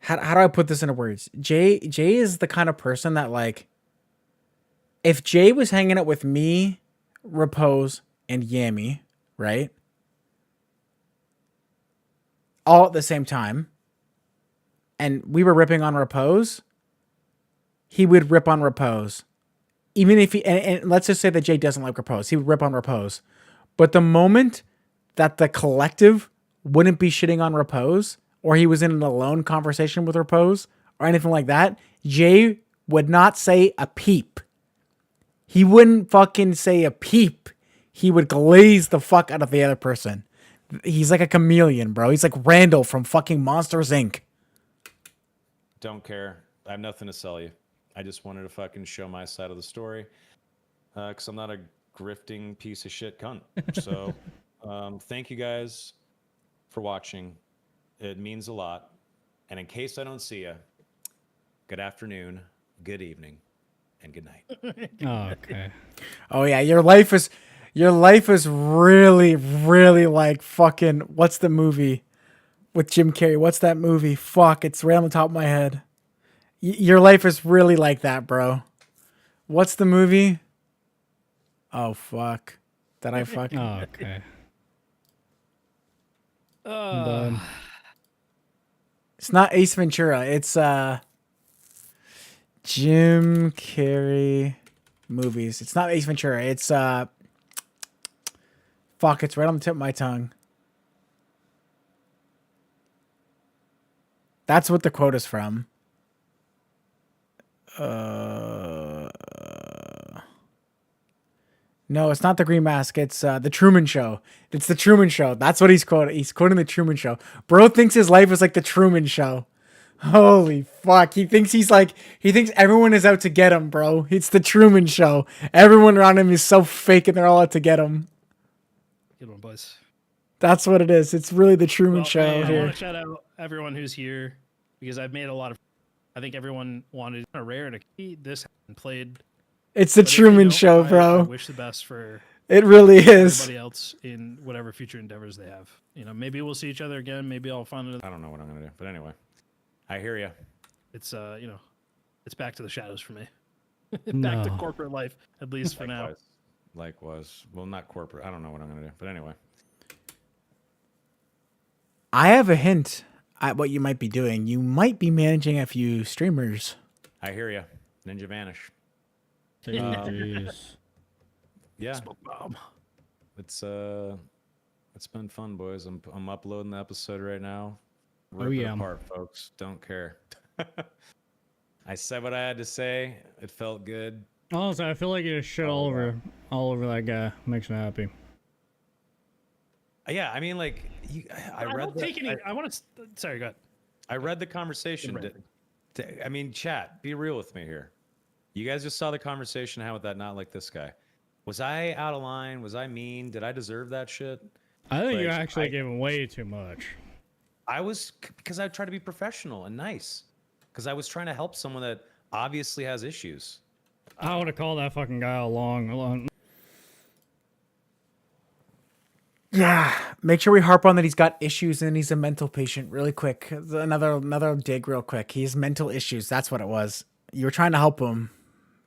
how do I put this into words? Jay is the kind of person that, like, if Jay was hanging out with me, Repose, and Yami, right? All at the same time, and we were ripping on Repose, he would rip on Repose. Even if he, and let's just say that Jay doesn't like Repose, he would rip on Repose. But the moment that the collective wouldn't be shitting on Repose, or he was in an alone conversation with Repose, or anything like that, Jay would not say a peep. He wouldn't fucking say a peep. He would glaze the fuck out of the other person. He's like a chameleon, bro. He's like Randall from fucking Monsters, Inc. Don't care. I have nothing to sell you. I just wanted to fucking show my side of the story. Because I'm not a grifting piece of shit cunt. So thank you guys for watching. It means a lot. And in case I don't see you, good afternoon, good evening, and good night. Oh, okay. Oh yeah, your life is really, really like fucking, what's the movie with Jim Carrey? What's that movie? Fuck, it's right on the top of my head. Your life is really like that, bro. What's the movie? Oh fuck. Did I fucking? Oh, okay. Uh, Done. It's not Ace Ventura. It's Jim Carrey movies. It's not Ace Ventura. It's fuck. It's right on the tip of my tongue. That's what the quote is from. No, it's not the Green Mask. It's the Truman Show. It's the Truman Show. That's what he's quoting. He's quoting the Truman Show. Bro thinks his life is like the Truman Show. Holy fuck. He thinks everyone is out to get him, bro. It's the Truman Show. Everyone around him is so fake and they're all out to get him. good one, boys. That's what it is. It's really the Truman Show I here. want to shout out everyone who's here because I've made a lot of. I think everyone wanted a rare and a key. This and played. It's the But if they Truman don't, Show, I bro. wish the best for. It really is. Everybody else in whatever future endeavors they have. You know, maybe we'll see each other again. Maybe I'll find another. I don't know what I'm gonna do, but anyway, I hear you. It's you know, it's back to the shadows for me. Back to No. corporate life, at least for now. Likewise. Well, not corporate. I don't know what I'm gonna do, but anyway. I have a hint at what you might be doing. You might be managing a few streamers. I hear you. Ninja vanish. Jeez. Yeah. Smoke bomb. It's been fun, boys. I'm uploading the episode right now. Oh, Rip it yeah. apart, folks. Don't care. I said what I had to say. It felt good. Honestly, I feel like you just shit all over that guy. Makes me happy. Yeah, I mean, like, I read don't take any. I want to. Sorry, go ahead. I read the conversation. I mean, chat, be real with me here. You guys just saw the conversation. How with that? Not like this guy. Was I out of line? Was I mean? Did I deserve that shit? I think you Like, actually gave him way too much. I was, because I tried to be professional and nice. Because I was trying to help someone that obviously has issues. I would have called that fucking guy along. Yeah, make sure we harp on that he's got issues and he's a mental patient really quick. Another dig real quick. He's mental issues. That's what it was. You were trying to help him.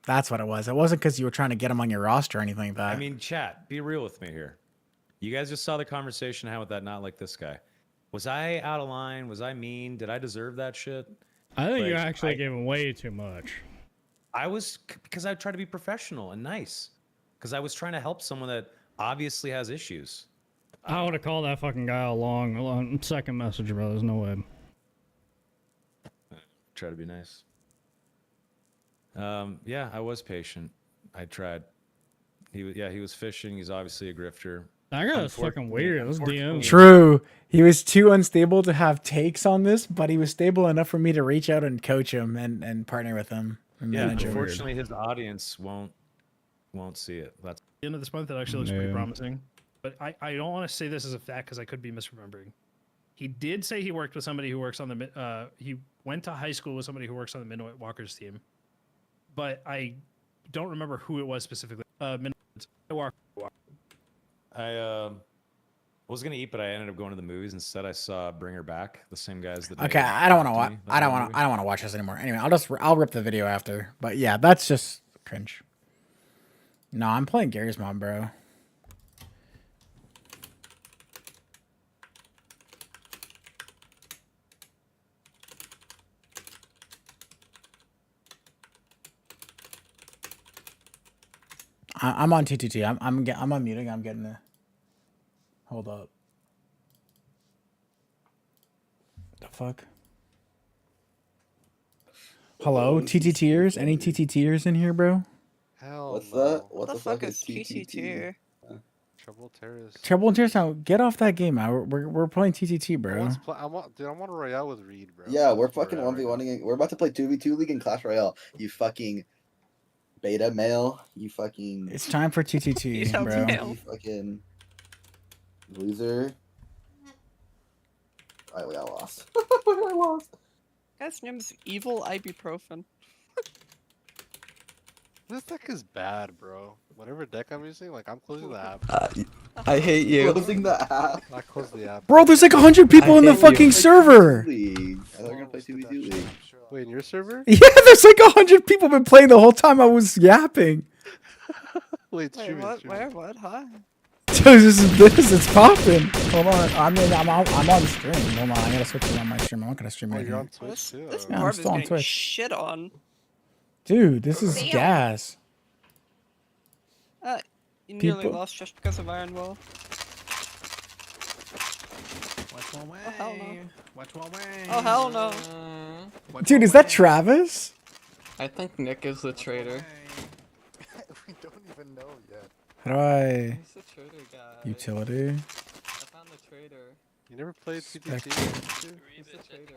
That's what it was. It wasn't because you were trying to get him on your roster or anything like that. I mean, chat, be real with me here. You guys just saw the conversation. How with that? Not like this guy. Was I out of line? Was I mean? Did I deserve that shit? I think you Like, actually gave him way too much. I was, because I tried to be professional and nice. Because I was trying to help someone that obviously has issues. I would have called that fucking guy along. Second message, bro. There's no way. Try to be nice. Yeah, I was patient. I tried. He was fishing. He's obviously a grifter. That guy was fucking weird. Those DMs. True. He was too unstable to have takes on this, but he was stable enough for me to reach out and coach him and partner with him. And Yeah, manage him. unfortunately, his audience won't see it. That's The end of this month, that actually looks pretty promising. But I don't want to say this as a fact because I could be misremembering. He did say he worked with somebody who works on the. He went to high school with somebody who works on the Midnight Walkers team, but I don't remember who it was specifically. Midnight Walker. I was gonna eat, but I ended up going to the movies instead. I saw Bring Her Back, the same guys that. Okay, I don't want to watch. I don't want to watch this anymore. Anyway, I'll rip the video after. But yeah, that's just cringe. No, I'm playing Gary's mom, bro. I'm on TTT. I'm unmuting. I'm getting the. Hold up. The fuck. Hello, TTTers. Any TTTers in here, bro? Hell What's no. that? What the fuck is TTT? Trouble terrorist. Trouble in Tears now. Get off that game, man. We're playing TTT, bro. I want a Royale with Reed, bro. Yeah, we're fucking 1v1ing. We're about to play 2v2 League in Clash Royale. You fucking beta male. You fucking. It's time for TTT, bro. You fucking loser. Alright, we got lost. I lost. Guy's name's Evil Ibuprofen. This deck is bad, bro. Whatever deck I'm using, like I'm closing the app. I hate you. Closing the app. I close the app. Bro, there's like 100 people in the fucking server. League. I thought we were gonna play 2v2 League. Wait, in your server? Yeah, there's like 100 people been playing the whole time I was yapping. Wait, Wait, streaming, what? streaming. Where? What? Huh? It's popping. Hold on. I mean, I'm on stream. Hold on, I gotta switch it on my stream. I'm not gonna stream Oh, right you're here. on Twitch too? This Yeah, I'm Barb still is on getting Twitch. shit on. Dude, this is Damn. gas. You nearly People- lost just because of Iron Will. Watch one way. Oh hell no. Watch one way. Oh hell no. Dude, is that Travis? I think Nick is the traitor. We don't even know yet. How do I... He's the traitor guy. Utility? I found the traitor. You never played Spec- TTT? He's the traitor.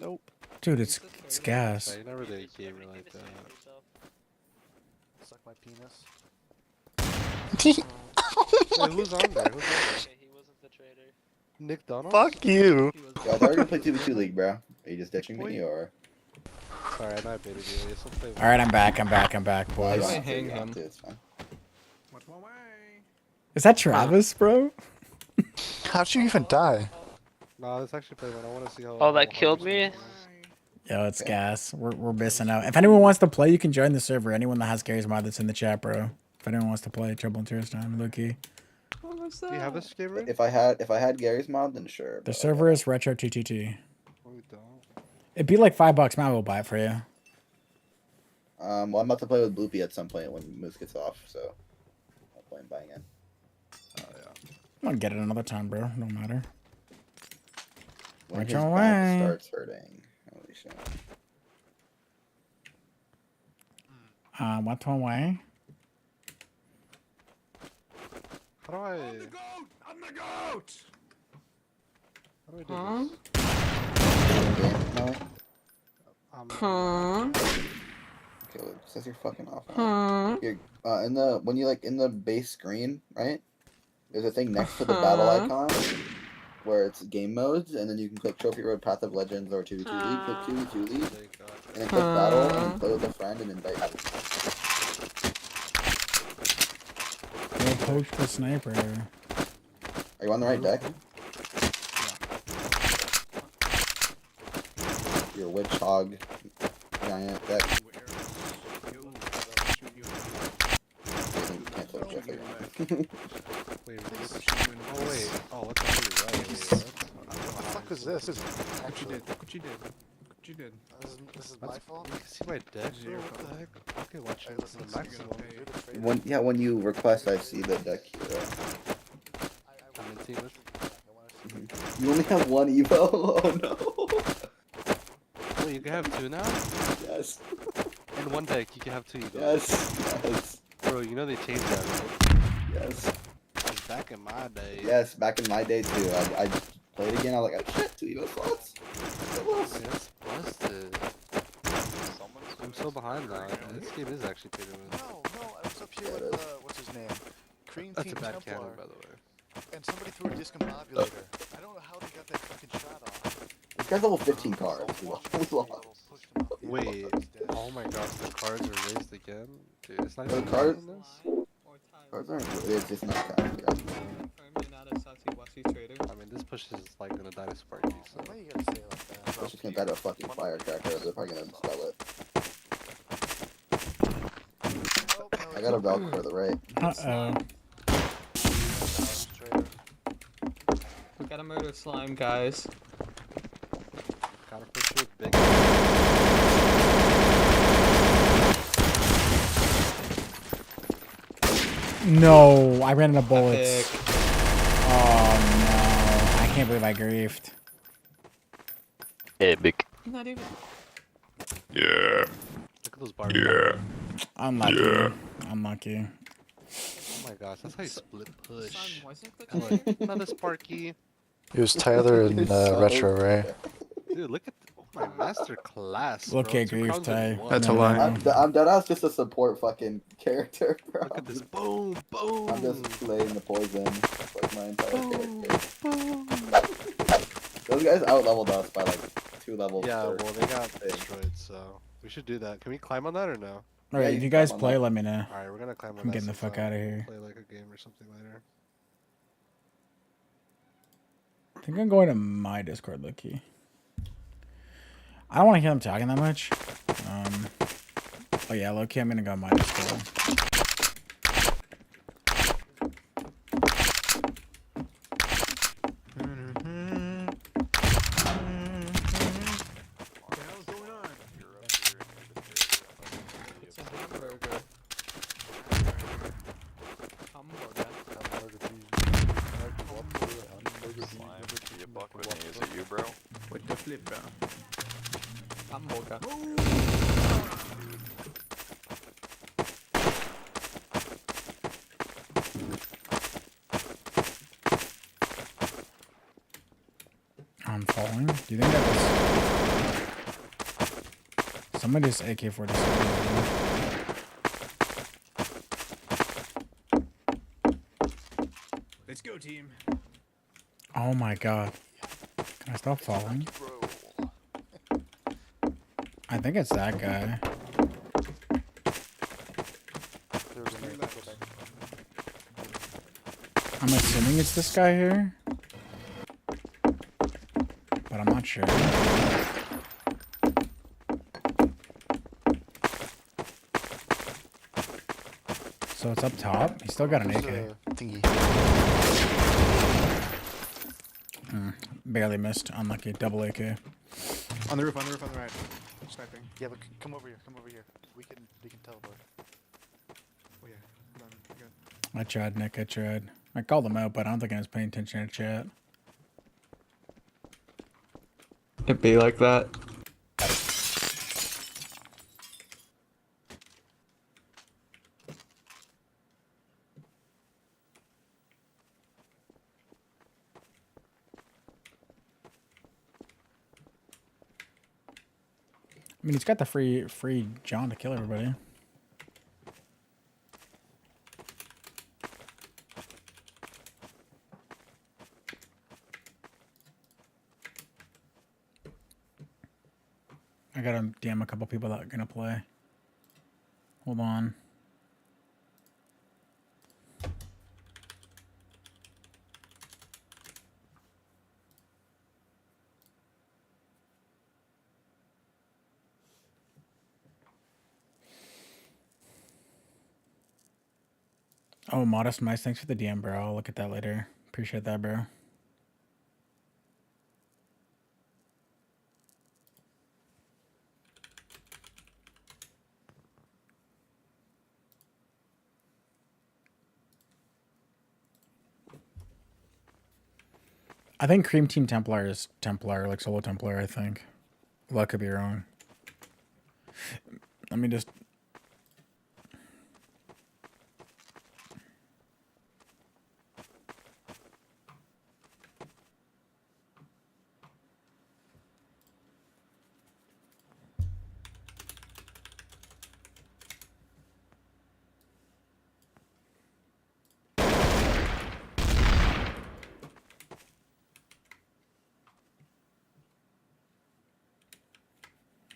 Nope. Dude, it's gas. Yeah, you're not really a gamer like that. Suck my penis. Wait, who's on there? Who's on there? Nick Donald? Fuck you. Yo, I thought we were gonna play 2v2 League, bro. Are you just ditching me or? Sorry, I know I baited you. Yes, we'll play. Alright, I'm back, boys. Hang him. It's fine. Watch one way. Is that Travis, bro? How'd you even die? Nah, let's actually play one. I want to see how. Oh, that killed me? Yo, it's gas. We're missing out. If anyone wants to play, you can join the server. Anyone that has Gary's mod that's in the chat, bro. If anyone wants to play Trouble in Tears time, Loki. What was that? Do you have this game right? If I had Gary's mod, then sure. The but- server is retro TTT. Oh, we don't. It'd be like $5. Man, we'll buy it for you. Well, I'm about to play with Bloopy at some point when Moose gets off, so I'll plan buying it. I'll get it another time, bro. No matter. When Watch his your back way. starts hurting. Holy shit. What one way? How do I? I'm the goat! How do I do this? Okay, no. Huh? Okay, well, it says you're fucking off. You're, in the when you like in the base screen, right? There's a thing next to the battle icon where it's game modes, and then you can click Trophy Road, Path of Legends, or 2v2 League. Click 2v2 League, and then click Battle, and then play with a friend, and invite. Yo, poach the sniper. Are you on the right deck? Your witch hog giant deck. Can't flip Jeff again. Wait, oh wait. Oh, what's that? Right. What the fuck is this? What you did? What you did? What you did? This is my fault. You can see my deck. Bro. What the heck? Okay, watch Hey, it. listen, The maximum. When you request, I see the deck here. I'm in team with. You only have one Evo? Oh no. Wait, you can have two now? Yes. In one deck, you can have two. Yes. Bro, you know they changed that, right? Yes. Back in my day. Yes, back in my day too. I played again, I was like, oh shit, 2 Evo slots. That's busted. I'm so behind now. This game is actually pretty good. No, I was up here with what's his name? Cream That's Team a bad Templar. cannon, by the way. And somebody threw a discombobulator. I don't know how they got that fucking shot off. This guy's level 15 cards. We lost. Wait, oh my gosh, the cards are raised again? Dude, it's not The even card- in this? Cards aren't. It's just not counting. Yeah. I mean, this push is like gonna die to Sparky, so. Why you gotta say it like that? It's just gonna die to a fucking firecracker. They're probably gonna spell it. I got a Valk for the right. Uh-oh. We gotta murder slime, guys. Gotta push with big. No, I ran out of bullets. Epic. Oh no. I can't believe I griefed. Epic. Not even. Look at those bars. Yeah. Unlucky. Yeah. Unlucky. Oh my gosh, that's how you split push. Slime wasn't the Look, another Sparky. It was Tyler in Retro, right? Dude, look at my master class. Look bro. at 2 grief, crowns in Ty. one. That's a lie. I'm dead ass just a support fucking character, bro. Look at this. Boom, boom. I'm just laying the poison like my entire character. Those guys out leveled us by like 2 levels. Yeah, per well, they got thing. destroyed, so we should do that. Can we climb on that or no? Alright, you if you can guys climb on play, that. let me know. Alright, we're gonna climb on I'm that getting the since, fuck outta here. Play like a game or something later. I think I'm going to my Discord, Lucky. I don't want to hear them talking that much. Oh yeah, low-key, I'm gonna go minus 4. It's a hamburger. Hamburger. Slime, be a buck with me. Is it you, bro? With the flip, bro. Hamburger. I'm falling. Do you think that was... Somebody just AK-47. Let's go, team. Oh my god. Can I stop falling? I think it's that guy. I'm assuming it's this guy here. But I'm not sure. So it's up top. He's still got an AK. Barely missed. Unlucky. Double AK. On the roof, on the roof, on the right. Sniping. Yeah, look, come over here, come over here. We can teleport. Oh yeah, hold on, you're good. I tried, Nick. I tried. I called him out, but I don't think I was paying attention to chat. It be like that. I mean, he's got the free John to kill everybody. I gotta DM a couple people that are gonna play. Hold on. Oh, Modest Mice, thanks for the DM, bro. I'll look at that later. Appreciate that, bro. I think Cream Team Templar is Templar, like solo Templar, I think. Well, I could be wrong. Let me just...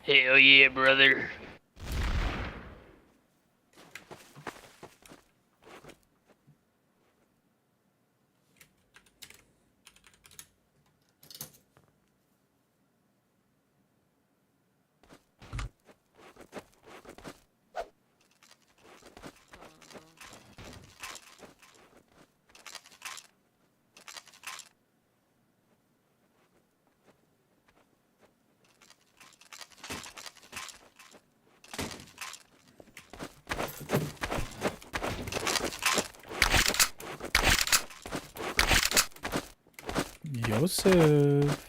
Hell yeah, brother. Yosef.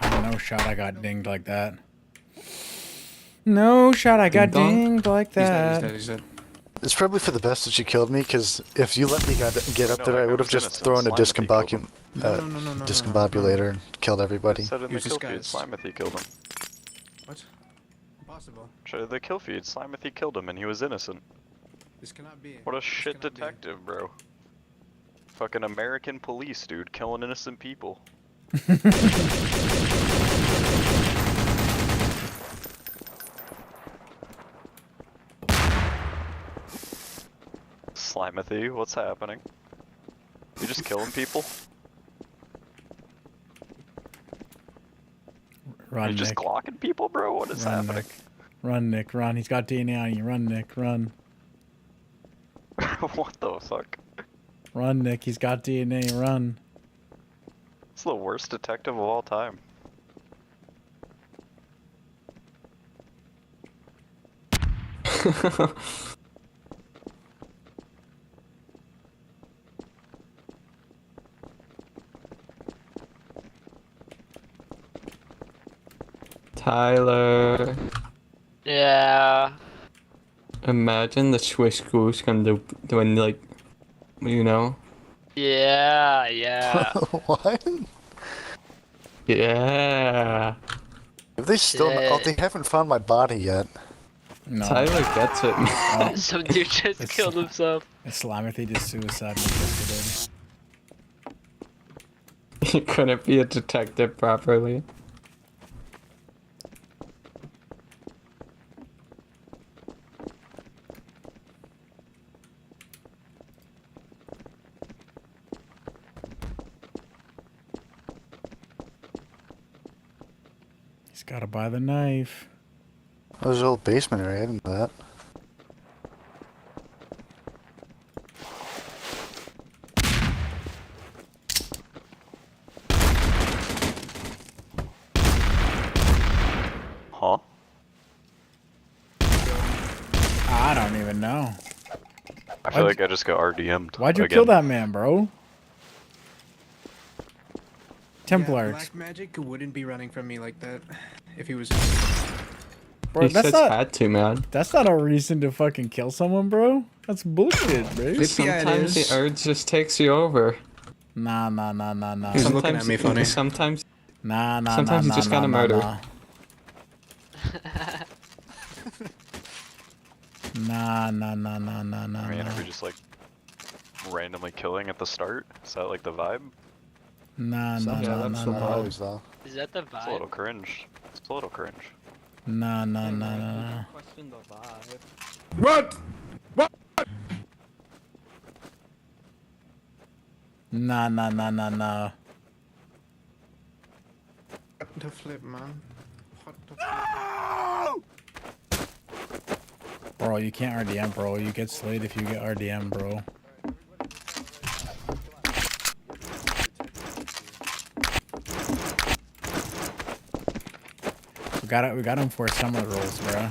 Oh, no shot I got dinged like that. No shot I got dinged like that. He's dead. It's probably for the best that you killed me, because if you let me get up there, I would have just thrown a discombobulator and killed everybody. Said in the kill feed, Slimathy killed him. What? Impossible. The kill feed, Slimathy killed him and he was innocent. This cannot be. What a shit detective, bro. Fucking American police, dude, killing innocent people. Slimathy, what's happening? You just killing people? Run, you just Nick. clocking people, bro? What is happening? Nick. Run, Nick, run. He's got DNA on you. Run, Nick, run. What the fuck? Run, Nick. He's got DNA. Run. It's the worst detective of all time. Tyler. Yeah. Imagine the Swiss goose can doing like, you know? Yeah. What? Yeah. If they still, they haven't found my body yet. No. Tyler gets it, man. Some dude just killed himself. Slimathy just suicide yesterday. He couldn't be a detective properly. He's gotta buy the knife. Oh, there's a whole basement area, I didn't know that. Huh? I don't even know. I feel like I just got RDM'd. Why'd you again. kill that man, bro? Templar. Black magic wouldn't be running from me like that if he was. Bro, He that's says not. had to, man. That's not a reason to fucking kill someone, bro. That's bullshit, bro. Sometimes the urge just takes you over. Nah. He's looking at me funny. Sometimes. Nah. Sometimes you just gotta murder. Nah. I mean, are we just like randomly killing at the start? Is that like the vibe? Nah. Is that the It's a little vibe? cringe. It's a little cringe. Nah. Question the vibe. What? Nah. What the flip, man? What the flip? Bro, you can't RDM, bro. You get slayed if you get RDM, bro. We got him for summer rolls, bro.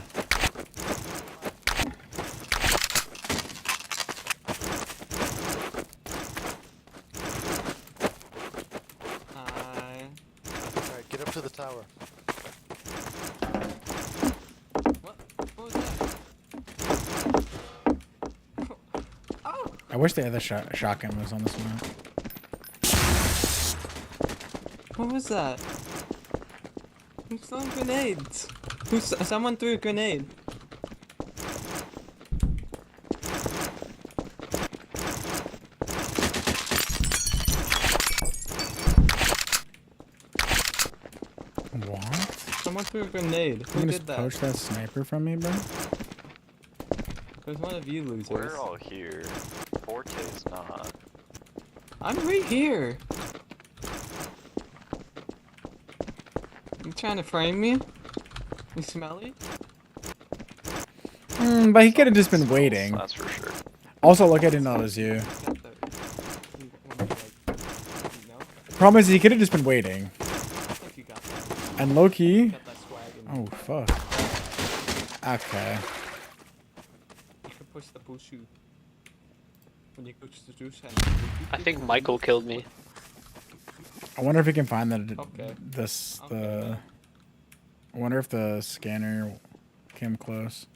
Alright, get up to the tower. I wish the other shotgun was on this map. What was that? Who's throwing grenades? Someone threw a grenade. What? Someone threw a grenade. You Who can did just that? poach that sniper from me, bro? There's one of you losers. We're all here. Forte's not. I'm right here. You trying to frame me? You smelly? But he could have just been waiting. That's for sure. Also, look, I didn't know it was you. Problem is, he could have just been waiting. And Loki. Oh, fuck. Okay. You can push the push you. I think Michael killed me. I wonder if we can find the Okay. I wonder if the scanner came close.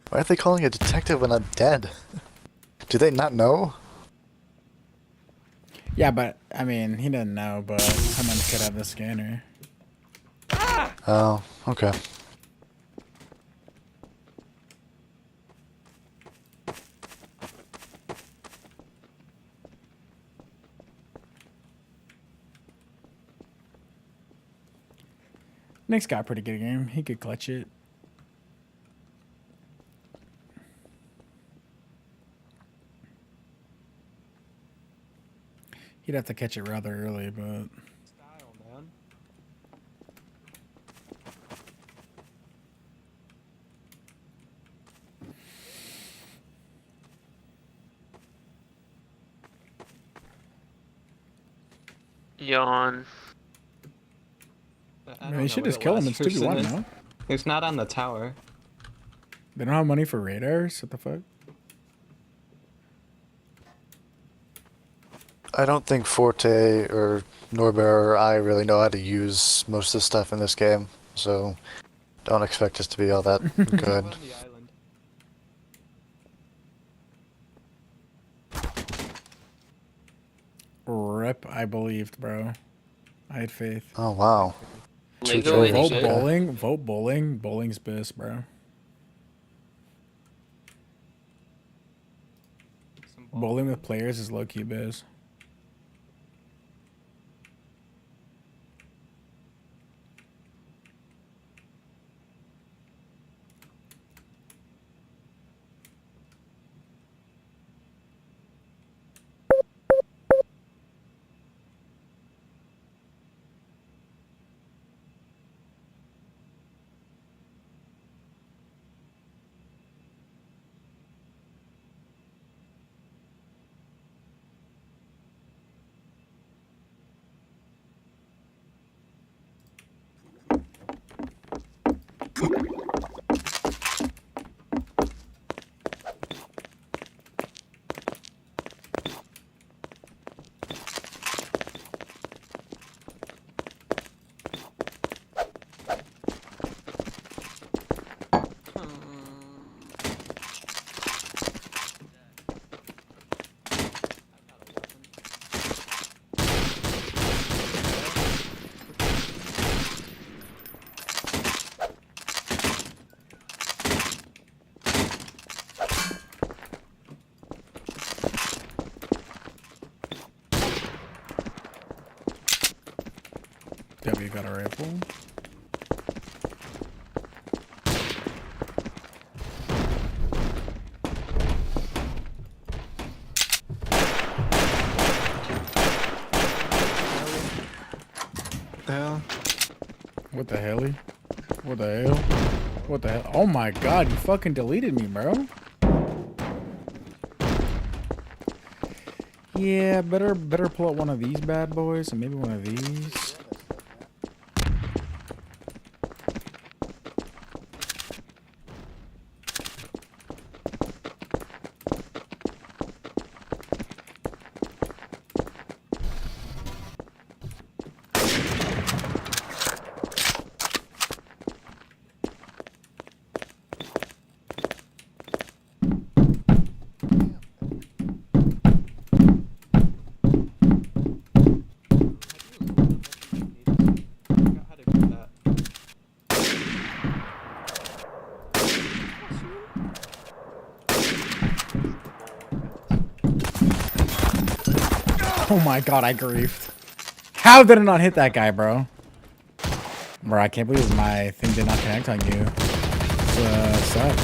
Why are they calling a detective when I'm dead? Do they not know? Yeah, but I mean, he didn't know, but someone could have the scanner. Oh, okay. Nick's got a pretty good game. He could clutch it. He'd have to catch it rather early, but... Yawn. I mean, you should just kill him. It's 2v1, no? He's not on the tower. They don't have money for radars? What the fuck? I don't think Forte or Norbert or I really know how to use most of the stuff in this game, so don't expect us to be all that good. Rip, I believed, bro. I had faith. Oh, wow. Vote bowling. Vote bowling. Bowling's best, bro. Bowling with players is low-key biz. W got a rifle. The hell? What the hell? What the hell? What the hell? Oh my god, you fucking deleted me, bro. Yeah, better pull out one of these bad boys and maybe one of these. Oh my god, I griefed. How did it not hit that guy, bro? Bro, I can't believe my thing did not connect on you. Sucks.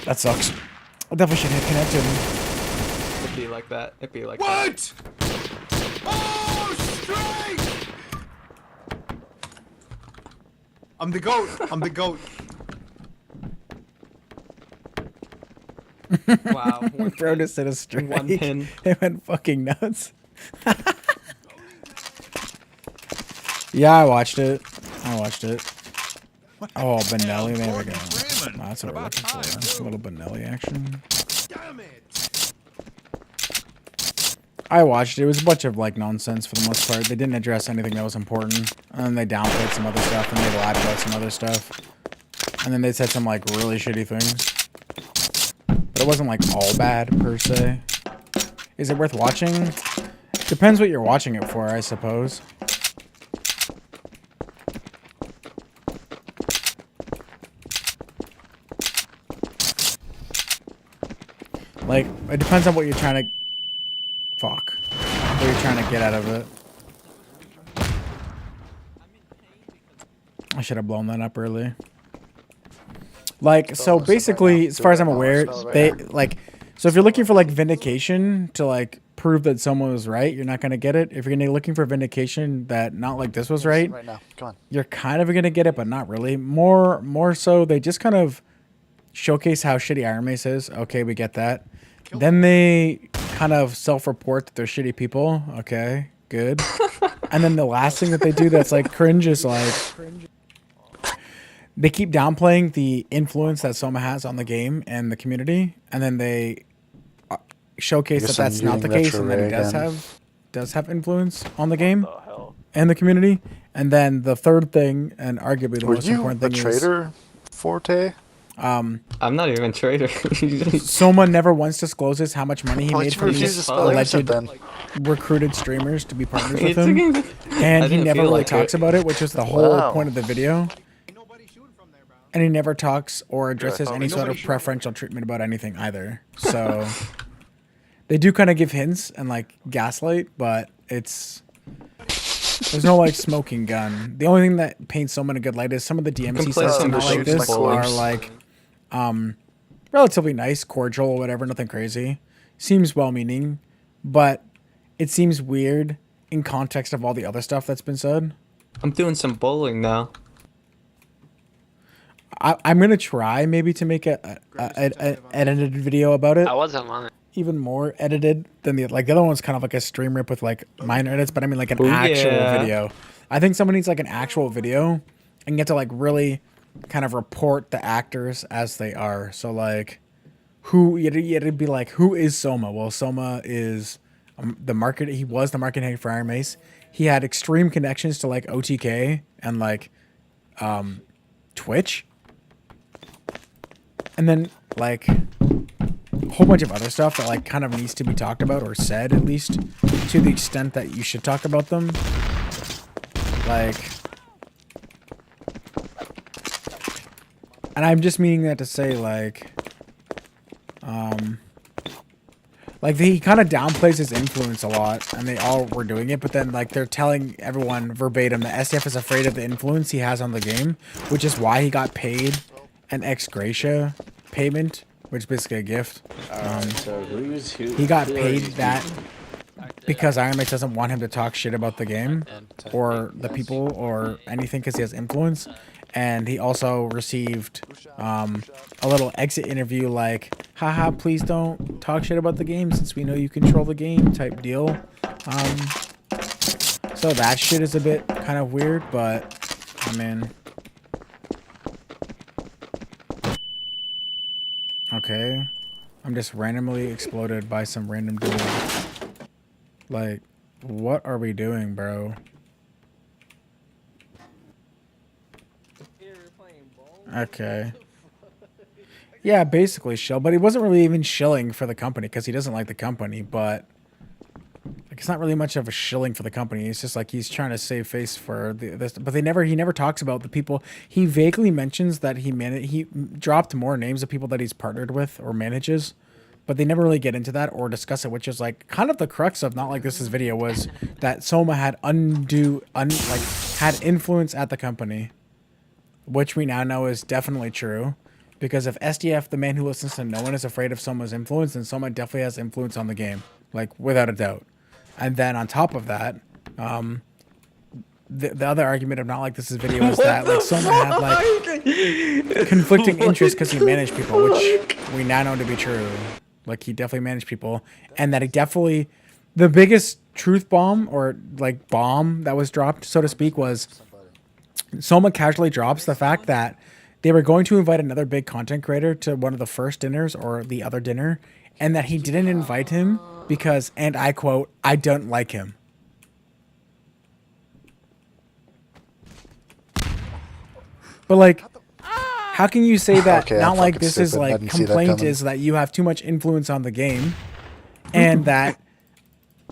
That sucks. I definitely should have connected. It'd be like that. It'd be like What? that. Oh, strike! I'm the goat. I'm the goat. Wow. Bro just hit a strike. One pin. It went fucking nuts. Yeah, I watched it. Oh, Benelli, there we go. Oh, that's what we're looking for. A little Benelli action. I watched it. It was a bunch of like nonsense for the most part. They didn't address anything that was important. And then they downplayed some other stuff and they lied about some other stuff. And then they said some like really shitty things. But it wasn't like all bad per se. Is it worth watching? Depends what you're watching it for, I suppose. Like, it depends on what you're trying to... Fuck. What you're trying to get out of it. I should have blown that up early. Like, so basically, as far as I'm aware, they, like... So if you're looking for, like, vindication to, like, prove that someone was right, you're not going to get it. If you're gonna be looking for vindication that not like this was right, Right now, come on. you're kind of going to get it, but not really. More so, they just kind of showcase how shitty Iron Mace is. Okay, we get that. Then they kind of self-report that they're shitty people. Okay, good. And then the last thing that they do that's like cringe is like they keep downplaying the influence that Soma has on the game and the community, and then they showcase that that's not the case, and that he does have influence on the game and the community. And then the third thing, and arguably the most important thing, is... Were you a traitor, Forte? I'm not even a traitor. Soma never once discloses how much money he made from these alleged then. recruited streamers to be partners with him. And he never really talks about it, which is the whole point of the video. And he never talks or addresses any sort of preferential treatment about anything either. So they do kind of give hints and like gaslight, but it's... There's no like smoking gun. The only thing that paints Soma in a good light is some of the DMs he says to not like this are like relatively nice, cordial, or whatever, nothing crazy. Seems well-meaning, but it seems weird in context of all the other stuff that's been said. I'm doing some bowling now. I'm gonna try maybe to make an edited video about it. I wasn't on it. Even more edited than the other one's kind of like a stream rip with like minor edits, but I mean like an actual video. I think someone needs like an actual video and get to like really kind of report the actors as they are. So like, it'd be like, who is Soma? Well, Soma is he was the marketing head for Iron Mace. He had extreme connections to like OTK and like Twitch, and then like a whole bunch of other stuff that like kind of needs to be talked about or said, at least to the extent that you should talk about them. Like, and I'm just meaning that to say like he kind of downplays his influence a lot, and they all were doing it, but then like they're telling everyone verbatim that SDF is afraid of the influence he has on the game, which is why he got paid an ex gratia payment, which is basically a gift. He got paid that because Iron Mace doesn't want him to talk shit about the game or the people or anything because he has influence. And he also received a little exit interview like, haha, please don't talk shit about the game since we know you control the game type deal. So that shit is a bit kind of weird, but I mean... Okay. I'm just randomly exploded by some random dude. Like, what are we doing, bro? Okay. Yeah, basically shill, but he wasn't really even shilling for the company because he doesn't like the company, but like it's not really much of a shilling for the company. It's just like he's trying to save face for this, but he never talks about the people. He vaguely mentions that he dropped more names of people that he's partnered with or manages, but they never really get into that or discuss it, which is like kind of the crux of Not Like This's video was that Soma had had influence at the company. Which we now know is definitely true. Because if SDF, the man who listens to no one, is afraid of Soma's influence, then Soma definitely has influence on the game. Like, without a doubt. And then on top of that, the other argument of Not Like This's video is that like Soma had like conflicting interests because he managed people, which we now know to be true. Like, he definitely managed people. And that he definitely... The biggest truth bomb, or like bomb that was dropped, so to speak, was... Soma casually drops the fact that they were going to invite another big content creator to one of the first dinners or the other dinner, and that he didn't invite him because, and I quote, I don't like him. But like, how can you say that? Okay, I'm not like fucking this is stupid. I like didn't see that complaint coming. is that you have too much influence on the game, and that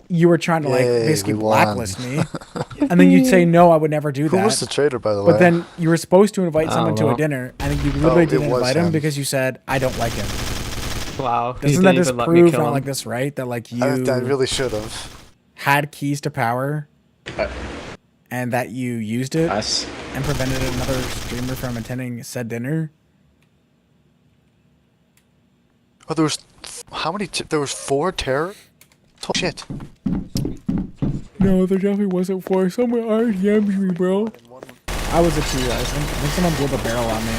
you were trying to like Yay, basically we won. blacklist me, and then you'd say no, I would never do that. Who was the traitor, by the way? But then you were supposed to invite I someone don't to a know. dinner, and you literally it didn't was invite him him. because you said I don't like him. Wow. he Doesn't that didn't just even let me prove kill not him. like this, right? That like you I really should have. had keys to power, and that you used it and prevented another streamer from attending said dinner. Oh, there was how many? There was 4 terror. Oh, shit. No, there definitely wasn't 4. Someone RTM'd me, bro. I was a 2. I think someone blew the barrel on me.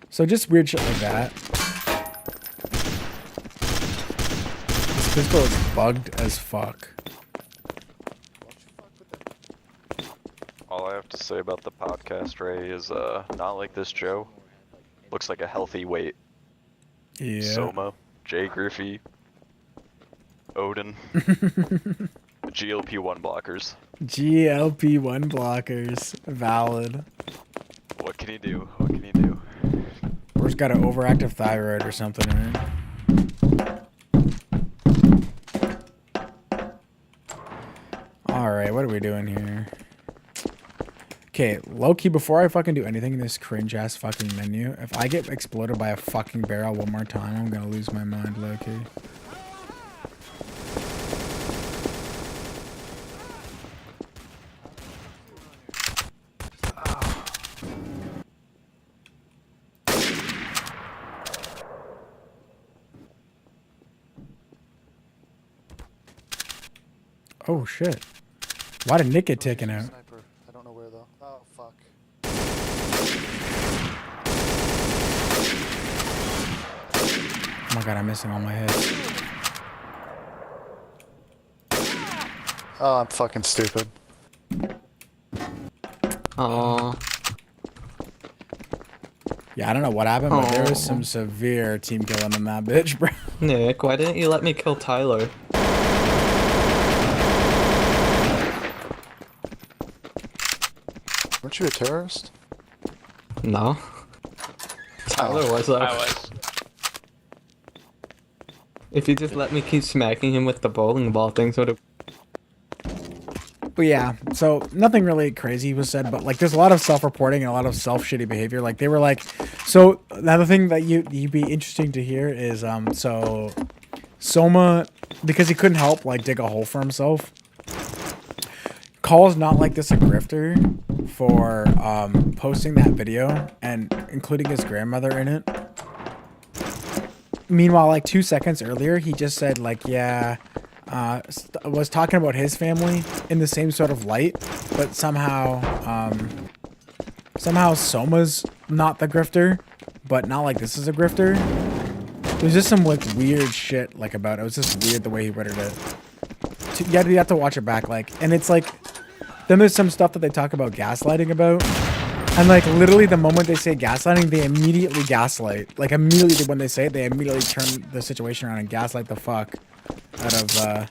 So just weird shit like that. This pistol is bugged as fuck. All I have to say about the podcast, Ray, is not like this Joe. Looks like a healthy weight. Yeah. Soma, Jay Griffey, Odin, GLP-1 blockers. GLP-1 blockers. Valid. What can you do? What can you do? Or it's got an overactive thyroid or something, right? Alright, what are we doing here? Okay, low-key, before I fucking do anything in this cringe-ass fucking menu, if I get exploded by a fucking barrel one more time, I'm gonna lose my mind, low-key. Oh, shit. Why did Nick get taken out? Sniper. I don't know where though. Oh fuck. Oh my god, I'm missing all my hits. Oh, I'm fucking stupid. Oh. Yeah, I don't know what happened, but there was some severe team killing in that bitch, bro. Nick, why didn't you let me kill Tyler? Weren't you a terrorist? No. Tyler was though. I was. If you just let me keep smacking him with the bowling ball, things would have. But yeah, so nothing really crazy was said, but like there's a lot of self-reporting and a lot of self-shitty behavior. Like they were like, so another thing that you'd be interesting to hear is so Soma, because he couldn't help like dig a hole for himself, calls Not Like This a grifter for posting that video and including his grandmother in it. Meanwhile, like 2 seconds earlier, he just said like, yeah, was talking about his family in the same sort of light, but somehow Soma's not the grifter, but Not Like This is a grifter. There's just some like weird shit like about it. It was just weird the way he worded it. You have to watch it back, like, and it's like, then there's some stuff that they talk about gaslighting about, and like literally the moment they say gaslighting, they immediately gaslight. Like immediately when they say it, they immediately turn the situation around and gaslight the fuck out of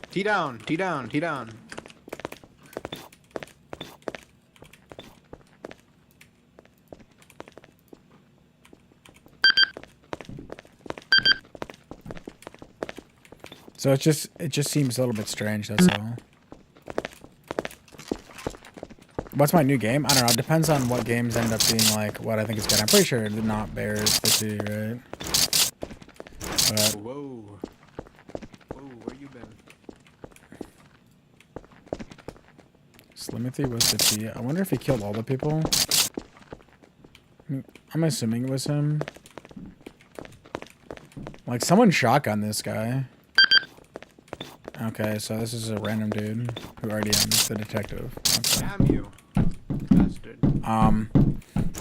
T down, T down, T down. So it just seems a little bit strange, that's all. What's my new game? I don't know. It depends on what games end up being like what I think is good. I'm pretty sure Not Bear is the 2, right? But Whoa. Whoa, where you been? Slimothy was the T. I wonder if he killed all the people. I'm assuming it was him. Like someone shotgun this guy. Okay, so this is a random dude who already is the detective. Okay. Damn you. Bastard.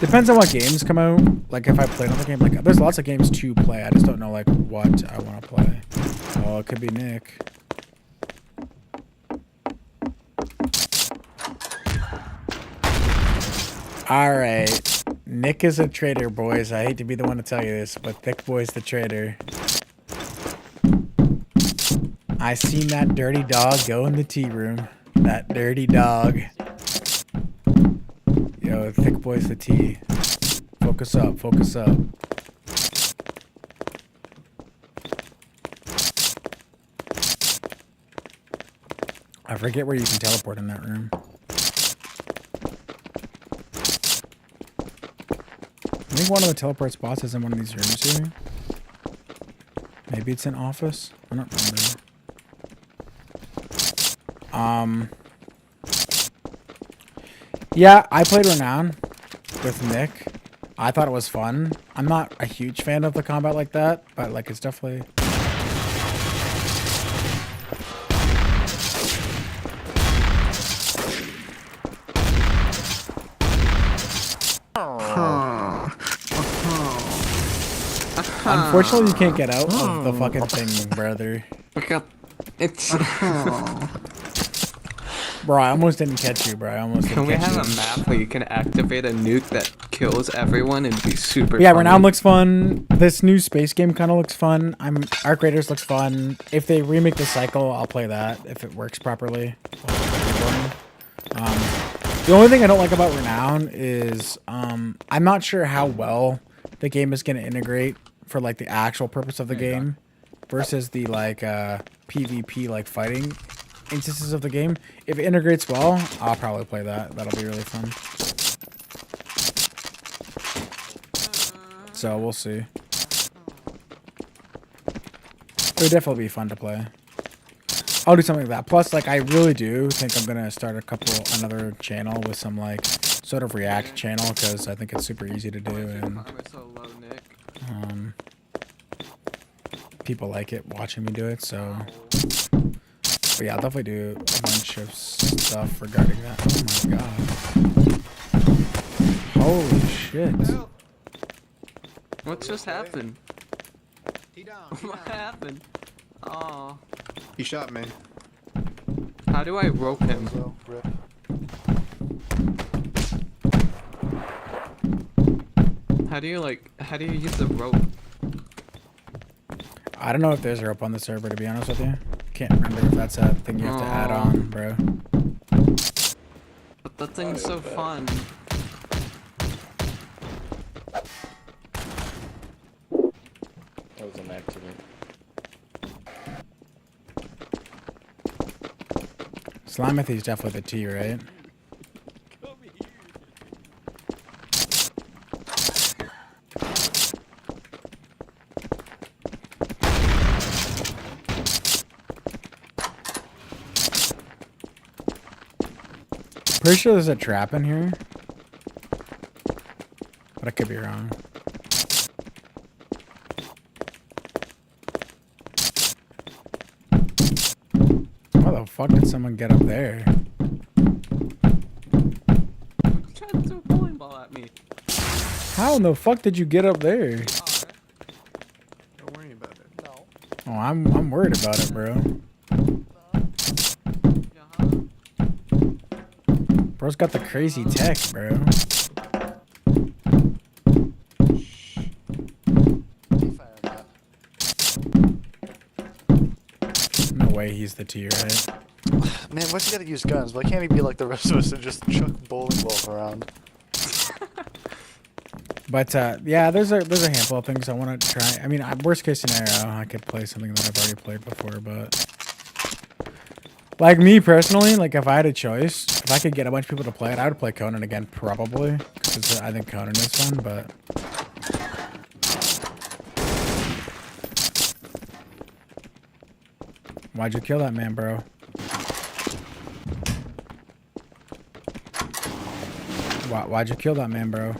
Depends on what games come out. Like if I play another game, like there's lots of games to play. I just don't know like what I want to play. Oh, it could be Nick. All right, Nick is a traitor, boys. I hate to be the one to tell you this, but Thick Boy's the traitor. I seen that dirty dog go in the tea room. That dirty dog. Yo, Thick Boy's the tea. Focus up, focus up. I forget where you can teleport in that room. I think one of the teleport spots is in one of these rooms here. Maybe it's in office. I don't remember. Yeah, I played Renown with Nick. I thought it was fun. I'm not a huge fan of the combat like that, but like it's definitely... Unfortunately, you can't get out of the fucking thing, brother. It's... Bro, I almost didn't catch you, bro. I almost didn't Can we catch have you. a map where you can activate a nuke that kills everyone and be super Yeah, funny? Renown looks fun. This new space game kind of looks fun. Arc Raiders looks fun. If they remake the cycle, I'll play that if it works properly. The only thing I don't like about Renown is I'm not sure how well the game is going to integrate for like the actual purpose of the game versus the like PvP like fighting instances of the game. If it integrates well, I'll probably play that. That'll be really fun. So we'll see. It would definitely be fun to play. I'll do something like that. Plus, like, I really do think I'm gonna start another channel with some like sort of react channel because I think it's super easy to do and people like it watching me do it. So, but yeah, I'll definitely do a bunch of stuff regarding that. Oh my god! Holy shit! What just happened? What happened? Oh. He shot me. How do I rope him? How do you use the rope? I don't know if there's a rope on the server, to be honest with you. Can't remember if that's a thing you have to add on, bro. But that thing's so fun. That was an accident. Slamithy's definitely the T, right? Pretty sure there's a trap in here. But I could be wrong. How the fuck did someone get up there? You tried to throw a bowling ball at me. How in the fuck did you get up there? Don't worry about it. No. Oh, I'm worried about it, bro. Bro's got the crazy tech, bro. No way he's the T, right? Man, why's he gotta use guns? Why can't he be like the rest of us and just chuck bowling balls around? But yeah, there's a handful of things I want to try. I mean, worst case scenario, I could play something that I've already played before, but like me personally, like if I had a choice, if I could get a bunch of people to play it, I would play Conan again probably because I think Conan is fun. But why'd you kill that man, bro? Why'd you kill that man, bro?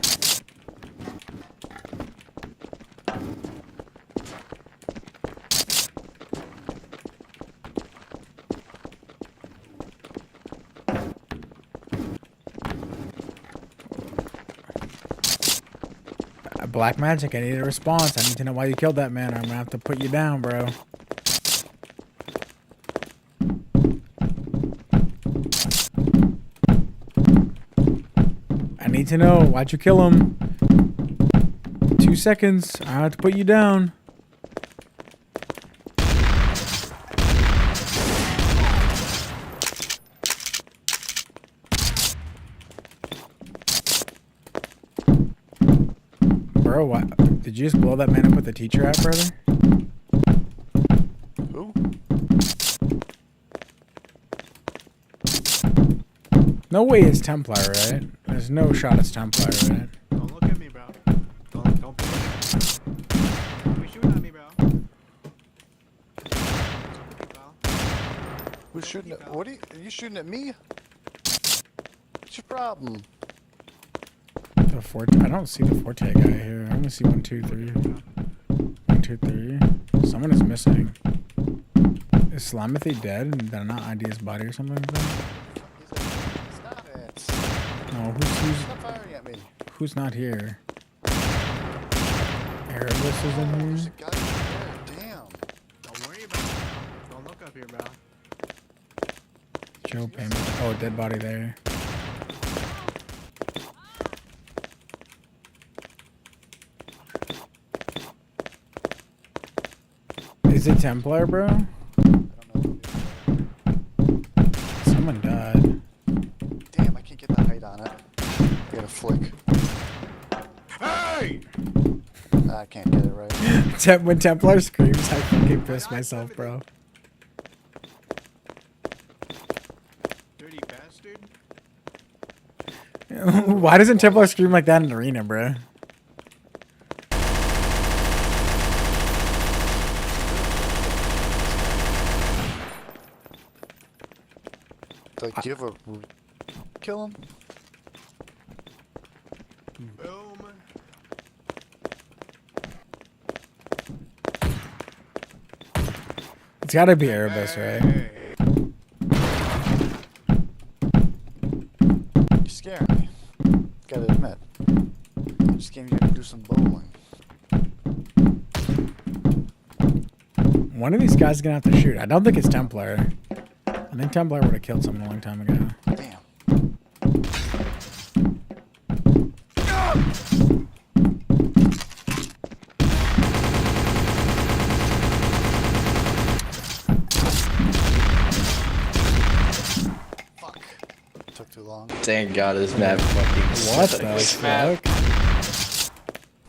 Black Magic, I need a response. I need to know why you killed that man, or I'm gonna have to put you down, bro. I need to know, why'd you kill him? 2 seconds, I have to put you down. Bro, what? Did you just blow that man up with the teacher app, brother? Who? No way it's Templar, right? There's no shot it's Templar, right? Don't look at me, bro. Don't be shooting at me, bro. Who's shooting at? What are you shooting at me? What's your problem? The Forte. I don't see the Forte guy here. I only see 1, 2, 3. 1, 2, 3. Someone is missing. Is Slamithy dead and they're not ID his body or something like that? Stop it. No, Stop firing at me. who's not here? Erebus is in There's a here. guy there. Damn. Don't worry about it. Don't look up here, bro. Joe Payment. Oh, dead body there. Is it Templar, bro? Someone died. Damn, I can't get the height on it. I gotta flick. Hey! I can't get it right. When Templar screams, I fucking piss myself, bro. Dirty bastard. Why doesn't Templar scream like that in an arena, bro? Like, do you ever kill him? Boom. It's gotta be Erebus, right? You're scaring me. Gotta admit. I just came here to do some bowling. One of these guys is gonna have to shoot. I don't think it's Templar. I think Templar would have killed someone a long time ago. Damn. Fuck. Took too long. Thank God this map fucking What the fuck?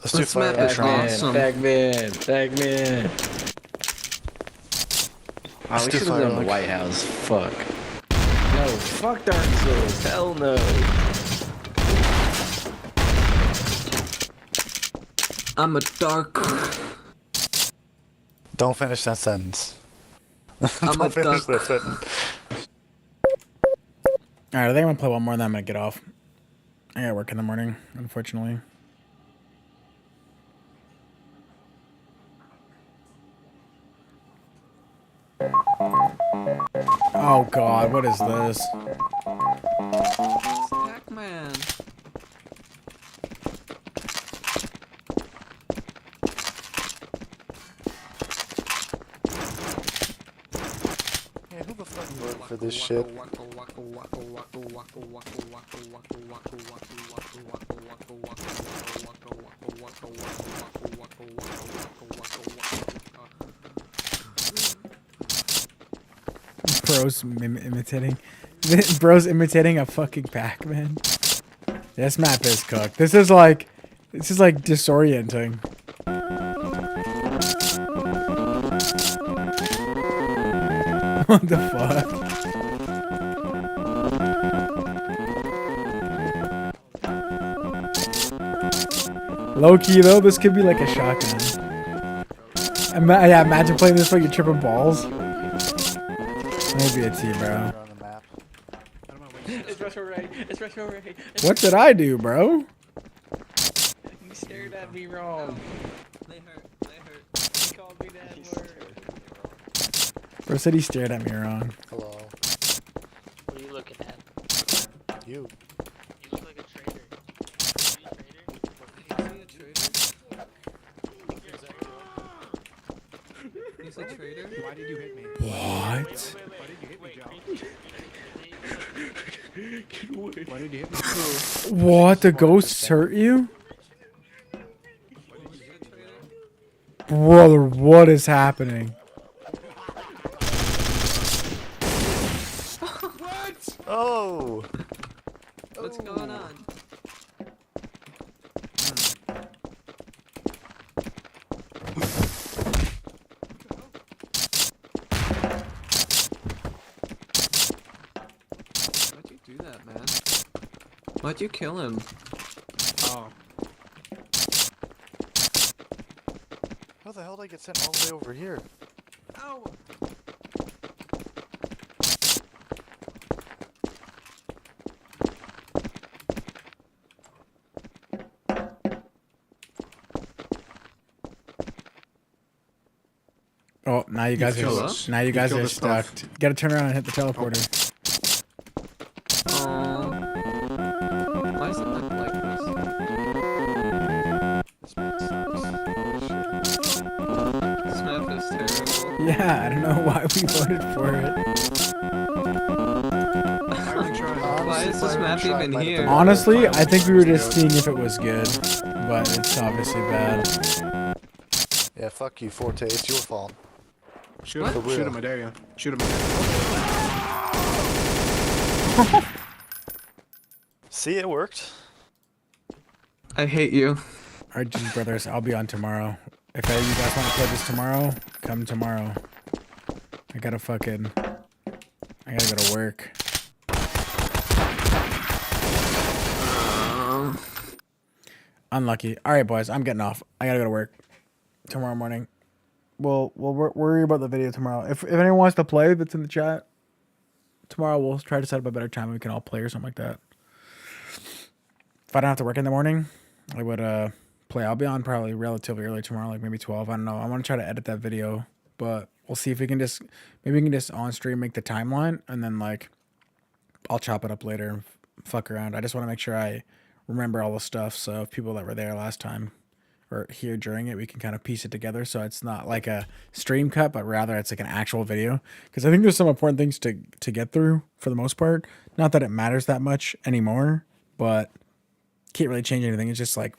Let's do fire Pac-Man, Pac-Man, Pac-Man. Oh, we do should have done the Firelight. White House. Fuck. No, fuck Dark Souls. Hell no. I'm a dark. Don't finish that sentence. I'm a Don't finish duck. that sentence. Alright, I think I'm gonna play one more and then I'm gonna get off. I gotta work in the morning, unfortunately. Oh god, what is this? Pac-Man. Yeah, who the fuck voted for this shit? Bro's imitating a fucking Pac-Man. This map is cooked. This is like disorienting. What the fuck? Low key though, this could be like a shotgun. Yeah, imagine playing this like you're tripping balls. Maybe a T, bro. It's retro Ray. It's retro Ray. What did I do, bro? You stared at me wrong. They hurt. They hurt. He called me that word. Bro said he stared at me wrong. Hello. What are you looking at? You. You look like a traitor. Are you a traitor? He's a traitor. Why did you hit me? What? Why did you hit me, Joe? Why did you hit me? What? The ghosts hurt you? Brother, what is happening? What? Oh! What's going on? Why'd you do that, man? Why'd you kill him? Oh. How the hell did I get sent all the way over here? Ow! Oh, now you guys killed are us. now you You guys killed are us both. stuck. You gotta turn around and hit the teleporter. Why does it look like this? This map is terrible. Yeah, I don't know why we voted for it. Why is this map even here? Honestly, I think we were just seeing if it was good, but it's obviously bad. Yeah, fuck you, Forte. It's your fault. Shoot him, shoot him, I dare you. Shoot him. See, it worked. I hate you. Alright, G brothers, I'll be on tomorrow. If any of you guys want to play this tomorrow, come tomorrow. I gotta go to work. Unlucky. Alright, boys, I'm getting off. I gotta go to work tomorrow morning. We'll worry about the video tomorrow. If anyone wants to play that's in the chat, tomorrow we'll try to set up a better time and we can all play or something like that. If I don't have to work in the morning, I would play. I'll be on probably relatively early tomorrow, like maybe 12. I don't know. I want to try to edit that video, but we'll see if we can just maybe we can just on stream make the timeline and then like I'll chop it up later and fuck around. I just want to make sure I remember all the stuff, so if people that were there last time or here during it, we can kind of piece it together so it's not like a stream cut, but rather it's like an actual video. Because I think there's some important things to get through for the most part. Not that it matters that much anymore, but can't really change anything. It's just like